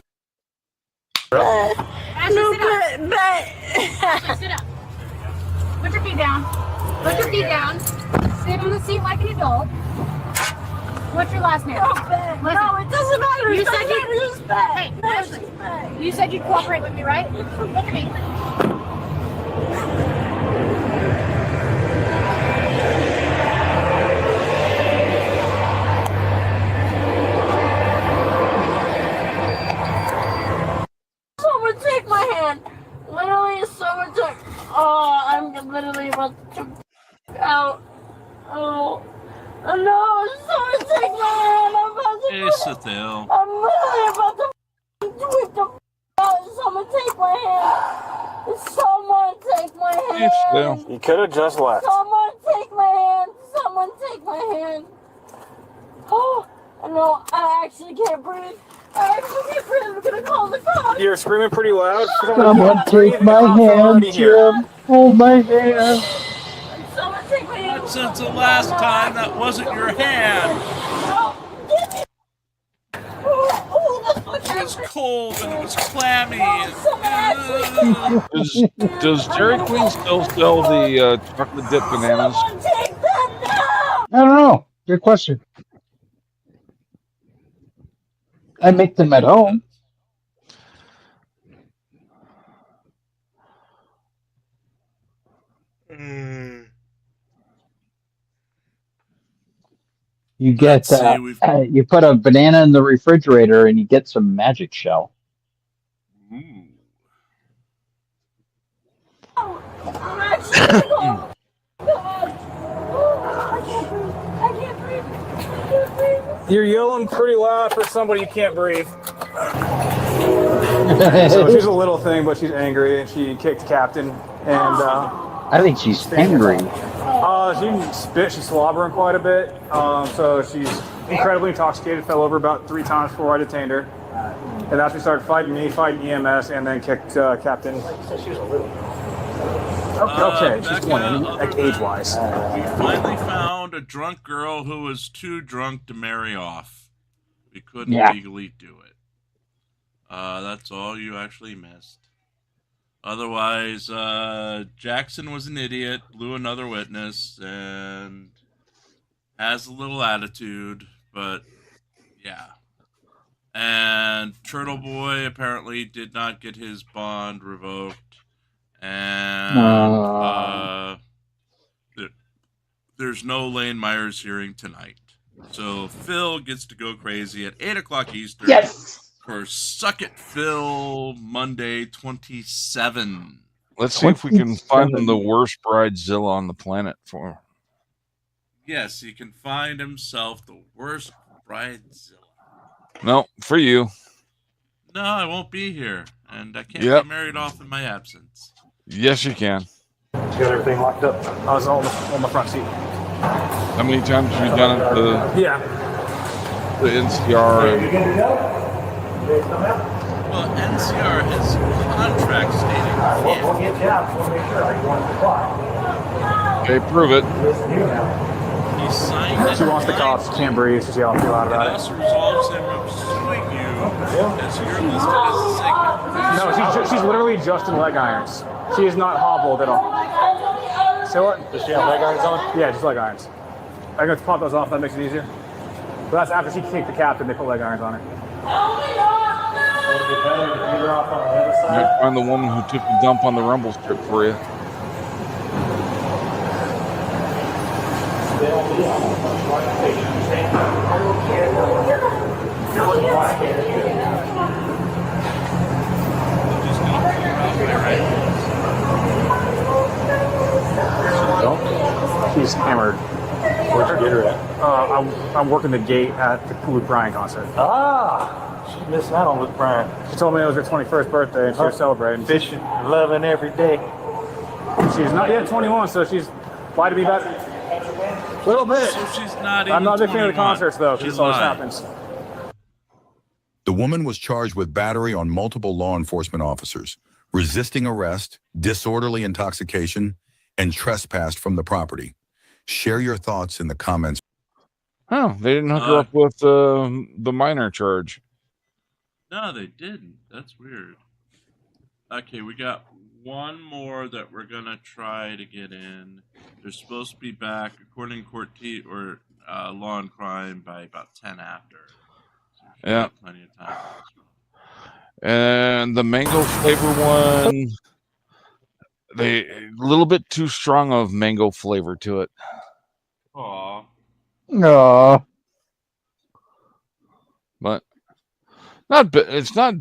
Ashley, No, sit up. bet. Ashley, sit up. Put your feet down. Put your feet down. Sit on the seat like an adult. What's your last name? No, bet. No, it doesn't matter. You It said doesn't you. matter. Just bet. Hey, Ashley. You said you'd cooperate with me, right? Look at me. Someone take my hand. Literally, someone took. Oh, I'm literally about to out. Oh. No, someone take my hand. I'm about to. Hey, Sathil. I'm literally about to tweak the out. Someone take my hand. Someone take my hand. You could have just left. Someone take my hand. Someone take my hand. Oh, no, I actually can't breathe. I actually can't breathe. I'm gonna call the cops. You're screaming pretty loud. Someone take my hand, Jim. Hold my hand. Someone take my hand. But since the last time, that wasn't your hand. Oh, get me. It was cold and it was clammy. Does Dairy Queen still sell the chocolate dip bananas? Take them now. I don't know. Good question. I make them at home. You get you put a banana in the refrigerator and you get some magic shell. I'm actually gonna I can't breathe. You're yelling pretty loud for somebody you can't breathe. So she's a little thing, but she's angry, and she kicked Captain. And I think she's angry. She spit. She's slobbering quite a bit. So she's incredibly intoxicated. Fell over about 3 times before I detained her. And that's when she started fighting me, fighting EMS, and then kicked Captain. She was a little. Okay, she's 20, like age-wise. We finally found a drunk girl who was too drunk to marry off. We couldn't legally do it. That's all you actually missed. Otherwise, Jackson was an idiot, blew another witness, and has a little attitude, but yeah. And Turtle Boy apparently did not get his bond revoked. And there's no Lane Myers hearing tonight. So Phil gets to go crazy at 8 o'clock Eastern for Suck It Phil Monday 27. Let's see if we can find him the worst bridezilla on the planet for him. Yes, he can find himself the worst bridezilla. No, for you. No, I won't be here, and I can't get married off in my absence. Yes, you can. You got everything locked up. I was on the front seat. How many times have you done it? The NCR. Well, NCR has contract stating. We'll get you out. We'll make sure you want the clock. Okay, prove it. He signed it. She wants the cops. Can't breathe. She's yelling too loud about it. It also resolves him from suing you as you're listed as a segment. No, she's literally just in leg irons. She is not hobbled at all. Say what? Does she have leg irons on? Yeah, just leg irons. I'm going to pop those off. That makes it easier. But that's after she kicked the captain. They put leg irons on her. I'm the woman who took the dump on the rumble strip for you. I'm working the gate at the Luke Bryan concert. Ah, she's missing out on Luke Bryan. She told me it was her 21st birthday and she was celebrating. Fishing, loving every day. She's not yet 21, so she's why to be back a little bit. So she's not. I'm not a big fan of the 21. concerts though, because She's this always lying. happens. The woman was charged with battery on multiple law enforcement officers, resisting arrest, disorderly intoxication, and trespassed from the property. Share your thoughts in the comments. Oh, they didn't hook her up with the minor charge. No, they didn't. That's weird. Okay, we got one more that we're gonna try to get in. They're supposed to be back, according to court or law and crime, by about 10 after. So Yeah. plenty of time. And the mango flavor one, they a little bit too strong of mango flavor to it. Aw. No. But it's not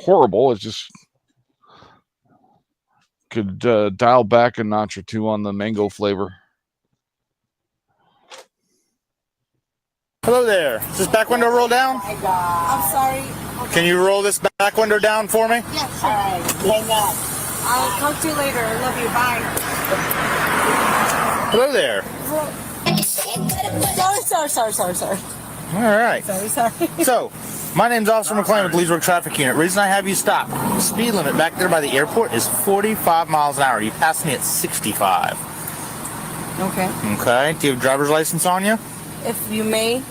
horrible. It's just could dial back a notch or two on the mango flavor. Hello there. Is this back window roll down? I'm sorry. Can you roll this back window down for me? Yes, sure. All right, hang up. I'll talk to you later. I love you. Bye. Hello there. Sorry. All right. Sorry. So, my name's Officer McClain with Leesburg Traffic Unit. Reason I have you stop. Speed limit back there by the airport is 45 miles an hour. You passed me at 65. Okay. Okay. Do you have a driver's license on you? If you may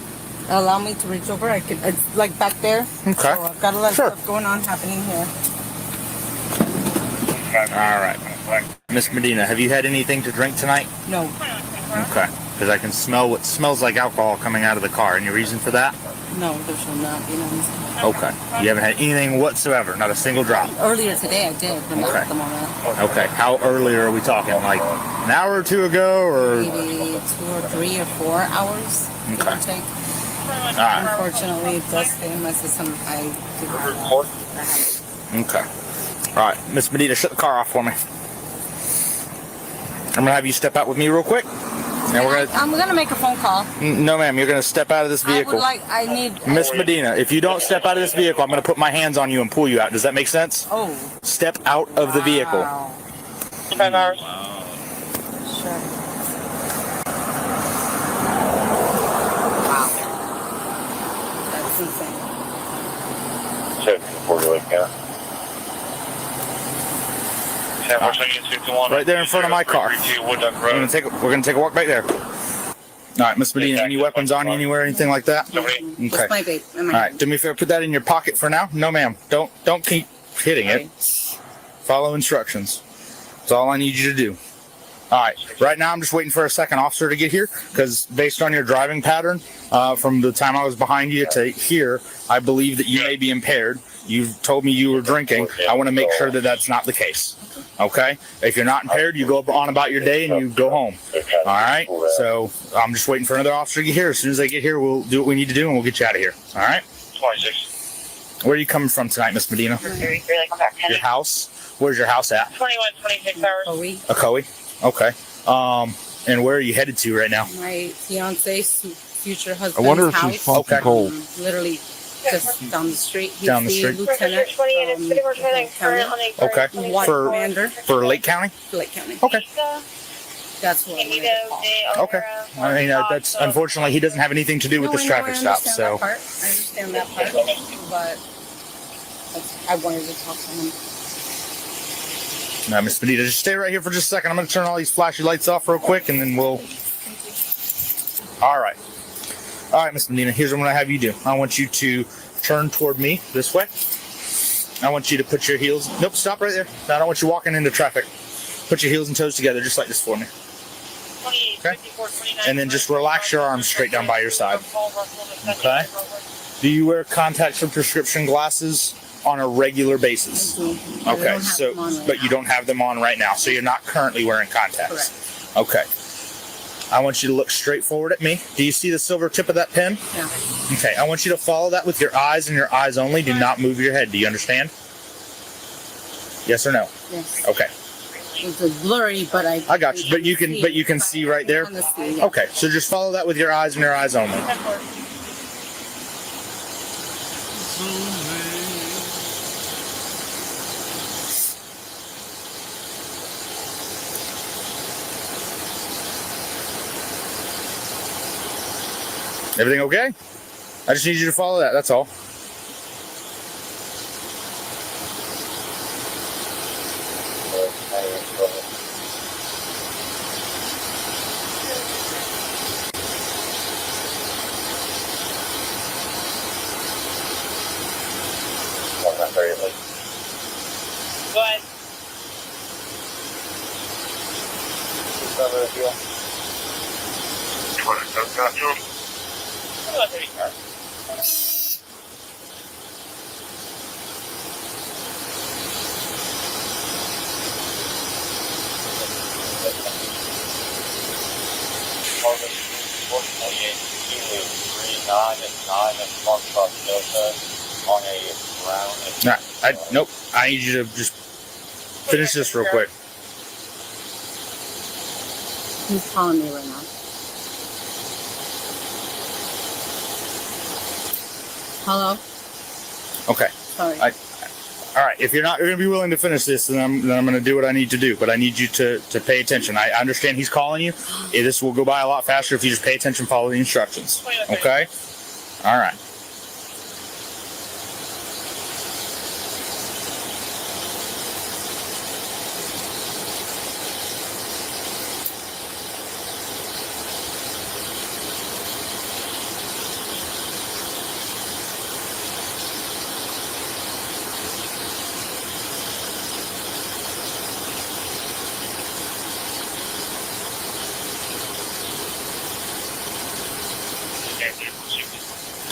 allow me to reach over, I could, it's like back there. Okay. So I've got a lot of stuff going on happening here. All right. Miss Medina, have you had anything to drink tonight? No. Okay. Because I can smell what smells like alcohol coming out of the car. Any reason for that? No, there should not be none. Okay. You haven't had anything whatsoever, not a single drop. Earlier today I did, but not at the moment. Okay. How early are we talking? Like an hour or two ago, or? Maybe 2 or 3 or 4 hours. Give or take. All right. Unfortunately, it does stay in my system. Okay. All right, Miss Medina, shut the car off for me. I'm gonna have you step out with me real quick. And I'm gonna make a phone call. No, ma'am, you're gonna step out of this vehicle. I need. Miss Medina, if you don't step out of this vehicle, I'm gonna put my hands on you and pull you out. Does that make sense? Oh. Step out of the vehicle. 5 hours. Sure. Wow. That's insane. Right there in front of my car. We're gonna take a walk back there. All right, Miss Medina, any weapons on you anywhere, anything like that? Okay. Just my vape. All right, do me a favor, put that in your pocket for now. No, ma'am, don't keep hitting it. Follow instructions. That's all I need you to do. All right, right now I'm just waiting for a second officer to get here because based on your driving pattern, from the time I was behind you to here, I believe that you may be impaired. You've told me you were drinking. I want to make sure that that's not the case. Okay? If you're not impaired, you go on about your day and you go home. All right? So I'm just waiting for another officer to get here. As soon as they get here, we'll do what we need to do and we'll get you out of here. All right? 26. Where are you coming from tonight, Miss Medina? Your house? Where's your house at? 21-26 hours. Ocoee? Okay. And where are you headed to right now? My fiance's future husband's I wonder if house. she's fucking cold. Literally just down the street. He's Down the street. Lieutenant from Lake County. Okay. White commander. For Lake County? Lake County. Okay. That's what I Okay. I mean, that's unfortunately he doesn't have anything to do with this traffic stop. So. I understand that part, but I wanted to talk to him. Now, Miss Benita, just stay right here for just a second. I'm going to turn all these flashy lights off real quick, and then we'll. All right. All right, Miss Benita, here's what I'm going to have you do. I want you to turn toward me this way. I want you to put your heels. Nope, stop right there. I don't want you walking into traffic. Put your heels and toes together just like this for me. Okay? And then just relax your arms straight down by your side. Okay? Do you wear contacts or prescription glasses on a regular basis? Okay, so but you don't have them on right now, so you're not currently wearing contacts. Correct. Okay. I want you to look straight forward at me. Do you see the silver tip of that pen? Yeah. Okay, I want you to follow that with your eyes and your eyes only. Do not move your head. Do you understand? Yes or no? Yes. Okay. It's blurry, but I got you. But you can see right there. Okay, so just follow that with your eyes and your eyes only. Everything okay? I just need you to follow that, that's all. Go ahead. Nope. I need you to just finish this real quick. He's calling me right now. Hello? Okay. Sorry. All right. If you're not going to be willing to finish this, then I'm going to do what I need to do. But I need you to pay attention. I understand he's calling you. This will go by a lot faster if you just pay attention, follow the instructions. Okay? All right.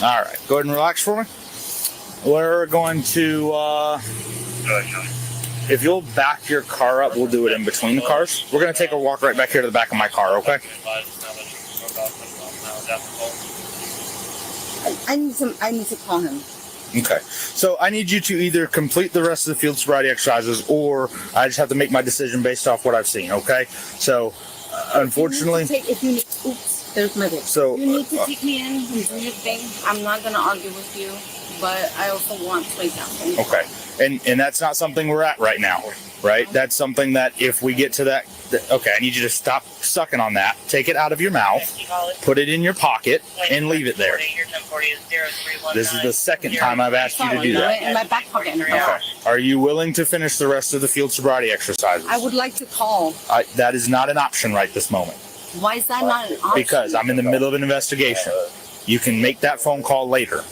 All right, go ahead and relax for me. We're going to, if you'll back your car up, we'll do it in between the cars. We're going to take a walk right back here to the back of my car, okay? I need to call him. Okay, so I need you to either complete the rest of the field sobriety exercises, or I just have to make my decision based off what I've seen, okay? So, unfortunately... There's my book. So, you need to take me in and do your thing. I'm not going to argue with you, but I also want to wake up. Okay, and that's not something we're at right now, right? That's something that if we get to that, okay, I need you to stop sucking on that, take it out of your mouth, put it in your pocket, and leave it there. This is the second time I've asked you to do that. In my back pocket. Okay. Are you willing to finish the rest of the field sobriety exercises? I would like to call. That is not an option right this moment. Why is that not an option? Because I'm in the middle of an investigation. You can make that phone call later.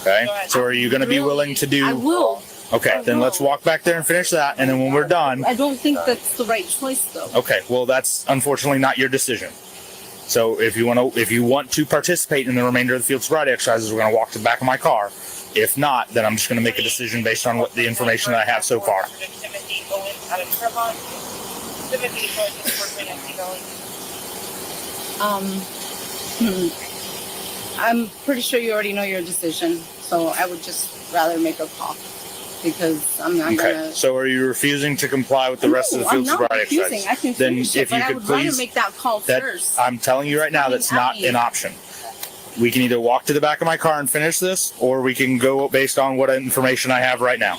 Okay? So are you going to be willing to do... I will. Okay, then let's walk back there and finish that, and then when we're done... I don't think that's the right choice, though. Okay, well, that's unfortunately not your decision. So if you want to participate in the remainder of the field sobriety exercises, we're going to walk to the back of my car. If not, then I'm just going to make a decision based on what the information that I have so far. I'm pretty sure you already know your decision, so I would just rather make a call because I'm not gonna. So are you refusing to comply with the rest of the field sobriety exercises? I can finish it, but I would rather make that call first. I'm telling you right now, that's not an option. We can either walk to the back of my car and finish this, or we can go based on what information I have right now.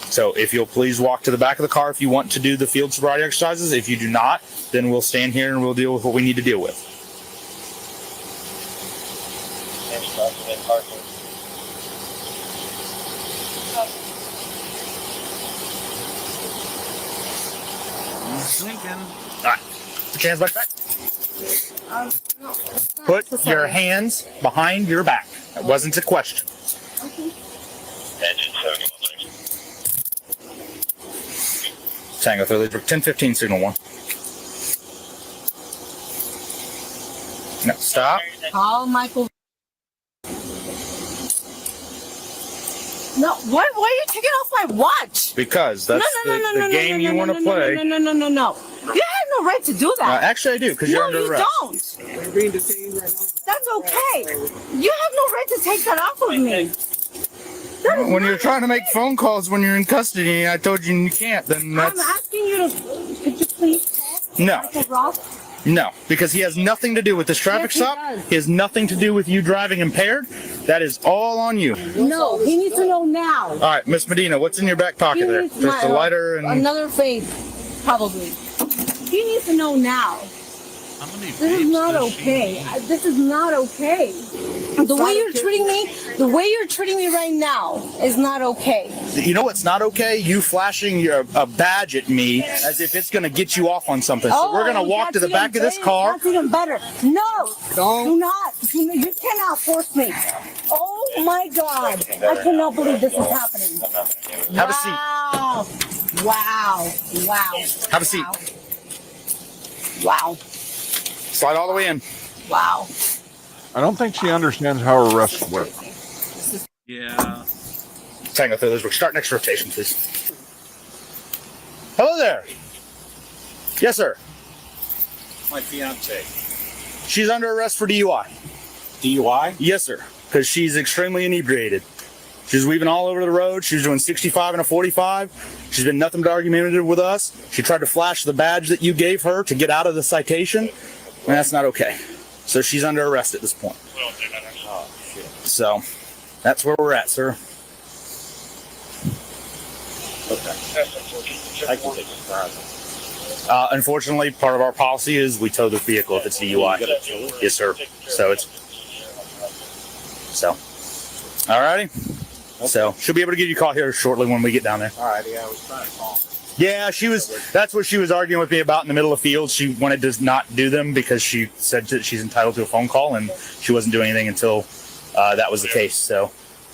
So if you'll please walk to the back of the car if you want to do the field sobriety exercises. If you do not, then we'll stand here and we'll deal with what we need to deal with. All right, put your hands back. Put your hands behind your back. That wasn't a question. Tango 1015 signal 1. No, stop. Call Michael. No, why are you taking off my watch? Because that's the game you want to play. No. You have no right to do that. Actually, I do, because you're under arrest. No, you don't. That's okay. You have no right to take that off of me. When you're trying to make phone calls when you're in custody, I told you you can't. Then that's I'm asking you to. Could you please call no. Michael Ross? No, because he has nothing to do with this traffic Yes, he stop. does. He has nothing to do with you driving impaired. That is all on you. No, he needs to know now. All right, Miss Medina, what's in your back pocket there? needs Just a my- lighter and another vape, probably. He needs to know now. How many This is vapes not does she okay. need? This is not okay. The way you're treating me right now is not okay. you know what's not okay? You flashing a badge at me as if it's going to get you off on something. So we're going to walk to the back of this car. That's even better. No, do not. You cannot force me. Oh my God! I cannot believe this is happening. Have a seat. Wow! Wow! Have a seat. Wow! Slide all the way in. Wow! I don't think she understands how arrests work. Yeah. Tango through this. We'll start next rotation, please. Hello there. Yes, sir. My fiance. She's under arrest for DUI. DUI? Yes, sir. Because she's extremely inebriated. She's weaving all over the road. She was doing 65 and a 45. She's been nothing but argumentative with us. She tried to flash the badge that you gave her to get out of the citation. And that's not okay. So she's under arrest at this point. Oh, shit. So that's where we're at, sir. Okay. I can take it private. Unfortunately, part of our policy is we tow the vehicle if it's DUI. Yes, sir. So it's alrighty. So she'll be able to give you a call here shortly when we get down there. Alright, yeah, I was trying to call. Yeah, that's what she was arguing with me about in the middle of fields. She wanted to not do them because she said that she's entitled to a phone call, and she wasn't doing anything until that was the case. So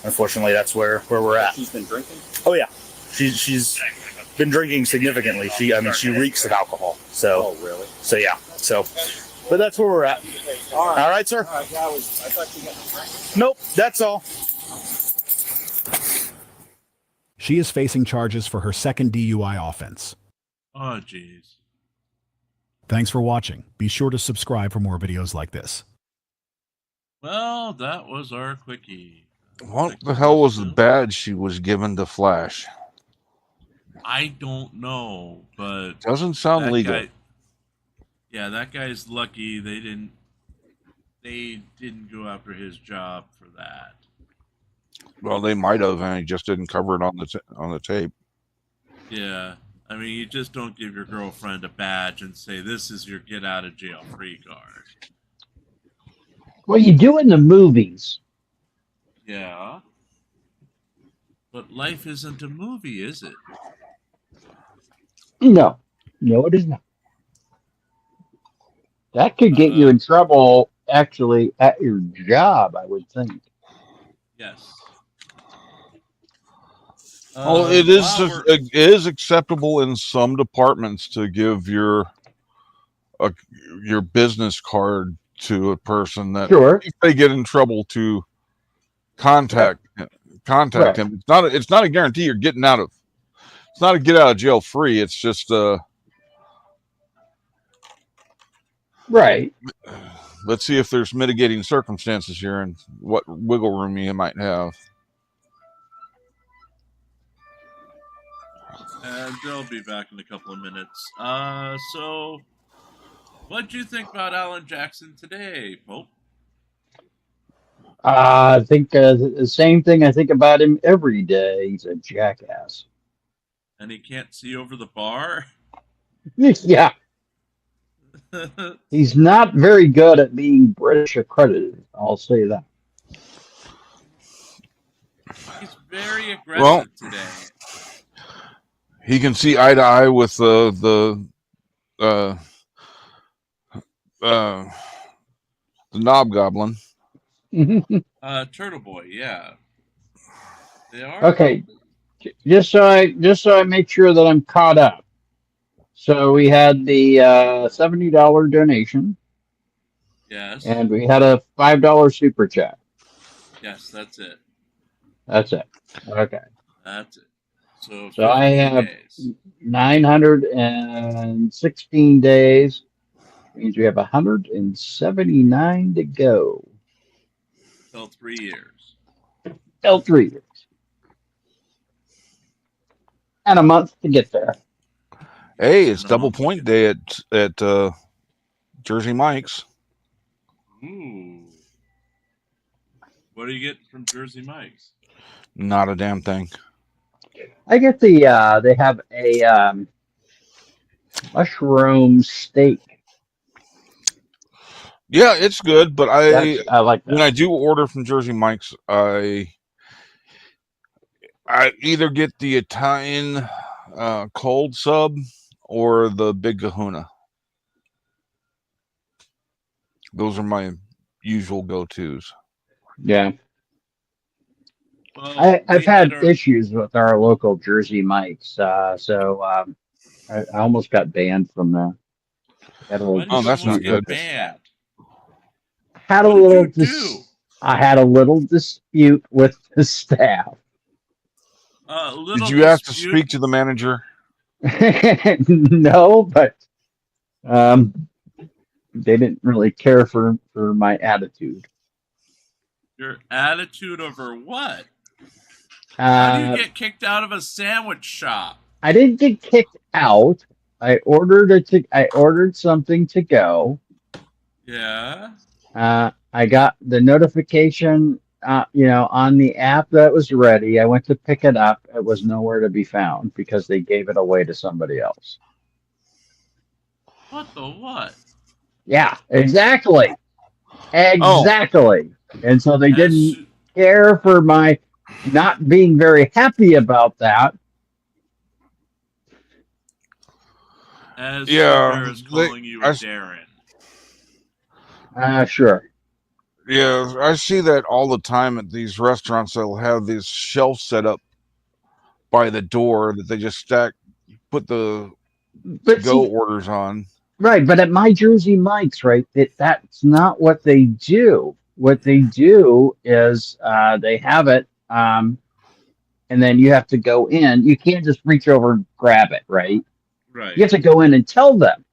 unfortunately, that's where we're at. She's been drinking? Oh yeah, she's been drinking significantly. She reeks of alcohol. So Oh, really? so yeah. So but that's where we're at. All right. All right, sir. All right, yeah, I thought you got the drink. Nope, that's all. She is facing charges for her second DUI offense. Oh, jeez. Thanks for watching. Be sure to subscribe for more videos like this. Well, that was our quickie. What the hell was the badge she was given to flash? I don't know, but Doesn't sound that legal. Yeah, that guy's lucky they didn't go after his job for that. Well, they might have, and he just didn't cover it on the tape. Yeah, I mean, you just don't give your girlfriend a badge and say this is your get out of jail free card. Well, you do in the movies. Yeah, but life isn't a movie, is it? No, it is not. That could get you in trouble, actually, at your job, I would think. Yes. Well, it is acceptable in some departments to give your business card to a person that if they get in trouble to contact him. It's not a guarantee you're getting out of. It's not a get out of jail free. It's just right. Let's see if there's mitigating circumstances here and what wiggle room you might have. And they'll be back in a couple of minutes. So, what do you think about Alan Jackson today, Pope? I think the same thing I think about him every day. He's a jackass. And he can't see over the bar? Yeah. He's not very good at being British accredited. I'll say that. He's very aggressive today. He can see eye to eye with the knob goblin. Turtle Boy, yeah. They are. Okay, just so I make sure that I'm caught up. So we had the $70 donation. Yes. And we had a $5 super chat. Yes, that's it. That's it. Okay. That's it. So I have 916 days. Means we have 179 to go. Till 3 years. Till 3 years. And a month to get there. Hey, it's double point day at Jersey Mike's. Ooh. What do you get from Jersey Mike's? Not a damn thing. I get the they have a mushroom steak. Yeah, it's good, but I like that. When I do order from Jersey Mike's, I either get the Italian cold sub or the Big Kahuna. Those are my usual go-tos. Yeah. Well, I've had issues with our local Jersey Mike's, so I almost got banned from there. That's not good. Banned? Had a little I had a little dispute with the staff. Did you ask to speak to the manager? No, but they didn't really care for my attitude. Your attitude over what? How do you get kicked out of a sandwich shop? I didn't get kicked out. I ordered something to go. Yeah. I got the notification, on the app that it was ready. I went to pick it up. It was nowhere to be found because they gave it away to somebody else. What the what? Yeah, exactly. Exactly. And so they didn't care for my not being very happy about that. As Yeah, is calling you a Darren. Sure. Yeah, I see that all the time at these restaurants. They'll have these shelves set up by the door that they just put the to-go orders on. Right, but at my Jersey Mike's, right, that's not what they do. What they do is they have it, and then you have to go in. You can't just reach over and grab it, right? Right. You have to go in and tell them.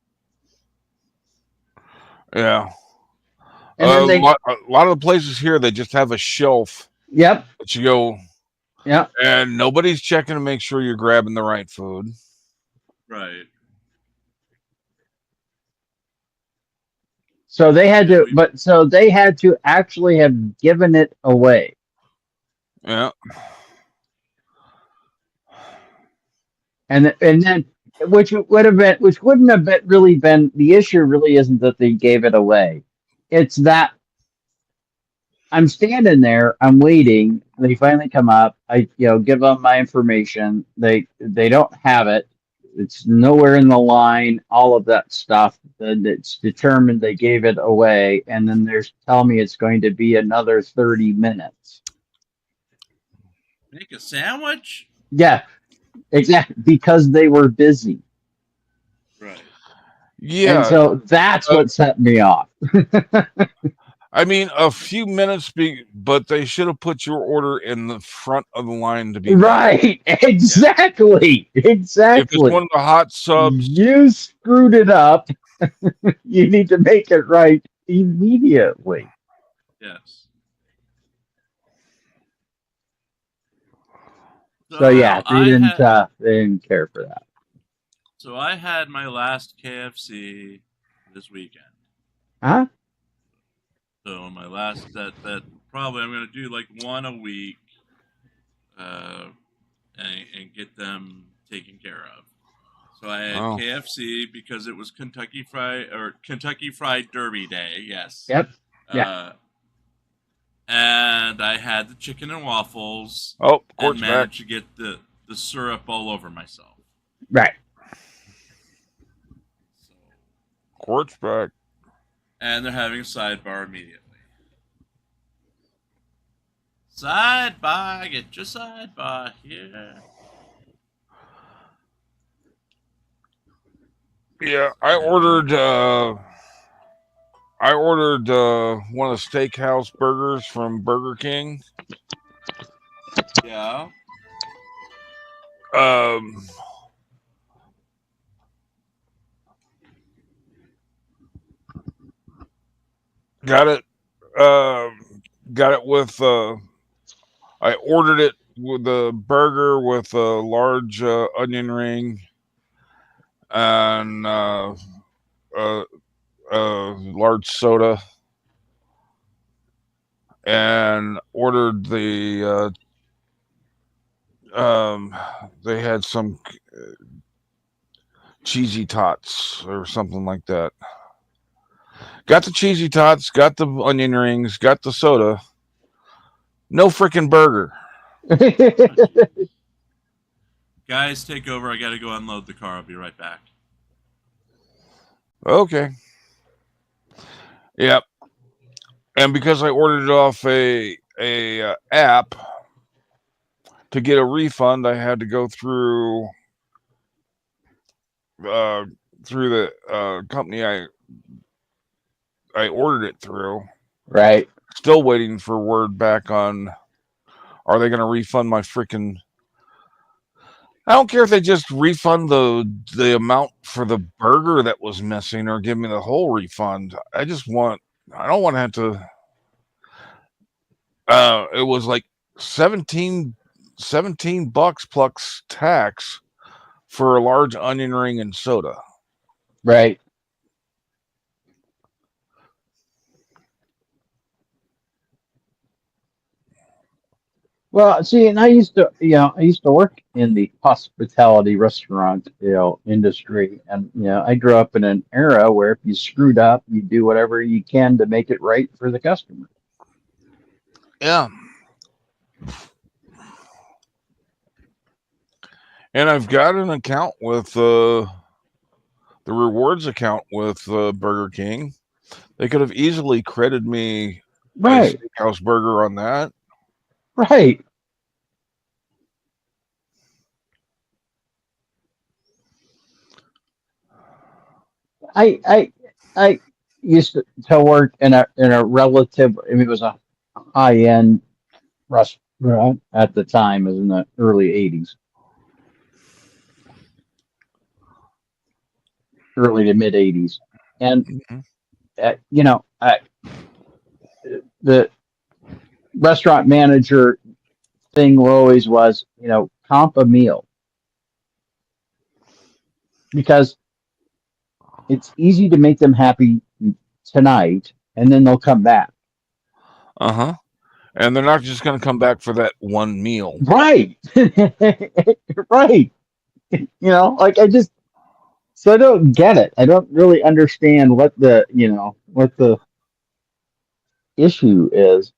Yeah. And then a lot of the places here, they just have a shelf. Yep. That you go. Yep. And nobody's checking to make sure you're grabbing the right food. Right. So they had to, actually have given it away. Yeah. And then, which wouldn't have really been the issue. Really isn't that they gave it away. It's that I'm standing there, I'm waiting. They finally come up. I give them my information. They don't have it. It's nowhere in the line. All of that stuff. And it's determined they gave it away. And then they're telling me it's going to be another 30 minutes. Make a sandwich? Yeah, exactly. Because they were busy. Right. Yeah. And so that's what set me off. I mean, a few minutes, but they should have put your order in the front of the line to be right. Exactly. Exactly. If it's one of the hot subs, you screwed it up. You need to make it right immediately. Yes. So yeah, they didn't care for that. So I had my last KFC this weekend. Huh? So my last that probably I'm gonna do like one a week, and get them taken care of. So I had KFC because it was Kentucky Fried Derby Day. Yes. Yep. Yeah. And I had the chicken and waffles. Oh, and managed to get the syrup all over myself. Right. Quartz back. And they're having a sidebar immediately. Sidebar, get your sidebar here. Yeah, I ordered one of the steakhouse burgers from Burger King. Yeah. Got it with I ordered it with the burger with a large onion ring and large soda, and ordered the they had some cheesy tots or something like that. Got the cheesy tots, got the onion rings, got the soda. No freaking burger. Guys, take over. I got to go unload the car. I'll be right back. Okay. Yep. And because I ordered it off a app, to get a refund, I had to go through the company I ordered it through. Right. Still waiting for word back on, are they going to refund my freaking... I don't care if they just refund the amount for the burger that was missing or give me the whole refund. I don't want to have to... it was like $17 plus tax for a large onion ring and soda. Right. Well, see, and I used to work in the hospitality restaurant, industry, and I grew up in an era where if you screwed up, you do whatever you can to make it right for the customer. Yeah. And I've got an account with the rewards account with Burger King. They could have easily credited me right a steakhouse burger on that. Right. I used to work in a relative. I mean, it was a high-end restaurant at the time. It was in the early '80s, early to mid '80s, and the restaurant manager thing always was, comp a meal, because it's easy to make them happy tonight, and then they'll come back. Uh-huh. And they're not just going to come back for that one meal. Right. Right. So I don't get it. I don't really understand what the issue is.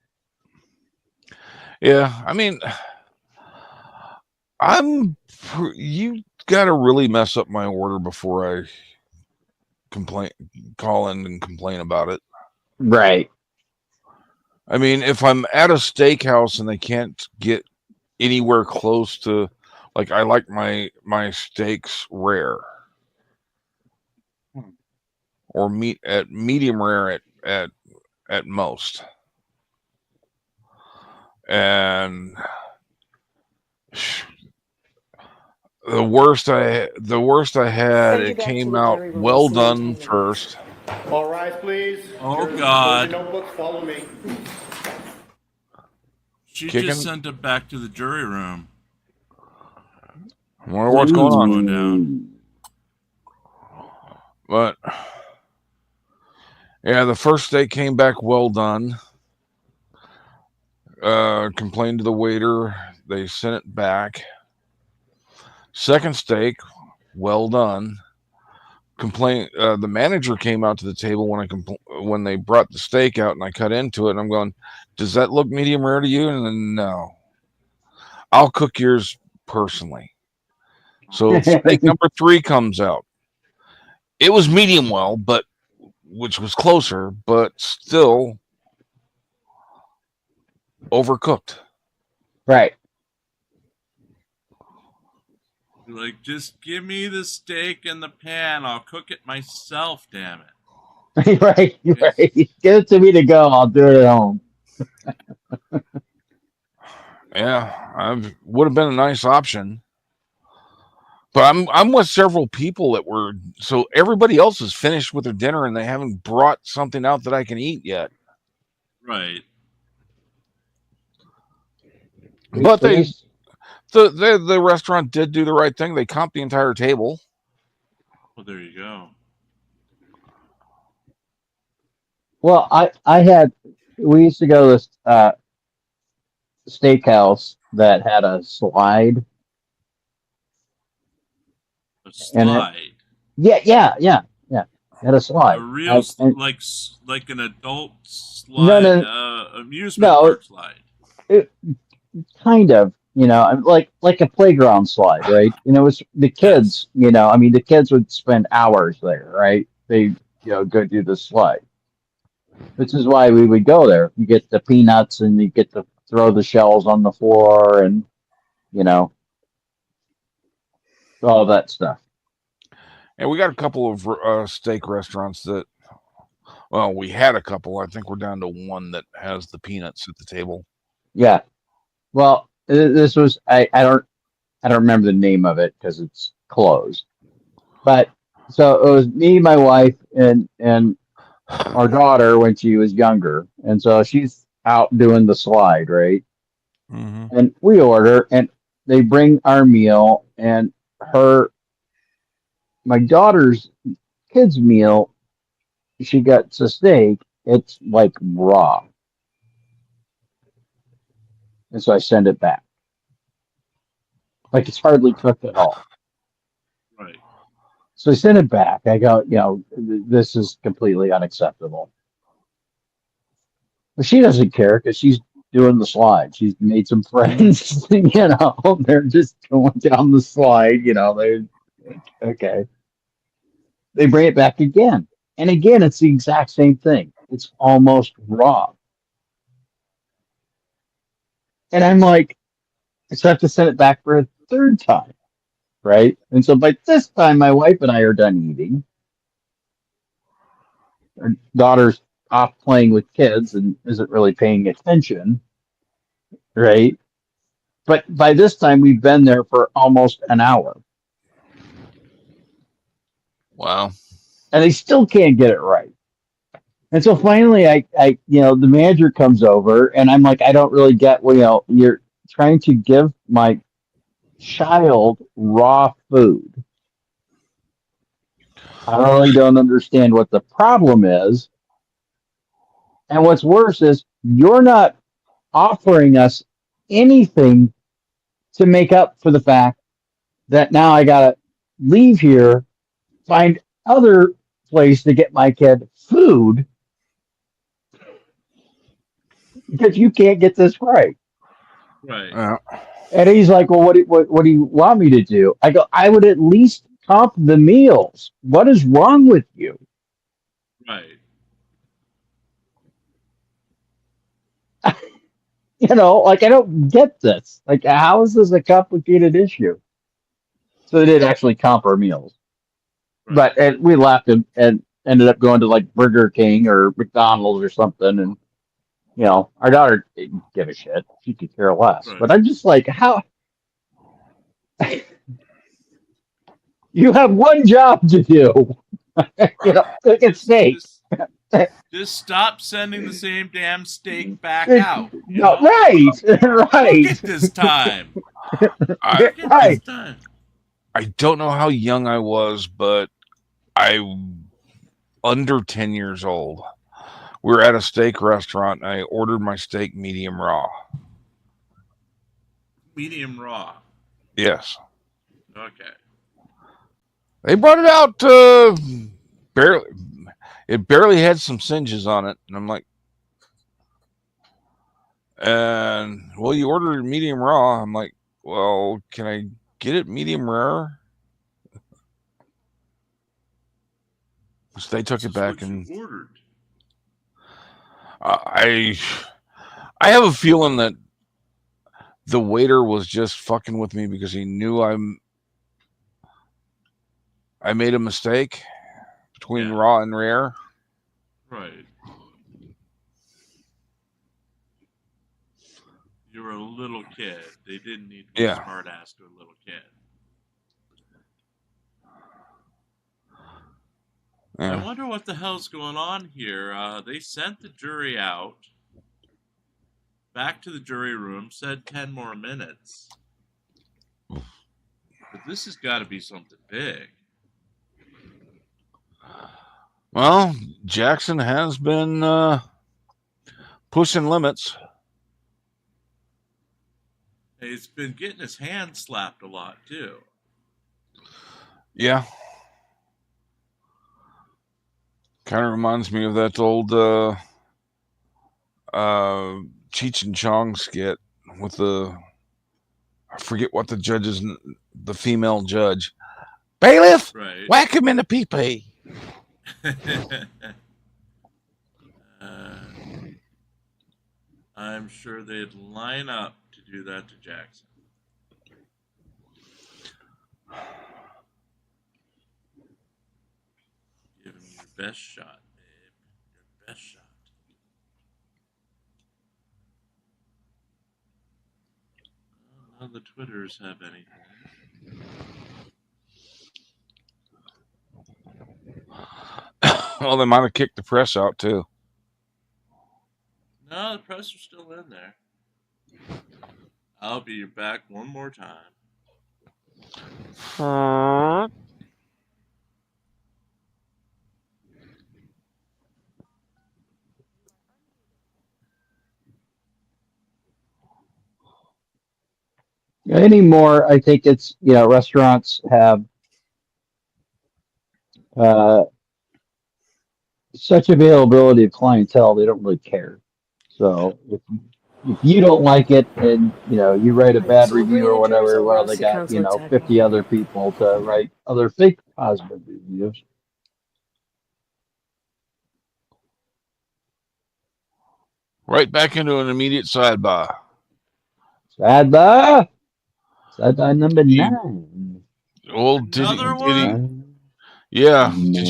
Yeah, I mean, you got to really mess up my order before I call in and complain about it. Right. I mean, if I'm at a steakhouse and they can't get anywhere close to, like, I like my steaks rare or medium rare at most. And the worst I had, it came out well done first. All right, please. Oh, God. Notebooks, follow me. She just sent it back to the jury room. I wonder what's going on. Going down. But yeah, the first steak came back well done. Complained to the waiter. They sent it back. Second steak, well done. The manager came out to the table when they brought the steak out, and I cut into it, and I'm going, does that look medium rare to you? And then, no, I'll cook yours personally. So steak number 3 comes out. It was medium well, which was closer, but still overcooked. Right. Like, just give me the steak in the pan. I'll cook it myself, damn it. Right. Give it to me to go. I'll do it at home. Yeah, would have been a nice option. But I'm with several people that were, so everybody else is finished with their dinner and they haven't brought something out that I can eat yet. Right. But The restaurant did do the right thing. They comped the entire table. Well, there you go. Well, we used to go to this steakhouse that had a slide. A slide. Yeah. Had a slide. A real like an adult slide, No. amusement park slide. Kind of, like a playground slide, right? It's the kids, the kids would spend hours there, right? They, go do the slide. This is why we would go there. You get the peanuts and you get to throw the shells on the floor and, all that stuff. And we got a couple of steak restaurants that, well, we had a couple. I think we're down to one that has the peanuts at the table. Yeah. Well, this was, I don't remember the name of it because it's closed. But so it was me, my wife, and our daughter when she was younger. And so she's out doing the slide, right? Mm-hmm. And we order and they bring our meal and my daughter's kids' meal, she got a steak. It's like raw. And so I send it back. Like it's hardly cooked at all. Right. So I send it back. I go, this is completely unacceptable. But she doesn't care because she's doing the slide. She's made some friends, they're just going down the slide, they're okay. They bring it back again. And again, it's the exact same thing. It's almost raw. And I'm like, so I have to send it back for a third time, right? And so by this time, my wife and I are done eating. Our daughter's off playing with kids and isn't really paying attention, right? But by this time, we've been there for almost an hour. Wow. And they still can't get it right. And so finally, I the manager comes over and I'm like, I don't really get, you're trying to give my child raw food. I really don't understand what the problem is. And what's worse is you're not offering us anything to make up for the fact that now I got to leave here, find other place to get my kid food because you can't get this right. Right. And he's like, well, what do you want me to do? I go, I would at least comp the meals. What is wrong with you? Right. I don't get this. Like, how is this a complicated issue? So they did actually comp our meals. Right. But we laughed and ended up going to like Burger King or McDonald's or something. And, our daughter didn't give a shit. She could care less. Right. But I'm just like, how? You have one job to do. Cook a steak. Just stop sending the same damn steak back out. No, right. Get this time. Right. I don't know how young I was, but I under 10 years old. We were at a steak restaurant and I ordered my steak medium raw. Medium raw. Yes. Okay. They brought it out barely. It barely had some singes on it, and I'm like, well, you ordered medium raw. I'm like, well, can I get it medium rare? So they took it back and ordered. I have a feeling that the waiter was just fucking with me because he knew I made a mistake between raw and rare. Right. You were a little kid. They didn't need to be a smart ass to a little kid. I wonder what the hell's going on here. They sent the jury out, back to the jury room, said 10 more minutes. But this has got to be something big. Well, Jackson has been pushing limits. He's been getting his hand slapped a lot, too. Yeah. Kind of reminds me of that old Cheech and Chong skit with I forget what the female judge. Bailiff, right. Whack him in the pee-pee. I'm sure they'd line up to do that to Jackson. Give him your best shot, babe. Your best shot. None of the Twitters have anything. Well, they might have kicked the press out, too. No, the press are still in there. I'll be back one more time. Anymore, I think it's, restaurants have such availability of clientele, they don't really care. So if you don't like it and, you write a bad review or whatever, well, they got, 50 other people to write other fake positive reviews. Right back into an immediate sidebar. Sidebar number 9. Old Another one? Yeah. Did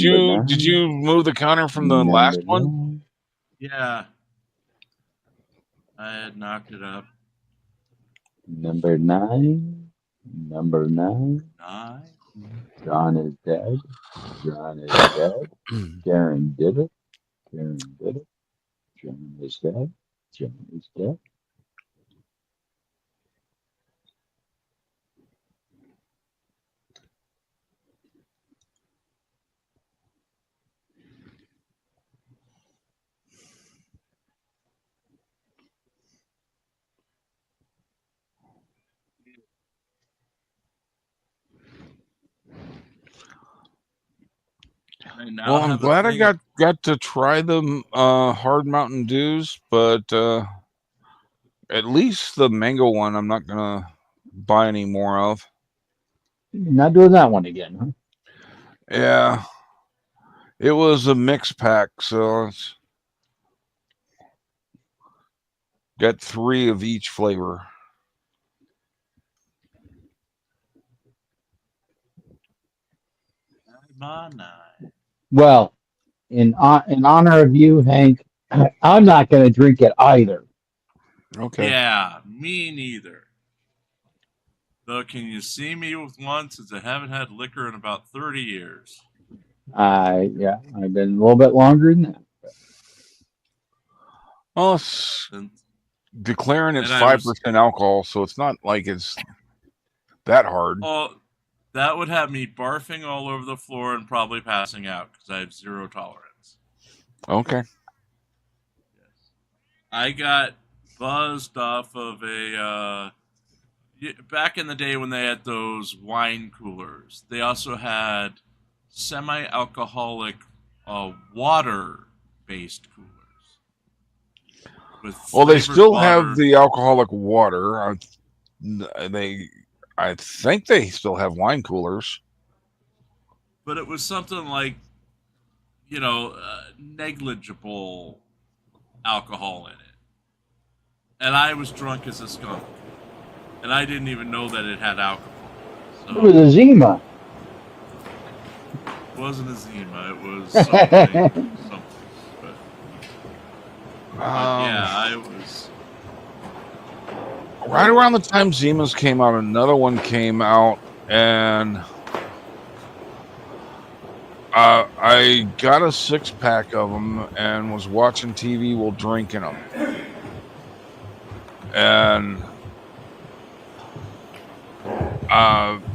you move the counter from the last one? Yeah. I had knocked it up. Number 9. John is dead. John is dead. Karen did it. John is dead. John is dead. Well, I'm glad I got to try the hard Mountain Dews, but at least the mango one I'm not gonna buy any more of. You're not doing that one again, huh? Yeah, it was a mix pack, so it's got 3 of each flavor. Well, in honor of you, Hank, I'm not going to drink it either. Okay. Yeah, me neither. Though, can you see me with one since I haven't had liquor in about 30 years? Yeah, I've been a little bit longer than that. Well, it's declaring it's 5% alcohol, so it's not like it's that hard. Oh, that would have me barfing all over the floor and probably passing out because I have 0 tolerance. Okay. I got buzzed off of a back in the day when they had those wine coolers. They also had semi-alcoholic water-based coolers. Well, they still water. have the alcoholic water. I think they still have wine coolers. But it was something like, negligible alcohol in it. And I was drunk as a skunk. And I didn't even know that it had alcohol. So It was a Zima. It wasn't a Zima. It was something. But yeah, I was... Right around the time Zimas came out, another one came out, and I got a 6-pack of them and was watching TV while drinking them. And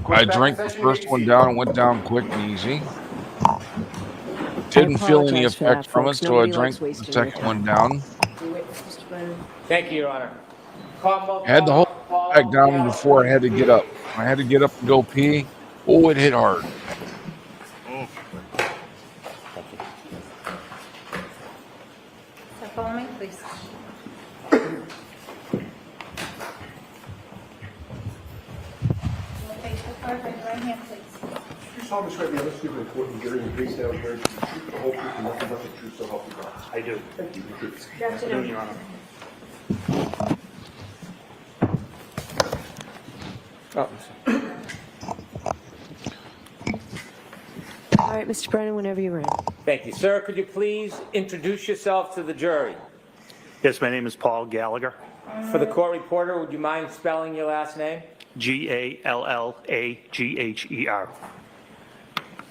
I drank the first one down and went down quick and easy. Didn't feel any apologize for that, effects from it, folks. so I Nobody drank likes the wasting your second one time. down. Thank you, Your Honor. Had the whole back down before I had to get up. I had to get up and go pee. Oh, it hit hard. So follow me, please. Okay, so far, raise your right hand, please. You solemnly swear the honesty of the court and giving the case down here, the truth, the whole truth, and nothing but the truth, so help you God. I do. Thank you. Good afternoon. Your Honor. All right, Mr. Brennan, whenever you're ready. Thank you. Sir, could you please introduce yourself to the jury? Yes, my name is Paul Gallagher. For the court reporter, would you mind spelling your last name? Gallagher.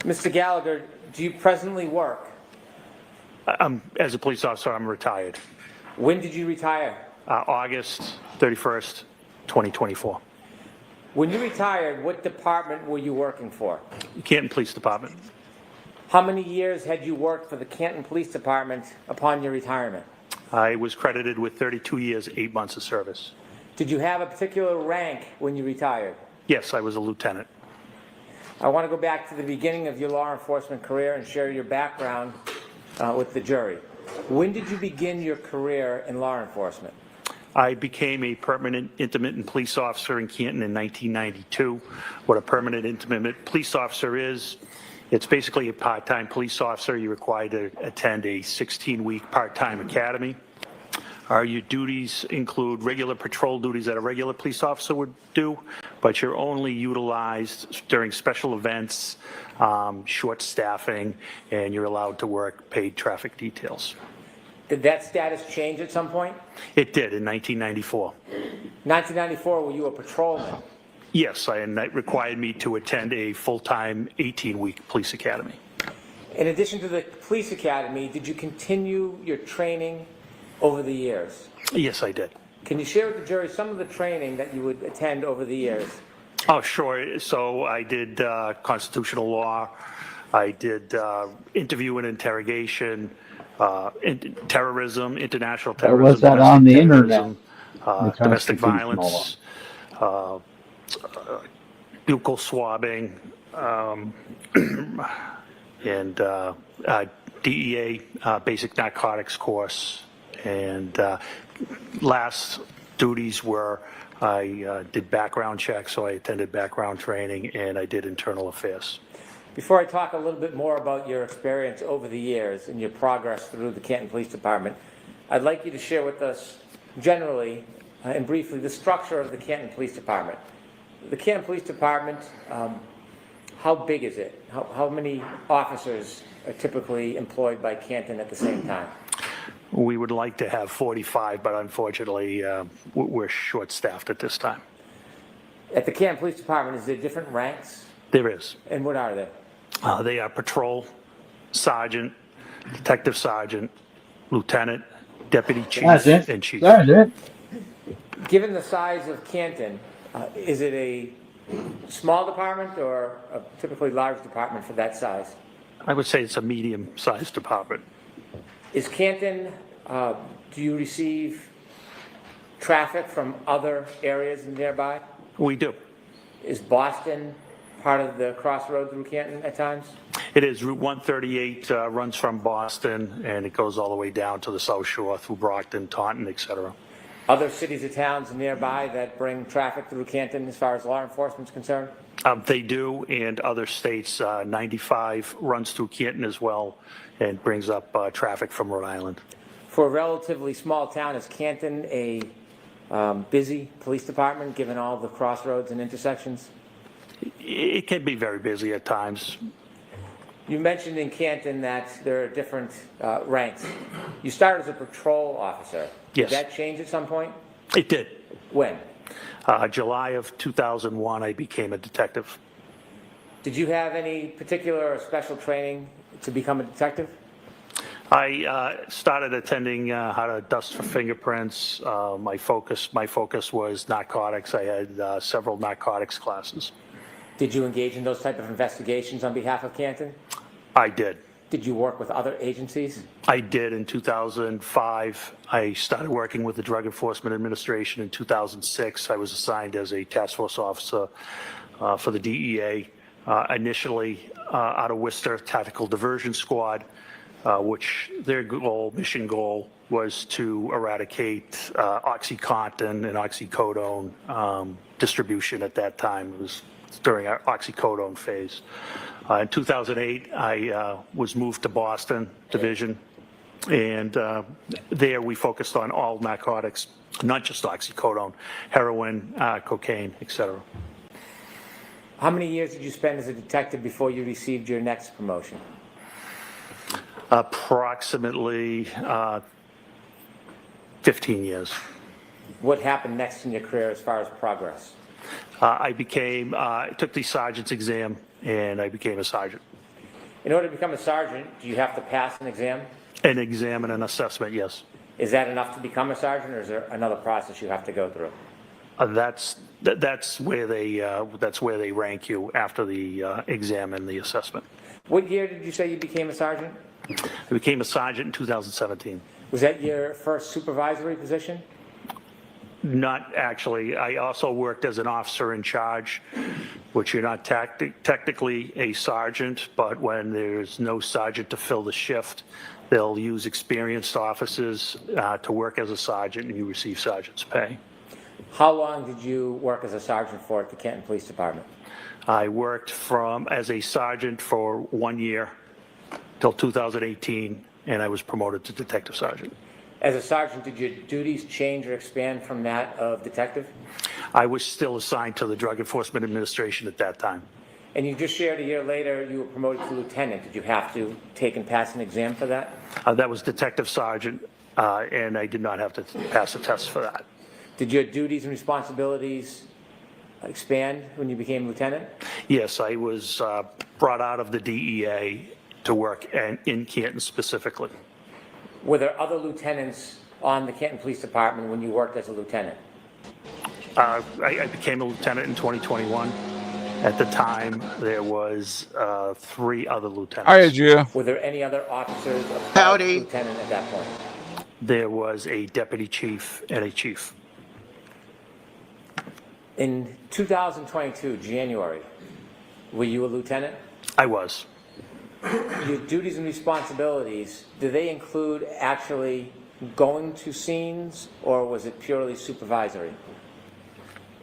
Mr. Gallagher, do you presently work? As a police officer, I'm retired. When did you retire? August 31st, 2024. When you retired, what department were you working for? Canton Police Department. How many years had you worked for the Canton Police Department upon your retirement? I was credited with 32 years, 8 months of service. Did you have a particular rank when you retired? Yes, I was a lieutenant. I want to go back to the beginning of your law enforcement career and share your background with the jury. When did you begin your career in law enforcement? I became a permanent intermittent police officer in Canton in 1992. What a permanent intermittent police officer is, it's basically a part-time police officer. You're required to attend a 16-week part-time academy. Your duties include regular patrol duties that a regular police officer would do, but you're only utilized during special events, short staffing, and you're allowed to work paid traffic details. Did that status change at some point? It did in 1994. 1994, were you a patrolman? Yes, and that required me to attend a full-time 18-week police academy. In addition to the police academy, did you continue your training over the years? Yes, I did. Can you share with the jury some of the training that you would attend over the years? Oh, sure. So I did constitutional law. I did interview and interrogation, terrorism, international terrorism. What's that on the internet? Domestic violence, buccal swabbing, and DEA basic narcotics course. And last duties were I did background checks, so I attended background training, and I did internal affairs. Before I talk a little bit more about your experience over the years and your progress through the Canton Police Department, I'd like you to share with us generally and briefly the structure of the Canton Police Department. The Canton Police Department, how big is it? How many officers are typically employed by Canton at the same time? We would like to have 45, but unfortunately, we're short-staffed at this time. At the Canton Police Department, is there different ranks? There is. And what are they? They are patrol, sergeant, detective sergeant, lieutenant, deputy chief, and chief. Given the size of Canton, is it a small department or a typically large department for that size? I would say it's a medium-sized department. Is Canton, do you receive traffic from other areas nearby? We do. Is Boston part of the crossroad through Canton at times? It is. Route 138 runs from Boston, and it goes all the way down to the South Shore through Brockton, Taunton, etc. Other cities or towns nearby that bring traffic through Canton as far as law enforcement is concerned? They do, and other states. 95 runs through Canton as well and brings up traffic from Rhode Island. For a relatively small town, is Canton a busy police department given all the crossroads and intersections? It can be very busy at times. You mentioned in Canton that there are different ranks. You started as a patrol officer. Yes. Did that change at some point? It did. When? July of 2001, I became a detective. Did you have any particular or special training to become a detective? I started attending how to dust for fingerprints. My focus was narcotics. I had several narcotics classes. Did you engage in those type of investigations on behalf of Canton? I did. Did you work with other agencies? I did in 2005. I started working with the Drug Enforcement Administration in 2006. I was assigned as a task force officer for the DEA, initially out of Worcester Tactical Diversion Squad, which their mission goal was to eradicate OxyContin and oxycodone distribution at that time. It was during our oxycodone phase. In 2008, I was moved to Boston Division, and there we focused on all narcotics, not just oxycodone, heroin, cocaine, etc. How many years did you spend as a detective before you received your next promotion? Approximately 15 years. What happened next in your career as far as progress? I took the sergeant's exam, and I became a sergeant. In order to become a sergeant, do you have to pass an exam? An exam and an assessment, yes. Is that enough to become a sergeant, or is there another process you have to go through? That's where they rank you after the exam and the assessment. What year did you say you became a sergeant? I became a sergeant in 2017. Was that your first supervisory position? Not actually. I also worked as an officer in charge, which you're not technically a sergeant, but when there's no sergeant to fill the shift, they'll use experienced officers to work as a sergeant, and you receive sergeant's pay. How long did you work as a sergeant for at the Canton Police Department? I worked as a sergeant for 1 year till 2018, and I was promoted to detective sergeant. As a sergeant, did your duties change or expand from that of detective? I was still assigned to the Drug Enforcement Administration at that time. And you just shared a year later you were promoted to lieutenant. Did you have to take and pass an exam for that? That was detective sergeant, and I did not have to pass a test for that. Did your duties and responsibilities expand when you became lieutenant? Yes, I was brought out of the DEA to work in Canton specifically. Were there other lieutenants on the Canton Police Department when you worked as a lieutenant? I became a lieutenant in 2021. At the time, there was 3 other lieutenants. Hi, Gia. Were there any other officers of lieutenant at that point? There was a deputy chief and a chief. In 2022, January, were you a lieutenant? I was. Your duties and responsibilities, do they include actually going to scenes, or was it purely supervisory?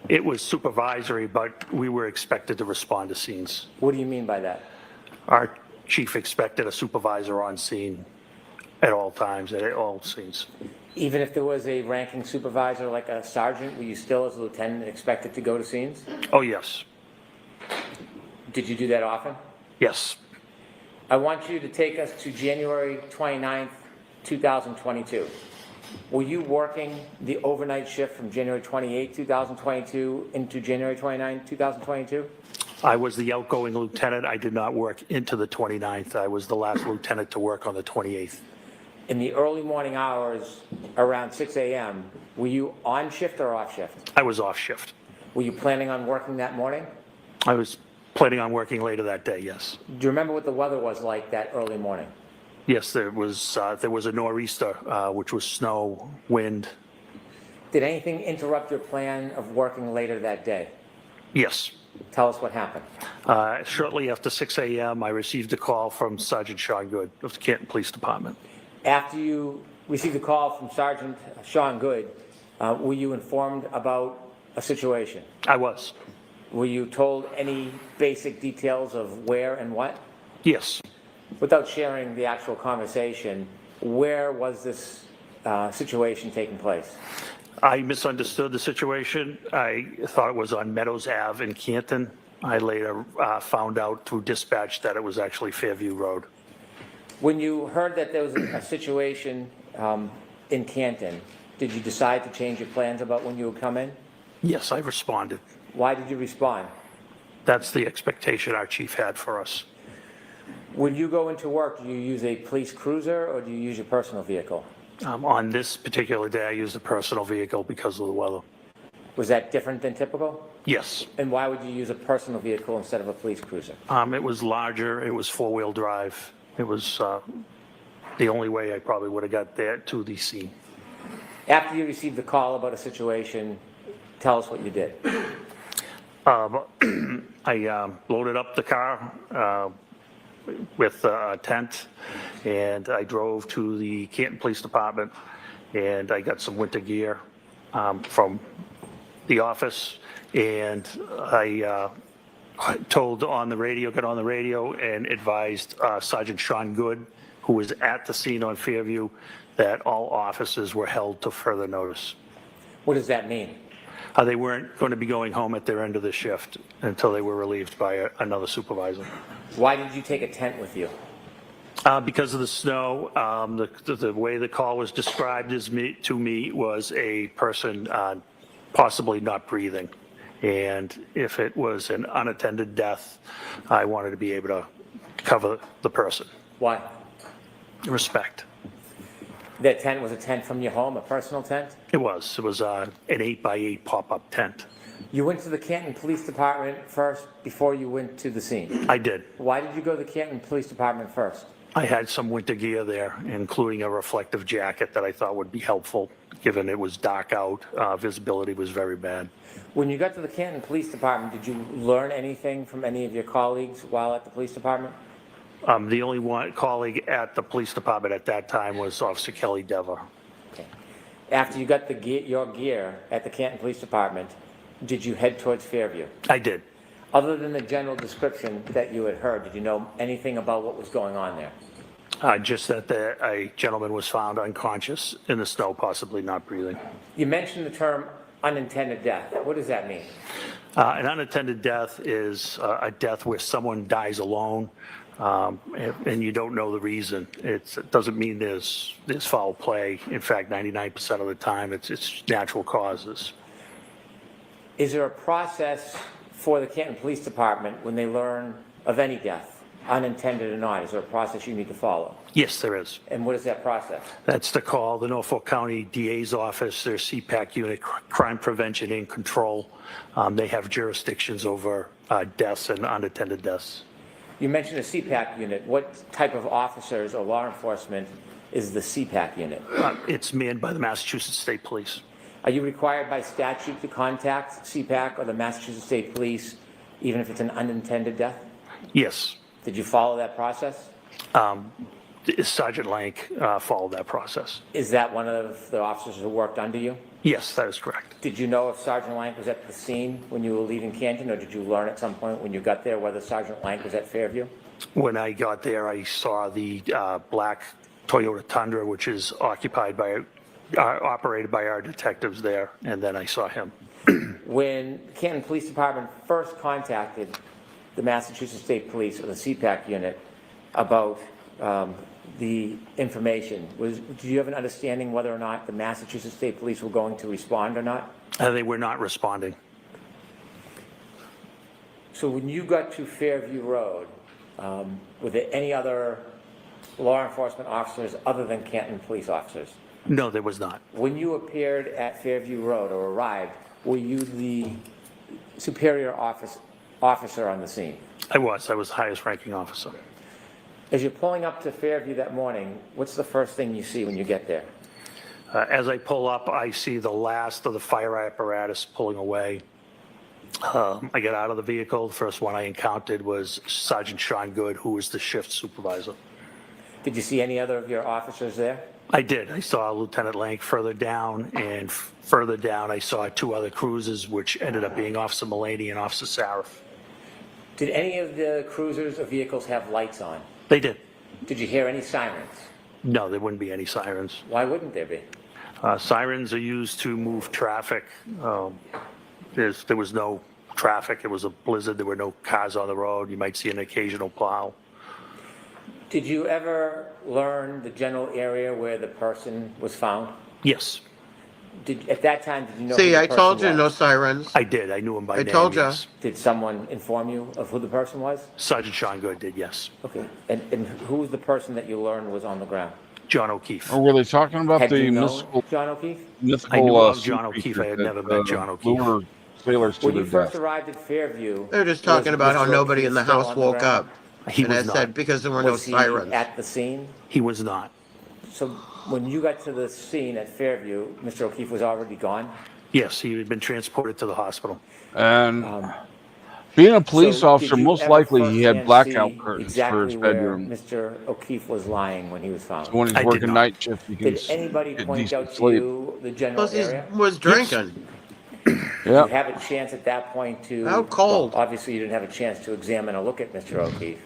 It was supervisory, but we were expected to respond to scenes. What do you mean by that? Our chief expected a supervisor on scene at all times, at all scenes. Even if there was a ranking supervisor like a sergeant, were you still as a lieutenant expected to go to scenes? Oh, yes. Did you do that often? Yes. I want you to take us to January 29th, 2022. Were you working the overnight shift from January 28, 2022 into January 29, 2022? I was the outgoing lieutenant. I did not work into the 29th. I was the last lieutenant to work on the 28th. In the early morning hours, around 6 a.m., were you on shift or off shift? I was off shift. Were you planning on working that morning? I was planning on working later that day, yes. Do you remember what the weather was like that early morning? Yes, there was a nor'easter, which was snow, wind. Did anything interrupt your plan of working later that day? Yes. Tell us what happened. Shortly after 6 a.m., I received a call from Sergeant Sean Good of the Canton Police Department. After you received a call from Sergeant Sean Good, were you informed about a situation? I was. Were you told any basic details of where and what? Yes. Without sharing the actual conversation, where was this situation taking place? I misunderstood the situation. I thought it was on Meadows Ave in Canton. I later found out through dispatch that it was actually Fairview Road. When you heard that there was a situation in Canton, did you decide to change your plans about when you would come in? Yes, I responded. Why did you respond? That's the expectation our chief had for us. When you go into work, do you use a police cruiser or do you use your personal vehicle? On this particular day, I used a personal vehicle because of the weather. Was that different than typical? Yes. And why would you use a personal vehicle instead of a police cruiser? It was larger. It was four-wheel drive. It was the only way I probably would have got there to the scene. After you received the call about a situation, tell us what you did. I loaded up the car with a tent, and I drove to the Canton Police Department, and I got some winter gear from the office, and I got on the radio and advised Sergeant Sean Good, who was at the scene on Fairview, that all officers were held to further notice. What does that mean? They weren't going to be going home at their end of the shift until they were relieved by another supervisor. Why did you take a tent with you? Because of the snow. The way the call was described to me was a person possibly not breathing. And if it was an unattended death, I wanted to be able to cover the person. Why? Respect. That tent was a tent from your home, a personal tent? It was. It was an 8x8 pop-up tent. You went to the Canton Police Department first before you went to the scene? I did. Why did you go to the Canton Police Department first? I had some winter gear there, including a reflective jacket that I thought would be helpful, given it was dark out. Visibility was very bad. When you got to the Canton Police Department, did you learn anything from any of your colleagues while at the police department? The only one colleague at the police department at that time was Officer Kelly Dever. Okay. After you got your gear at the Canton Police Department, did you head towards Fairview? I did. Other than the general description that you had heard, did you know anything about what was going on there? Just that a gentleman was found unconscious in the snow, possibly not breathing. You mentioned the term unintended death. What does that mean? An unattended death is a death where someone dies alone, and you don't know the reason. It doesn't mean there's foul play. In fact, 99% of the time, it's natural causes. Is there a process for the Canton Police Department when they learn of any death, unintended or not? Is there a process you need to follow? Yes, there is. And what is that process? That's to call the Norfolk County DA's office, their CPAC unit, Crime Prevention and Control. They have jurisdictions over deaths and unattended deaths. You mentioned a CPAC unit. What type of officers or law enforcement is the CPAC unit? It's manned by the Massachusetts State Police. Are you required by statute to contact CPAC or the Massachusetts State Police, even if it's an unintended death? Yes. Did you follow that process? Sergeant Lank followed that process. Is that one of the officers who worked under you? Yes, that is correct. Did you know if Sergeant Lank was at the scene when you were leaving Canton, or did you learn at some point when you got there whether Sergeant Lank was at Fairview? When I got there, I saw the black Toyota Tundra, which is operated by our detectives there, and then I saw him. When the Canton Police Department first contacted the Massachusetts State Police or the CPAC unit about the information, did you have an understanding whether or not the Massachusetts State Police were going to respond or not? They were not responding. So when you got to Fairview Road, were there any other law enforcement officers other than Canton police officers? No, there was not. When you appeared at Fairview Road or arrived, were you the superior officer on the scene? I was the highest ranking officer. As you're pulling up to Fairview that morning, what's the first thing you see when you get there? As I pull up, I see the last of the fire apparatus pulling away. I get out of the vehicle. The first one I encountered was Sergeant Sean Good, who was the shift supervisor. Did you see any other of your officers there? I did. I saw Lieutenant Lank further down, and further down I saw two other cruisers, which ended up being Officer Mulaney and Officer Sarif. Did any of the cruisers or vehicles have lights on? They did. Did you hear any sirens? No, there wouldn't be any sirens. Why wouldn't there be? Sirens are used to move traffic. There was no traffic. It was a blizzard. There were no cars on the road. You might see an occasional plow. Did you ever learn the general area where the person was found? Yes. At that time, did you know See, who the I person told you was? no sirens. I did. I knew him by name. I told you. Yes. Did someone inform you of who the person was? Sergeant Sean Good did, yes. Okay. And who was the person that you learned was on the ground? John O'Keefe. Or were they talking about Had the you known mystical, John O'Keefe? mythical I knew of sea John O'Keefe. I had creature never that, met John O'Keefe. lure sailors to When you their first death? arrived at Fairview, They're just was talking about how Mr. nobody O'Keefe in the still house on the woke ground? up. He And was I not. said, because there were no Was he sirens. at the scene? He was not. So when you got to the scene at Fairview, Mr. O'Keefe was already gone? Yes, he had been transported to the hospital. And being a police So officer, did you most ever likely he had firsthand blackout see curtains for exactly his where bedroom. Mr. O'Keefe was lying when he was found? So when he's I did working not. night shift, he can Did anybody get point decent out to sleep. you the general Plus, he area? was drinking. Did you Yeah. have a chance at that point to? How cold? Well, obviously, you didn't have a chance to examine or look at Mr. O'Keefe.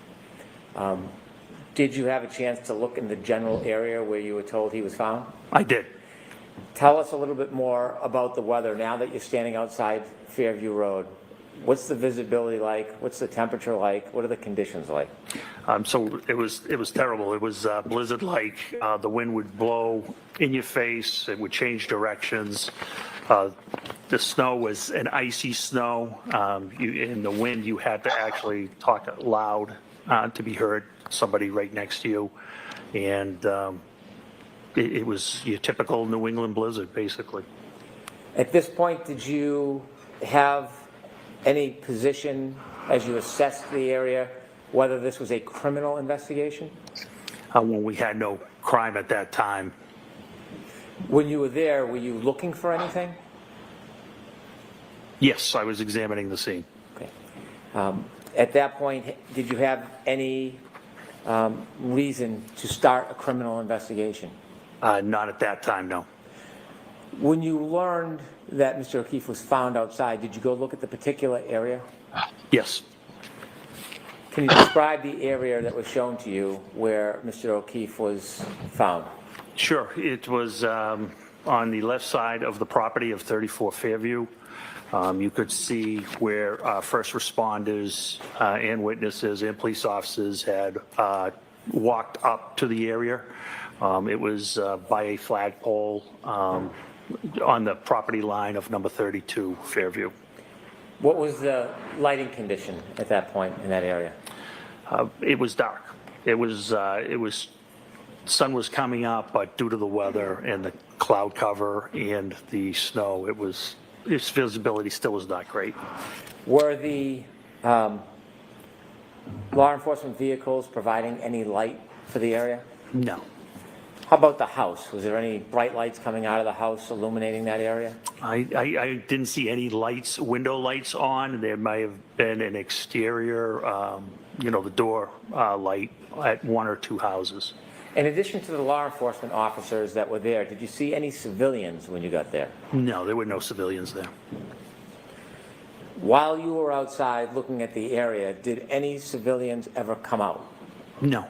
Did you have a chance to look in the general area where you were told he was found? I did. Tell us a little bit more about the weather now that you're standing outside Fairview Road. What's the visibility like? What's the temperature like? What are the conditions like? So it was terrible. It was blizzard-like. The wind would blow in your face. It would change directions. The snow was an icy snow. In the wind, you had to actually talk loud to be heard. Somebody right next to you, and it was your typical New England blizzard, basically. At this point, did you have any position as you assessed the area, whether this was a criminal investigation? When we had no crime at that time. When you were there, were you looking for anything? Yes, I was examining the scene. Okay. At that point, did you have any reason to start a criminal investigation? Not at that time, no. When you learned that Mr. O'Keefe was found outside, did you go look at the particular area? Yes. Can you describe the area that was shown to you where Mr. O'Keefe was found? Sure. It was on the left side of the property of 34 Fairview. You could see where first responders and witnesses and police officers had walked up to the area. It was by a flagpole on the property line of number 32 Fairview. What was the lighting condition at that point in that area? It was dark. It was sun was coming up, but due to the weather and the cloud cover and the snow, its visibility still was not great. Were the law enforcement vehicles providing any light for the area? No. How about the house? Was there any bright lights coming out of the house illuminating that area? I didn't see any lights, window lights on. There may have been an exterior, the door light at one or two houses. In addition to the law enforcement officers that were there, did you see any civilians when you got there? No, there were no civilians there. While you were outside looking at the area, did any civilians ever come out? No,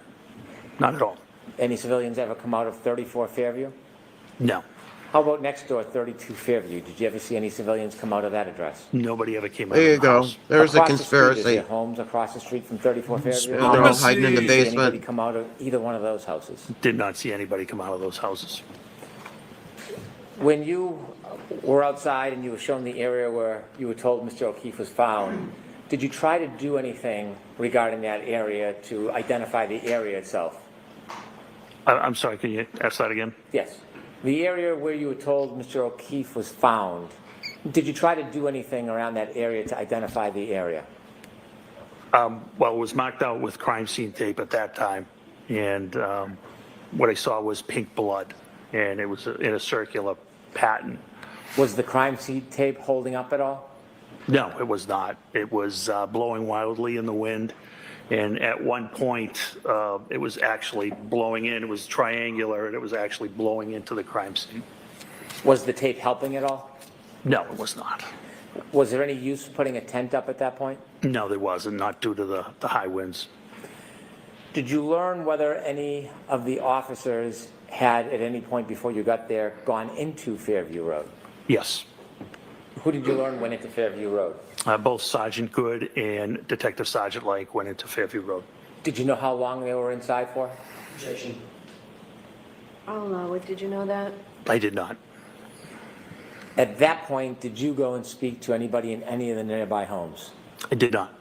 not at all. Any civilians ever come out of 34 Fairview? No. How about next door, 32 Fairview? Did you ever see any civilians come out of that address? Nobody ever came out There of you the go. house. There's a Across the street, is conspiracy. there homes across the street from 34 Fairview? They're all hiding in the Did you see anybody basement. come out of either one of those houses? Did not see anybody come out of those houses. When you were outside and you were shown the area where you were told Mr. O'Keefe was found, did you try to do anything regarding that area to identify the area itself? I'm sorry, can you ask that again? Yes. The area where you were told Mr. O'Keefe was found, did you try to do anything around that area to identify the area? Well, it was marked out with crime scene tape at that time, and what I saw was pink blood, and it was in a circular pattern. Was the crime scene tape holding up at all? No, it was not. It was blowing wildly in the wind, and at one point, it was actually blowing in. It was triangular, and it was actually blowing into the crime scene. Was the tape helping at all? No, it was not. Was there any use putting a tent up at that point? No, there wasn't, not due to the high winds. Did you learn whether any of the officers had, at any point before you got there, gone into Fairview Road? Yes. Who did you learn went into Fairview Road? Both Sergeant Good and Detective Sergeant Lake went into Fairview Road. Did you know how long they were inside for? Oh, did you know that? I did not. At that point, did you go and speak to anybody in any of the nearby homes? I did not.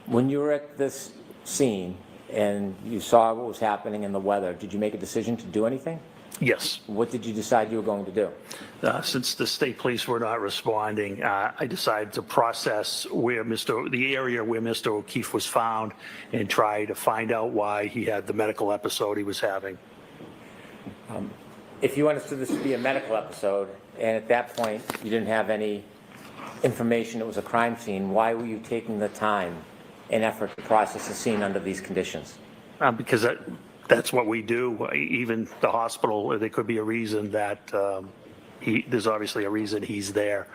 When you were at this scene, and you saw what was happening in the weather, did you make a decision to do anything? Yes. What did you decide you were going to do? Since the state police were not responding, I decided to process the area where Mr. O'Keefe was found and try to find out why he had the medical episode he was having. If you understood this to be a medical episode, and at that point you didn't have any information it was a crime scene, why were you taking the time and effort to process the scene under these conditions? Because that's what we do. Even the hospital, there could be a reason that there's obviously a reason he's there.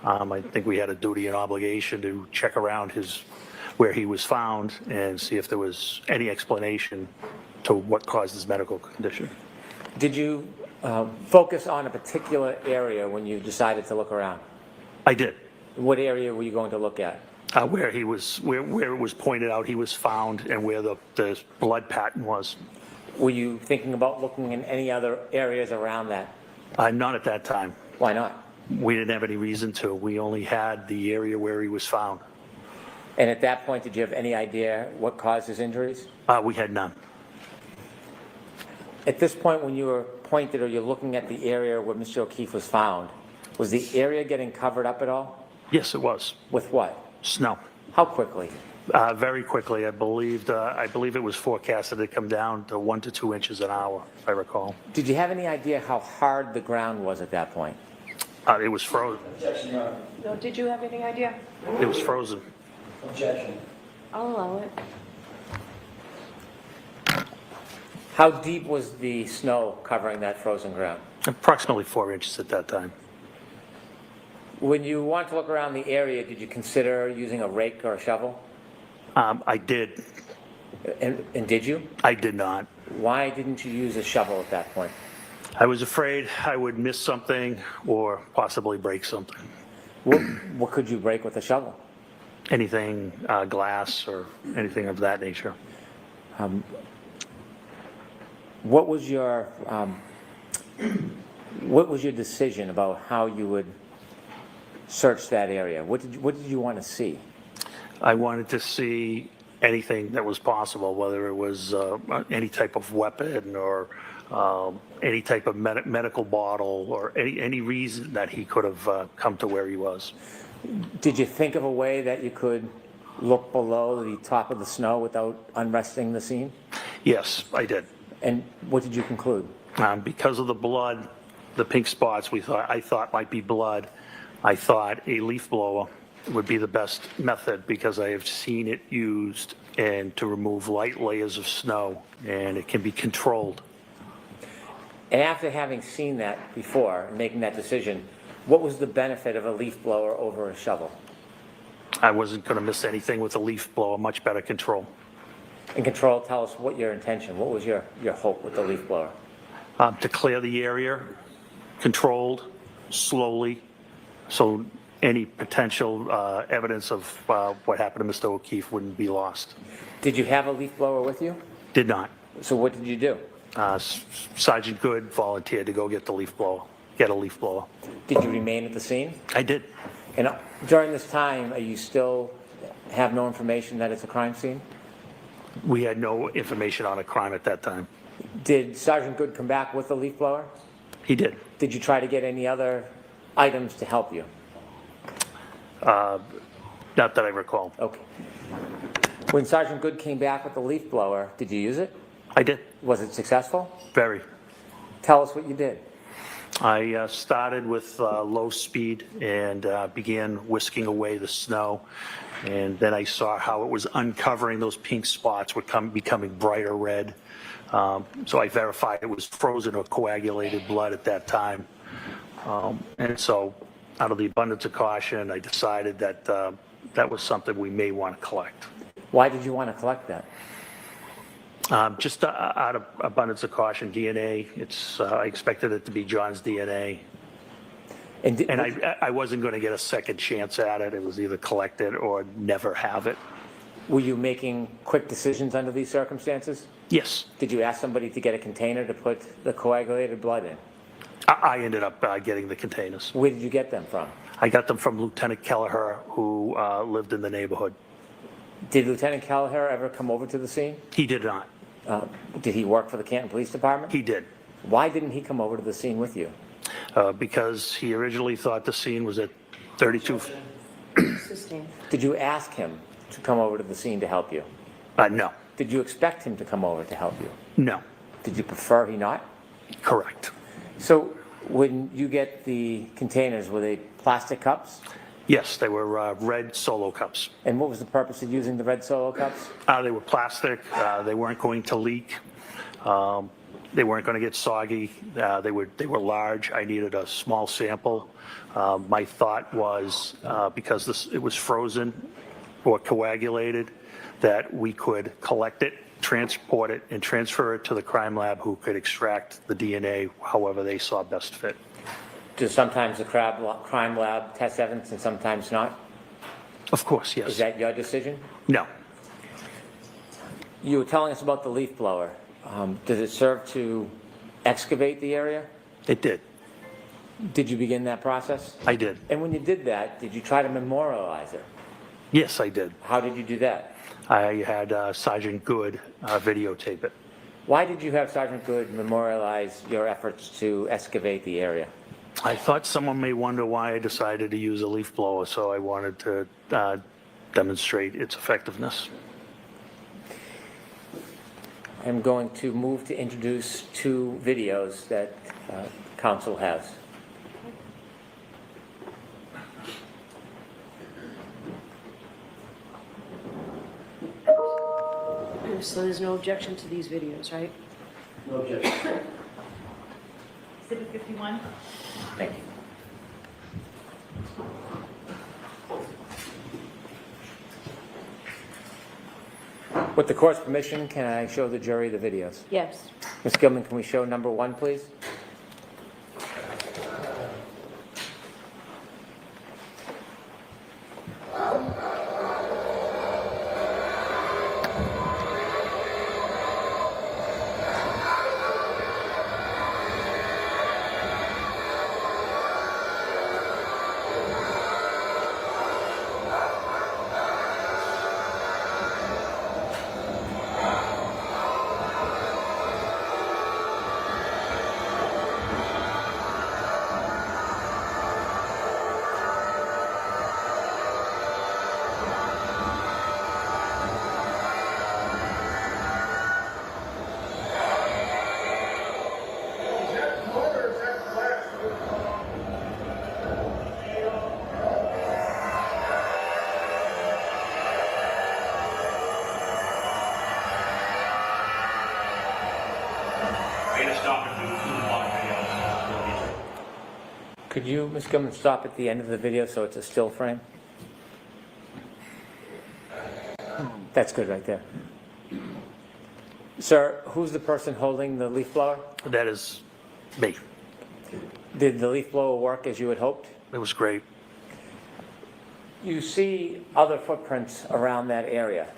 I think we had a duty and obligation to check around where he was found and see if there was any explanation to what caused his medical condition. Did you focus on a particular area when you decided to look around? I did. What area were you going to look at? Where it was pointed out he was found and where the blood pattern was. Were you thinking about looking in any other areas around that? Not at that time. Why not? We didn't have any reason to. We only had the area where he was found. And at that point, did you have any idea what caused his injuries? We had none. At this point, when you were pointed or you're looking at the area where Mr. O'Keefe was found, was the area getting covered up at all? Yes, it was. With what? Snow. How quickly? Very quickly. I believe it was forecasted to come down to 1 to 2 inches an hour, if I recall. Did you have any idea how hard the ground was at that point? It was frozen. Objection, Your Honor. No, did you have any idea? It was frozen. Objection. I'll allow it. How deep was the snow covering that frozen ground? Approximately 4 inches at that time. When you wanted to look around the area, did you consider using a rake or a shovel? I did. And did you? I did not. Why didn't you use a shovel at that point? I was afraid I would miss something or possibly break something. What could you break with a shovel? Anything, glass or anything of that nature. What was your decision about how you would search that area? What did you want to see? I wanted to see anything that was possible, whether it was any type of weapon or any type of medical bottle or any reason that he could have come to where he was. Did you think of a way that you could look below the top of the snow without unresting the scene? Yes, I did. And what did you conclude? Because of the blood, the pink spots I thought might be blood, I thought a leaf blower would be the best method because I have seen it used and to remove light layers of snow, and it can be controlled. And after having seen that before and making that decision, what was the benefit of a leaf blower over a shovel? I wasn't going to miss anything with a leaf blower, much better control. And control, tell us what your intention, what was your hope with the leaf blower? To clear the area, controlled, slowly, so any potential evidence of what happened to Mr. O'Keefe wouldn't be lost. Did you have a leaf blower with you? Did not. So what did you do? Sergeant Good volunteered to go get a leaf blower. Did you remain at the scene? I did. And during this time, you still have no information that it's a crime scene? We had no information on a crime at that time. Did Sergeant Good come back with a leaf blower? He did. Did you try to get any other items to help you? Not that I recall. Okay. When Sergeant Good came back with the leaf blower, did you use it? I did. Was it successful? Very. Tell us what you did. I started with low speed and began whisking away the snow. And then I saw how it was uncovering those pink spots were becoming brighter red. So I verified it was frozen or coagulated blood at that time. And so out of the abundance of caution, I decided that that was something we may want to collect. Why did you want to collect that? Just out of abundance of caution, DNA. I expected it to be John's DNA. And I wasn't going to get a second chance at it. It was either collect it or never have it. Were you making quick decisions under these circumstances? Yes. Did you ask somebody to get a container to put the coagulated blood in? I ended up getting the containers. Where did you get them from? I got them from Lieutenant Kelleher, who lived in the neighborhood. Did Lieutenant Kelleher ever come over to the scene? He did not. Did he work for the Canton Police Department? He did. Why didn't he come over to the scene with you? Because he originally thought the scene was at 32. Did you ask him to come over to the scene to help you? No. Did you expect him to come over to help you? No. Did you prefer he not? Correct. So when you get the containers, were they plastic cups? Yes, they were red Solo cups. And what was the purpose of using the red Solo cups? They were plastic. They weren't going to leak. They weren't going to get soggy. They were large. I needed a small sample. My thought was because it was frozen or coagulated, that we could collect it, transport it, and transfer it to the crime lab, who could extract the DNA however they saw best fit. Do sometimes the crime lab test evidence and sometimes not? Of course, yes. Is that your decision? No. You were telling us about the leaf blower. Does it serve to excavate the area? It did. Did you begin that process? I did. And when you did that, did you try to memorialize it? Yes, I did. How did you do that? I had Sergeant Good videotape it. Why did you have Sergeant Good memorialize your efforts to excavate the area? I thought someone may wonder why I decided to use a leaf blower, so I wanted to demonstrate its effectiveness. I'm going to move to introduce two videos that council has. So there's no objection to these videos, right? No objection. Exhibit 51. Thank you. With the court's permission, can I show the jury the videos? Yes. Ms. Gilman, can we show number one, please? Could you, Ms. Gilman, stop at the end of the video so it's a still frame? That's good right there. Sir, who's the person holding the leaf blower? That is me. Did the leaf blower work as you had hoped? It was great. You see other footprints around that area.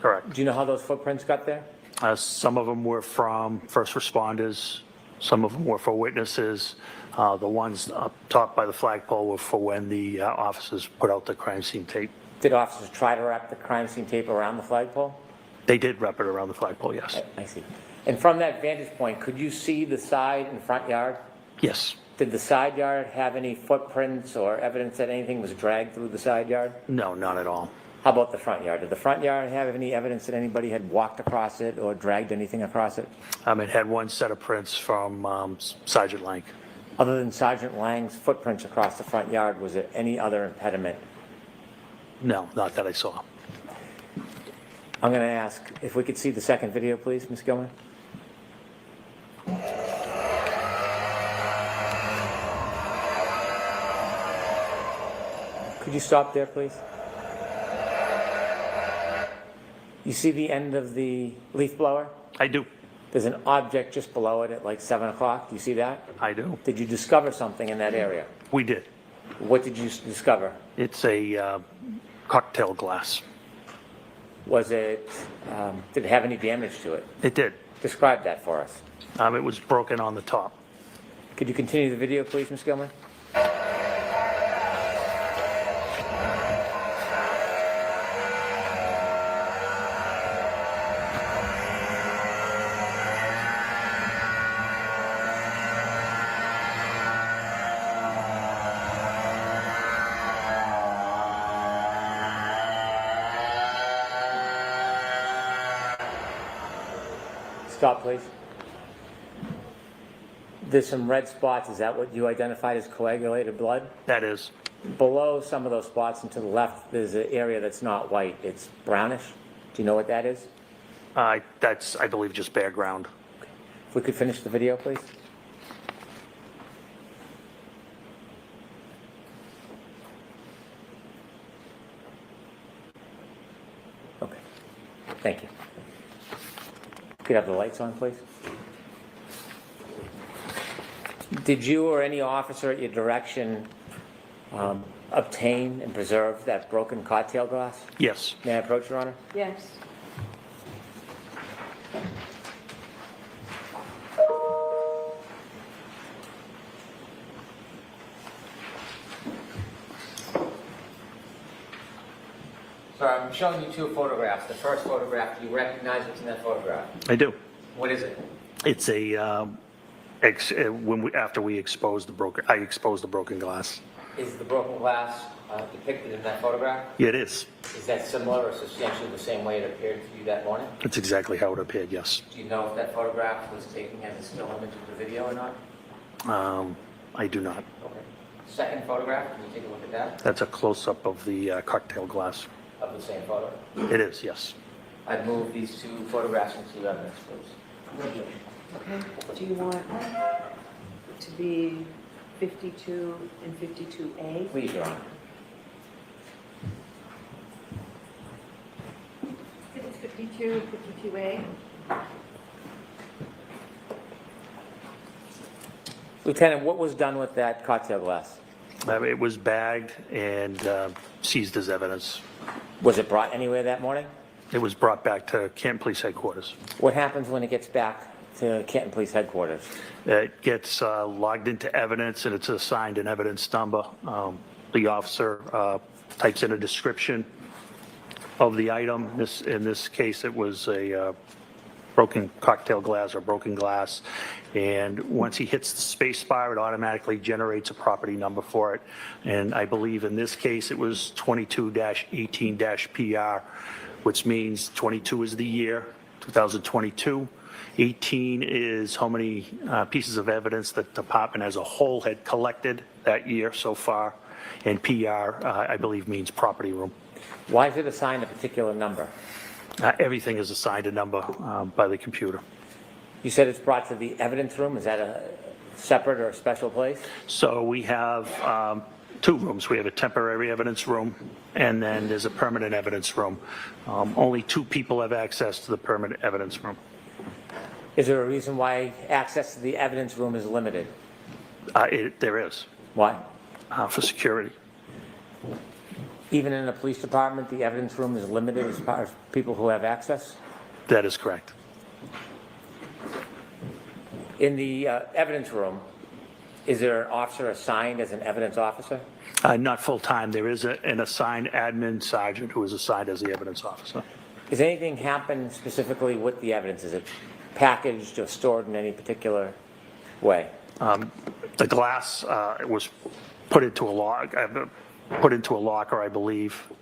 Correct. Do you know how those footprints got there? Some of them were from first responders. Some of them were for witnesses. The ones up top by the flagpole were for when the officers put out the crime scene tape. Did officers try to wrap the crime scene tape around the flagpole? They did wrap it around the flagpole, yes. I see. And from that vantage point, could you see the side and front yard? Yes. Did the side yard have any footprints or evidence that anything was dragged through the side yard? No, not at all. How about the front yard? Did the front yard have any evidence that anybody had walked across it or dragged anything across it? It had one set of prints from Sergeant Lang. Other than Sergeant Lang's footprints across the front yard, was there any other impediment? No, not that I saw. I'm going to ask if we could see the second video, please, Ms. Gilman. Could you stop there, please? You see the end of the leaf blower? I do. There's an object just below it at like 7 o'clock. Do you see that? I do. Did you discover something in that area? We did. What did you discover? It's a cocktail glass. Was it, did it have any damage to it? It did. Describe that for us. It was broken on the top. Could you continue the video, please, Ms. Gilman? Stop, please. There's some red spots. Is that what you identified as coagulated blood? That is. Below some of those spots and to the left, there's an area that's not white. It's brownish. Do you know what that is? That's, I believe, just bare ground. If we could finish the video, please. Okay. Thank you. Could you have the lights on, please? Did you or any officer at your direction obtain and preserve that broken cocktail glass? Yes. May I approach, Your Honor? Yes. So I'm showing you two photographs. The first photograph, do you recognize what's in that photograph? I do. What is it? It's a after we exposed the broken, I exposed the broken glass. Is the broken glass depicted in that photograph? Yeah, it is. Is that similar or substantially the same way it appeared to you that morning? That's exactly how it appeared. Yes. Do you know if that photograph was taken as a still image of the video or not? I do not. Okay. Second photograph, can you take a look at that? That's a close-up of the cocktail glass. Of the same photo? It is. Yes. I'd move these two photographs into evidence, please. Okay, do you want to be 52 and 52A? Please, Your Honor. It's 52, 52A. Lieutenant, what was done with that cocktail glass? It was bagged and seized as evidence. Was it brought anywhere that morning? It was brought back to Canton Police Headquarters. What happens when it gets back to Canton Police Headquarters? It gets logged into evidence and it's assigned an evidence number. The officer types in a description of the item. In this case, it was a broken cocktail glass or broken glass. And once he hits the space bar, it automatically generates a property number for it. And I believe in this case, it was 22-18-PR, which means 22 is the year, 2022. 18 is how many pieces of evidence the department as a whole had collected that year so far. And PR, I believe, means property room. Why is it assigned a particular number? Everything is assigned a number by the computer. You said it's brought to the evidence room. Is that a separate or a special place? So we have two rooms. We have a temporary evidence room, and then there's a permanent evidence room. Only two people have access to the permanent evidence room. Is there a reason why access to the evidence room is limited? There is. Why? For security. Even in a police department, the evidence room is limited as far as people who have access? That is correct. In the evidence room, is there an officer assigned as an evidence officer? Not full-time. There is an assigned admin sergeant who is assigned as the evidence officer. Does anything happen specifically with the evidence? Is it packaged or stored in any particular way? The glass was put into a locker, I believe,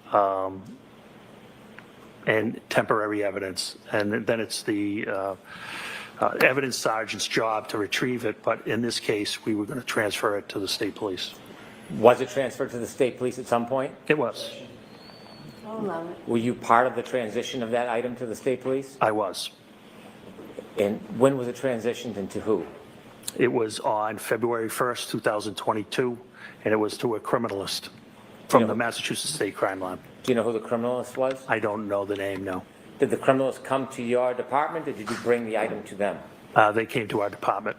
and temporary evidence. And then it's the evidence sergeant's job to retrieve it, but in this case, we were going to transfer it to the state police. Was it transferred to the state police at some point? It was. Were you part of the transition of that item to the state police? I was. And when was it transitioned and to who? It was on February 1st, 2022, and it was to a criminalist from the Massachusetts State Crime Lab. Do you know who the criminalist was? I don't know the name, no. Did the criminalist come to your department, or did you bring the item to them? They came to our department.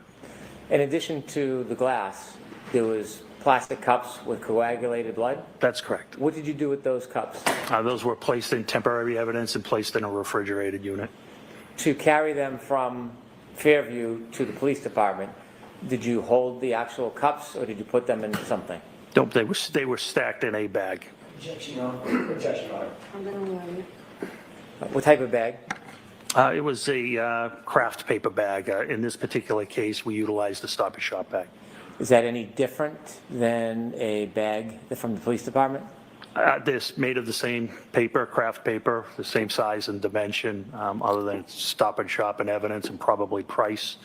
In addition to the glass, there was plastic cups with coagulated blood? That's correct. What did you do with those cups? Those were placed in temporary evidence and placed in a refrigerated unit. To carry them from Fairview to the police department, did you hold the actual cups, or did you put them in something? Nope, they were stacked in a bag. Objection, Your Honor. Objection, Your Honor. I'm going to warn you. What type of bag? It was a craft paper bag. In this particular case, we utilized the Stop and Shop bag. Is that any different than a bag from the police department? This made of the same paper, craft paper, the same size and dimension, other than Stop and Shop and evidence and probably price.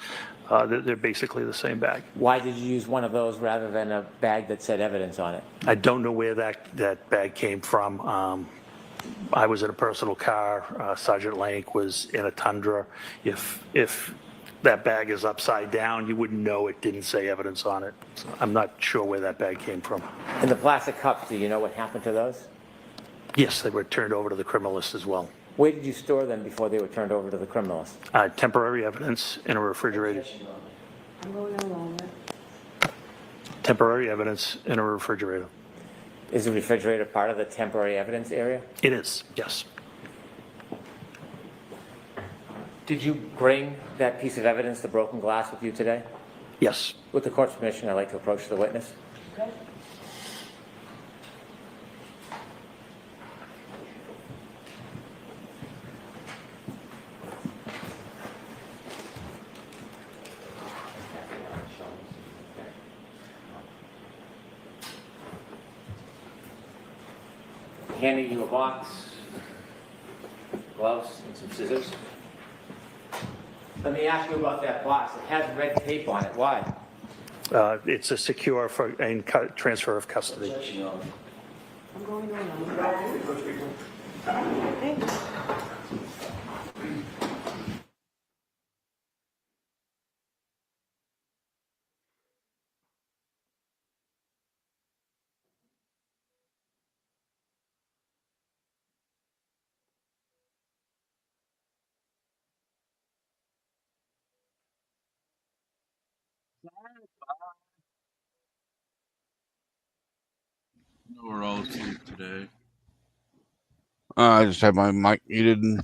They're basically the same bag. Why did you use one of those rather than a bag that said evidence on it? I don't know where that bag came from. I was in a personal car. Sergeant Lank was in a Tundra. If that bag is upside down, you wouldn't know it didn't say evidence on it. So I'm not sure where that bag came from. And the plastic cups, do you know what happened to those? Yes, they were turned over to the criminalist as well. Where did you store them before they were turned over to the criminalist? Temporary evidence in a refrigerator. I'm going along with. Temporary evidence in a refrigerator. Is the refrigerator part of the temporary evidence area? It is, yes. Did you bring that piece of evidence, the broken glass, with you today? Yes. With the court's permission, I'd like to approach the witness. Okay. Handing you a box, gloves, and some scissors. Let me ask you about that box. It has red tape on it. Why? It's a secure and transfer of custody. I'm going along. Okay. We're all asleep today. I just had my mic muted and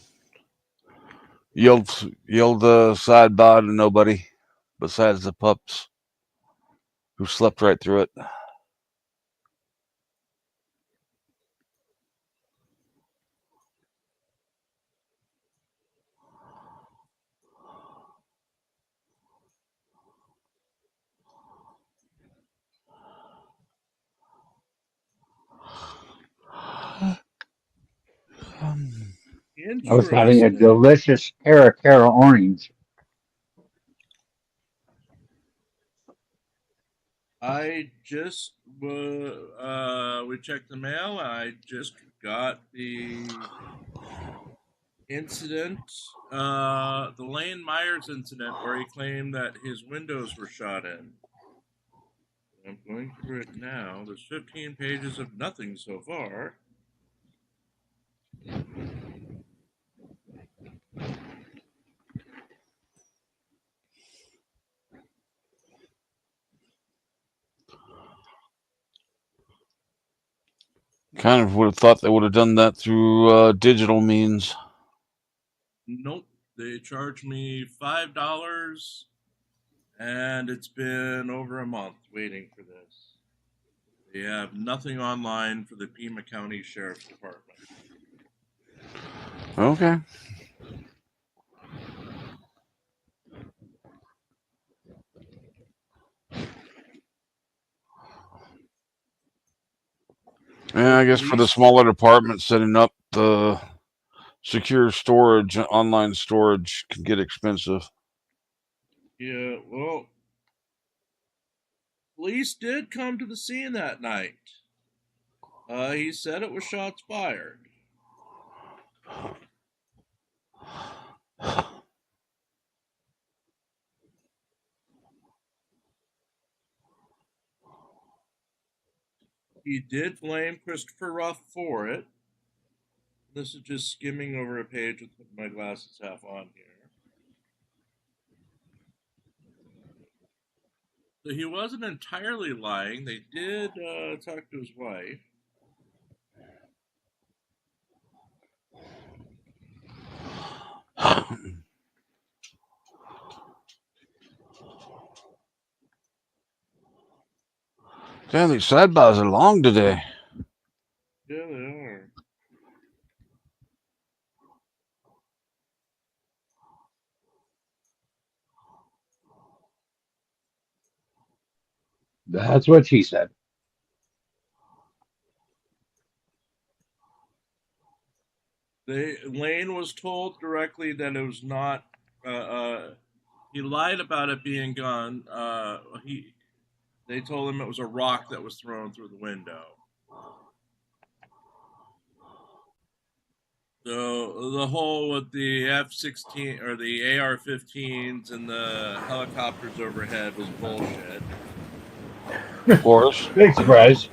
yelled sidebar to nobody besides the pups who slept right through it. I was having a delicious Cara orange. I just we checked the mail. I just got the incident, the Lane Myers incident, where he claimed that his windows were shot in. I'm going through it now. There's 15 pages of nothing so far. Kind of would have thought they would have done that through digital means. Nope. They charged me $5, and it's been over a month waiting for this. They have nothing online for the Pima County Sheriff's Department. Okay. Yeah, I guess for the smaller departments, setting up the secure storage, online storage can get expensive. Yeah, well, police did come to the scene that night. He said it was shots fired. He did blame Christopher Ruff for it. This is just skimming over a page with my glasses half on here. So he wasn't entirely lying. They did talk to his wife. Damn, these sidebars are long today. Yeah, they are. That's what she said. Lane was told directly that it was not. He lied about it being gone. They told him it was a rock that was thrown through the window. So the whole with the F-16 or the AR-15s and the helicopters overhead was bullshit. Of course. Big surprise.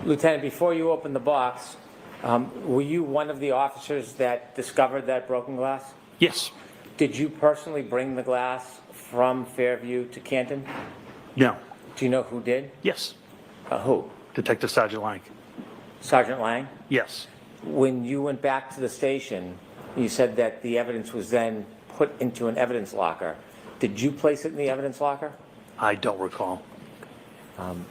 Lieutenant, before you open the box, were you one of the officers that discovered that broken glass? Yes. Did you personally bring the glass from Fairview to Canton? No. Do you know who did? Yes. Who? Detective Sergeant Lang. Sergeant Lang? Yes. When you went back to the station, you said that the evidence was then put into an evidence locker. Did you place it in the evidence locker? I don't recall. And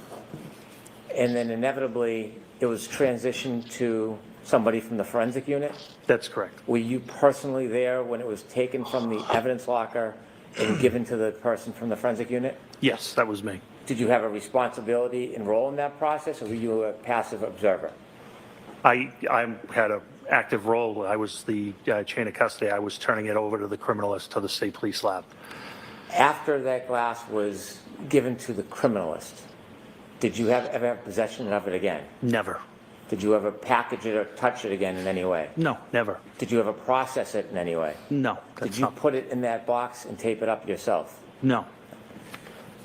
then inevitably, it was transitioned to somebody from the forensic unit? That's correct. Were you personally there when it was taken from the evidence locker and given to the person from the forensic unit? Yes, that was me. Did you have a responsibility and role in that process, or were you a passive observer? I had an active role. I was the chain of custody. I was turning it over to the criminalist to the state police lab. After that glass was given to the criminalist, did you ever have possession of it again? Never. Did you ever package it or touch it again in any way? No, never. Did you ever process it in any way? No. Did you put it in that box and tape it up yourself? No.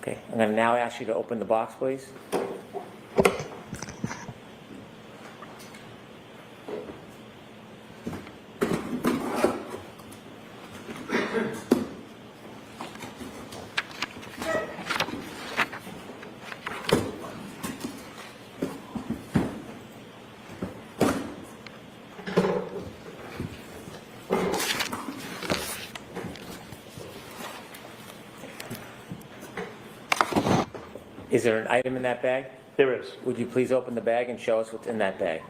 Okay, I'm going to now ask you to open the box, please. Is there an item in that bag? There is. Would you please open the bag and show us what's in that bag?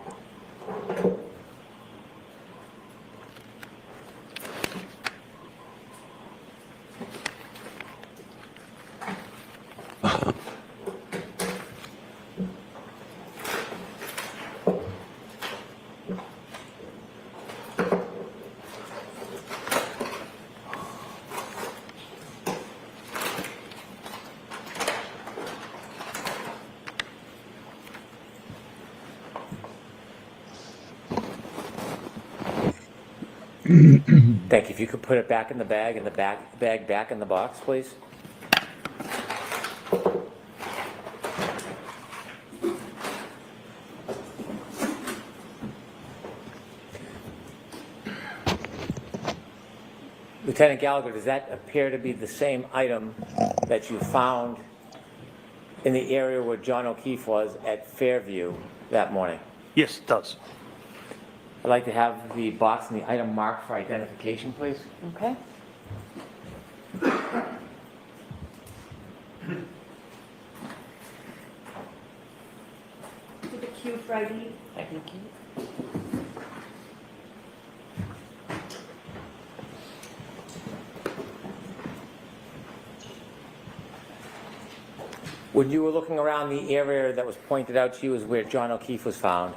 Thank you. If you could put it back in the bag and the bag back in the box, please. Lieutenant Gallagher, does that appear to be the same item that you found in the area where John O'Keefe was at Fairview that morning? Yes, it does. I'd like to have the box and the item marked for identification, please. Okay. To the queue for ID. Thank you. When you were looking around the area that was pointed out to you as where John O'Keefe was found,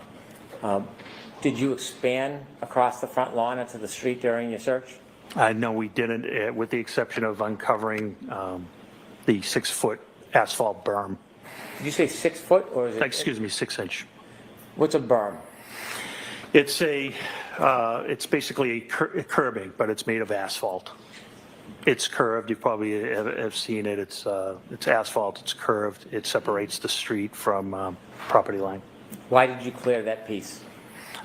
did you expand across the front lawn into the street during your search? No, we didn't, with the exception of uncovering the 6-foot asphalt berm. Did you say 6 foot or is it? Excuse me, 6-inch. What's a berm? It's it's basically a curbing, but it's made of asphalt. It's curved. You probably have seen it. It's asphalt. It's curved. It separates the street from property line. Why did you clear that piece?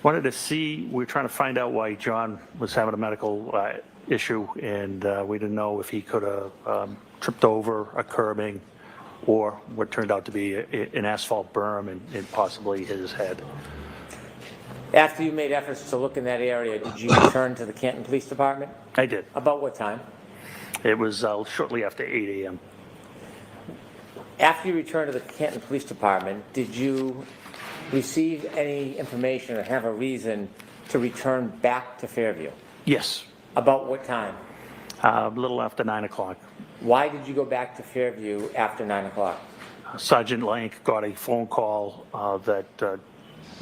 Wanted to see. We were trying to find out why John was having a medical issue, and we didn't know if he could have tripped over a curbing or what turned out to be an asphalt berm and possibly his head. After you made efforts to look in that area, did you return to the Canton Police Department? I did. About what time? It was shortly after 8 a.m. After you returned to the Canton Police Department, did you receive any information or have a reason to return back to Fairview? Yes. About what time? A little after 9 o'clock. Why did you go back to Fairview after 9 o'clock? Sergeant Lank got a phone call that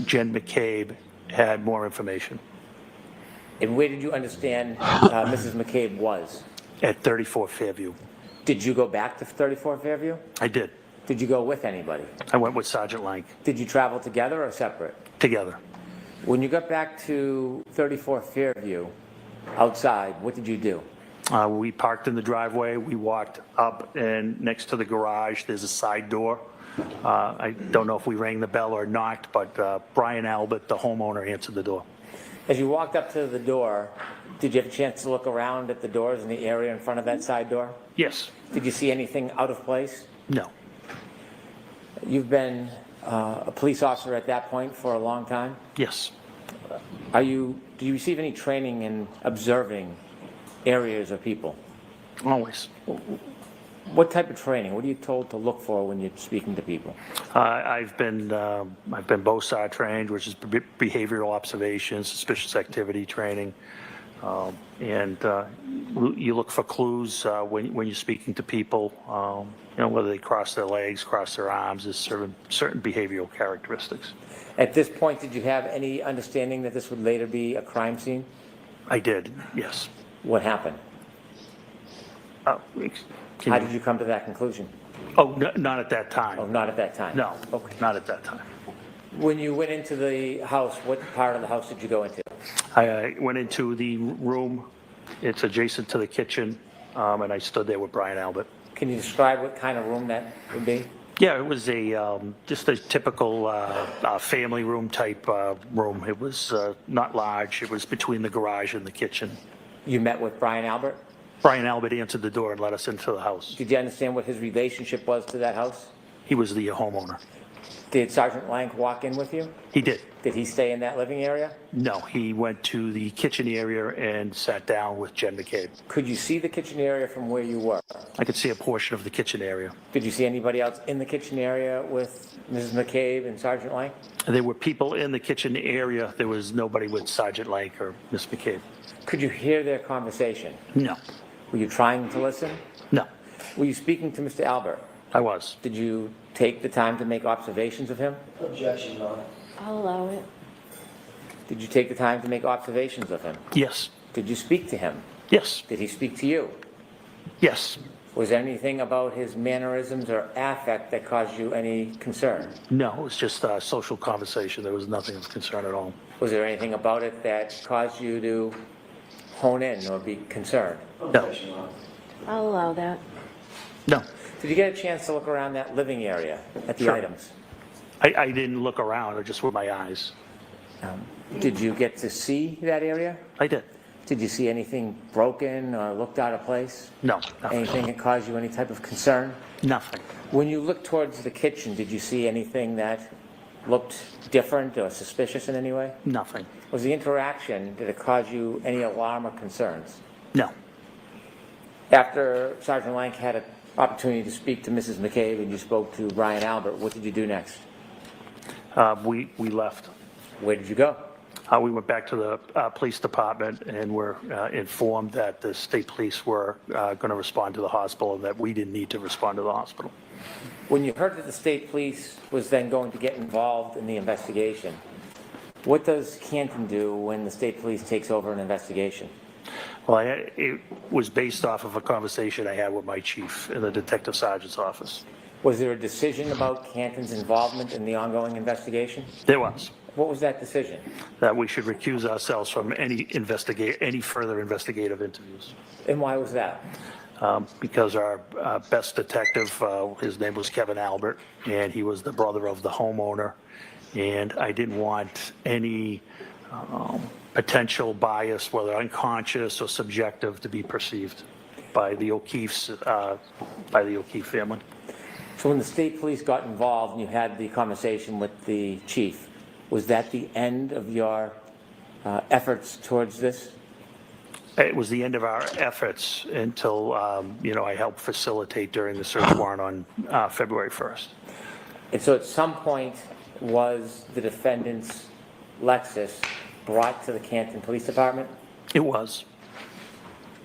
Jen McCabe had more information. And where did you understand Mrs. McCabe was? At 34 Fairview. Did you go back to 34 Fairview? I did. Did you go with anybody? I went with Sergeant Lank. Did you travel together or separate? Together. When you got back to 34 Fairview, outside, what did you do? We parked in the driveway. We walked up, and next to the garage, there's a side door. I don't know if we rang the bell or not, but Brian Albert, the homeowner, answered the door. As you walked up to the door, did you have a chance to look around at the doors in the area in front of that side door? Yes. Did you see anything out of place? No. You've been a police officer at that point for a long time? Yes. Do you receive any training in observing areas or people? Always. What type of training? What are you told to look for when you're speaking to people? I've been BOSAR trained, which is behavioral observation, suspicious activity training, and you look for clues when you're speaking to people. Whether they cross their legs, cross their arms, there's certain behavioral characteristics. At this point, did you have any understanding that this would later be a crime scene? I did, yes. What happened? How did you come to that conclusion? Oh, not at that time. Oh, not at that time? No, okay. Not at that time. When you went into the house, what part of the house did you go into? I went into the room. It's adjacent to the kitchen, and I stood there with Brian Albert. Can you describe what kind of room that would be? Yeah, it was just a typical family room type room. It was not large. It was between the garage and the kitchen. You met with Brian Albert? Brian Albert answered the door and let us into the house. Did you understand what his relationship was to that house? He was the homeowner. Did Sergeant Lank walk in with you? He did. Did he stay in that living area? No, he went to the kitchen area and sat down with Jen McCabe. Could you see the kitchen area from where you were? I could see a portion of the kitchen area. Did you see anybody else in the kitchen area with Mrs. McCabe and Sergeant Lank? There were people in the kitchen area. There was nobody with Sergeant Lank or Miss McCabe. Could you hear their conversation? No. Were you trying to listen? No. Were you speaking to Mr. Albert? I was. Did you take the time to make observations of him? Objection, Your Honor. I'll allow it. Did you take the time to make observations of him? Yes. Did you speak to him? Yes. Did he speak to you? Yes. Was there anything about his mannerisms or affect that caused you any concern? No, it was just a social conversation. There was nothing of concern at all. Was there anything about it that caused you to hone in or be concerned? No. I'll allow that. No. Did you get a chance to look around that living area at the Sure. items? I didn't look around. I just with my eyes. Did you get to see that area? I did. Did you see anything broken or looked out of place? No. Nothing. Anything that caused you any type of concern? Nothing. When you looked towards the kitchen, did you see anything that looked different or suspicious in any way? Nothing. Was the interaction, did it cause you any alarm or concerns? No. After Sergeant Lank had an opportunity to speak to Mrs. McCabe and you spoke to Brian Albert, what did you do next? We left. Where did you go? We went back to the police department and were informed that the state police were going to respond to the hospital and that we didn't need to respond to the hospital. When you heard that the state police was then going to get involved in the investigation, what does Canton do when the state police takes over an investigation? Well, it was based off of a conversation I had with my chief in the detective sergeant's office. Was there a decision about Canton's involvement in the ongoing investigation? There was. What was that decision? That we should recuse ourselves from any further investigative interviews. And why was that? Because our best detective, his name was Kevin Albert, and he was the brother of the homeowner, and I didn't want any potential bias, whether unconscious or subjective, to be perceived by the O'Keefe's, by the O'Keefe family. So when the state police got involved and you had the conversation with the chief, was that the end of your efforts towards this? It was the end of our efforts until, I helped facilitate during the search warrant on February 1st. And so at some point, was the defendant's Lexus brought to the Canton Police Department? It was.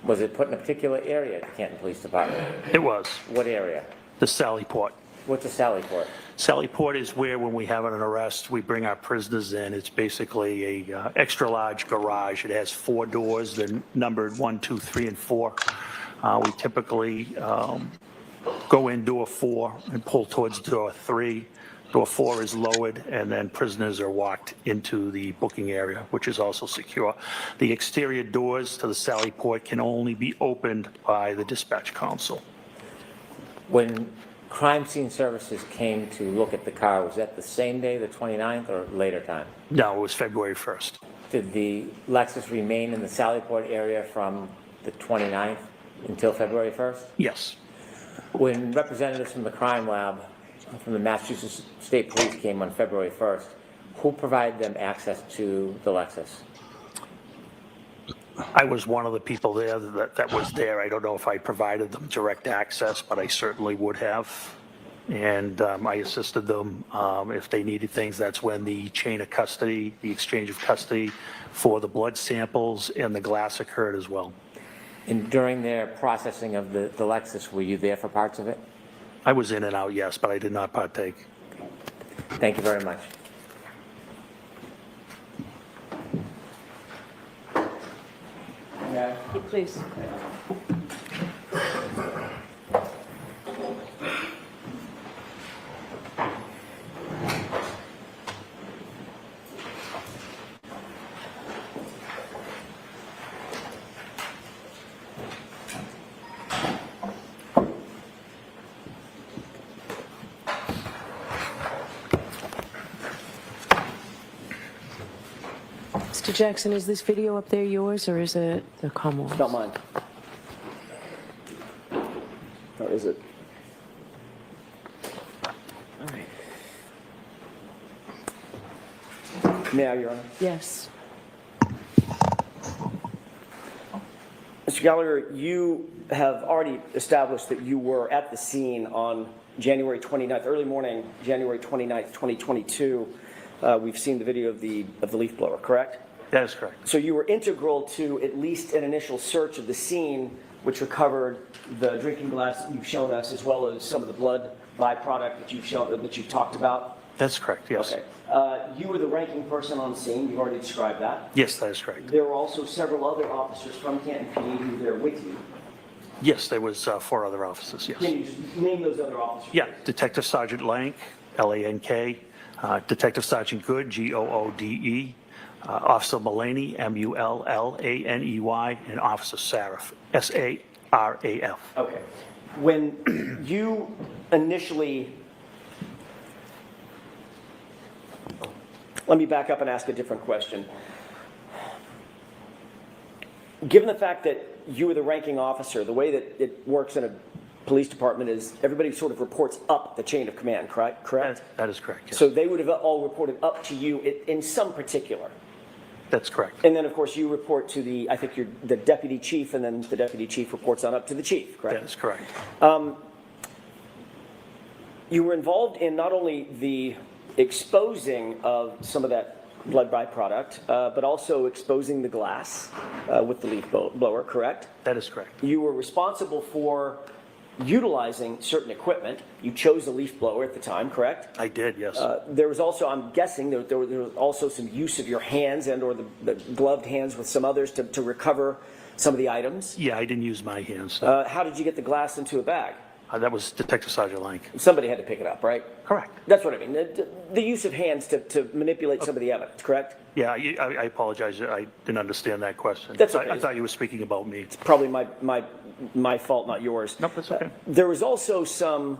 Was it put in a particular area at the Canton Police Department? It was. What area? The Sally Port. What's a sally port? Sally port is where, when we have an arrest, we bring our prisoners in. It's basically a extra large garage. It has 4 doors. They're numbered 1, 2, 3, and 4. We typically go in door 4 and pull towards door 3. Door 4 is lowered, and then prisoners are walked into the booking area, which is also secure. The exterior doors to the sally port can only be opened by the dispatch counsel. When crime scene services came to look at the car, was that the same day, the 29th, or later time? No, it was February 1st. Did the Lexus remain in the sally port area from the 29th until February 1st? Yes. When representatives from the crime lab from the Massachusetts State Police came on February 1st, who provided them access to the Lexus? I was one of the people there that was there. I don't know if I provided them direct access, but I certainly would have. And I assisted them if they needed things. That's when the chain of custody, the exchange of custody for the blood samples and the glass occurred as well. And during their processing of the Lexus, were you there for parts of it? I was in and out, yes, but I did not partake. Thank you very much. Yeah. Please. Mr. Jackson, is this video up there yours or is it the Commonwealth? It's not mine. Or is it? All right. May I, Your Honor? Yes. Mr. Gallagher, you have already established that you were at the scene on January 29th, early morning, January 29th, 2022. We've seen the video of the leaf blower, correct? That is correct. So you were integral to at least an initial search of the scene, which recovered the drinking glass that you've shown us, as well as some of the blood byproduct that you've talked about. That's correct, yes. Okay. You were the ranking person on the scene. You've already described that. Yes, that is correct. There were also several other officers from Canton PD who were there with you. Yes, there was 4 other officers, yes. Can you just name those other officers? Yeah, Detective Sergeant Lank, L-A-N-K, Detective Sergeant Good, G-O-O-D-E, Officer Mullaney, M-U-L-L-A-N-E-Y, and Officer Saraf, S-A-R-A-F. Okay. When you initially, let me back up and ask a different question. Given the fact that you were the ranking officer, the way that it works in a police department is everybody sort of reports up the chain of command, correct? That is correct, yes. So they would have all reported up to you in some particular. That's correct. And then, of course, you report to the, I think you're the deputy chief, and then the deputy chief reports on up to the chief, correct? That is correct. You were involved in not only the exposing of some of that blood byproduct, but also exposing the glass with the leaf blower, correct? That is correct. You were responsible for utilizing certain equipment. You chose a leaf blower at the time, correct? I did, yes. There was also, I'm guessing, there was also some use of your hands and or the gloved hands with some others to recover some of the items. Yeah, I didn't use my hands. How did you get the glass into a bag? That was Detective Sergeant Lank. Somebody had to pick it up, right? Correct. That's what I mean. The use of hands to manipulate some of the evidence, correct? Yeah, I apologize. I didn't understand that question. That's okay. I thought you were speaking about me. It's probably my fault, not yours. Nope, that's okay. There was also some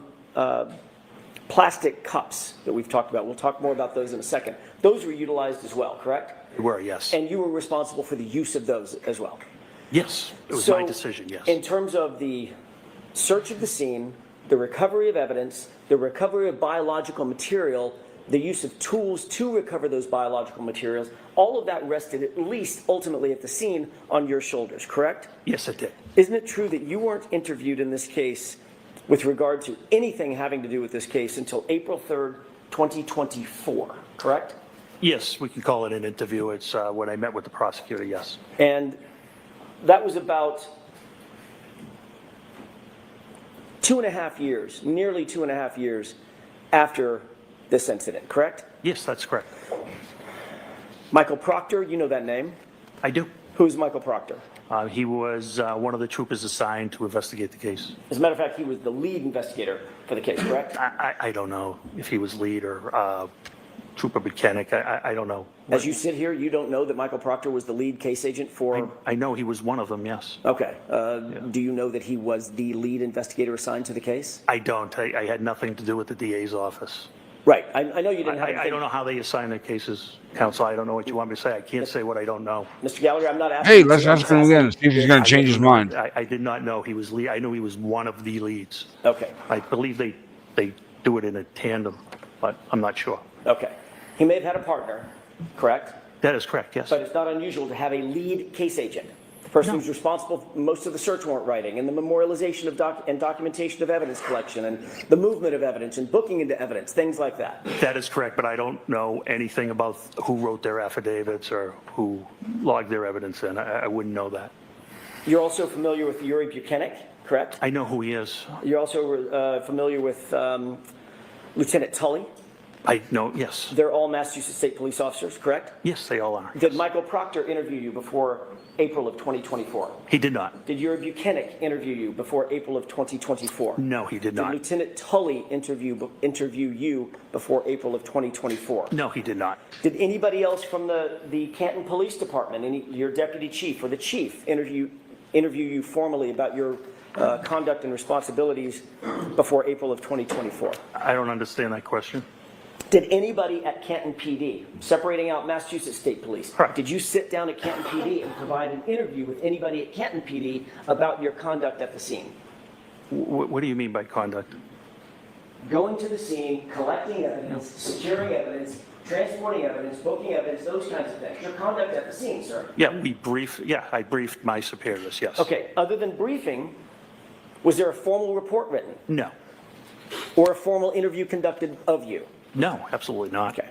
plastic cups that we've talked about. We'll talk more about those in a second. Those were utilized as well, correct? They were, yes. And you were responsible for the use of those as well? Yes, it was my decision, yes. In terms of the search of the scene, the recovery of evidence, the recovery of biological material, the use of tools to recover those biological materials, all of that rested at least ultimately at the scene on your shoulders, correct? Yes, it did. Isn't it true that you weren't interviewed in this case with regard to anything having to do with this case until April 3rd, 2024, correct? Yes, we can call it an interview. It's when I met with the prosecutor, yes. And that was about 2.5 years, nearly 2.5 years after this incident, correct? Yes, that's correct. Michael Proctor, you know that name? I do. Who's Michael Proctor? He was one of the troopers assigned to investigate the case. As a matter of fact, he was the lead investigator for the case, correct? I don't know if he was lead or Trooper Mechanic. I don't know. As you sit here, you don't know that Michael Proctor was the lead case agent for... I know he was one of them, yes. Okay. Do you know that he was the lead investigator assigned to the case? I don't. I had nothing to do with the DA's office. Right. I know you didn't have... I don't know how they assign their cases, counsel. I don't know what you want me to say. I can't say what I don't know. Mr. Gallagher, I'm not asking... Hey, let's ask him again. See if he's going to change his mind. I did not know he was lead. I knew he was one of the leads. Okay. I believe they do it in a tandem, but I'm not sure. Okay. He may have had a partner, correct? That is correct, yes. But it's not unusual to have a lead case agent, the person who's responsible for most of the search warrant writing and the memorialization of documentation of evidence collection and the movement of evidence and booking into evidence, things like that. That is correct, but I don't know anything about who wrote their affidavits or who logged their evidence in. I wouldn't know that. You're also familiar with Yuri Buchanan, correct? I know who he is. You're also familiar with Lieutenant Tully? I know, yes. They're all Massachusetts State Police officers, correct? Yes, they all are. Did Michael Proctor interview you before April of 2024? He did not. Did Yuri Buchanan interview you before April of 2024? No, he did not. Did Lieutenant Tully interview you before April of 2024? No, he did not. Did anybody else from the Canton Police Department, your deputy chief or the chief, interview you formally about your conduct and responsibilities before April of 2024? I don't understand that question. Did anybody at Canton PD, separating out Massachusetts State Police, did you sit down at Canton PD and provide an interview with anybody at Canton PD about your conduct at the scene? What do you mean by conduct? Going to the scene, collecting evidence, securing evidence, transporting evidence, booking evidence, those kinds of things. Your conduct at the scene, sir. Yeah, I briefed my superiors, yes. Okay, other than briefing, was there a formal report written? No. Or a formal interview conducted of you? No, absolutely not. Okay.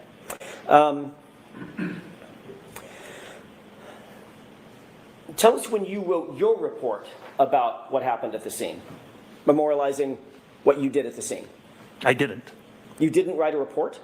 Tell us when you wrote your report about what happened at the scene, memorializing what you did at the scene. I didn't. You didn't write a report?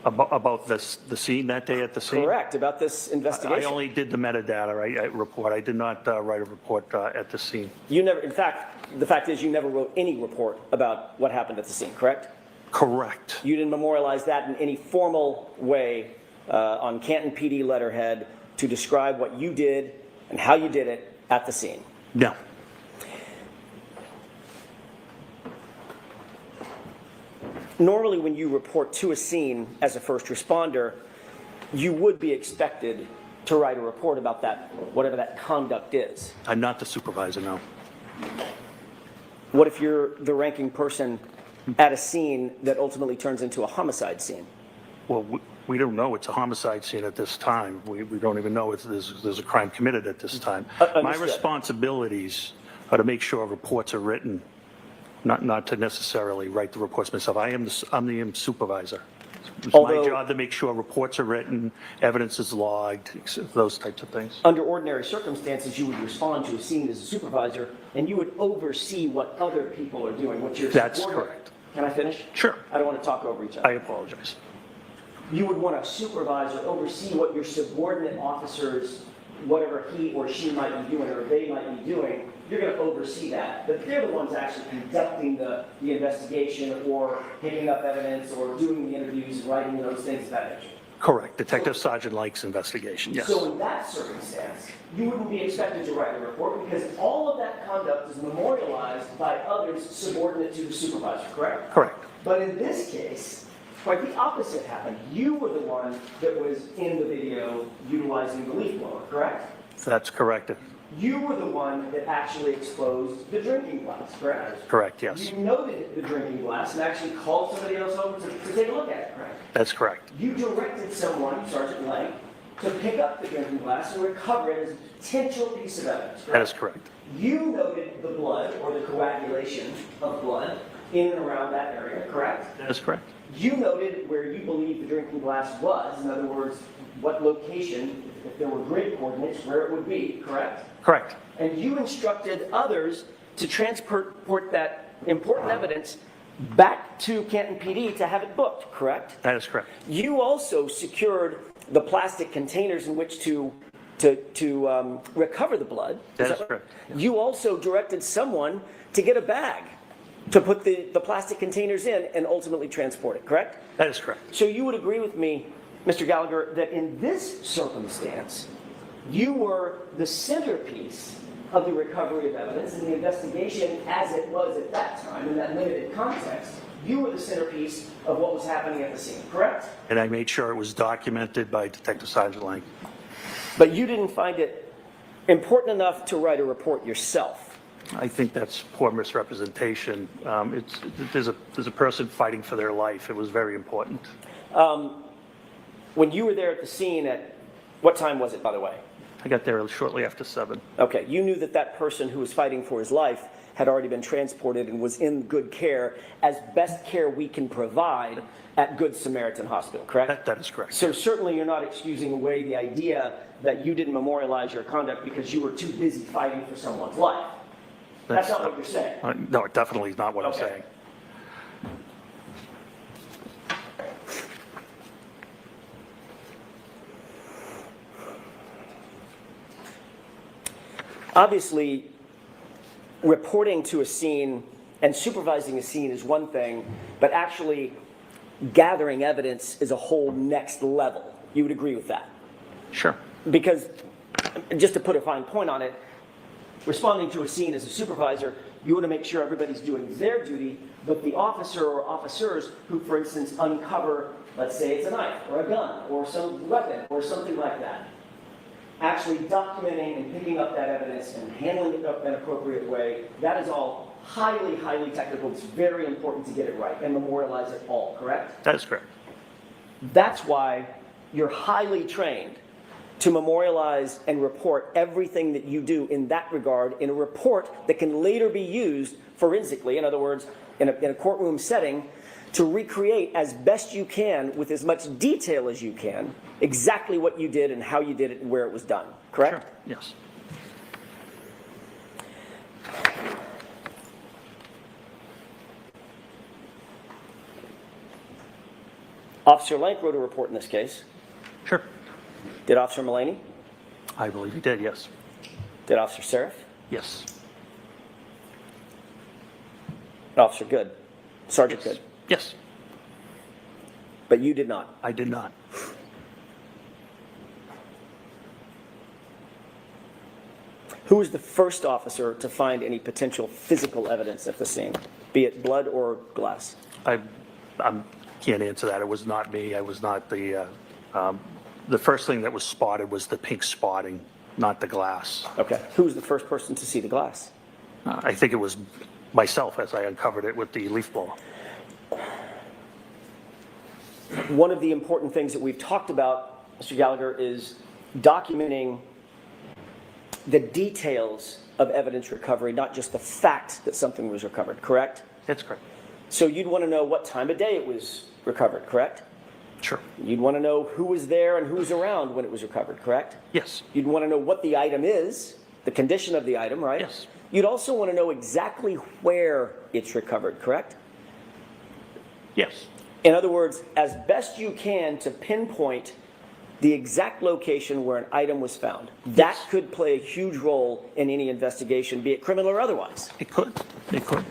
About the scene that day at the scene? Correct, about this investigation. I only did the metadata report. I did not write a report at the scene. You never, in fact, the fact is you never wrote any report about what happened at the scene, correct? Correct. You didn't memorialize that in any formal way on Canton PD letterhead to describe what you did and how you did it at the scene? No. Normally when you report to a scene as a first responder, you would be expected to write a report about that, whatever that conduct is. I'm not the supervisor, no. What if you're the ranking person at a scene that ultimately turns into a homicide scene? Well, we don't know it's a homicide scene at this time. We don't even know there's a crime committed at this time. My responsibilities are to make sure reports are written, not to necessarily write the reports myself. I'm the supervisor. It's my job to make sure reports are written, evidence is logged, those types of things. Under ordinary circumstances, you would respond to a scene as a supervisor, and you would oversee what other people are doing, what you're That's supporting. correct. Can I finish? Sure. I don't want to talk over each other. I apologize. You would want a supervisor oversee what your subordinate officers, whatever he or she might be doing or they might be doing. You're going to oversee that. But they're the ones actually conducting the investigation or picking up evidence or doing the interviews and writing those things of that nature. Correct. Detective Sergeant likes investigation, yes. So in that circumstance, you wouldn't be expected to write a report because all of that conduct is memorialized by others subordinate to the supervisor, correct? Correct. But in this case, quite the opposite happened. You were the one that was in the video utilizing the leaf blower, correct? That's correct. You were the one that actually exposed the drinking glass, correct? Correct, yes. You noted the drinking glass and actually called somebody else over to take a look at it, correct? That's correct. You directed someone, Sergeant Lang, to pick up the drinking glass and recover it as a potential piece of evidence, correct? That is correct. You noted the blood or the coagulation of blood in and around that area, correct? That is correct. You noted where you believe the drinking glass was, in other words, what location, if there were grid coordinates, where it would be, correct? Correct. And you instructed others to transport that important evidence back to Canton PD to have it booked, correct? That is correct. You also secured the plastic containers in which to recover the blood. That is correct. You also directed someone to get a bag to put the plastic containers in and ultimately transport it, correct? That is correct. So you would agree with me, Mr. Gallagher, that in this circumstance, you were the centerpiece of the recovery of evidence and the investigation as it was at that time, in that limited context. You were the centerpiece of what was happening at the scene, correct? And I made sure it was documented by Detective Sergeant Lang. But you didn't find it important enough to write a report yourself. I think that's poor misrepresentation. There's a person fighting for their life. It was very important. When you were there at the scene at, what time was it, by the way? I got there shortly after 7. Okay, you knew that that person who was fighting for his life had already been transported and was in good care, as best care we can provide at Good Samaritan Hospital, correct? That is correct. So certainly you're not excusing away the idea that you didn't memorialize your conduct because you were too busy fighting for someone's life. That's not what you're saying. No, it definitely is not what I'm Okay. saying. Obviously, reporting to a scene and supervising a scene is one thing, but actually gathering evidence is a whole next level. You would agree with that? Sure. Because, just to put a fine point on it, responding to a scene as a supervisor, you want to make sure everybody's doing their duty, but the officer or officers who, for instance, uncover, let's say it's a knife or a gun or some weapon or something like that, actually documenting and picking up that evidence and handling it in an appropriate way, that is all highly, highly technical. It's very important to get it right and memorialize it all, correct? That is correct. That's why you're highly trained to memorialize and report everything that you do in that regard in a report that can later be used forensically, in other words, in a courtroom setting, to recreate as best you can with as much detail as you can exactly what you did and how you did it and where it was done, correct? Sure. Yes. Officer Lank wrote a report in this case. Sure. Did Officer Mullaney? I believe he did, yes. Did Officer Seraph? Yes. Officer Good? Sergeant Good? Yes. But you did not? I did not. Who was the first officer to find any potential physical evidence at the scene, be it blood or glass? I can't answer that. It was not me. I was not the first thing that was spotted was the pink spotting, not the glass. Okay. Who was the first person to see the glass? I think it was myself as I uncovered it with the leaf blower. One of the important things that we've talked about, Mr. Gallagher, is documenting the details of evidence recovery, not just the fact that something was recovered, correct? That's correct. So you'd want to know what time of day it was recovered, correct? Sure. You'd want to know who was there and who was around when it was recovered, correct? Yes. You'd want to know what the item is, the condition of the item, right? Yes. You'd also want to know exactly where it's recovered, correct? Yes. In other words, as best you can to pinpoint the exact location where an item was found. That could play a huge role in any investigation, be it criminal or otherwise. It could. It could.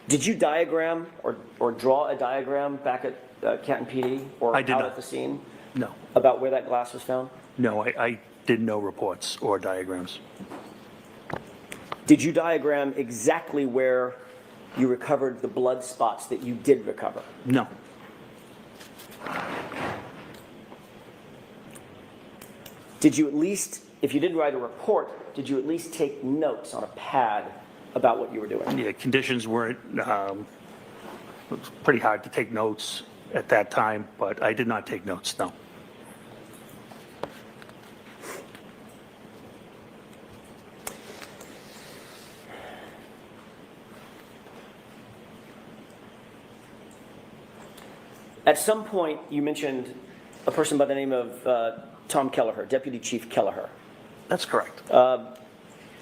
Did you diagram or draw a diagram back at Canton PD or I did out not. at the scene? No. About where that glass was found? No, I did no reports or diagrams. Did you diagram exactly where you recovered the blood spots that you did recover? No. Did you at least, if you didn't write a report, did you at least take notes on a pad about what you were doing? Yeah, conditions weren't, it was pretty hard to take notes at that time, but I did not take notes, no. At some point, you mentioned a person by the name of Tom Kelleher, Deputy Chief Kelleher. That's correct.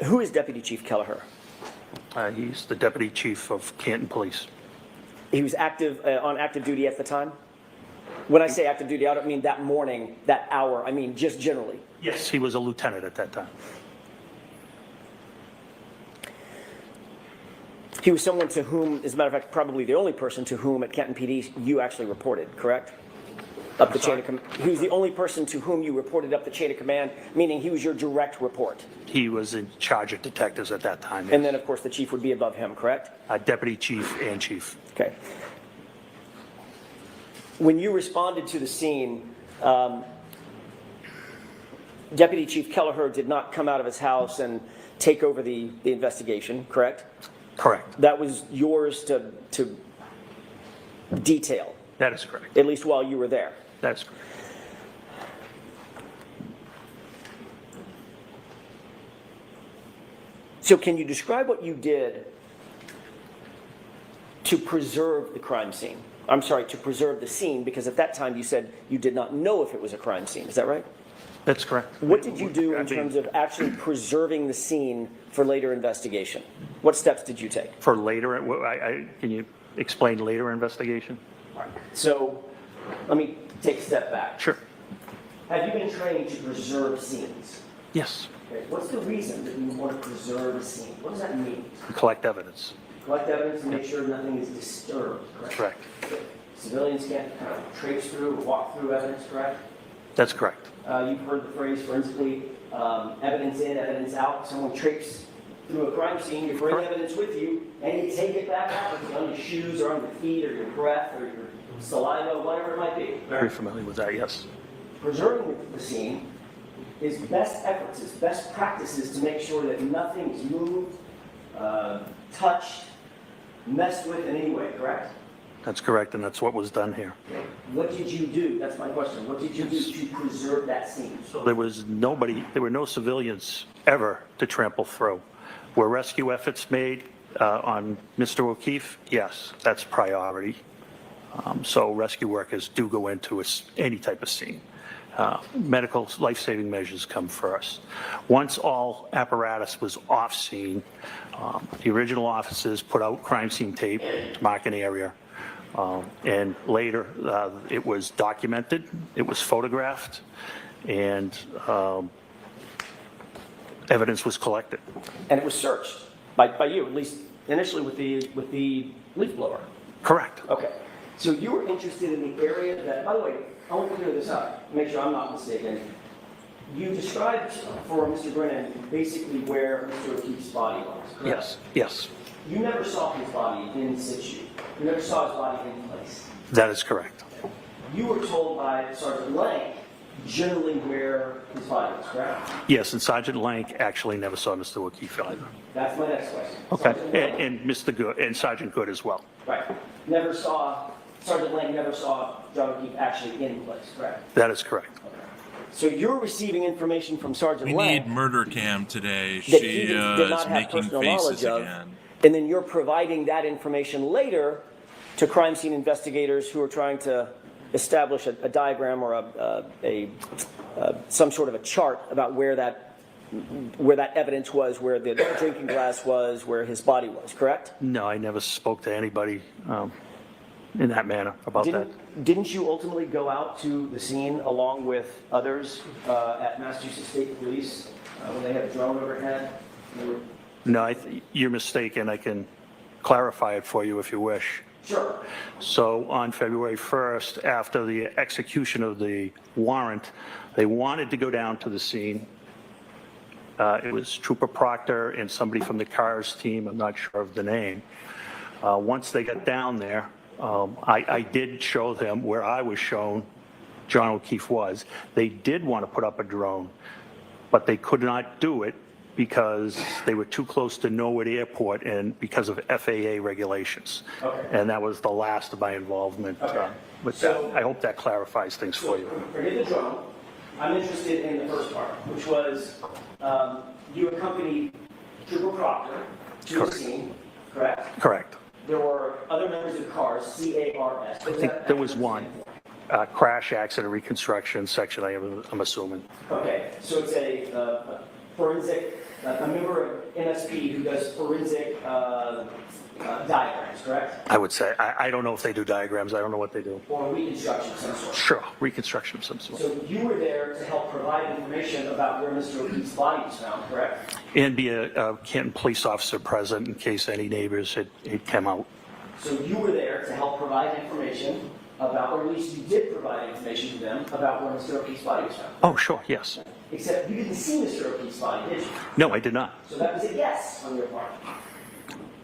Who is Deputy Chief Kelleher? He's the Deputy Chief of Canton Police. He was on active duty at the time? When I say active duty, I don't mean that morning, that hour, I mean just generally. Yes, he was a lieutenant at that time. He was someone to whom, as a matter of fact, probably the only person to whom at Canton PD you actually reported, correct? Up the chain of command. He was the only person to whom you reported up the chain of command, meaning he was your direct report. He was in charge of detectives at that time. And then, of course, the chief would be above him, correct? Deputy chief and chief. Okay. When you responded to the scene, Deputy Chief Kelleher did not come out of his house and take over the investigation, correct? Correct. That was yours to detail. That is correct. At least while you were there. That's correct. So can you describe what you did to preserve the crime scene? I'm sorry, to preserve the scene, because at that time you said you did not know if it was a crime scene. Is that right? That's correct. What did you do in terms of actually preserving the scene for later investigation? What steps did you take? For later, can you explain later investigation? So let me take a step back. Sure. Have you been trained to preserve scenes? Yes. Okay. What's the reason that you want to preserve a scene? What does that mean? Collect evidence. Collect evidence and make sure nothing is disturbed, correct? Correct. Civilians can't kind of traipse through or walk through evidence, correct? That's correct. You've heard the phrase forensically, evidence in, evidence out. Someone traipses through a crime scene, you bring evidence with you, and you take it back out with you on your shoes or on your feet or your breath or your saliva, whatever it might be. Very familiar with that, yes. Preserving the scene is best efforts, is best practices to make sure that nothing is moved, touched, messed with in any way, correct? That's correct, and that's what was done here. What did you do? That's my question. What did you do to preserve that scene? So there were no civilians ever to trample through. Were rescue efforts made on Mr. O'Keefe? Yes, that's priority. So rescue workers do go into any type of scene. Medical life-saving measures come first. Once all apparatus was off scene, the original officers put out crime scene tape to mark an area. And later, it was documented, it was photographed, and evidence was collected. And it was searched by you, at least initially with the leaf blower. Correct. Okay. So you were interested in the area that, by the way, I want to clear this up, make sure I'm not mistaken. You described for Mr. Brennan basically where Mr. O'Keefe's body was, correct? Yes, yes. You never saw his body in situ. You never saw his body in place. That is correct. You were told by Sergeant Lank generally where his body was, correct? Yes, and Sergeant Lank actually never saw Mr. O'Keefe either. That's my next question. Okay, and Mr. Good, and Sergeant Good as well. Right. Sergeant Lank never saw John O'Keefe actually in place, correct? That is correct. So you're receiving information from Sergeant We Lank need murder cam today. that She he did not is have making personal faces knowledge of, again. and then you're providing that information later to crime scene investigators who are trying to establish a diagram or some sort of a chart about where that evidence was, where the drinking glass was, where his body was, correct? No, I never spoke to anybody in that manner about that. Didn't you ultimately go out to the scene along with others at Massachusetts State Police when they had a drone overhead? No, you're mistaken. I can clarify it for you if you wish. Sure. So on February 1st, after the execution of the warrant, they wanted to go down to the scene. It was Trooper Proctor and somebody from the CARS team, I'm not sure of the name. Once they got down there, I did show them where I was shown John O'Keefe was. They did want to put up a drone, but they could not do it because they were too close to Norwood Airport and because of FAA regulations. Okay. And that was the last of my involvement with that. I hope that clarifies things for you. Forget the drone. I'm interested in the first part, which was you accompanied Trooper Proctor to the scene, correct? Correct. There were other members of CARS, C-A-R-S. I think there was one. Crash accident reconstruction section, I'm assuming. Okay, so it's forensic, a member of MSP who does forensic diagrams, correct? I would say, I don't know if they do diagrams, I don't know what they do. Or reconstruction of some sort. Sure, reconstruction of some sort. So you were there to help provide information about where Mr. O'Keefe's body was found, correct? And be a Canton police officer present in case any neighbors had come out. So you were there to help provide information about, or at least you did provide information to them about where Mr. O'Keefe's body was found. Oh, sure, yes. Except you didn't see Mr. O'Keefe's body, did you? No, I did not. So that was a yes on your part.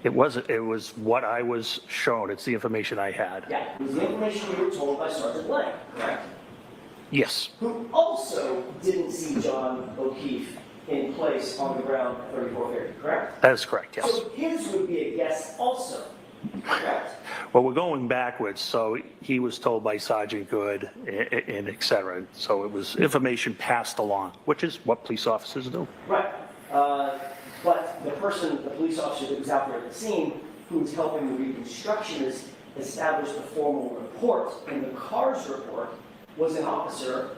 It was what I was shown. It's the information I had. Yeah, it was the information you were told by Sergeant Blank, correct? Yes. Who also didn't see John O'Keefe in place on the ground at 3450, correct? That is correct, yes. So his would be a yes also, correct? Well, we're going backwards. So he was told by Sergeant Good and et cetera. So it was information passed along, which is what police officers do. Right. But the police officer that was out there at the scene, who was helping the reconstructionist establish the formal report, and the CARS report was an officer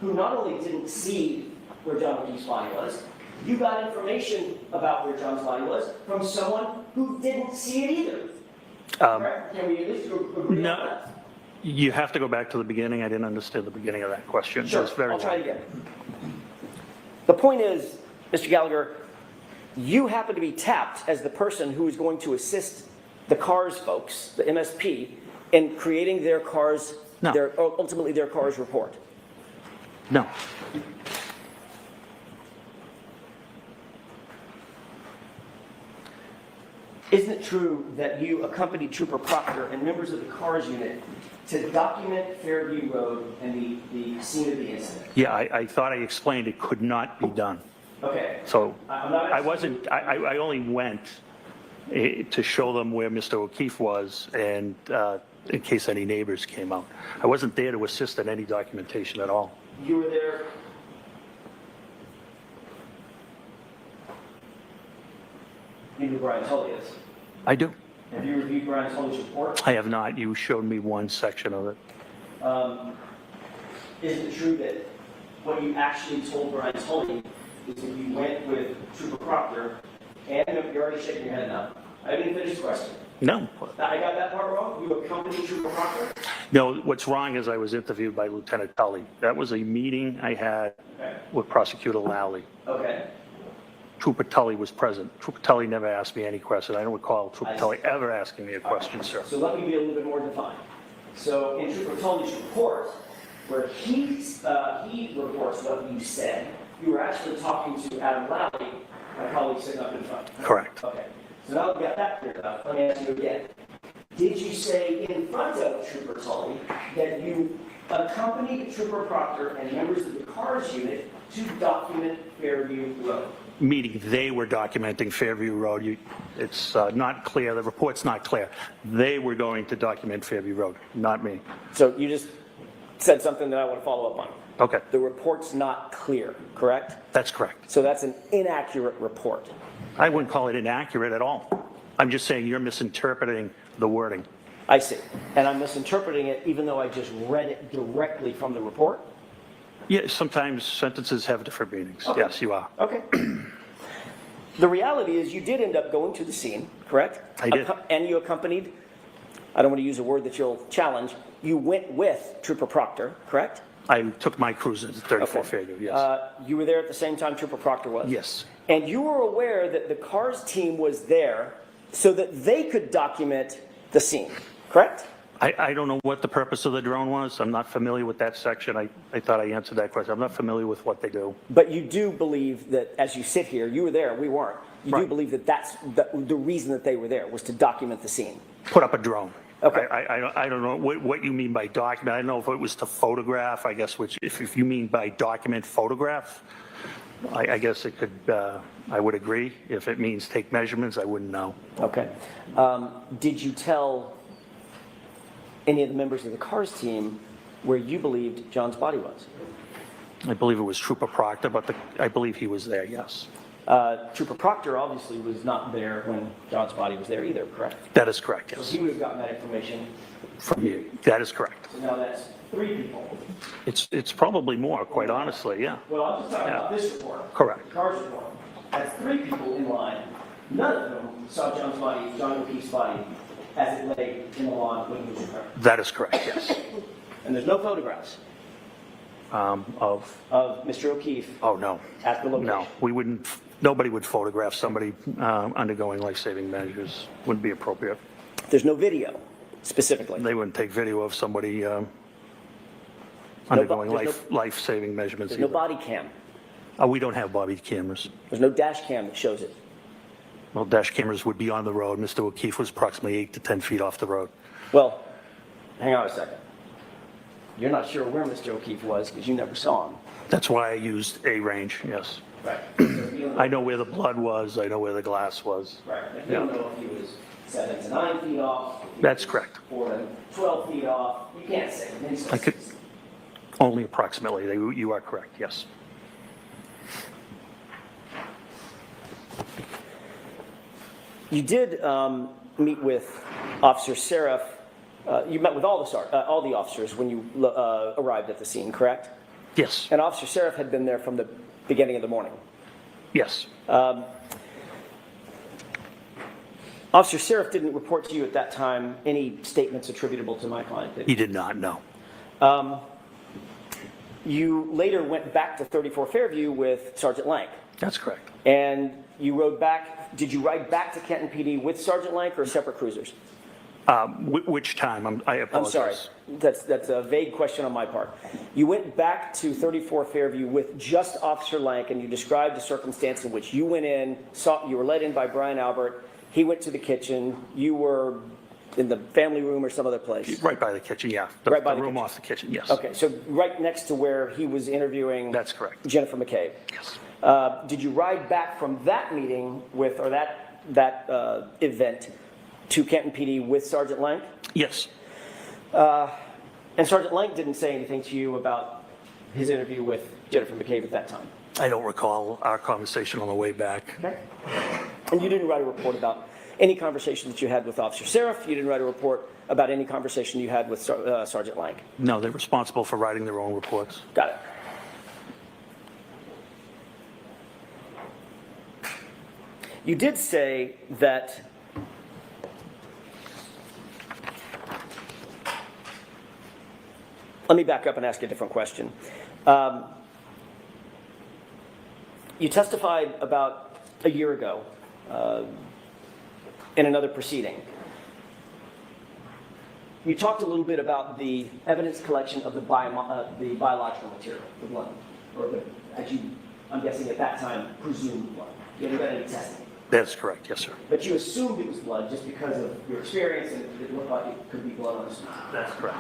who not only didn't see where John O'Keefe's body was, you got information about where John's body was from someone who didn't see it either. Correct? Can we at least agree on that? You have to go back to the beginning. I didn't understand the beginning of that question. Sure, It's very I'll try long. again. The point is, Mr. Gallagher, you happen to be tapped as the person who is going to assist the CARS folks, the MSP, in creating their CARS, ultimately their CARS report. No. Isn't it true that you accompanied Trooper Proctor and members of the CARS unit to document Fairview Road and the scene of the incident? Yeah, I thought I explained it could not be done. Okay. So I'm not I only went to show them where Mr. O'Keefe was and in case any neighbors came out. I wasn't there to assist in any documentation at all. You were there. You knew who Brian Tully is. I do. Have you reviewed Brian Tully's report? I have not. You showed me one section of it. Is it true that what you actually told Brian Tully is that you went with Trooper Proctor, and you're already shaking your head now. I didn't finish the question. No. I got that part wrong? You accompanied Trooper Proctor? No, what's wrong is I was interviewed by Lieutenant Tully. That was a meeting I had with Prosecutor Lally. Okay. Trooper Tully was present. Trooper Tully never asked me any question. I don't recall Trooper Tully ever asking me a question, sir. So let me be a little bit more defined. So in Trooper Tully's report, where he reports what you said, you were actually talking to Adam Lally, my colleague sitting up in front. Correct. Okay. So now we've got that cleared up. Let me ask you again. Did you say in front of Trooper Tully that you accompanied Trooper Proctor and members of the CARS unit to document Fairview Road? Meaning they were documenting Fairview Road. It's not clear. The report's not clear. They were going to document Fairview Road, not me. So you just said something that I want to follow up on. Okay. The report's not clear, correct? That's correct. So that's an inaccurate report. I wouldn't call it inaccurate at all. I'm just saying you're misinterpreting the wording. I see. And I'm misinterpreting it even though I just read it directly from the report? Yeah, sometimes sentences have different meanings. Okay. Yes, you are. Okay. The reality is you did end up going to the scene, correct? I did. And you accompanied, I don't want to use a word that you'll challenge, you went with Trooper Proctor, correct? I took my cruise into 34 Fairview, yes. You were there at the same time Trooper Proctor was? Yes. And you were aware that the CARS team was there so that they could document the scene, correct? I don't know what the purpose of the drone was. I'm not familiar with that section. I thought I answered that question. I'm not familiar with what they do. But you do believe that as you sit here, you were there, we weren't. You do believe that that's the reason that they were there was to document the scene. Put up a drone. Okay. I don't know what you mean by document. I don't know if it was to photograph, I guess, which if you mean by document photograph, I guess it could, I would agree. If it means take measurements, I wouldn't know. Okay. Did you tell any of the members of the CARS team where you believed John's body was? I believe it was Trooper Proctor, but I believe he was there, yes. Trooper Proctor obviously was not there when John's body was there either, correct? That is correct, yes. So he would have gotten that information from you. That is correct. So now that's 3 people. It's probably more, quite honestly, yeah. Well, I'm just talking about Yeah. this report. Correct. The car's report has 3 people in line. None of them saw John's body, John O'Keefe's body, as it lay in the lawn when he was recovered. That is correct, yes. And there's no photographs Of of Mr. O'Keefe Oh, no. at the location. No, we wouldn't, nobody would photograph somebody undergoing life-saving measures. Wouldn't be appropriate. There's no video, specifically. They wouldn't take video of somebody undergoing there's life-saving measurements There's no either. body cam. We don't have body cameras. There's no dash cam that shows it. Well, dash cameras would be on the road. Mr. O'Keefe was approximately 8 to 10 feet off the road. Well, hang on a second. You're not sure where Mr. O'Keefe was because you never saw him. That's why I used a range, yes. Right. I know where the blood was, I know where the glass was. Right. You don't know if he was 7 to 9 feet off. if he That's was correct. 4 to 12 feet off. You can't say. I could, only approximately, you are correct, yes. You did meet with Officer Seraph. You met with all the officers when you arrived at the scene, correct? Yes. And Officer Seraph had been there from the beginning of the morning. Yes. Officer Seraph didn't report to you at that time any statements attributable to my client, did he? He did not, no. You later went back to 34 Fairview with Sergeant Lank. That's correct. And you rode back, did you ride back to Kenton PD with Sergeant Lank or separate cruisers? Which time? I I'm apologize. sorry, that's a vague question on my part. You went back to 34 Fairview with just Officer Lank, and you described the circumstance in which you went in, you were let in by Brian Albert, he went to the kitchen, you were in the family room or some other place? Right by the kitchen, yeah. Right by the the room kitchen. off the kitchen, yes. Okay, so right next to where he was interviewing. That's correct. Jennifer McCabe. Yes. Did you ride back from that meeting with, or that event to Kenton PD with Sergeant Lank? Yes. And Sergeant Lank didn't say anything to you about his interview with Jennifer McCabe at that time? I don't recall our conversation on the way back. Okay. And you didn't write a report about any conversation that you had with Officer Seraph? You didn't write a report about any conversation you had with Sergeant Lank? No, they're responsible for writing their own reports. Got it. You did say that let me back up and ask you a different question. You testified about a year ago in another proceeding. You talked a little bit about the evidence collection of the biological material, the blood, or I'm guessing at that time, presumed blood. You haven't done any testing. That's correct, yes, sir. But you assumed it was blood just because of your experience and it looked like it could be blood on the street. That's correct.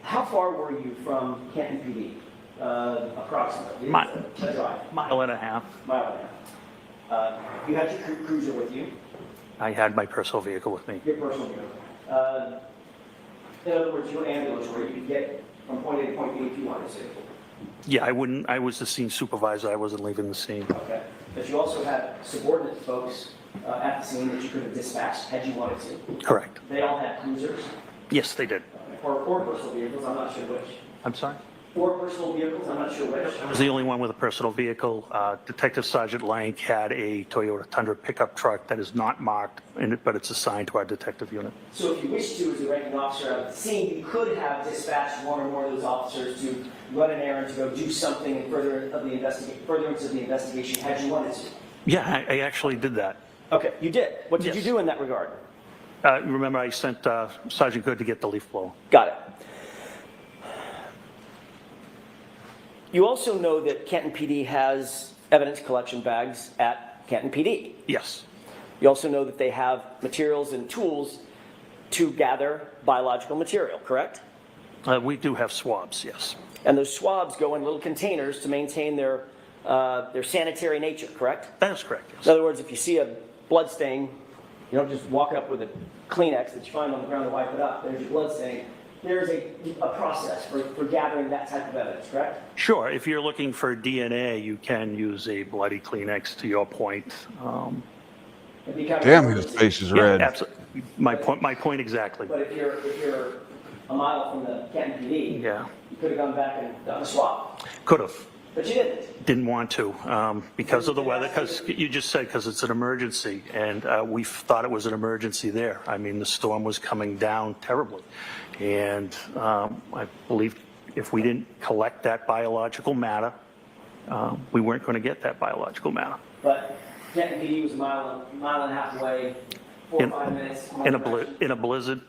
How far were you from Kenton PD? Approximately. Mile and a half. Mile and a half. You had your cruiser with you. I had my personal vehicle with me. Your personal vehicle. In other words, your ambulance where you could get from point A to point B if you wanted to. Yeah, I was the scene supervisor. I wasn't leaving the scene. Okay. But you also had subordinate folks at the scene that you could have dispatched had you wanted to. Correct. They all had cruisers. Yes, they did. Or personal vehicles, I'm not sure which. I'm sorry? Or personal vehicles, I'm not sure which. I was the only one with a personal vehicle. Detective Sergeant Lank had a Toyota Tundra pickup truck that is not marked, but it's assigned to our detective unit. So if you wish to, as a ranking officer at the scene, you could have dispatched one or more of those officers to run an errand, to go do something in furtherance of the investigation, had you wanted to. Yeah, I actually did that. Okay, you did. What did you do in that regard? Remember, I sent Sergeant Good to get the leaf blower. Got it. You also know that Kenton PD has evidence collection bags at Kenton PD. Yes. You also know that they have materials and tools to gather biological material, correct? We do have swabs, yes. And those swabs go in little containers to maintain their sanitary nature, correct? That is correct, yes. In other words, if you see a blood stain, you don't just walk up with a Kleenex that you find on the ground and wipe it up. There's your blood stain. There's a process for gathering that type of evidence, correct? Sure. If you're looking for DNA, you can use a bloody Kleenex, to your point. Damn, his face is red. Absolutely. My point exactly. But if you're a mile from the Canton PD. Yeah, You could have gone back and done a swap, could have. but you didn't. Didn't want to because of the weather, because you just said because it's an emergency, and we thought it was an emergency there. I mean, the storm was coming down terribly, and I believe if we didn't collect that biological matter, we weren't going to get that biological matter. But Canton PD was a mile and a half away, 4 or 5 minutes. In a blizzard.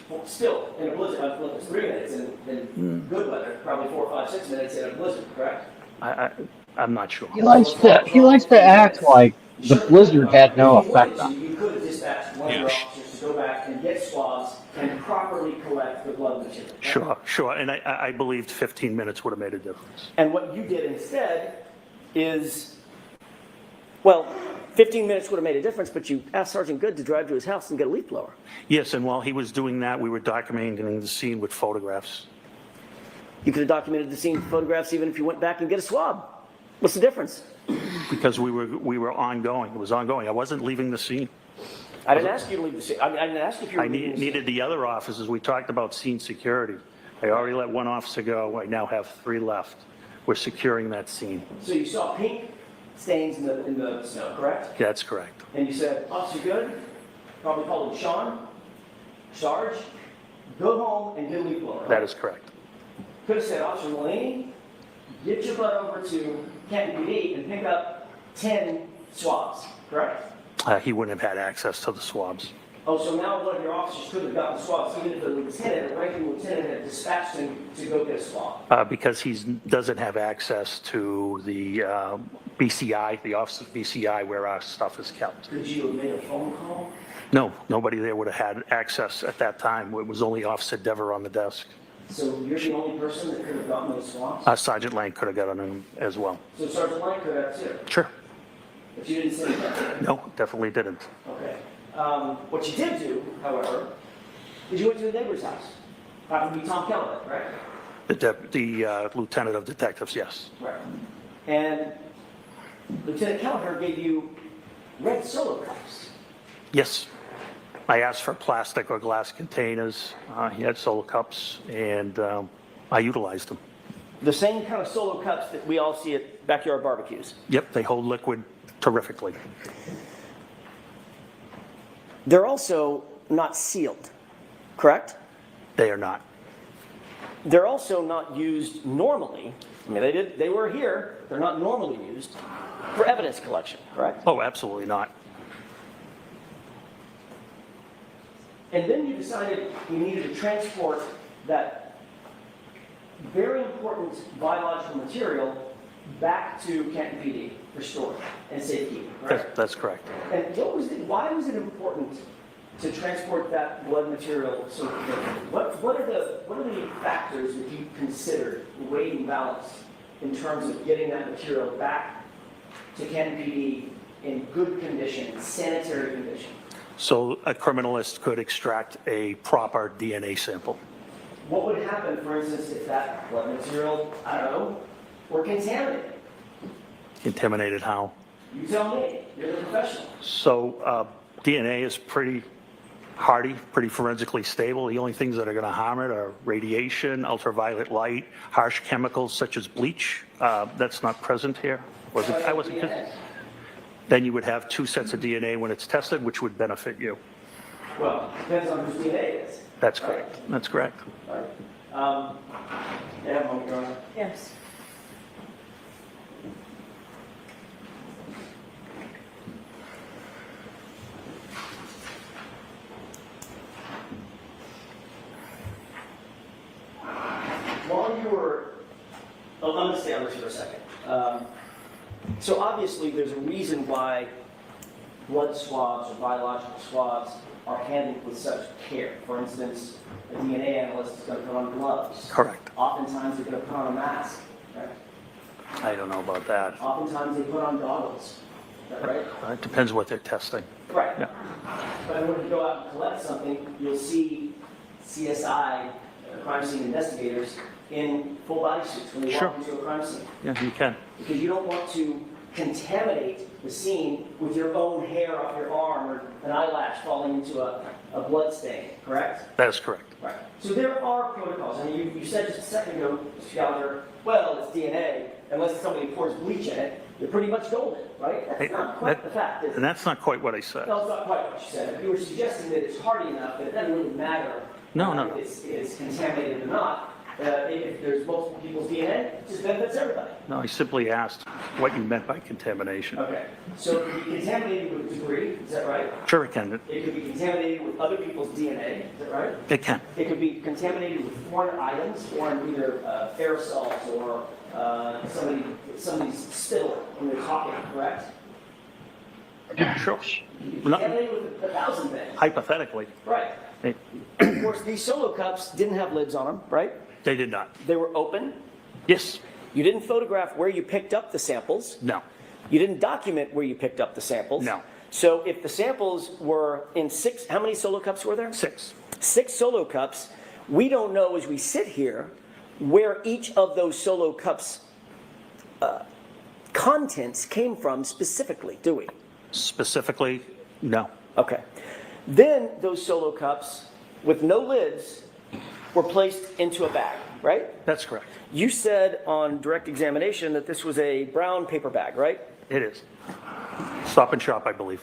Well, still, in a blizzard, look, it's 3 minutes in good weather, probably 4, 5, 6 minutes in a blizzard, correct? I'm not sure. He likes to act like the blizzard had no effect on him. You could have dispatched one of your officers to go back and get swabs and properly collect the blood material. Right? Sure, and I believed 15 minutes would have made a difference. And what you did instead is, well, 15 minutes would have made a difference, but you asked Sergeant Good to drive to his house and get a leaf blower. Yes, and while he was doing that, we were documenting the scene with photographs. You could have documented the scene with photographs even if you went back and get a swab. What's the difference? Because we were ongoing. It was ongoing. I wasn't leaving the scene. I didn't ask you to leave the scene. I didn't ask if you were leaving the scene. Needed the other officers. We talked about scene security. I already let one officer go. I now have 3 left. We're securing that scene. So you saw pink stains in the snow, correct? That's correct. And you said, Officer Good, probably called him Sean, Sarge, go home and get a leaf blower. Right? That is correct. Could have said, Officer Mulaney, get your butt over to Canton PD and pick up 10 swabs, correct? He wouldn't have had access to the swabs. Oh, so now one of your officers could have gotten swabs, even if the lieutenant, the ranking lieutenant, had dispatched him to go get a swab. Because he doesn't have access to the BCI, the Office of BCI, where our stuff is kept. Could you have made a phone call? No, nobody there would have had access at that time. It was only Officer Dever on the desk. So you're the only person that could have gotten those swabs? Sergeant Lane could have gotten them as well. So Sergeant Lane could have too? Sure. But you didn't say that? No, definitely didn't. Okay. What you did do, however, is you went to the neighbor's house. That would be Tom Kelly, right? The lieutenant of detectives, yes. Right. And Lieutenant Kelleher gave you red Solo cups. Yes. I asked for plastic or glass containers. He had Solo cups, and I utilized them. The same kind of Solo cups that we all see at backyard barbecues. Yep, they hold liquid terrifically. They're also not sealed, correct? They are not. They're also not used normally. I mean, they were here. They're not normally used for evidence collection, correct? Oh, absolutely not. And then you decided you needed to transport that very important biological material back to Canton PD for storage and safekeeping, right? That's correct. And why was it important to transport that blood material so quickly? What are the factors that you considered, weighed and balanced, in terms of getting that material back to Canton PD in good condition, sanitary condition? So a criminalist could extract a proper DNA sample. What would happen, for instance, if that blood material, I don't know, were contaminated? Contaminated how? You tell me. You're the professional. So DNA is pretty hardy, pretty forensically stable. The only things that are going to harm it are radiation, ultraviolet light, harsh chemicals such as bleach. That's not present here. I wasn't. Then you would have 2 sets of DNA when it's tested, which would benefit you. Well, depends on whose DNA it is. That's correct. That's correct. All right. Yeah, Your Honor. Yes. While you were, I'm going to stay on this for a second. So obviously there's a reason why blood swabs or biological swabs are handled with such care. For instance, a DNA analyst is going to put on gloves. Correct. Oftentimes they're going to put on a mask, right? I don't know about that. Oftentimes they put on goggles, is that right? It depends what they're testing. Right. Yeah. But when you go out and collect something, you'll see CSI, crime scene investigators, in full body suits when they Sure. walk into a crime scene. Yeah, you can. Because you don't want to contaminate the scene with your own hair off your arm or an eyelash falling into a blood stain, correct? That is correct. Right. So there are protocols. I mean, you said just a second ago, Mr. Gallagher, well, it's DNA. Unless somebody pours bleach in it, you're pretty much golden, right? That's not quite the fact, is it? And that's not quite what I said. No, it's not quite what you said. You were suggesting that it's hardy enough that it doesn't really matter if it's contaminated or not. If there's multiple people's DNA, it just benefits everybody. No, I simply asked what you meant by contamination. Okay. So it could be contaminated with debris, is that right? Sure, it can. It could be contaminated with other people's DNA, is that right? It can. It could be contaminated with foreign items, foreign either aerosols or somebody's spittle when they're talking, correct? Sure. Contaminated with 1,000 things. Hypothetically. Right. Of course, these solo cups didn't have lids on them, right? They did not. They were open? Yes. You didn't photograph where you picked up the samples? No. You didn't document where you picked up the samples? No. So if the samples were in 6, how many solo cups were there? 6. 6 solo cups. We don't know as we sit here where each of those solo cups contents came from specifically, do we? Specifically, no. Okay. Then those solo cups with no lids were placed into a bag, right? That's correct. You said on direct examination that this was a brown paper bag, right? It is. Stop and Shop, I believe.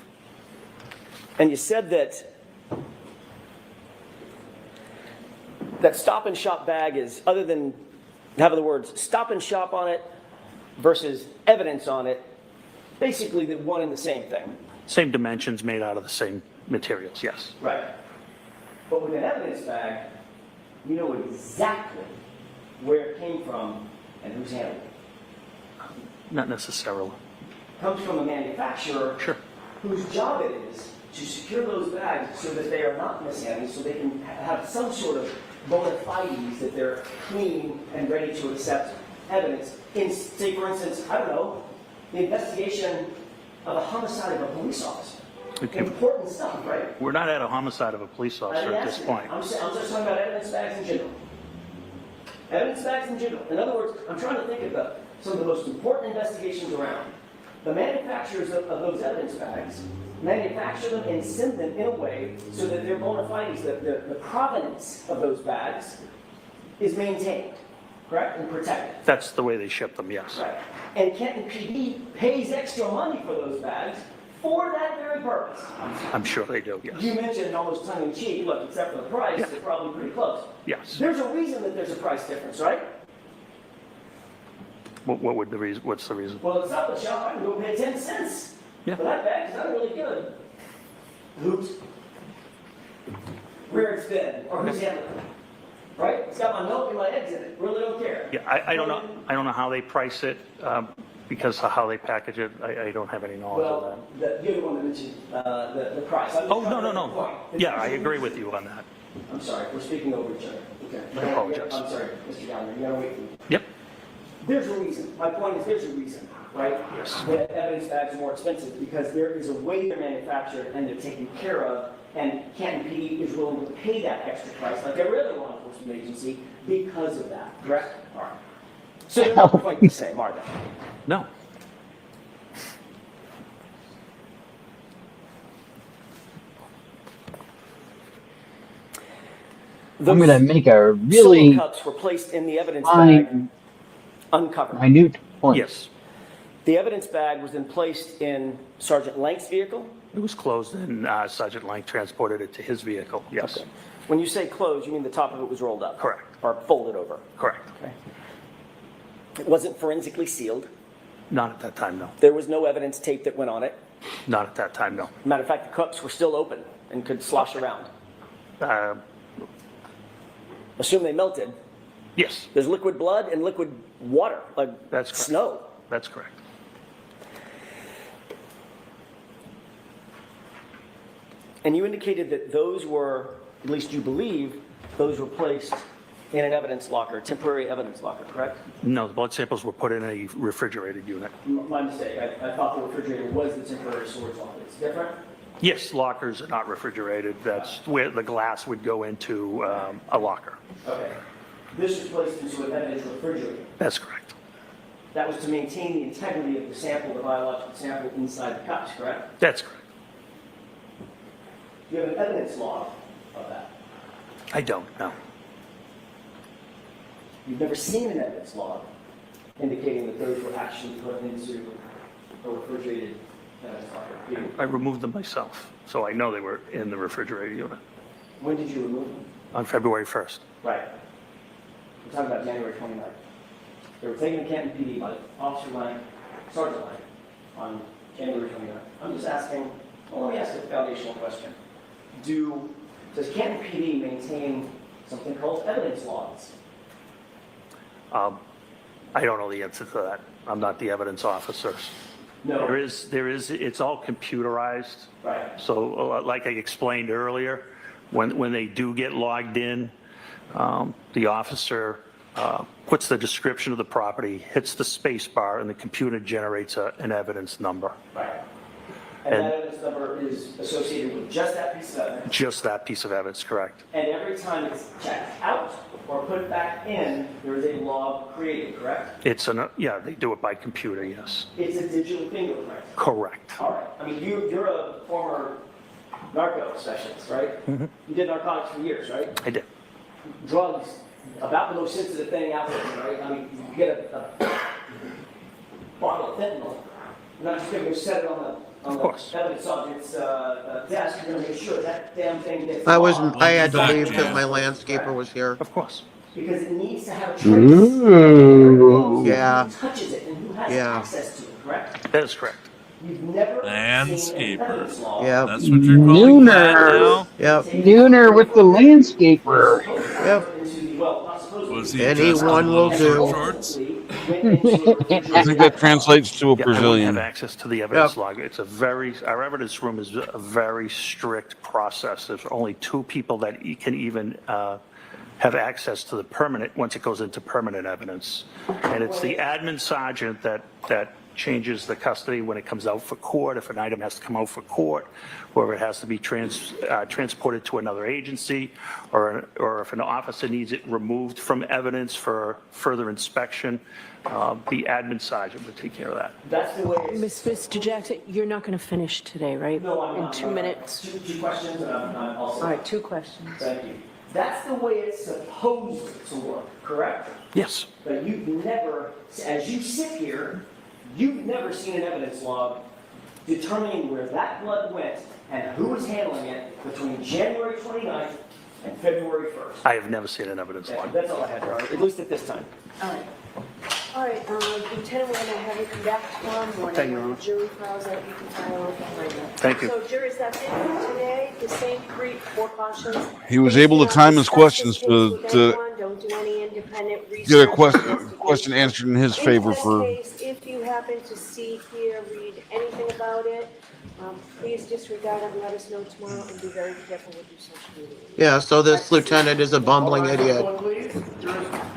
And you said that Stop and Shop bag is, other than having the words Stop and Shop on it versus evidence on it, basically the one and the same thing. Same dimensions, made out of the same materials, yes. Right. But with an evidence bag, you know exactly where it came from and who's handling it. Not necessarily. Comes from a manufacturer whose job it is to secure those bags so that they are not mishandled, so they can have some sort of bona fides that they're clean and ready to accept evidence. In, say, for instance, I don't know, the investigation of a homicide of a police officer. Important stuff, right? We're not at a homicide of a police officer at this point. I'm just talking about evidence bags in general. Evidence bags in general. In other words, I'm trying to think of some of the most important investigations around. The manufacturers of those evidence bags manufacture them and send them in a way so that their bona fides, the provenance of those bags is maintained, correct, and protected. That's the way they ship them, yes. Right. And Kenton PD pays extra money for those bags for that very purpose. I'm sure they do, yes. You mentioned almost tongue-in-cheek, look, except for the price, they're probably pretty close. Yes. There's a reason that there's a price difference, right? What would the reason? What's the reason? Well, it's not the shop. I can go pay 10 cents for that bag. It's not really good. Oops. Where it's been, or who's handling it. Right? It's got my milk and my eggs in it. Really don't care. Yeah, I don't know. I don't know how they price it because of how they package it. I don't have any knowledge of that. You're the one that mentioned the price. Oh, no. Yeah, I agree with you on that. I'm sorry. We're speaking over each other. Okay. I apologize. I'm sorry, Mr. Gallagher. You gotta wait for me. Yep. There's a reason. My point is there's a reason, right? Yes. That evidence bags are more expensive because there is a way they're manufactured and they're taken care of, and Canton PD is willing to pay that extra price, like every other law enforcement agency, because of that. Correct? All right. So they're not quite the same, are they? No. I'm going to make a really Solo cups were placed in the evidence bag, uncovered. minute point. Yes. The evidence bag was then placed in Sergeant Lank's vehicle. It was closed and Sergeant Lank transported it to his vehicle, yes. Okay. When you say closed, you mean the top of it was rolled up? Correct. Or folded over? Correct. Okay. It wasn't forensically sealed? Not at that time, no. There was no evidence tape that went on it? Not at that time, no. Matter of fact, the cups were still open and could slosh around? Assume they melted? Yes. There's liquid blood and liquid water, like That's correct. snow. That's correct. And you indicated that those were, at least you believe, those were placed in an evidence locker, temporary evidence locker, correct? No, the blood samples were put in a refrigerated unit. My mistake. I thought the refrigerator was the temporary storage locker. It's different? Yes, lockers are not refrigerated. That's where the glass would go into a locker. Okay. This was placed into an evidence refrigerator. That's correct. That was to maintain the integrity of the sample, the biological sample inside the cups, correct? That's correct. Do you have an evidence log of that? I don't, no. You've never seen an evidence log indicating that those were actually put into a refrigerated evidence log? I removed them myself, so I know they were in the refrigerator unit. When did you remove them? On February 1st. Right. We're talking about January 29th. They were taken to Canton PD by Officer Lang, Sergeant Lang, on January 29th. I'm just asking, well, let me ask a foundational question. Does Canton PD maintain something called evidence logs? I don't know the answer to that. I'm not the evidence officer. No. There is, it's all computerized. Right. So like I explained earlier, when they do get logged in, the officer puts the description of the property, hits the space bar, and the computer generates an evidence number. Right. And that evidence number is associated with just that piece of evidence? Just that piece of evidence, correct. And every time it's checked out or put back in, there is a log created, correct? Yeah, they do it by computer, yes. It's a digital fingerprint? Correct. All right. I mean, you're a former narco specialist, right? Mm-hmm. You did narcotics for years, right? I did. Drugs, about the most sensitive thing out there, right? I mean, you get a bottle of fentanyl, you're not just going to go set it on the evidence subject's desk, you're going to make sure that damn thing gets I had to leave because my landscaper was here. Of course. Because it needs to have a trace. Ooh. Yeah. Who touches it and who has access to it, correct? That is correct. You've never Landscaper. Yep. That's what you're calling that now? Yep. Nooner with the landscaper. Yep. Was he Anyone will do. shorts? I think that translates to a Yeah, Brazilian. I wouldn't have access to the evidence log. It's our evidence room is a very strict process. There's only 2 people that can even have access to the permanent once it goes into permanent evidence. And it's the admin sergeant that changes the custody when it comes out for court, if an item has to come out for court, or if it has to be transported to another agency, or if an officer needs it removed from evidence for further inspection, the admin sergeant would take care of that. That's the way Mr. Jackson, you're not going to finish today, right? No, I'm not. In 2 minutes. Two questions, and I'm also. All right, 2 questions. Thank you. That's the way it's supposed to work, correct? Yes. But you've never, as you sit here, you've never seen an evidence log determining where that blood went and who was handling it between January 29th and February 1st. I have never seen an evidence log. That's all I had, Robert, at least at this time. All right. All right, Lieutenant, we're going to have you come back tomorrow morning. Thank you, Your when the jury files that you can file right now. Thank you. So, jurors, that's it for today. The same 4 cautions. He was able to time his questions to Don't do any independent research. get a question answered in his favor In for. this case, if you happen to see, hear, read anything about it, please disregard it and let us know tomorrow, and be very careful with your social media. Yeah, so this lieutenant is a bumbling idiot Please,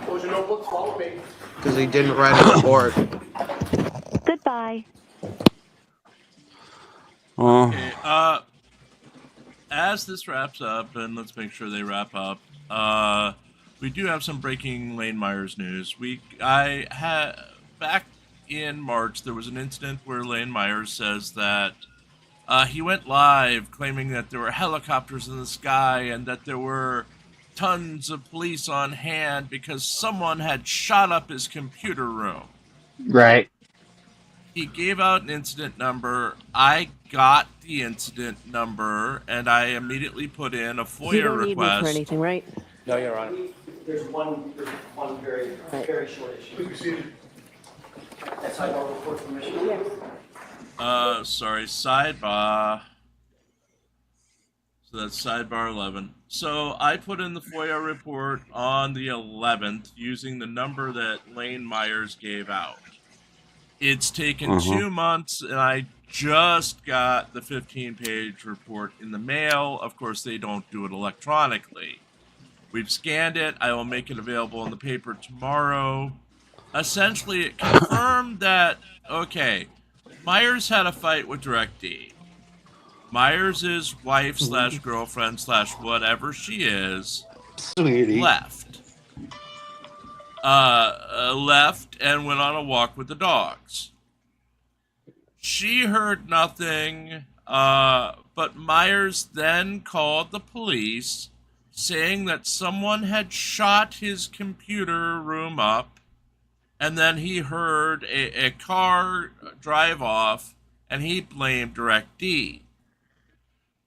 close your notebooks, follow me. because he didn't write a report. Goodbye. Okay, as this wraps up, and let's make sure they wrap up, we do have some breaking Lane Myers news. Back in March, there was an incident where Lane Myers says that he went live claiming that there were helicopters in the sky and that there were tons of police on hand because someone had shot up his computer room. Right. He gave out an incident number. I got the incident number, and I immedely put in a FOIA You don't need me request. for anything, right? No, Your Honor. There's one very, very short issue. Please be seated. That's how I report permission. Yes. Sorry, sidebar. So that's sidebar 11. So I put in the FOIA report on the 11th using the number that Lane Myers gave out. It's taken 2 months, and I just got the 15-page report in the mail. Of course, they don't do it electronically. We've scanned it. I will make it available in the paper tomorrow. Essentially, it confirmed that, okay, Myers had a fight with DirectD. Myers' wife / girlfriend / whatever she is Sweetie. left. left and went on a walk with the dogs. She heard nothing, but Myers then called the police, saying that someone had shot his computer room up, and then he heard a car drive off, and he blamed DirectD.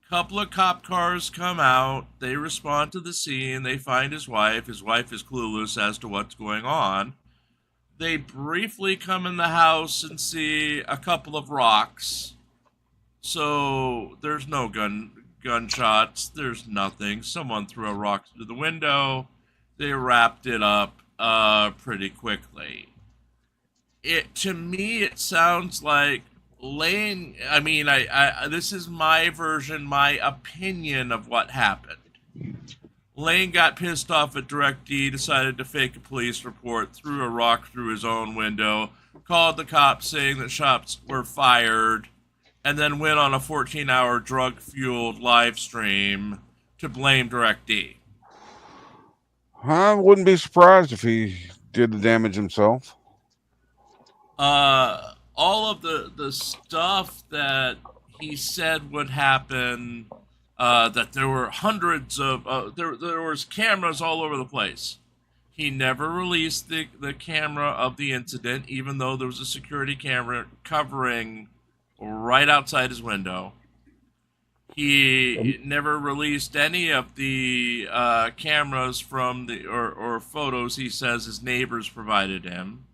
Couple of cop cars come out, they respond to the scene, they find his wife is clueless as to what's going on. They briefly come in the house and see a couple of rocks. So there's no gunshots, there's nothing. Someone threw a rock through the window. They wrapped it up pretty quickly. To me, it sounds like Lane, I mean, this is my version, my opinion of what happened. Lane got pissed off at DirectD, decided to fake a police report, threw a rock through his own window, called the cops saying that shots were fired, and then went on a 14-hour drug-fueled live stream to blame DirectD. I wouldn't be surprised if he did the damage himself. All of the stuff that he said would happen, that there were hundreds of, there was cameras all over the place. He never released the camera of the incident, even though there was a security camera covering right outside his window. He never released any of the cameras from or photos he says his neighbors provided him.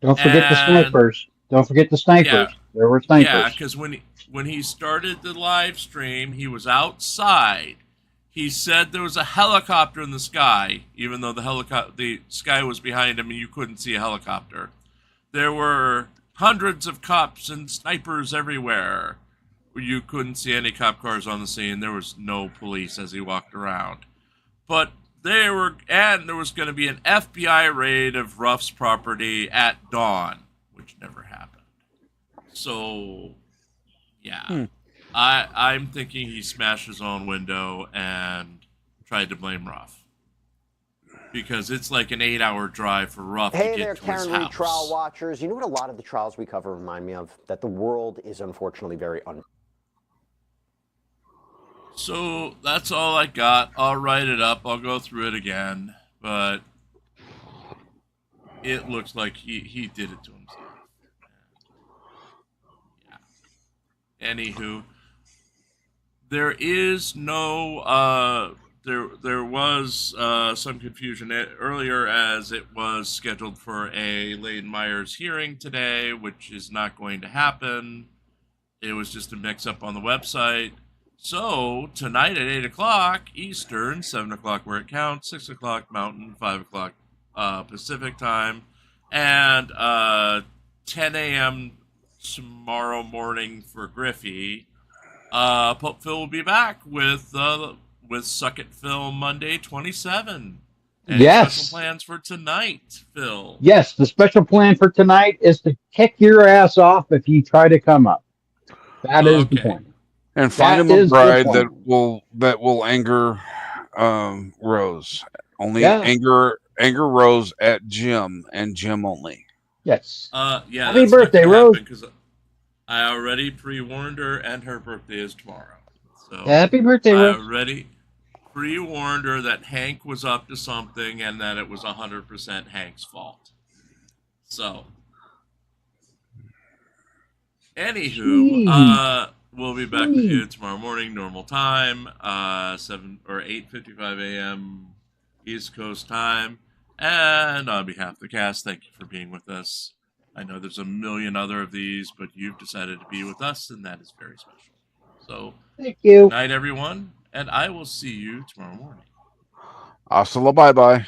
Don't forget the snipers. Don't forget the snipers. Yeah. There were snipers. Yeah, because when he started the live stream, he was outside. He said there was a helicopter in the sky, even though the sky was behind him and you couldn't see a helicopter. There were hundreds of cops and snipers everywhere. You couldn't see any cop cars on the scene. There was no police as he walked around. But there was going to be an FBI raid of Ruff's property at dawn, which never happened. So, yeah. I'm thinking he smashed his own window and tried to blame Ruff. Because it's like an 8-hour drive for Ruff to get to his house. Hey there, Karen Reed trial watchers. You know what a lot of the trials we cover remind me of? That the world is unfortunately very So that's all I got. I'll write it up. I'll go through it again. But it looks like he did it to himself. Yeah. Anywho, there is no... There was some confusion earlier as it was scheduled for a Lane Myers hearing today, which is not going to happen. It was just a mix-up on the website. So, tonight at 8 o'clock Eastern, 7 o'clock where it counts, 6 o'clock Mountain, 5 o'clock Pacific time, and 10 a.m. tomorrow morning for Griffey, Pope Phil will be back with Suck It Phil Monday 27. Any special plans for tonight, Phil? Yes, the special plan for tonight is to kick your ass off if you try to come up. That is the point. And find him a bride that will anger Rose. Only anger Rose at Jim and Jim only. Yes. Yeah. Happy birthday, Rose. Because I already pre-warned her, and her birthday is tomorrow. So Happy birthday, Rose. I already pre-warned her that Hank was up to something and that it was 100% Hank's fault. So, anywho, we'll be back with you tomorrow morning, normal time, 8:55 a.m. East Coast time. And on behalf of the cast, thank you for being with us. I know there's a million other of these, but you've decided to be with us, and that is very special. So, thank you. Good night, everyone, and I will see you tomorrow morning. Hasta la bye-bye.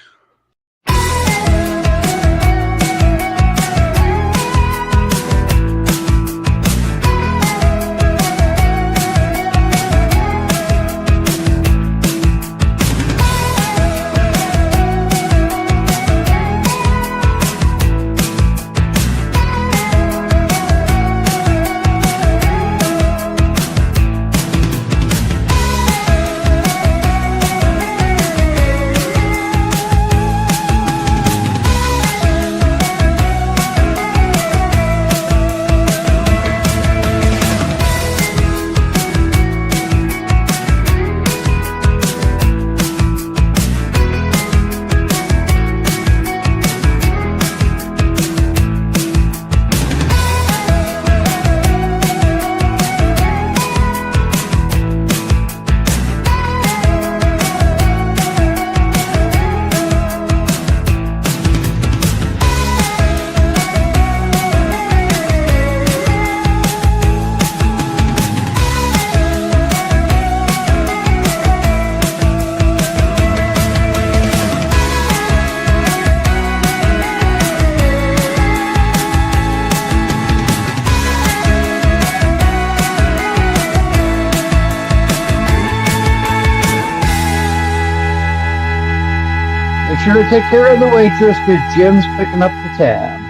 Make sure to take care of the waitress because Jim's picking up the tab.